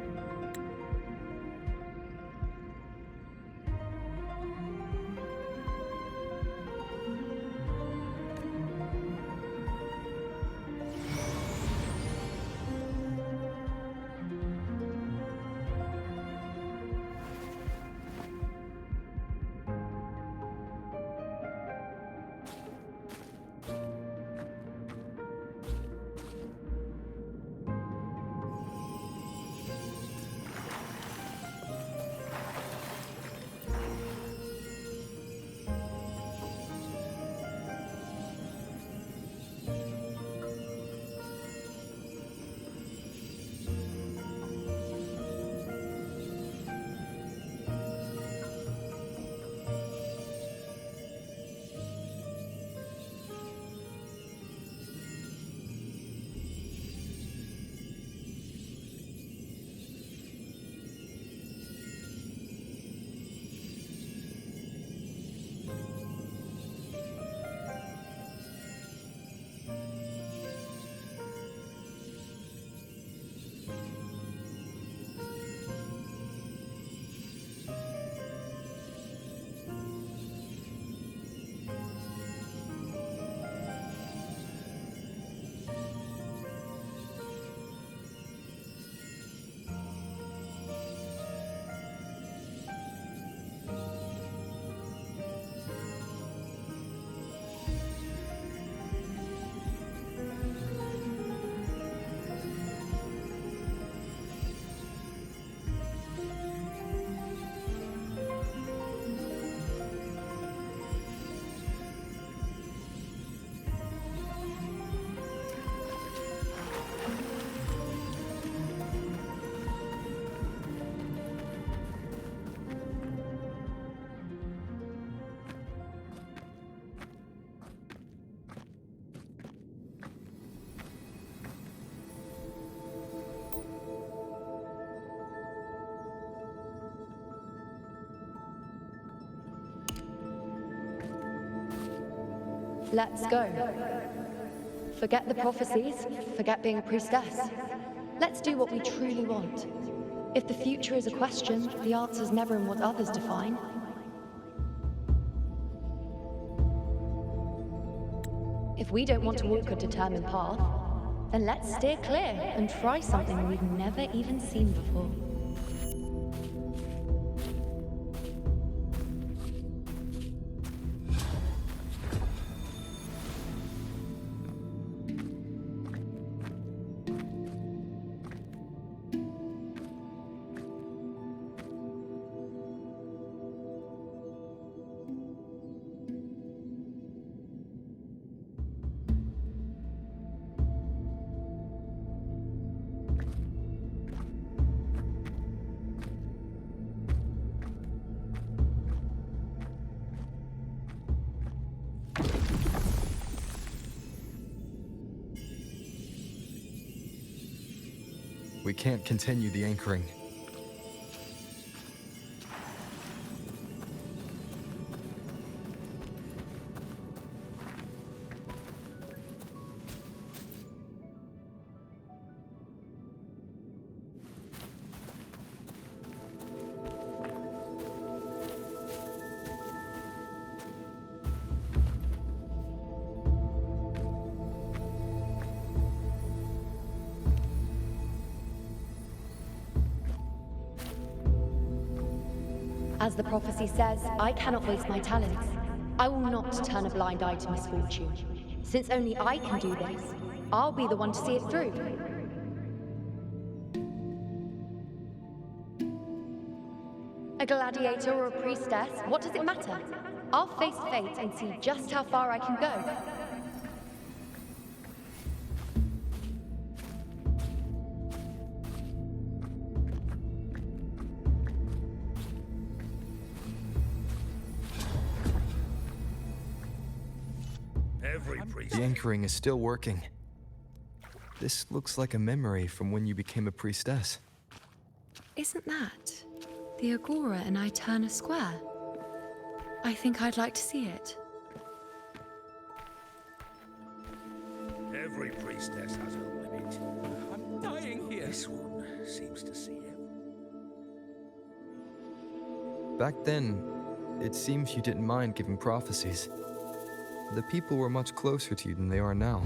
Let's go. Forget the prophecies, forget being a priestess. Let's do what we truly want. If the future is a question, the answer's never in what others define. If we don't want to walk a determined path, Then let's steer clear and try something we've never even seen before. We can't continue the anchoring. As the prophecy says, I cannot waste my talents. I will not turn a blind eye to misfortune. Since only I can do this, I'll be the one to see it through. A gladiator or a priestess, what does it matter? I'll face fate and see just how far I can go. The anchoring is still working. This looks like a memory from when you became a priestess. Isn't that the Agora in Eterna Square? I think I'd like to see it. Every priestess has a limit. I'm dying here. This one seems to see it. Back then, it seems you didn't mind giving prophecies. The people were much closer to you than they are now.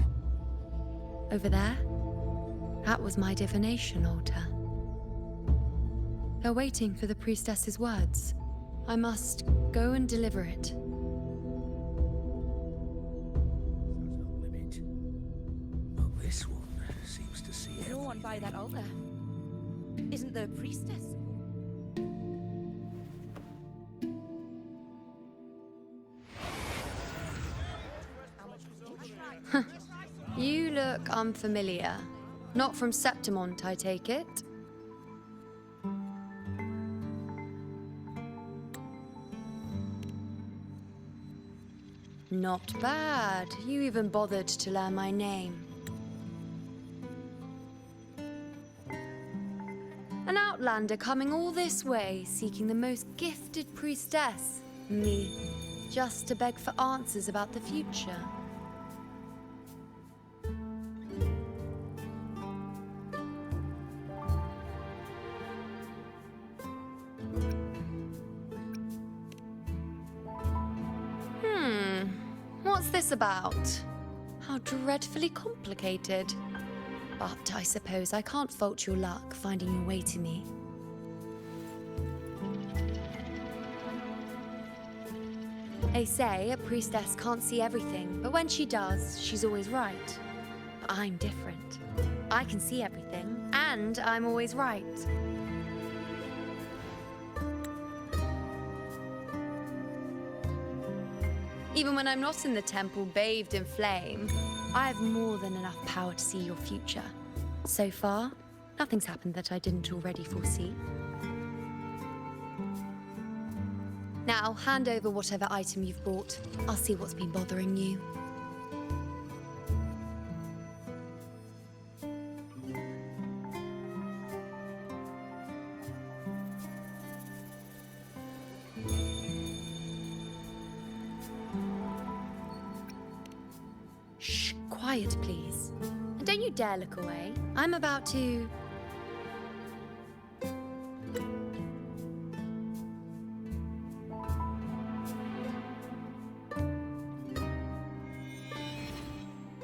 Over there? That was my divination altar. They're waiting for the priestess's words. I must go and deliver it. Limit. But this one seems to see it. No one by that altar. Isn't the priestess? You look unfamiliar. Not from Septimont, I take it. Not bad. You even bothered to learn my name. An outlander coming all this way, seeking the most gifted priestess, me, just to beg for answers about the future. What's this about? How dreadfully complicated. But I suppose I can't fault your luck finding your way to me. They say a priestess can't see everything, but when she does, she's always right. But I'm different. I can see everything, and I'm always right. Even when I'm not in the temple bathed in flame, I have more than enough power to see your future. So far, nothing's happened that I didn't already foresee. Now, hand over whatever item you've bought. I'll see what's been bothering you. Shh, quiet, please. And don't you dare look away. I'm about to...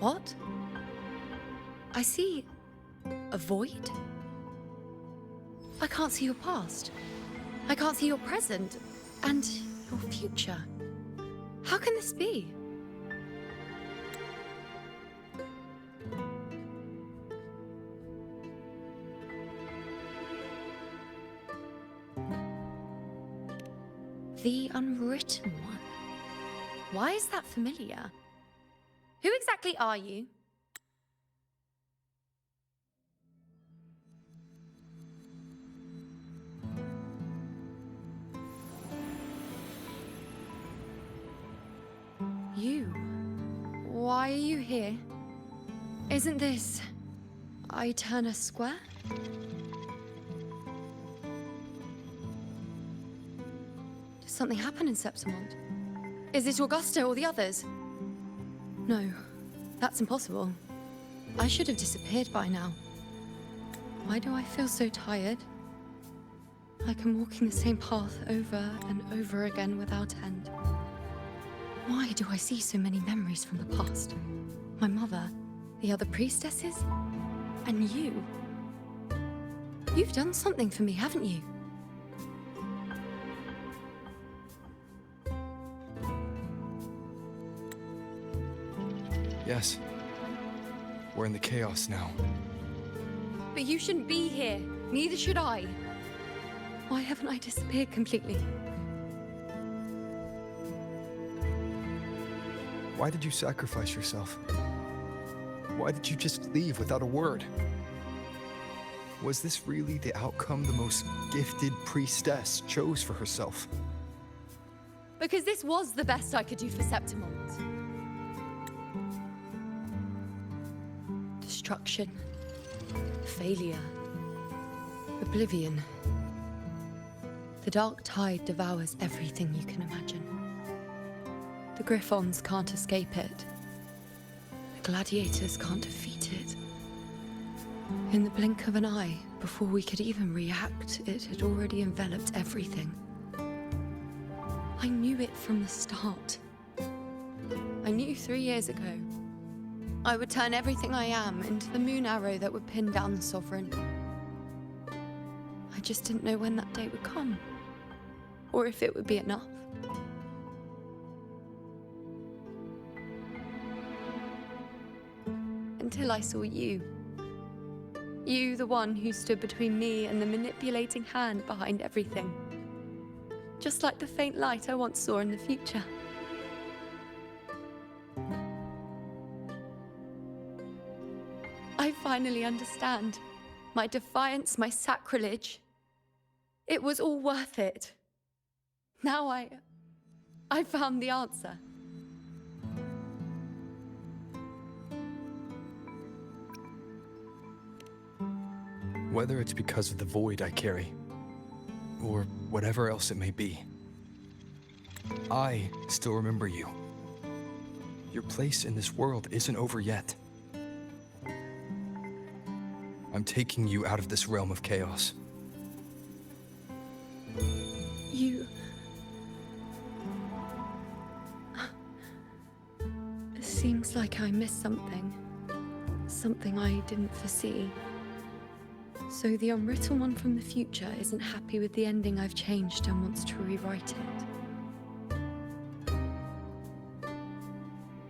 What? I see a void. I can't see your past. I can't see your present and your future. How can this be? The Unwritten One. Why is that familiar? Who exactly are you? You? Why are you here? Isn't this Eterna Square? Did something happen in Septimont? Is it Augusta or the others? No, that's impossible. I should have disappeared by now. Why do I feel so tired? Like I'm walking the same path over and over again without end. Why do I see so many memories from the past? My mother, the other priestesses, and you. You've done something for me, haven't you? Yes. We're in the chaos now. But you shouldn't be here. Neither should I. Why haven't I disappeared completely? Why did you sacrifice yourself? Why did you just leave without a word? Was this really the outcome the most gifted priestess chose for herself? Because this was the best I could do for Septimont. Destruction. Failure. Oblivion. The dark tide devours everything you can imagine. The Griffons can't escape it. The gladiators can't defeat it. In the blink of an eye, before we could even react, it had already enveloped everything. I knew it from the start. I knew 3 years ago. I would turn everything I am into the moon arrow that would pin down the Sovereign. I just didn't know when that day would come, or if it would be enough. Until I saw you. You, the one who stood between me and the manipulating hand behind everything. Just like the faint light I once saw in the future. I finally understand. My defiance, my sacrilege. It was all worth it. Now I found the answer. Whether it's because of the void I carry, or whatever else it may be, I still remember you. Your place in this world isn't over yet. I'm taking you out of this realm of chaos. You... It seems like I missed something. Something I didn't foresee. So the Unwritten One from the future isn't happy with the ending I've changed and wants to rewrite it.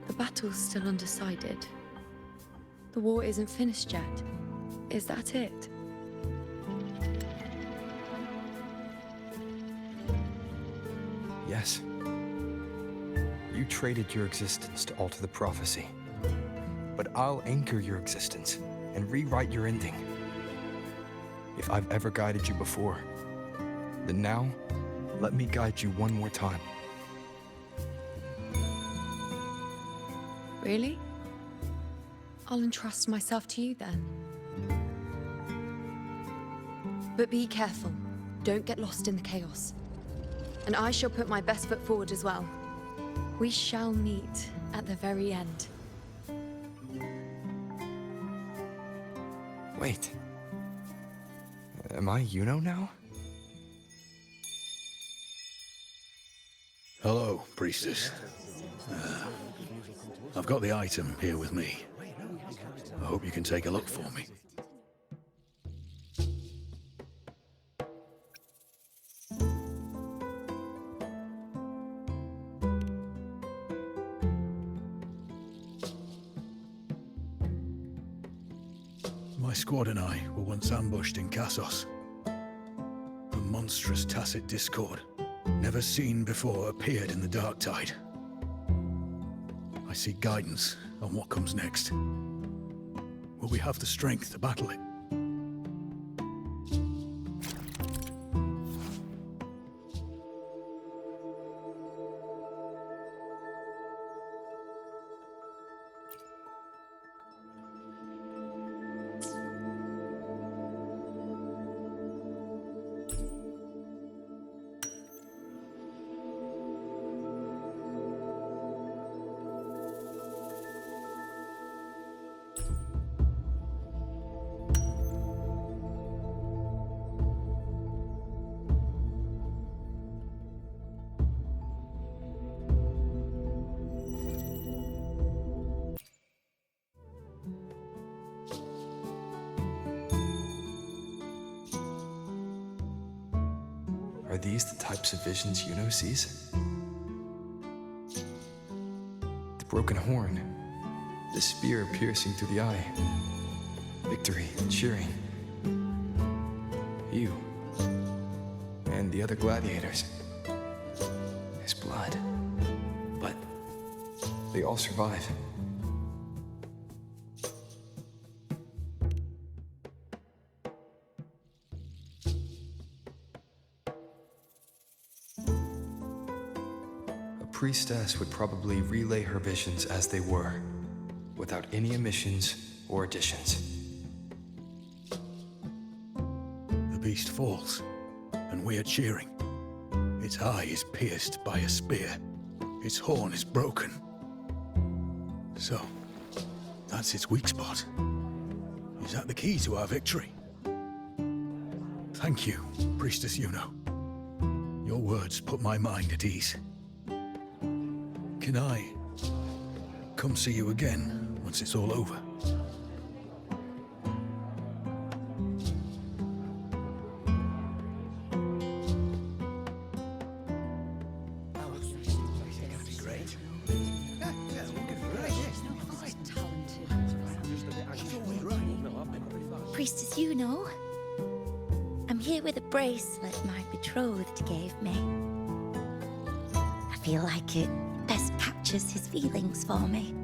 The battle's still undecided. The war isn't finished yet. Is that it? Yes. You traded your existence to alter the prophecy. But I'll anchor your existence and rewrite your ending. If I've ever guided you before, then now, let me guide you one more time. Really? I'll entrust myself to you then. But be careful. Don't get lost in the chaos. And I shall put my best foot forward as well. We shall meet at the very end. Wait. Am I Yuno now? Hello, priestess. I've got the item here with me. hope you can take a look for me. My squad and I were once ambushed in Kassos. A monstrous tacit discord, never seen before, appeared in the dark tide. I seek guidance on what comes next. Will we have the strength to battle it? Are these the types of visions Yuno sees? The broken horn, the spear piercing through the eye, victory, cheering. You, and the other gladiators. His blood. But they all survive. Priestess would probably relay her visions as they were, without any omissions or additions. The beast falls, and we are cheering. Its eye is pierced by a spear. Its horn is broken. So, that's its weak spot. Is that the key to our victory? Thank you, Priestess Yuno. Your words put my mind at ease. Can I come see you again once it's all over? Priestess Yuno, I'm here with a bracelet my betrothed gave me. I feel like it best captures his feelings for me.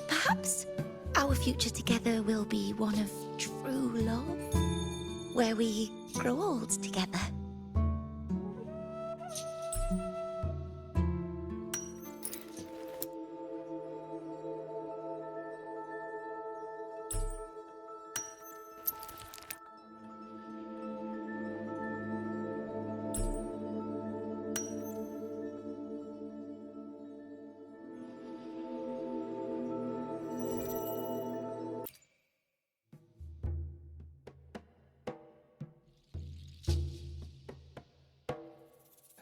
Perhaps our future together will be one of true love, where we grow old together.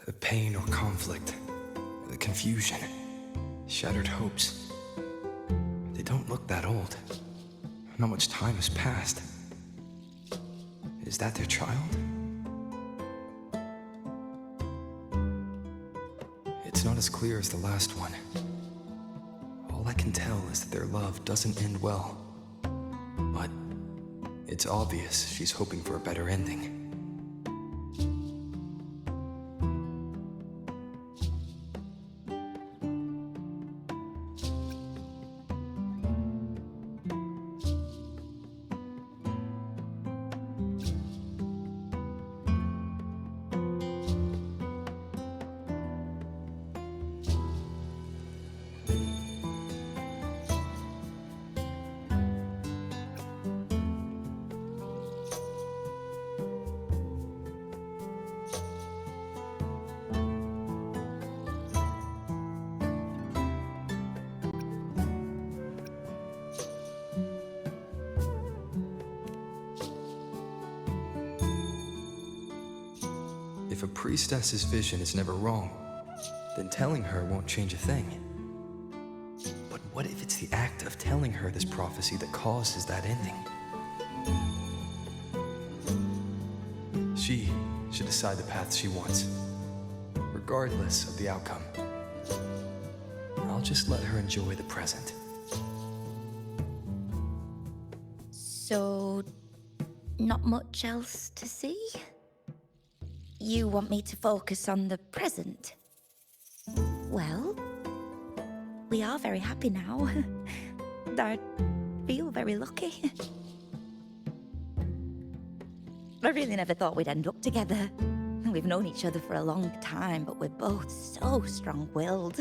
The pain or conflict, the confusion, shattered hopes. They don't look that old. Not much time has passed. Is that their child? It's not as clear as the last one. All I can tell is that their love doesn't end well. But it's obvious she's hoping for a better ending. If a priestess's vision is never wrong, then telling her won't change a thing. But what if it's the act of telling her this prophecy that causes that ending. She should decide the path she wants, regardless of the outcome. I'll just let her enjoy the present. So, not much else to see? You want me to focus on the present? Well, we are very happy now. I feel very lucky. I really never thought we'd end up together. We've known each other for a long time, but we're both so strong-willed.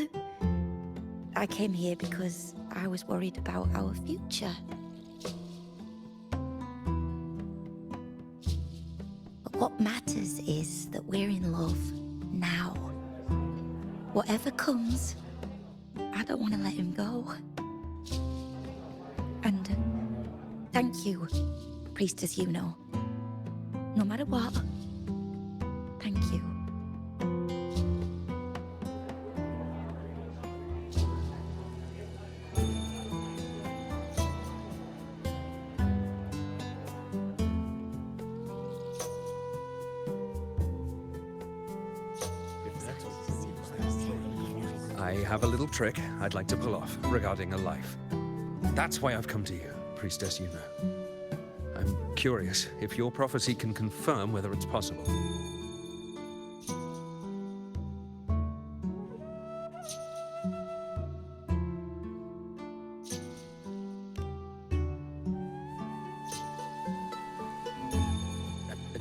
I came here because I was worried about our future. But what matters is that we're in love now. Whatever comes, I don't want to let him go. And thank you, Priestess Yuno. No matter what, thank you. I have a little trick I'd like to pull off regarding a life. That's why I've come to you, Priestess Yuno. I'm curious if your prophecy can confirm whether it's possible.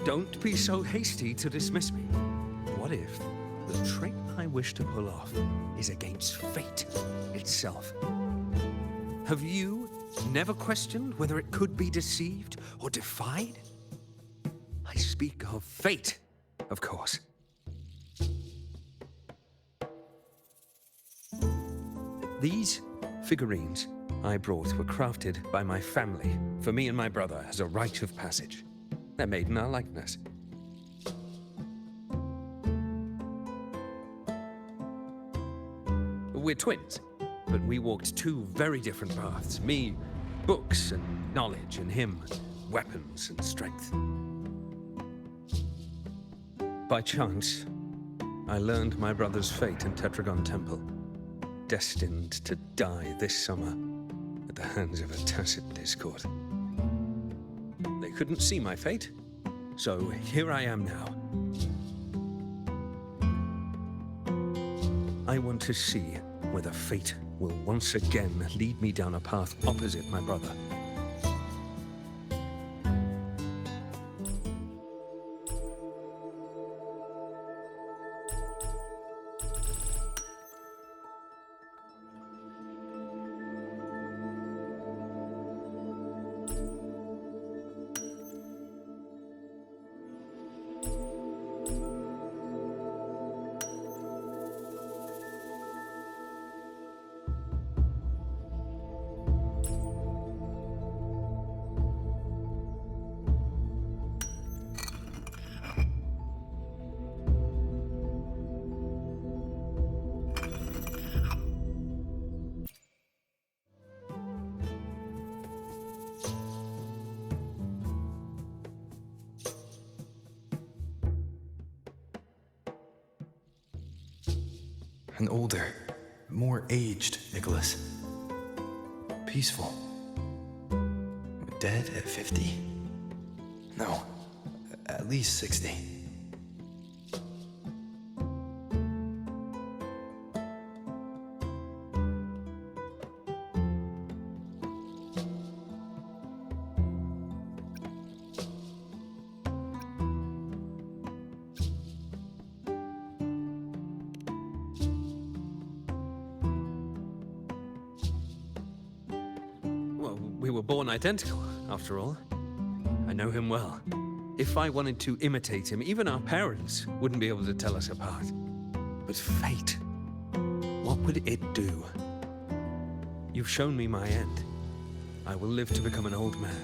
Don't be so hasty to dismiss me. What if the trick I wish to pull off is against fate itself? Have you never questioned whether it could be deceived or defied? I speak of fate, of course. These figurines I brought were crafted by my family for me and my brother as a rite of passage. They're made in our likeness. We're twins, but we walked two very different paths. Me, books and knowledge, and him, weapons and strength. By chance, I learned my brother's fate in Tetragon Temple, destined to die this summer at the hands of a tacit discord. They couldn't see my fate, so here I am now. I want to see whether fate will once again lead me down a path opposite my brother. An older, more aged Nicholas. Peaceful. Dead at 50? No, at least 60. We were born identical, after all. I know him well. If I wanted to imitate him, even our parents wouldn't be able to tell us apart. But fate, what would it do? You've shown me my end. I will live to become an old man.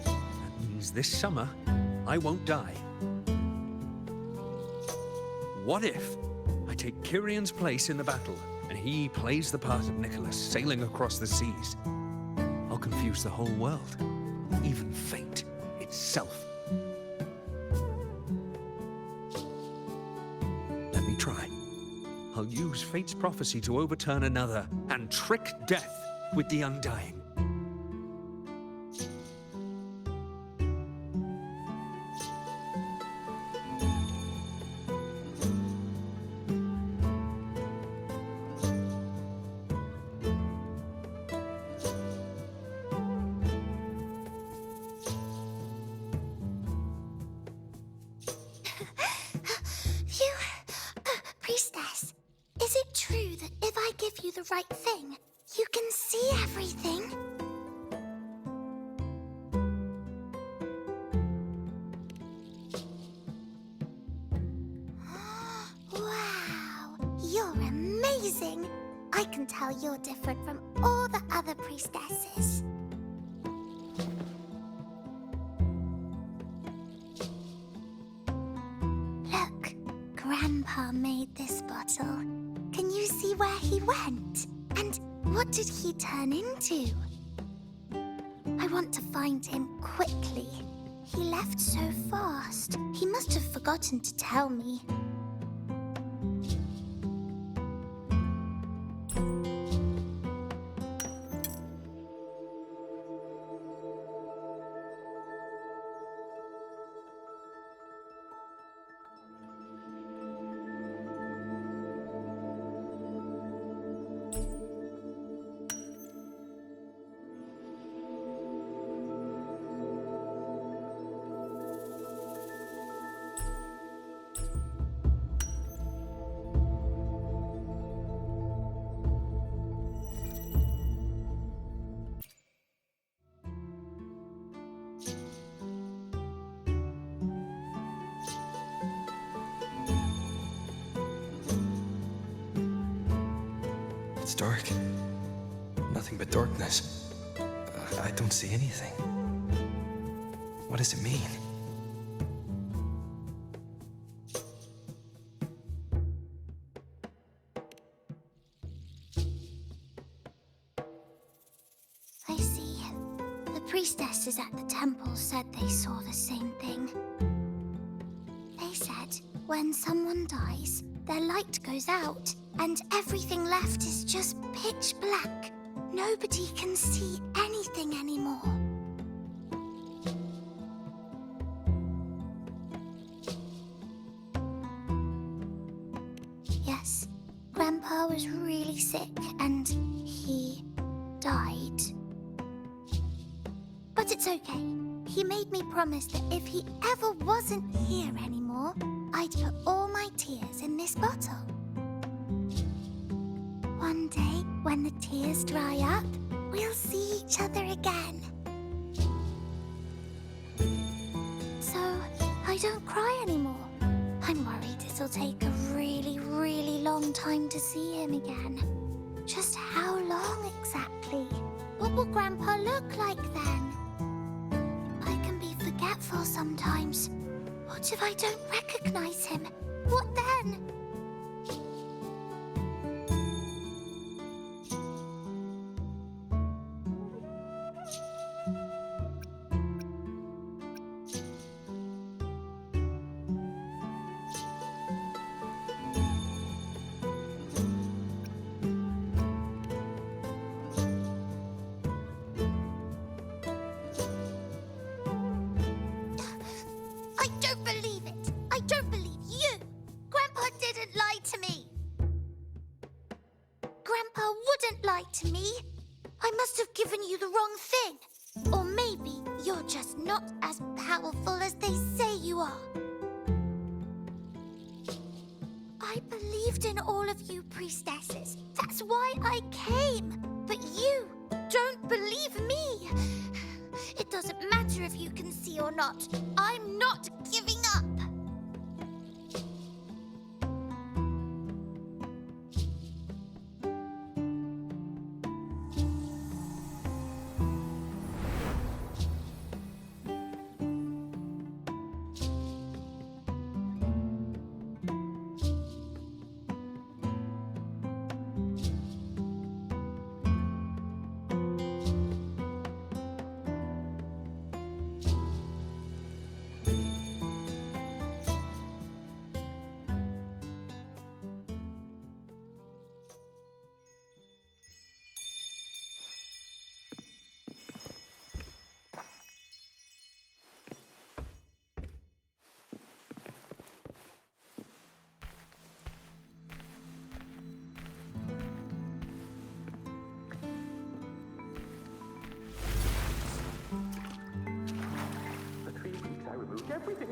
That means this summer, I won't die. What if I take Kyrion's place in the battle and he plays the part of Nicholas sailing across the seas, I'll confuse the whole world, even fate itself. Let me try. I'll use fate's prophecy to overturn another and trick death with the undying. Priestess, is it true that if I give you the right thing, you can see everything? Wow, you're amazing! I can tell you're different from all the other priestesses. Look, Grandpa made this bottle. Can you see where he went? And what did he turn into? I want to find him quickly. He left so fast. He must have forgotten to tell me. It's dark. Nothing but darkness. I don't see anything. What does it mean? I see. The priestesses at the temple said they saw the same thing. They said when someone dies, their light goes out, and everything left is just pitch black. Nobody can see anything anymore. Yes, Grandpa was really sick, and he died. But it's okay. He made me promise that if he ever wasn't here anymore, I'd put all my tears in this bottle. One day, when the tears dry up, we'll see each other again. So, I don't cry anymore. I'm worried it'll take a really, really long time to see him again. Just how long exactly? What will Grandpa look like then? I can be forgetful sometimes. What if I don't recognize him? What then? I don't believe it! I don't believe you! Grandpa didn't lie to me! Grandpa wouldn't lie to me! I must have given you the wrong thing! Or maybe you're just not as powerful as they say you are. I believed in all of you priestesses. That's why I came. But you don't believe me. It doesn't matter if you can see or not. I'm not giving up.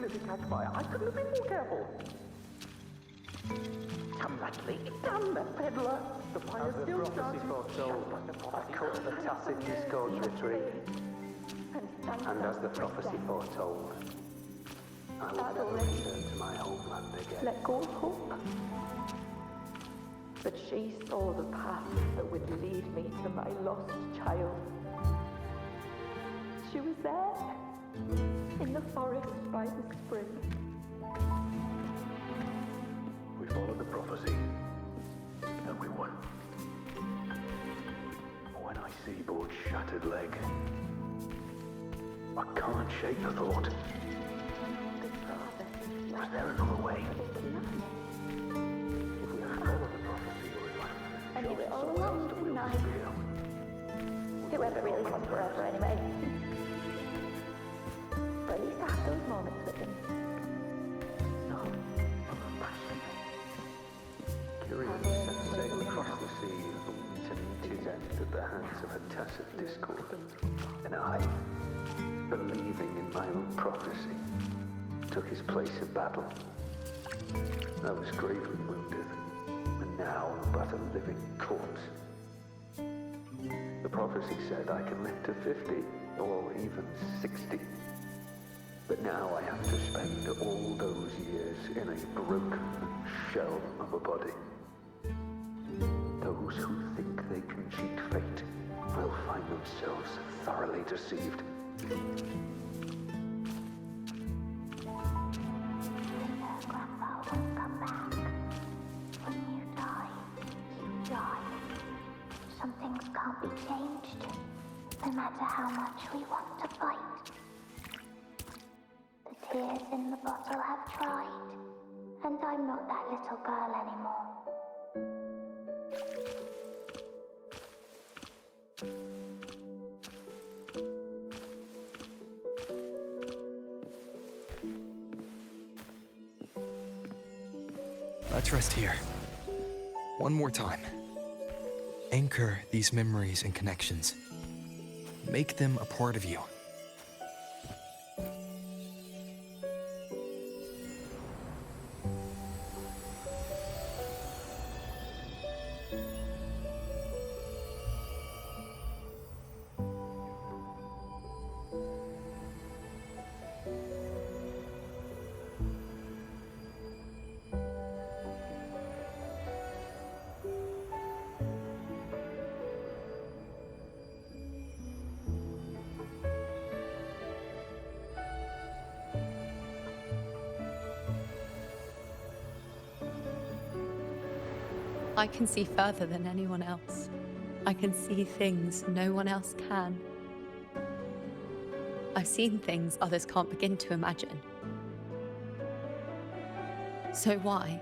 soon as it catch fire, I couldn't have been more careful. Damn that leak! Damn that peddler! The fire's still starting. As the prophecy foretold, I cut the tacit Discourge retreat. And as the prophecy foretold, I will never return to my homeland again. Let go of hope. But she saw the path that would lead me to my lost child. She was there, in the forest by the spring. We followed the prophecy, and we won. When I see Board's shattered leg, I can't shake the thought. Was there another way? If we had followed the prophecy, I knew it all along, didn't I? Whoever really was forever anyway. But at least I had those moments with him. So passionate. Kyrian set sail across the sea to meet his end at the hands of a tacit discord. And I, believing in my own prophecy, took his place in battle. I was gravely wounded, and now but a living corpse. The prophecy said I can live to 50, or even 60. But now I have to spend all those years in a broken shell of a body. Those who think they can cheat fate will find themselves thoroughly deceived. Some things can't be changed, no matter how much we want to fight. The tears in the bottle have tried, and I'm not that little girl anymore. Let's rest here. One more time. Anchor these memories and connections. Make them a part of you. I can see further than anyone else. I can see things no one else can. I've seen things others can't begin to imagine. So why,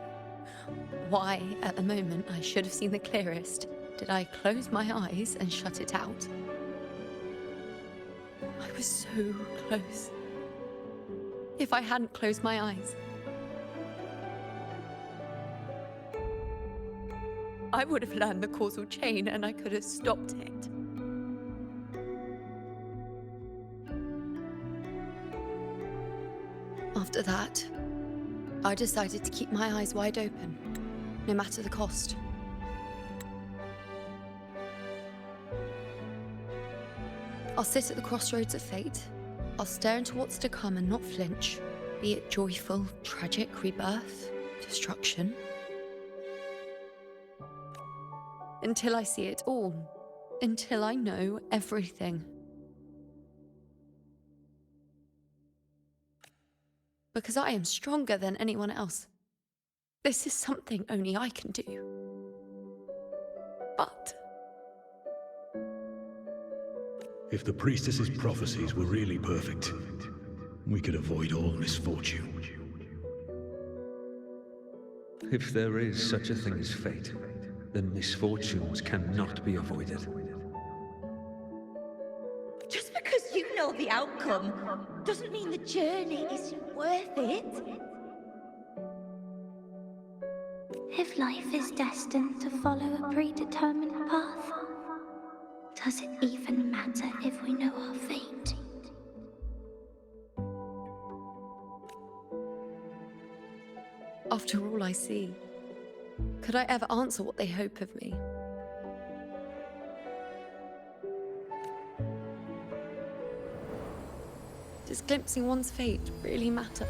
at the moment I should have seen the clearest, did I close my eyes and shut it out? I was so close. If I hadn't closed my eyes, I would have learned the causal chain and I could have stopped it. After that, I decided to keep my eyes wide open, no matter the cost. I'll sit at the crossroads of fate. I'll stare into what's to come and not flinch, be it joyful, tragic, rebirth, destruction. Until I see it all. Until I know everything. Because I am stronger than anyone else. This is something only I can do. But if the priestess's prophecies were really perfect, we could avoid all misfortune. If there is such a thing as fate, then misfortunes cannot be avoided. Just because you know the outcome doesn't mean the journey isn't worth it. If life is destined to follow a predetermined path, does it even matter if we know our fate? After all I see, could I ever answer what they hope of me? Does glimpsing one's fate really matter?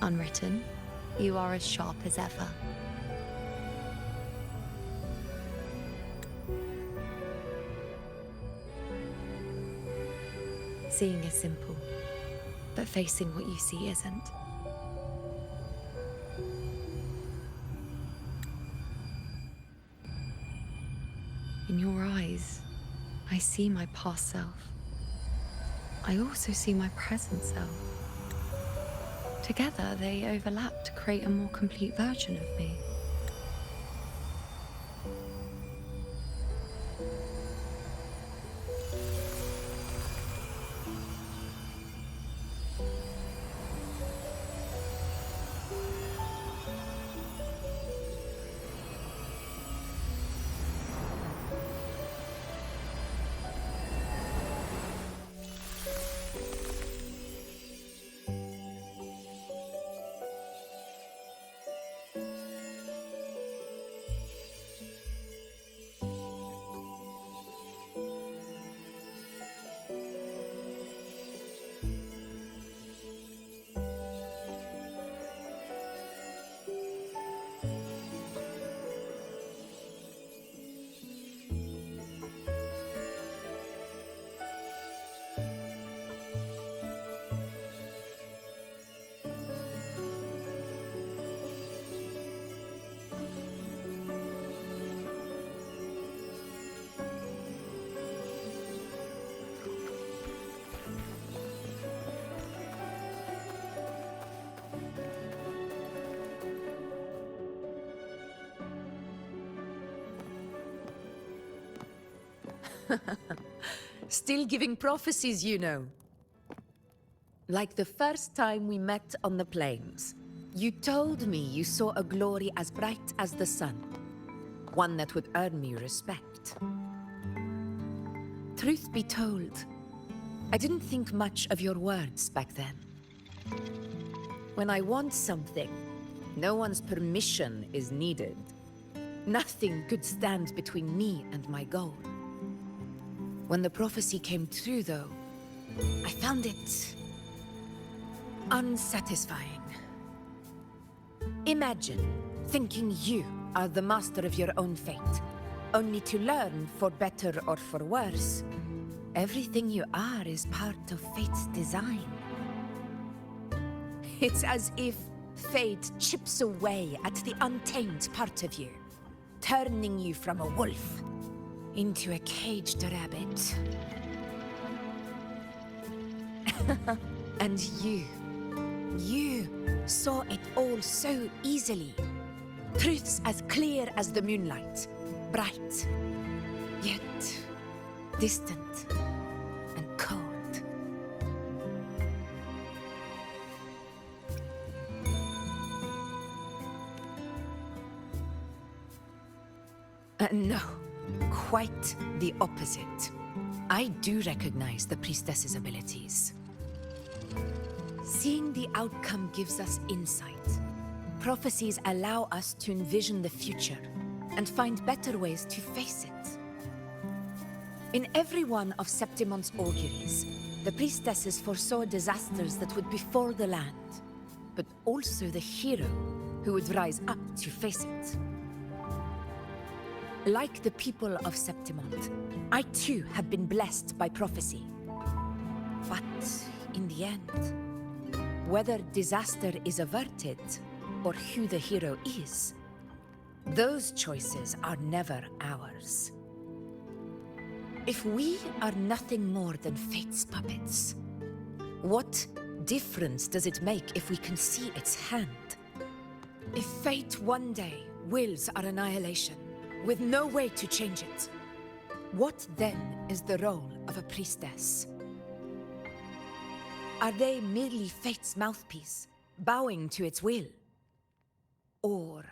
Unwritten, you are as sharp as ever. Seeing is simple, but facing what you see isn't. In your eyes, I see my past self. I also see my present self. Together, they overlap to create a more complete version of me. Still giving prophecies, you know. Like the first time we met on the plains. You told me you saw a glory as bright as the sun. One that would earn me respect. Truth be told, I didn't think much of your words back then. When I want something, no one's permission is needed. Nothing could stand between me and my goal. When the prophecy came true, though, I found it unsatisfying. Imagine thinking you are the master of your own fate, only to learn, for better or for worse, everything you are is part of fate's design. It's as if fate chips away at the untamed part of you, turning you from a wolf into a caged rabbit. And you saw it all so easily. Truths as clear as the moonlight, bright, yet distant and cold. No. Quite the opposite. I do recognize the priestess's abilities. Seeing the outcome gives us insight. Prophecies allow us to envision the future and find better ways to face it. In every one of Septimon's auguries, the priestesses foresaw disasters that would befall the land, but also the hero who would rise up to face it. Like the people of Septimont, I too have been blessed by prophecy. But in the end, whether disaster is averted or who the hero is, those choices are never ours. If we are nothing more than fate's puppets, what difference does it make if we can see its hand? If fate one day wills our annihilation, with no way to change it, what then is the role of a priestess? Are they merely fate's mouthpiece, bowing to its will? Or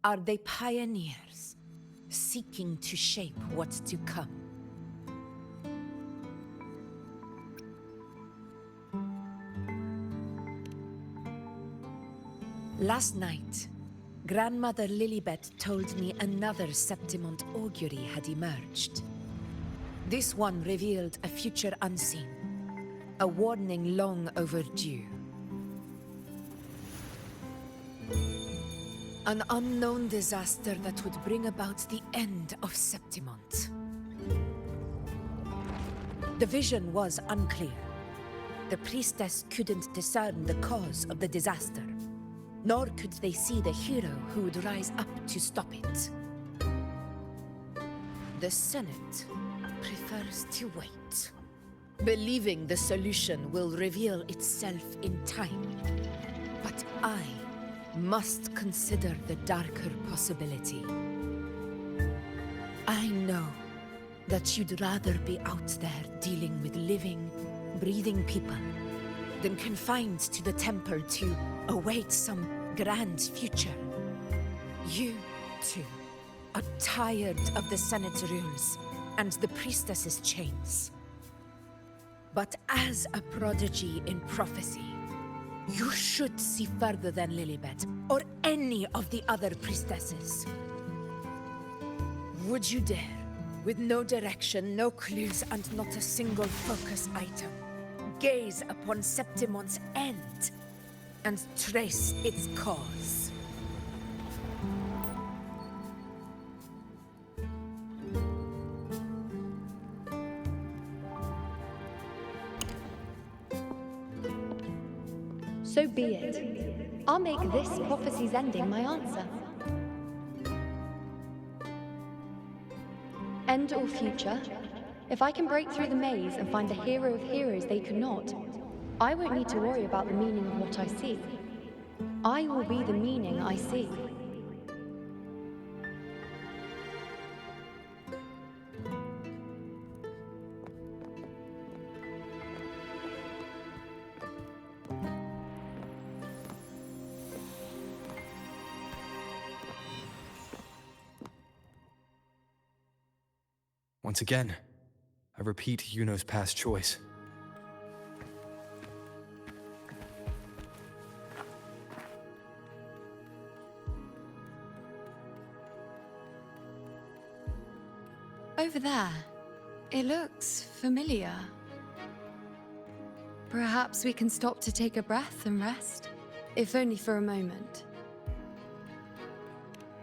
are they pioneers, seeking to shape what's to come? Last night, Grandmother Lilibet told me another Septimont augury had emerged. This one revealed a future unseen, a warning long overdue. An unknown disaster that would bring about the end of Septimont. The vision was unclear. The priestess couldn't discern the cause of the disaster, nor could they see the hero who would rise up to stop it. The Senate prefers to wait, believing the solution will reveal itself in time. But I must consider the darker possibility. I know that you'd rather be out there dealing with living, breathing people than confined to the temple to await some grand future. You, too, are tired of the Senate rules and the priestess's chains. But as a prodigy in prophecy, you should see further than Lilibet or any of the other priestesses. Would you dare, with no direction, no clues, and not a single focus item, gaze upon Septimont's end and trace its cause? So be it. I'll make this prophecy's ending my answer. End or future, if I can break through the maze and find the hero of heroes they could not, I won't need to worry about the meaning of what I see. I will be the meaning I see. Once again, I repeat Yuno's past choice. Over there. It looks familiar. Perhaps we can stop to take a breath and rest, if only for a moment.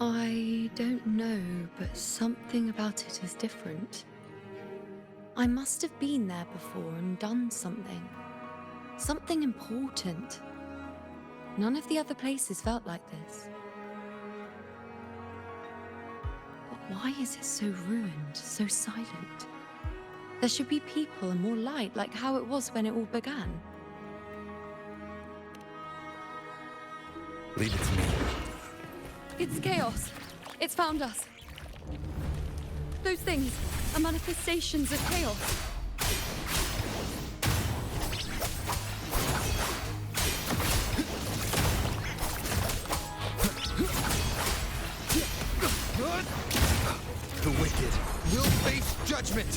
I don't know, but something about it is different. I must have been there before and done something. Something important. None of the other places felt like this. But why is it so ruined, so silent? There should be people and more light, like how it was when it all began. Leave it to me. It's chaos. It's found us. Those things are manifestations of chaos. The wicked will face judgment!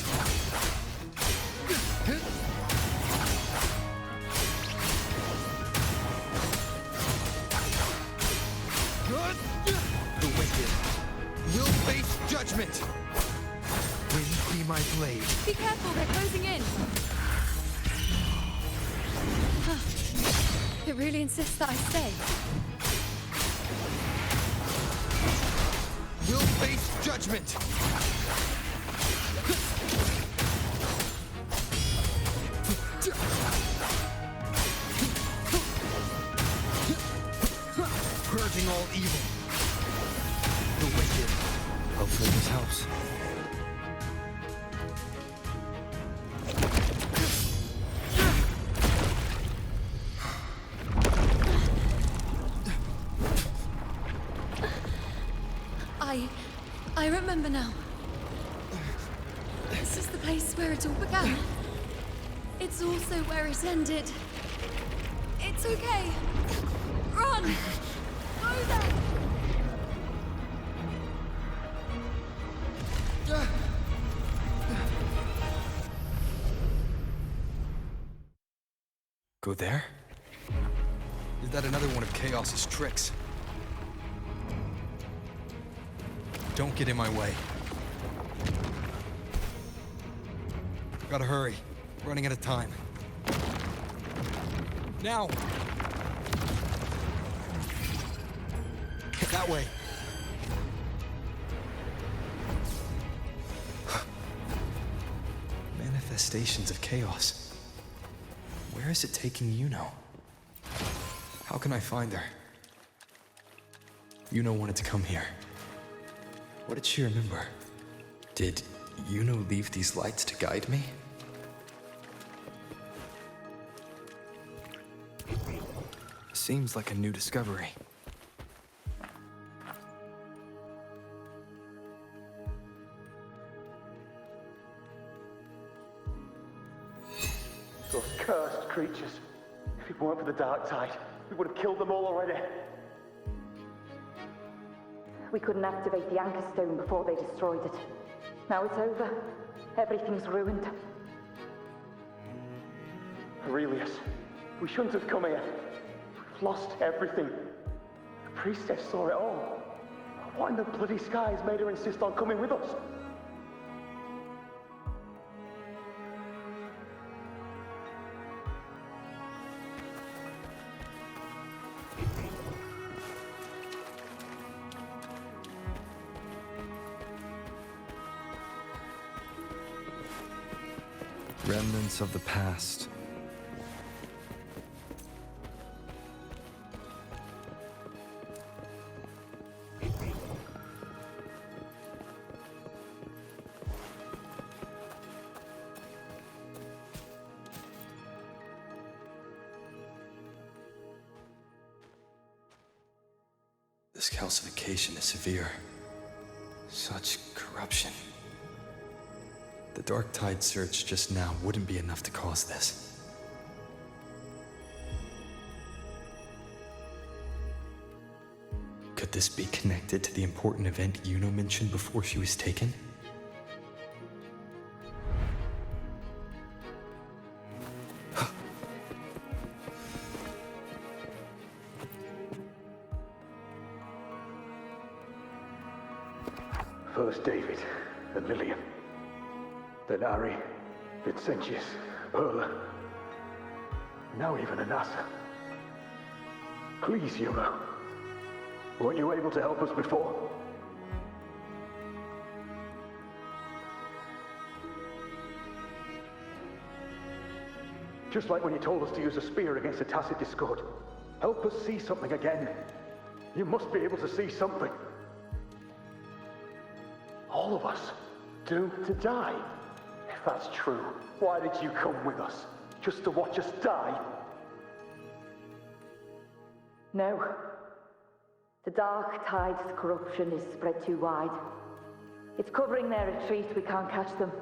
The wicked will face judgment! Wind be my blade. Be careful, they're closing in. It really insists that I stay. Will face Judgment! Purging all evil. The wicked. Hopefully this helps. I remember now. This is the place where it all began. It's also where it ended. It's okay. Run! Go there! Go there? Is that another one of Chaos's tricks? Don't get in my way. Gotta hurry. Running out of time. Now! That way. Manifestations of chaos. Where is it taking Yuno? How can I find her? Yuno wanted to come here. What did she remember? Did Yuno leave these lights to guide me? Seems like a new discovery. Those cursed creatures. If it weren't for the dark tide, we would have killed them all already. We couldn't activate the Anchor Stone before they destroyed it. Now it's over. Everything's ruined. Aurelius, we shouldn't have come here. We've lost everything. The priestess saw it all. What in the bloody skies made her insist on coming with us? Remnants of the past. This calcification is severe. Such corruption. The Dark Tide surge just now wouldn't be enough to cause this. Could this be connected to the important event Yuno mentioned before she was taken? First David and Lillian. Then Ari, Vincentius, Perla. Now even Anasa. Please, Yuno. Weren't you able to help us before? Just like when you told us to use a spear against the Tacit Discord. Help us see something again. You must be able to see something. All of us doomed to die. If that's true, why did you come with us? Just to watch us die? No. The Dark Tide's corruption is spread too wide. It's covering their retreat, we can't catch them.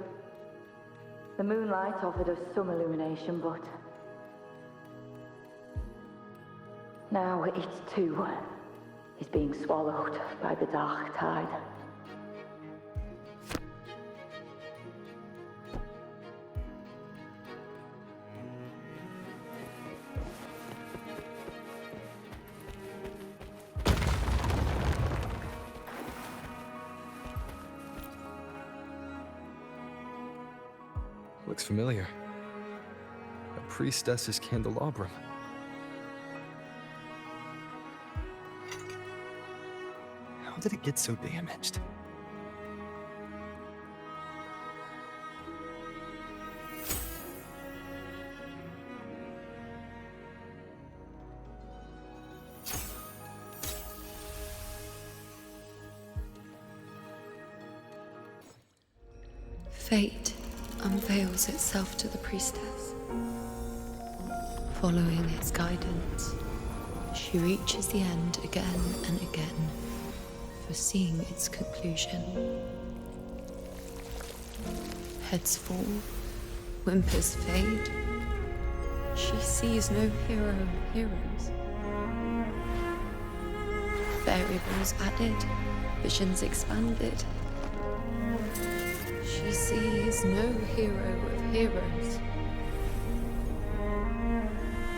The moonlight offered us some illumination, but... now it too is being swallowed by the Dark Tide. Looks familiar. A priestess's candelabrum. How did it get so damaged? Fate unveils itself to the priestess. Following its guidance, she reaches the end again and again, foreseeing its conclusion. Heads fall, whimpers fade. She sees no hero of heroes. Variables added, visions expanded. She sees no hero of heroes.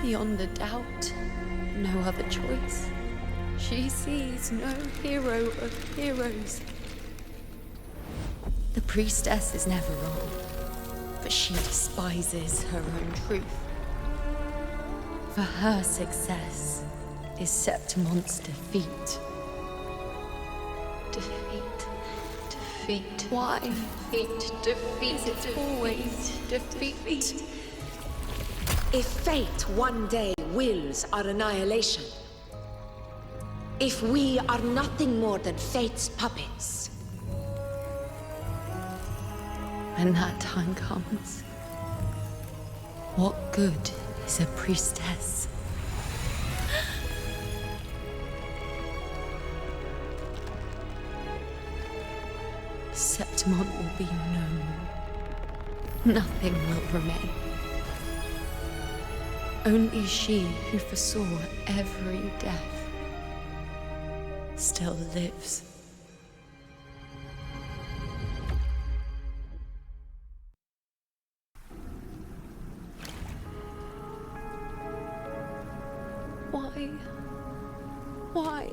Beyond a doubt, no other choice. She sees no hero of heroes. The priestess is never wrong, but she despises her own truth. For her success is Septimon's defeat. Defeat. Why? Defeat. Is it always defeat? If fate one day wills our annihilation, if we are nothing more than fate's puppets, when that time comes, what good is a priestess? Septimon will be known. Nothing will remain. Only she who foresaw every death still lives. Why? Why?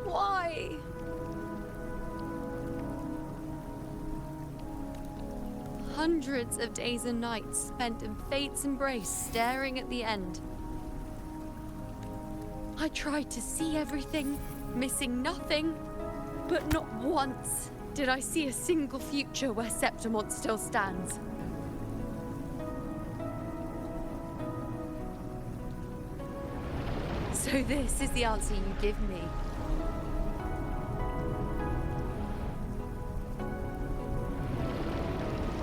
Why? Hundreds of days and nights spent in fate's embrace, staring at the end. I tried to see everything, missing nothing, but not once did I see a single future where Septimon still stands. So this is the answer you give me.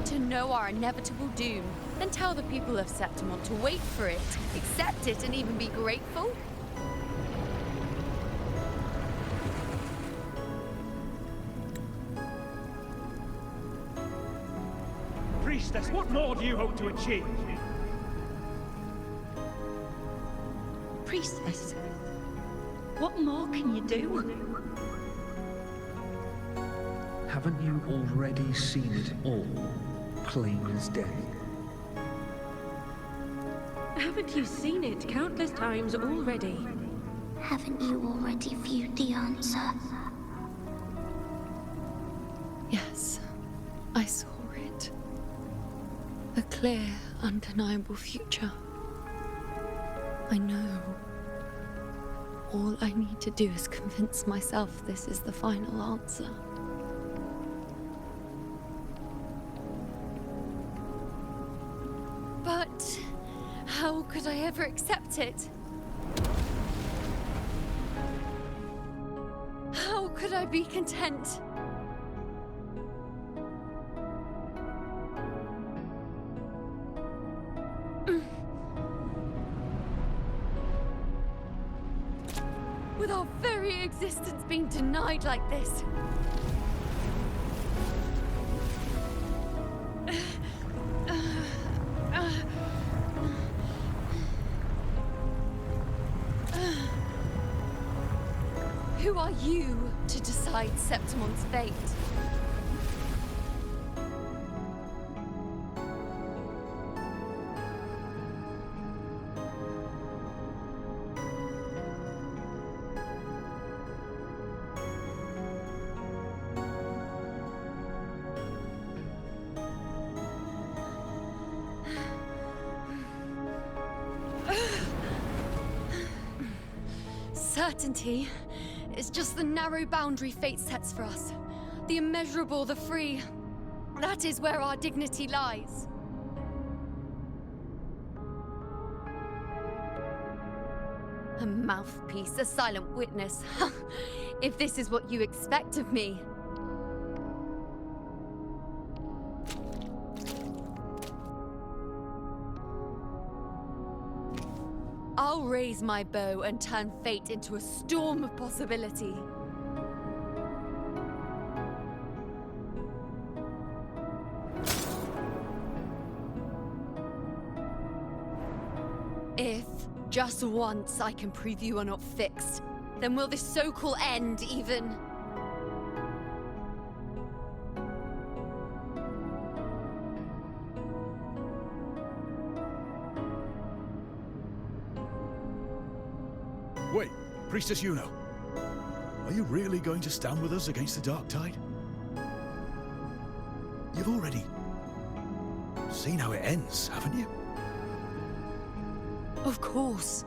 To know our inevitable doom, then tell the people of Septimon to wait for it, accept it, and even be grateful? Priestess, what more do you hope to achieve? Priestess, what more can you do? Haven't you already seen it all, plain as day? Haven't you seen it countless times already? Haven't you already viewed the answer? Yes, I saw it. A clear, undeniable future. I know. All I need to do is convince myself this is the final answer. But how could I ever accept it? How could I be content? With our very existence being denied like this. Who are you to decide Septimon's fate? Certainty is just the narrow boundary fate sets for us. The immeasurable, the free. That is where our dignity lies. A mouthpiece, a silent witness. If this is what you expect of me. I'll raise my bow and turn fate into a storm of possibility. If, just once, I can prove you are not fixed, then will this so-called end even... Wait, Priestess Yuno. Are you really going to stand with us against the Dark Tide? You've already seen how it ends, haven't you? Of course.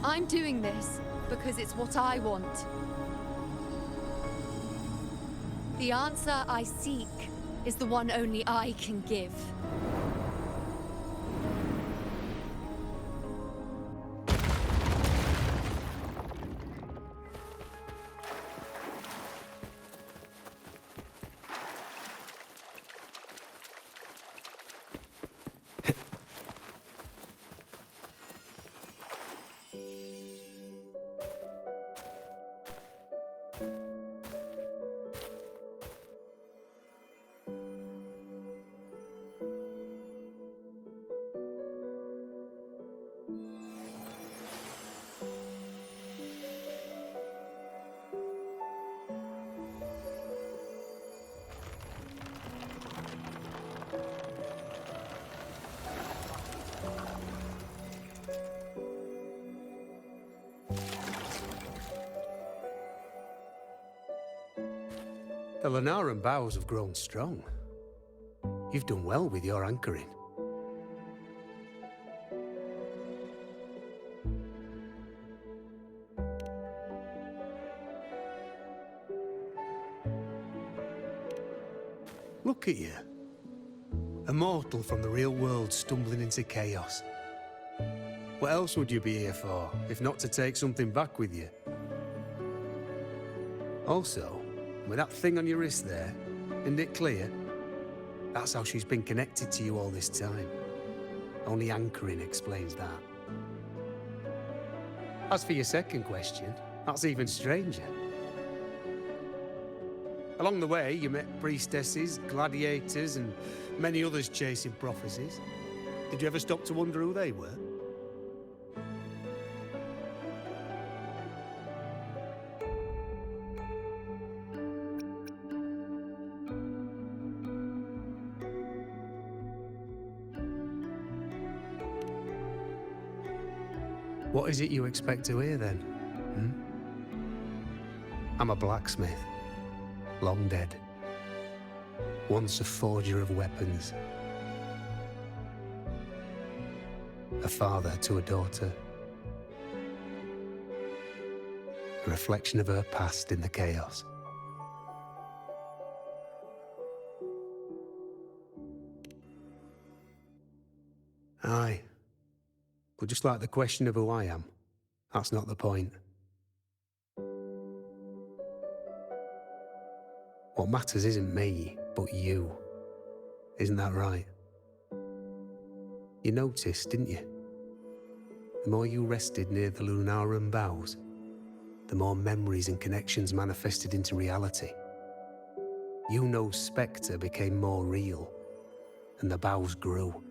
I'm doing this because it's what I want. The answer I seek is the one only I can give. The Lunaran bows have grown strong. You've done well with your anchoring. Look at you. A mortal from the real world stumbling into chaos. What else would you be here for, if not to take something back with you? Also, with that thing on your wrist there, isn't it clear? That's how she's been connected to you all this time. Only anchoring explains that. As for your second question, that's even stranger. Along the way, you met priestesses, gladiators, and many others chasing prophecies. Did you ever stop to wonder who they were? What is it you expect to hear, then? I'm a blacksmith, long dead. Once a forger of weapons. A father to a daughter. A reflection of her past in the chaos. Aye. But just like the question of who I am, that's not the point. What matters isn't me, but you. Isn't that right? You noticed, didn't you? The more you rested near the Lunaran bows, the more memories and connections manifested into reality. Yuno's spectre became more real, and the bows grew.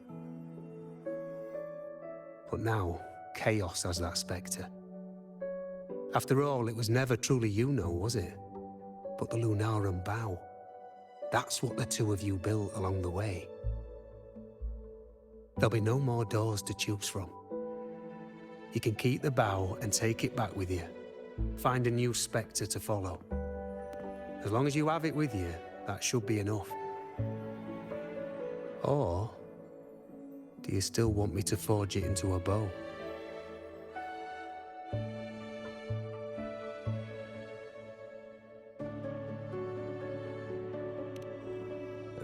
But now, chaos has that spectre. After all, it was never truly Yuno, was it? But the Lunaran bow. That's what the two of you built along the way. There'll be no more doors to choose from. You can keep the bow and take it back with you. Find a new spectre to follow. As long as you have it with you, that should be enough. Or do you still want me to forge it into a bow?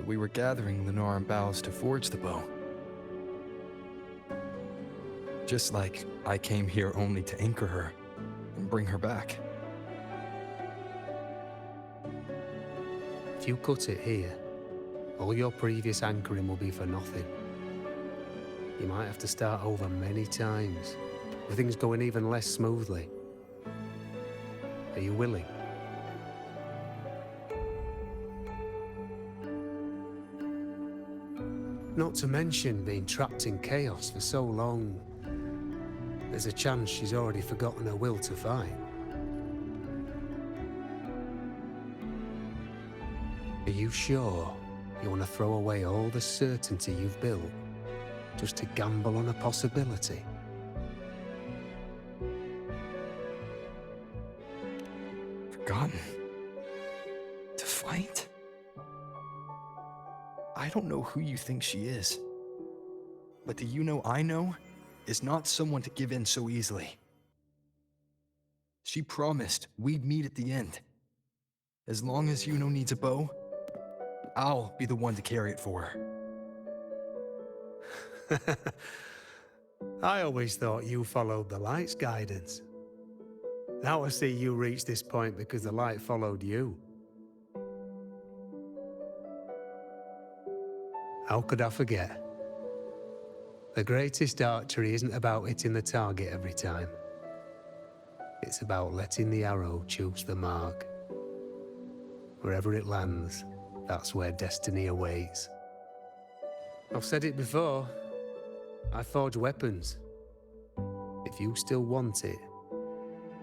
We were gathering Lunaran boughs to forge the bow. Just like I came here only to anchor her and bring her back. you cut it here, all your previous anchoring will be for nothing. You might have to start over many times, with things going even less smoothly. Are you willing? Not to mention being trapped in chaos for so long. There's a chance she's already forgotten her will to fight. Are you sure you want to throw away all the certainty you've built just to gamble on a possibility? Forgotten? To fight? I don't know who you think she is, but the Yuno I know is not someone to give in so easily. She promised we'd meet at the end. As long as Yuno needs a bow, I'll be the one to carry it for her. I always thought you followed the light's guidance. Now I see you reached this point because the light followed you. How could I forget? The greatest archery isn't about hitting the target every time. It's about letting the arrow choose the mark. Wherever it lands, that's where destiny awaits. I've said it before. I forge weapons. If you still want it,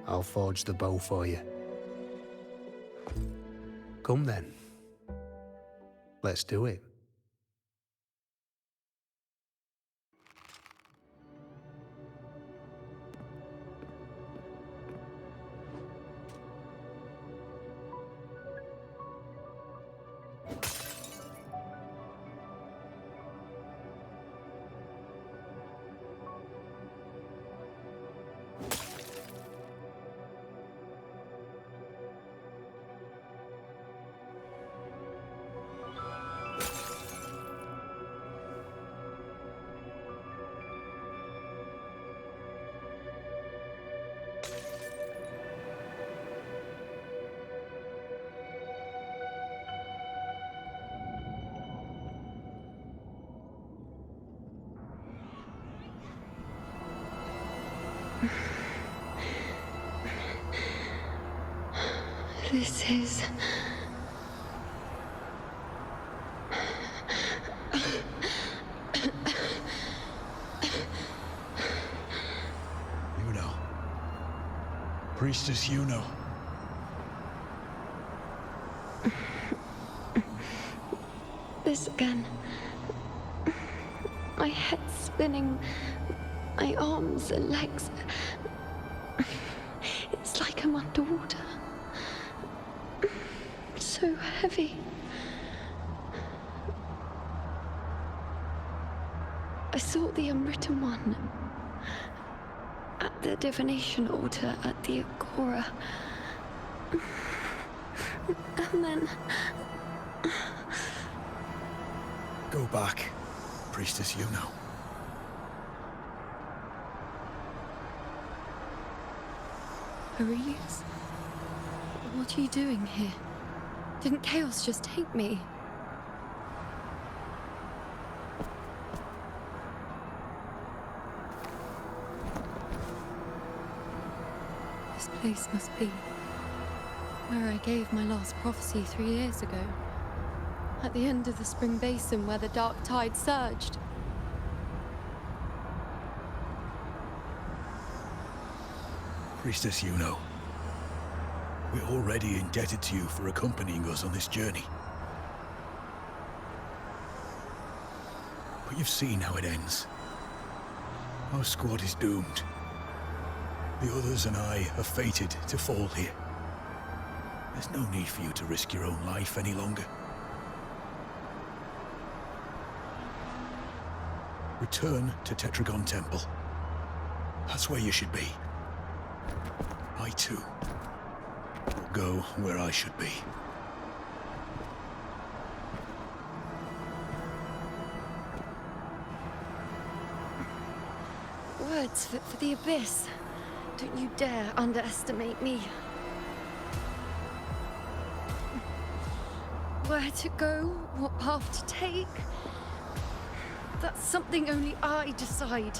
I'll forge the bow for you. Come then. Let's do it. This is... Yuno. Priestess Yuno. This again. My head spinning, my arms and legs. It's like I'm underwater. So heavy. I sought the Unwritten One at the divination altar at the Agora. And then... Go back, Priestess Yuno. Aurelius? What are you doing here? Didn't chaos just take me? This place must be where I gave my last prophecy 3 years ago. At the end of the spring basin where the dark tide surged. Priestess Yuno. We're already indebted to you for accompanying us on this journey. But you've seen how it ends. Our squad is doomed. The others and I are fated to fall here. There's no need for you to risk your own life any longer. Return to Tetragon Temple. That's where you should be. I too will go where I should be. Words for the Abyss. Don't you dare underestimate me. Where to go, what path to take. That's something only I decide.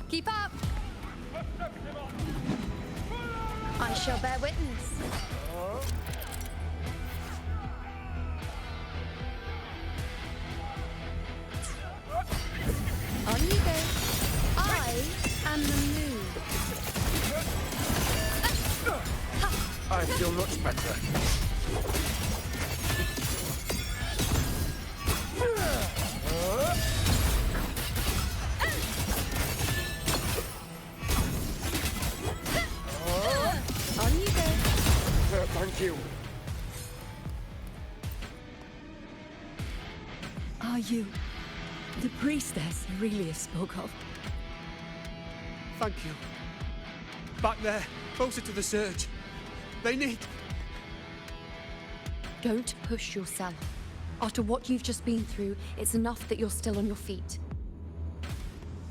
Keep up! I shall bear witness. On you go. I am the moon. I feel much better. On you go. Thank you. Are you the priestess Aurelia spoke of? Thank you. Back there, closer to the surge. They need... Don't push yourself. After what you've just been through, it's enough that you're still on your feet.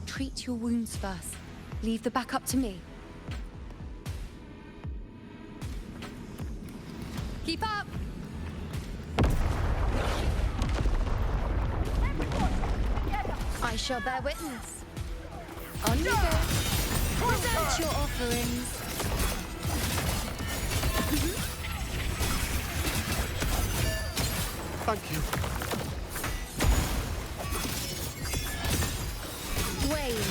Treat your wounds first. Leave the back up to me. Keep up! I shall bear witness. On you go. Present your offerings. Thank you. Dwayne.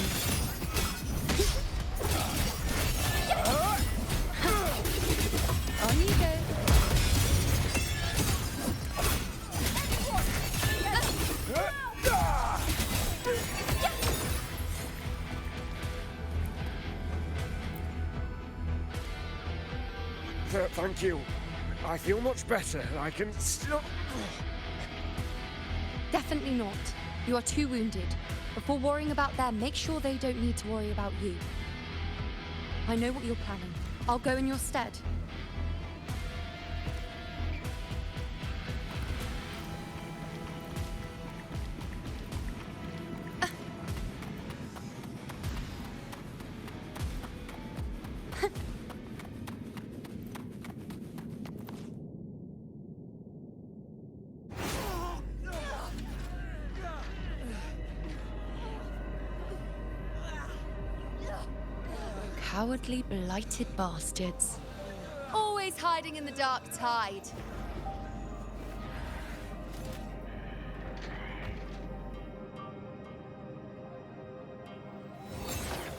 On you go. Thank you. I feel much better. I can still... Definitely not. You are too wounded. Before worrying about them, make sure they don't need to worry about you. I know what you're planning. I'll go in your stead. Cowardly, blighted bastards. Always hiding in the dark tide.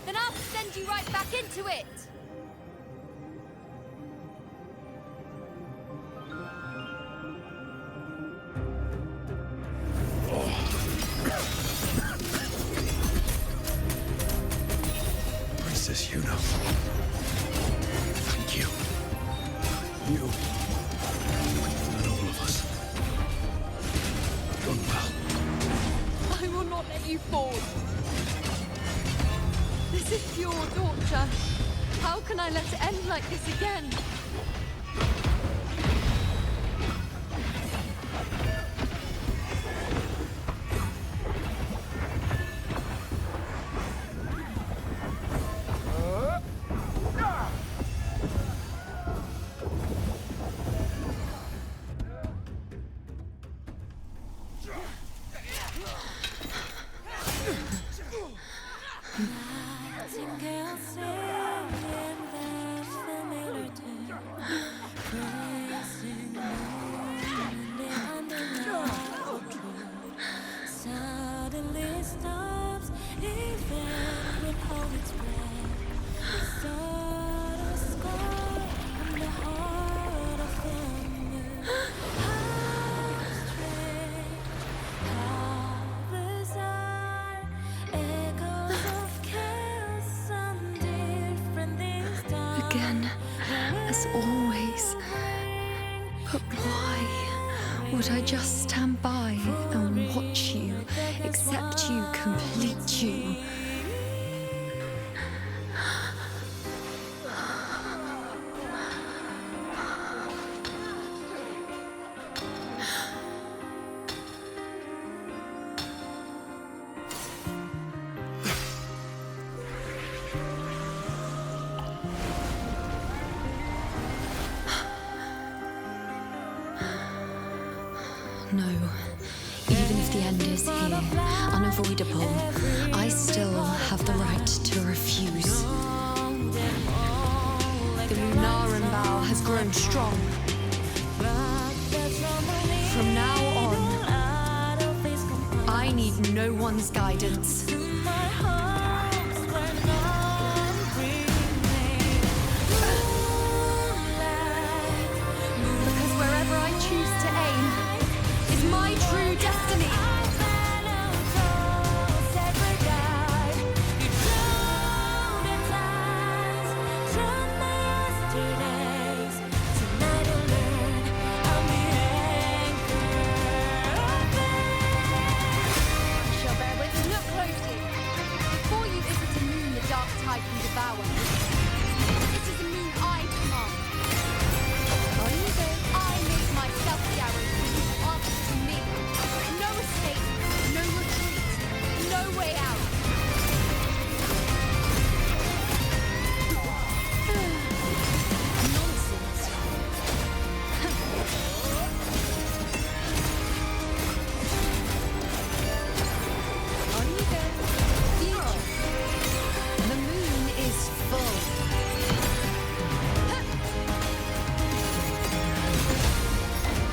Then I'll send you right back into it. Princess Yuna. Thank you. You and all of us. Done well. I will not let you fall. This is pure torture. How can I let it end like this again? Again, as always. But why would I just stand by and watch you, accept you, complete you? No. Even if the end is here, unavoidable, I still have the right to refuse. The Lunaran vow has grown strong. From now on, I need no one's guidance. Because wherever I choose to aim is my true destiny. I can devour. It is the moon I command. I made myself the arrows for you to answer to me. No escape, no retreat, no way out. Nonsense. On you go. Future. The moon is full.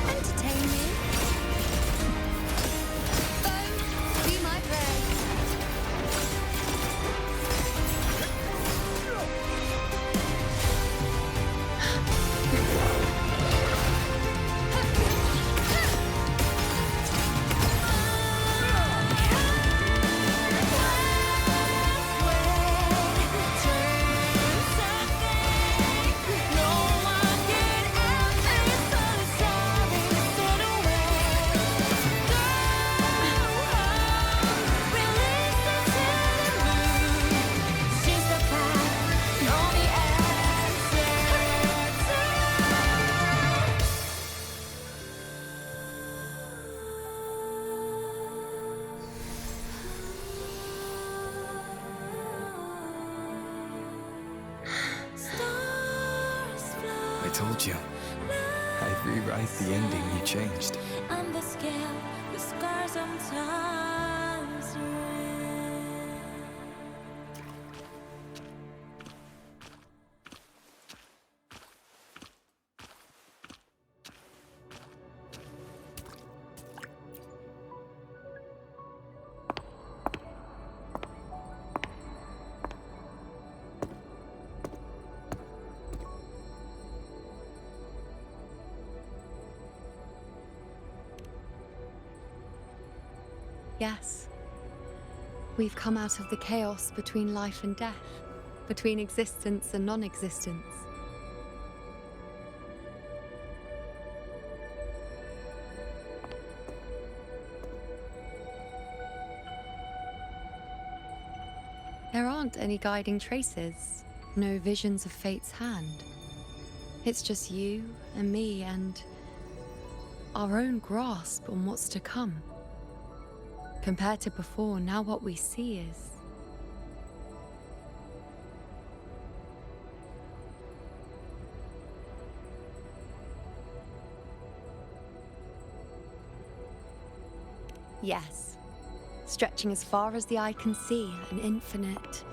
Entertain me. Foe, be my prey. I told you. I'd rewrite the ending you changed. On the scale, the scars sometimes ring. Yes. We've come out of the chaos between life and death, between existence and non-existence. There aren't any guiding traces, no visions of fate's hand. It's just you and me and our own grasp on what's to come. Compared to before, now what we see is... Yes. Stretching as far as the eye can see, an infinite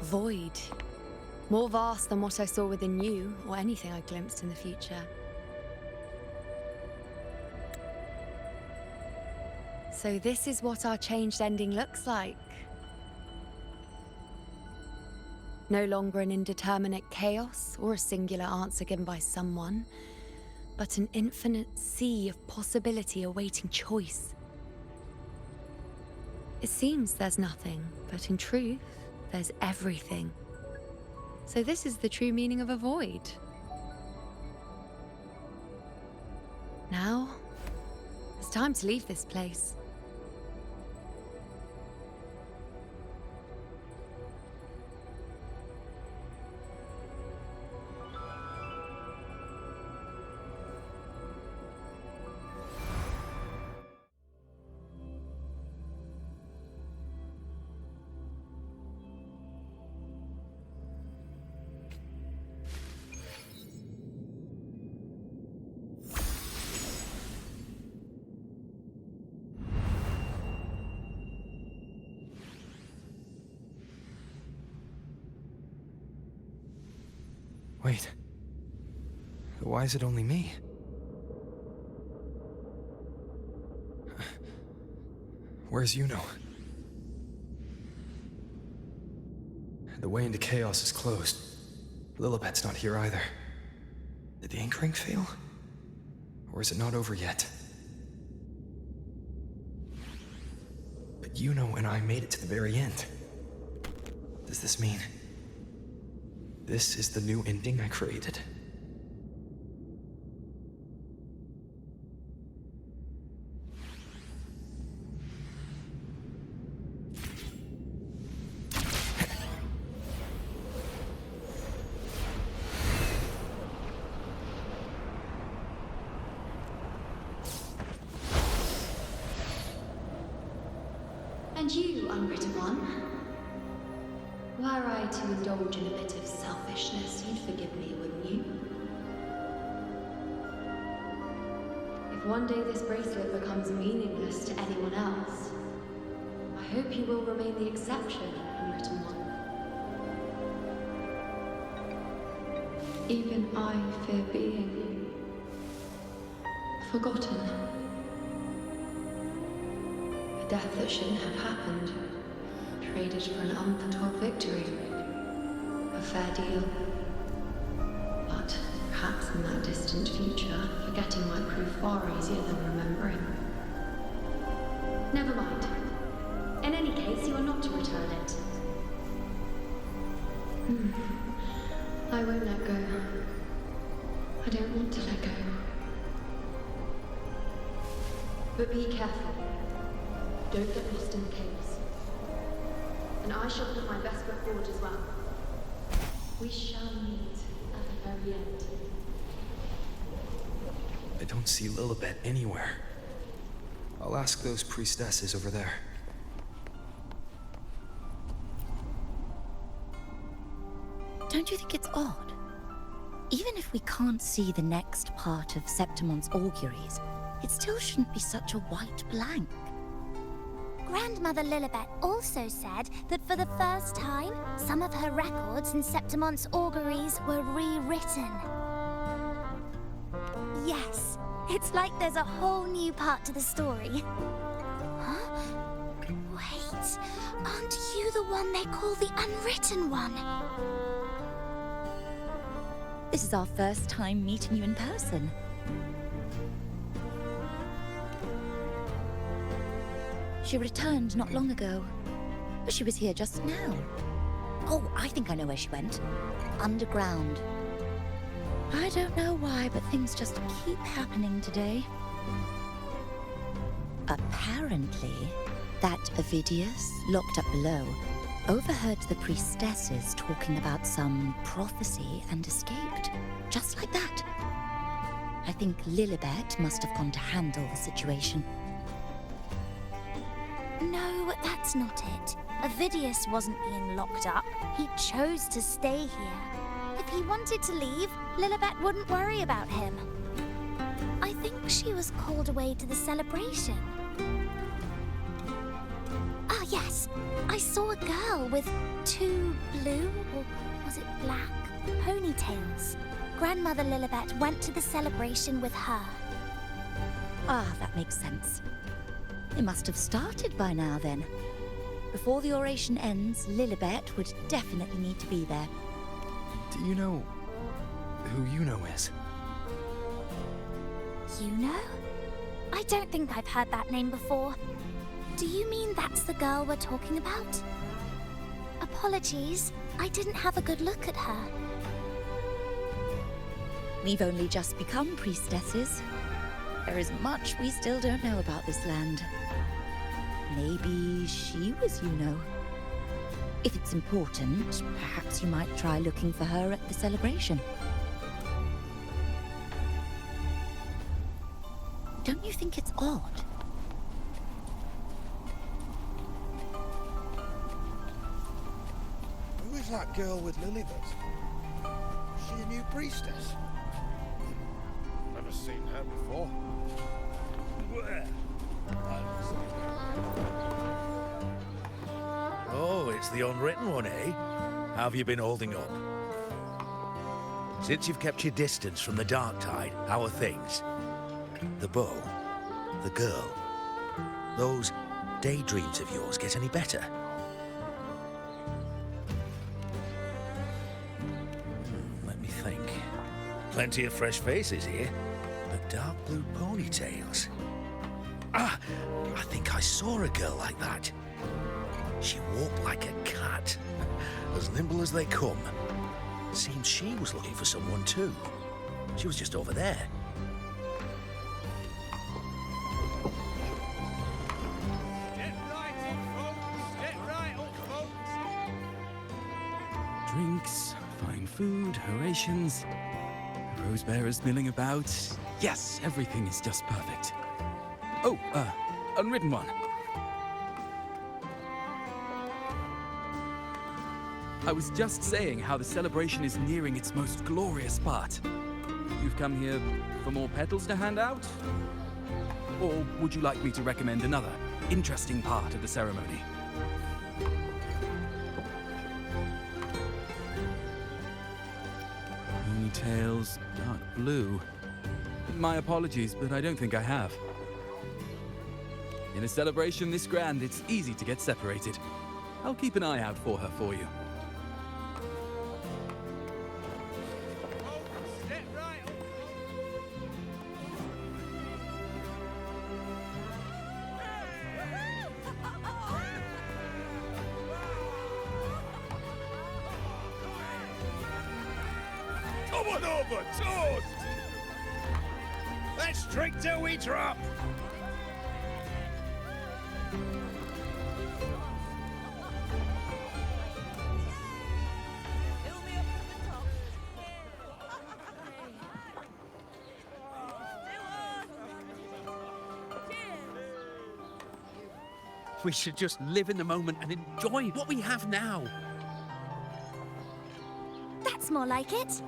void. More vast than what I saw within you, or anything I glimpsed in the future. So this is what our changed ending looks like. No longer an indeterminate chaos or a singular answer given by someone, but an infinite sea of possibility awaiting choice. It seems there's nothing, but in truth, there's everything. So this is the true meaning of a void. Now, it's time to leave this place. Wait. Why is it only me? Where's Yuno? The way into Chaos is closed. Lilibet's not here either. Did the ink ring fail? Or is it not over yet? But Yuno and I made it to the very end. Does this mean this is the new ending I created? And you, unwritten one, were I to indulge in a bit of selfishness, you'd forgive me, wouldn't you? If one day this bracelet becomes meaningless to anyone else, I hope you will remain the exception, unwritten one. Even I fear being forgotten. A death that shouldn't have happened, traded for an unforetold victory. A fair deal. But perhaps in that distant future, forgetting might prove far easier than remembering. Never mind. In any case, you are not to return it. I won't let go. I don't want to let go. But be careful. Don't get lost in the caves. And I shall put my best foot forward as well. We shall meet at the very end. I don't see Lilibet anywhere. I'll ask those priestesses over there. Don't you think it's odd? Even if we can't see the next part of Septimon's auguries, it still shouldn't be such a white blank. Grandmother Lilibet also said that for the first time, some of her records in Septimon's auguries were rewritten. Yes, it's like there's a whole new part to the story. Huh? Wait, aren't you the one they call the Unwritten One? This is our first time meeting you in person. She returned not long ago. But she was here just now. Oh, I think I know where she went. Underground. I don't know why, but things just keep happening today. Apparently, that Ovidius, locked up below, overheard the priestesses talking about some prophecy and escaped. Just like that. I think Lilibet must have gone to handle the situation. No, that's not it. Ovidius wasn't being locked up. He chose to stay here. If he wanted to leave, Lilibet wouldn't worry about him. I think she was called away to the celebration. Ah, yes. I saw a girl with 2 blue, or was it black, ponytails. Grandmother Lilibet went to the celebration with her. Ah, that makes sense. It must have started by now, then. Before the oration ends, Lilibet would definitely need to be there. Do you know who Yuno is? Yuno? I don't think I've heard that name before. Do you mean that's the girl we're talking about? Apologies, I didn't have a good look at her. We've only just become priestesses. There is much we still don't know about this land. Maybe she was Yuno. If it's important, perhaps you might try looking for her at the celebration. Don't you think it's odd? Who is that girl with Lilibet? Is she a new priestess? Never seen her before. Where? Oh, it's the Unwritten One, eh? How have you been holding up? Since you've kept your distance from the dark tide, how are things? The bow, the girl, those daydreams of yours get any better? Let me think. Plenty of fresh faces here, but dark blue ponytails. Ah, I think I saw a girl like that. She walked like a cat, as nimble as they come. Seems she was looking for someone too. She was just over there. Drinks, fine food, orations, rose bearers milling about. Yes, everything is just perfect. Oh, unwritten one. I was just saying how the celebration is nearing its most glorious part. You've come here for more petals to hand out? Or would you like me to recommend another interesting part of the ceremony? Ponytails, dark blue. My apologies, but I don't think I have. In a celebration this grand, it's easy to get separated. I'll keep an eye out for her for you. Come on over, toast! Let's drink till we drop! We should just live in the moment and enjoy what we have now. That's more like it.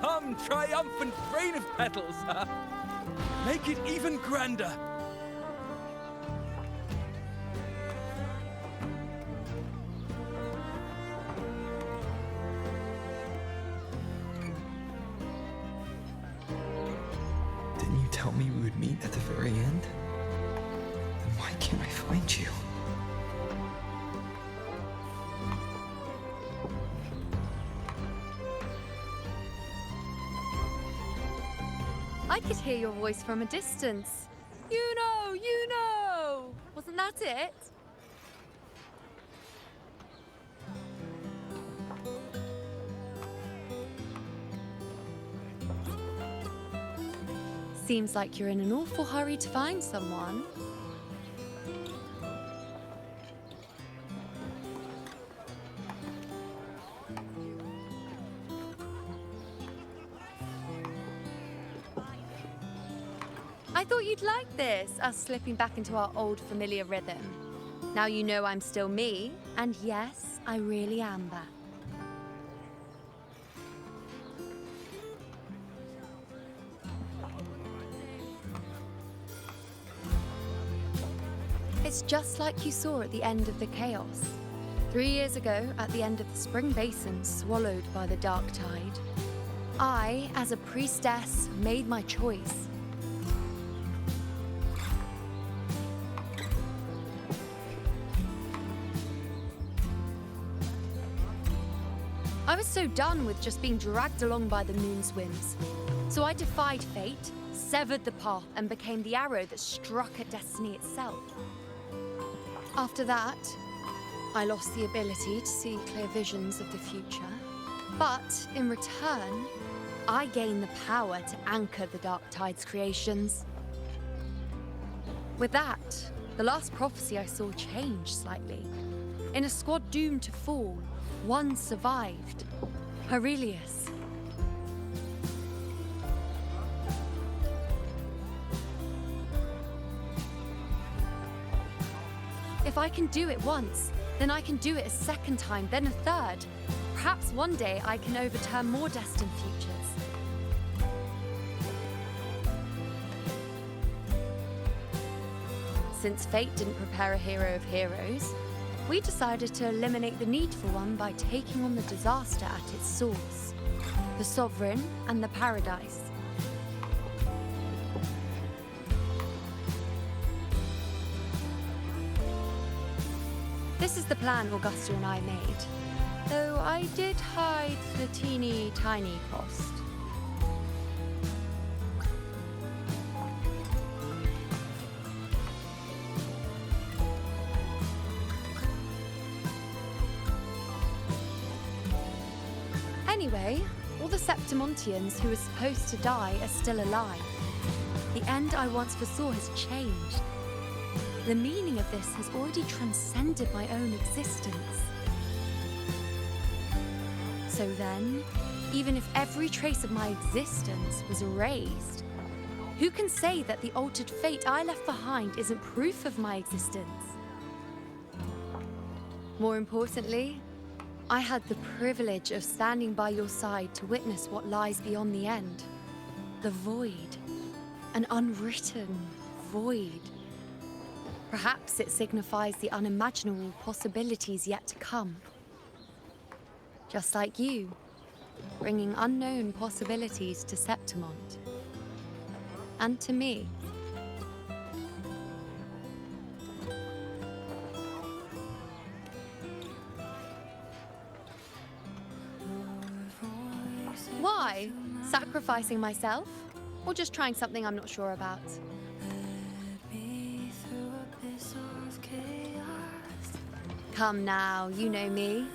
Come, triumphant rain of petals! Make it even grander! Didn't you tell me we would meet at the very end? Then why can't I find you? I could hear your voice from a distance. You know! Wasn't that it? Seems like you're in an awful hurry to find someone. I thought you'd like this, us slipping back into our old familiar rhythm. Now you know I'm still me, and yes, I really am that. It's just like you saw at the end of the chaos. 3 years ago, at the end of the spring basin swallowed by the dark tide, I, as a priestess, made my choice. I was so done with just being dragged along by the moon's whims. So I defied fate, severed the path, and became the arrow that struck at destiny itself. After that, I lost the ability to see clear visions of the future. But in return, I gained the power to anchor the Dark Tide's creations. With that, the last prophecy I saw changed slightly. In a squad doomed to fall, one survived. Aurelius. If I can do it once, then I can do it a second time, then a third. Perhaps one day I can overturn more destined futures. Since fate didn't prepare a hero of heroes, we decided to eliminate the need for one by taking on the disaster at its source, the Sovereign and the Paradise. This is the plan Augusta and I made, though I did hide the teeny tiny cost. Anyway, all the Septimontians who were supposed to die are still alive. The end I once foresaw has changed. The meaning of this has already transcended my own existence. So then, even if every trace of my existence was erased, who can say that the altered fate I left behind isn't proof of my existence? More importantly, I had the privilege of standing by your side to witness what lies beyond the end. The void. An unwritten void. Perhaps it signifies the unimaginable possibilities yet to come. Just like you, bringing unknown possibilities to Septimont. And to me. Why? Sacrificing myself? Or just trying something I'm not sure about? Come now, you know me.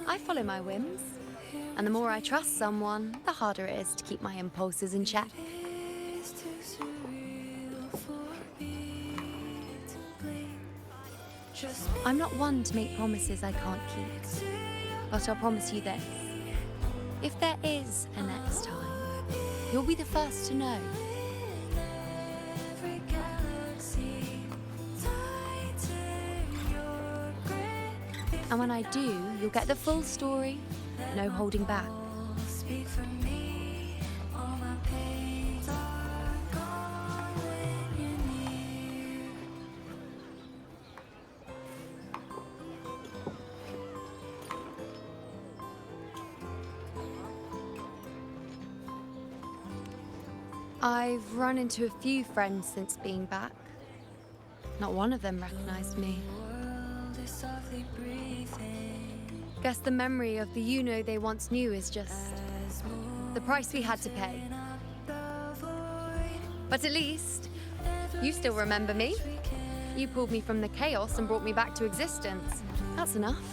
I follow my whims. And the more I trust someone, the harder it is to keep my impulses in check. I'm not one to make promises I can't keep. But I'll promise you this. If there is a next time, you'll be the first to know. And when I do, you'll get the full story, no holding back. I've run into a few friends since being back. Not one of them recognized me. Guess the memory of the you-know they once knew is just the price we had to pay. But at least, you still remember me. You pulled me from the chaos and brought me back to existence. That's enough.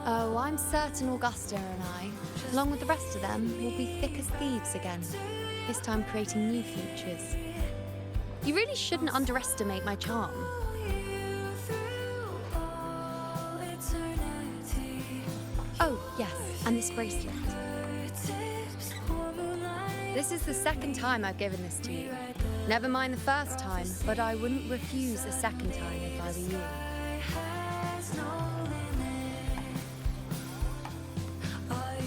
Oh, I'm certain Augusta and I, along with the rest of them, will be thick as thieves again, this time creating new futures. You really shouldn't underestimate my charm. Oh, yes, and this bracelet. This is the second time I've given this to you. Never mind the first time, but I wouldn't refuse a second time if I were you.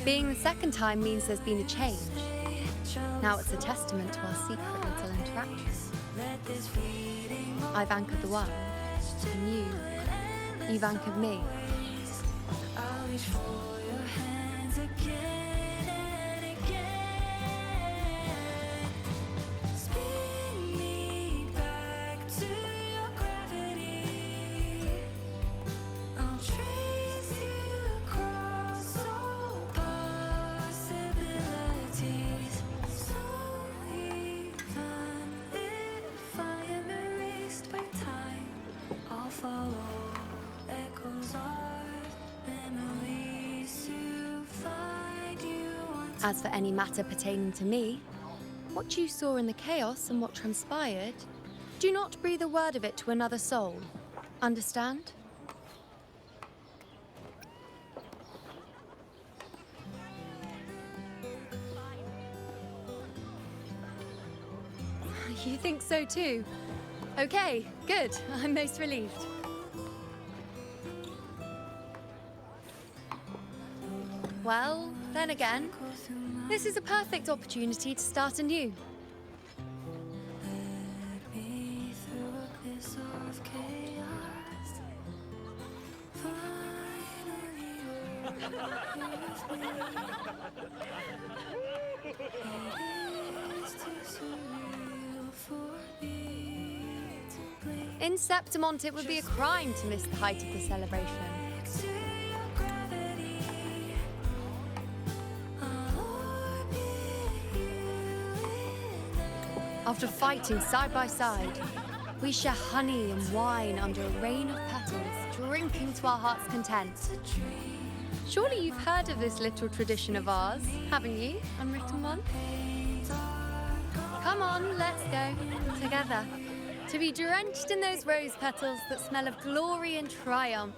Being the second time means there's been a change. Now it's a testament to our secret little interactions. I've anchored the world, and you've anchored me. As for any matter pertaining to me, what you saw in the chaos and what transpired, do not breathe a word of it to another soul. Understand? You think so too? Okay, good. I'm most relieved. Well, then again, this is a perfect opportunity to start anew. In Septimont, it would be a crime to miss the height of the celebration. After fighting side by side, we share honey and wine under a rain of petals, drinking to our heart's content. Surely you've heard of this little tradition of ours, haven't you, Unwritten One? Come on, let's go, together, to be drenched in those rose petals that smell of glory and triumph.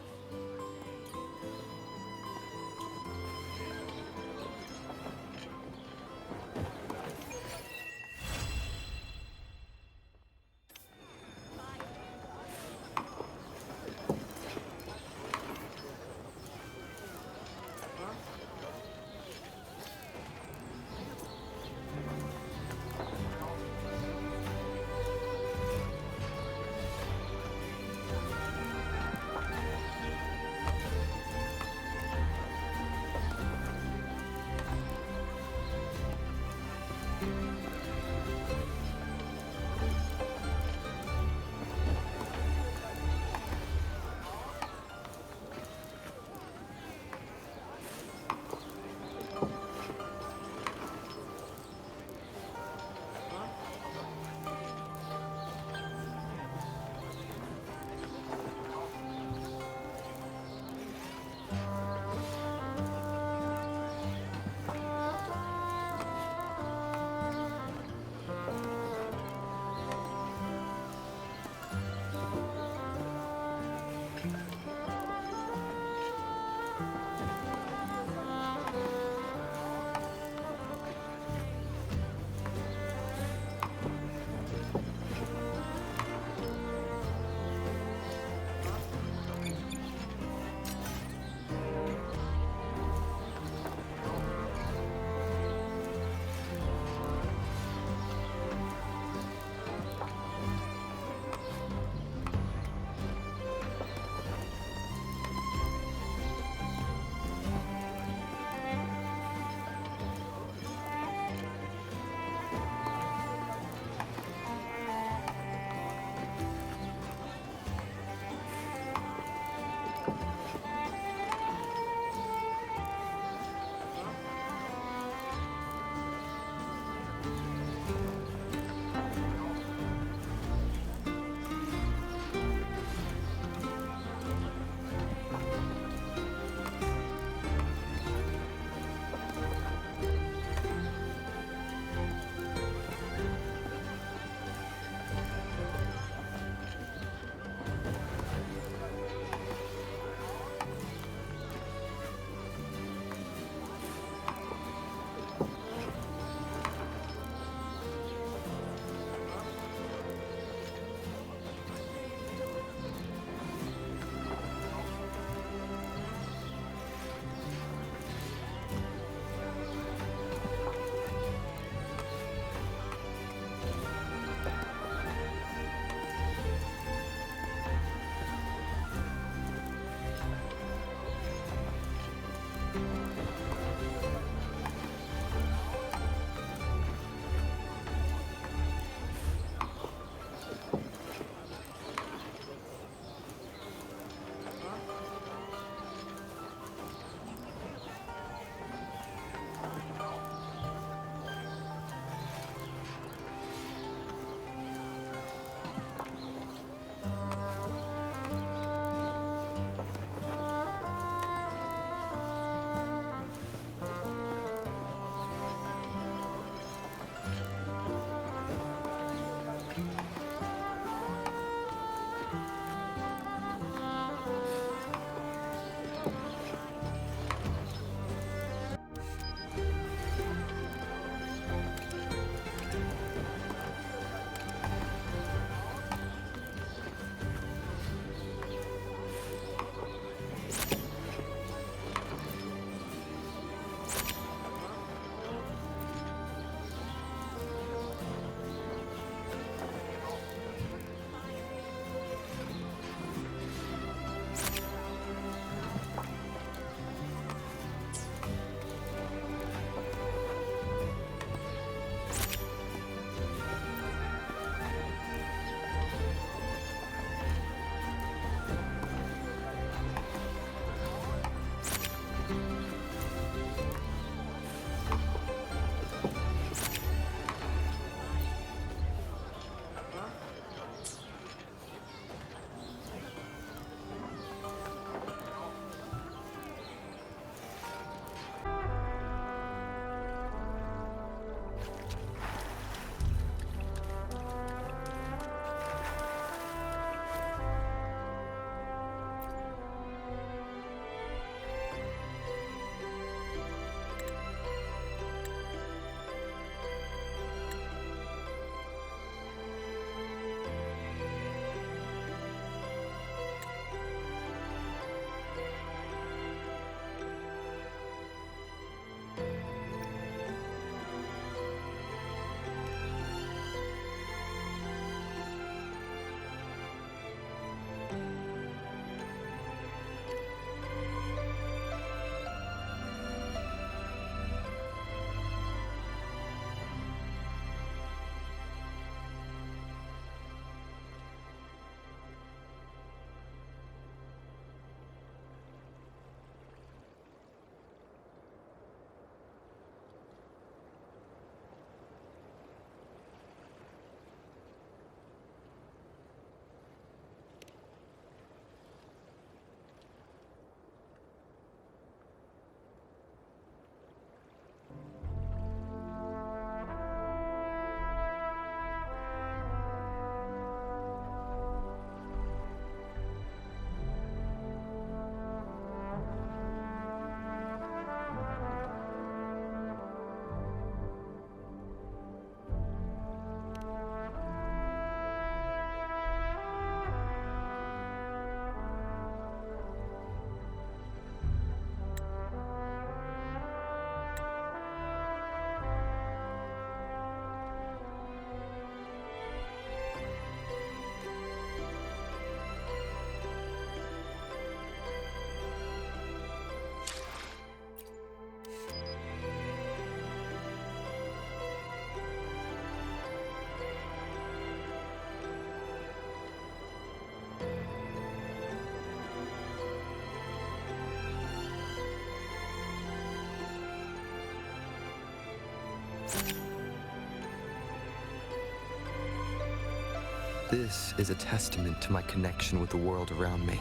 This is a testament to my connection with the world around me,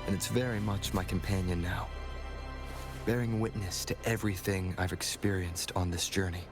and it's very much my companion now, bearing witness to everything I've experienced on this journey.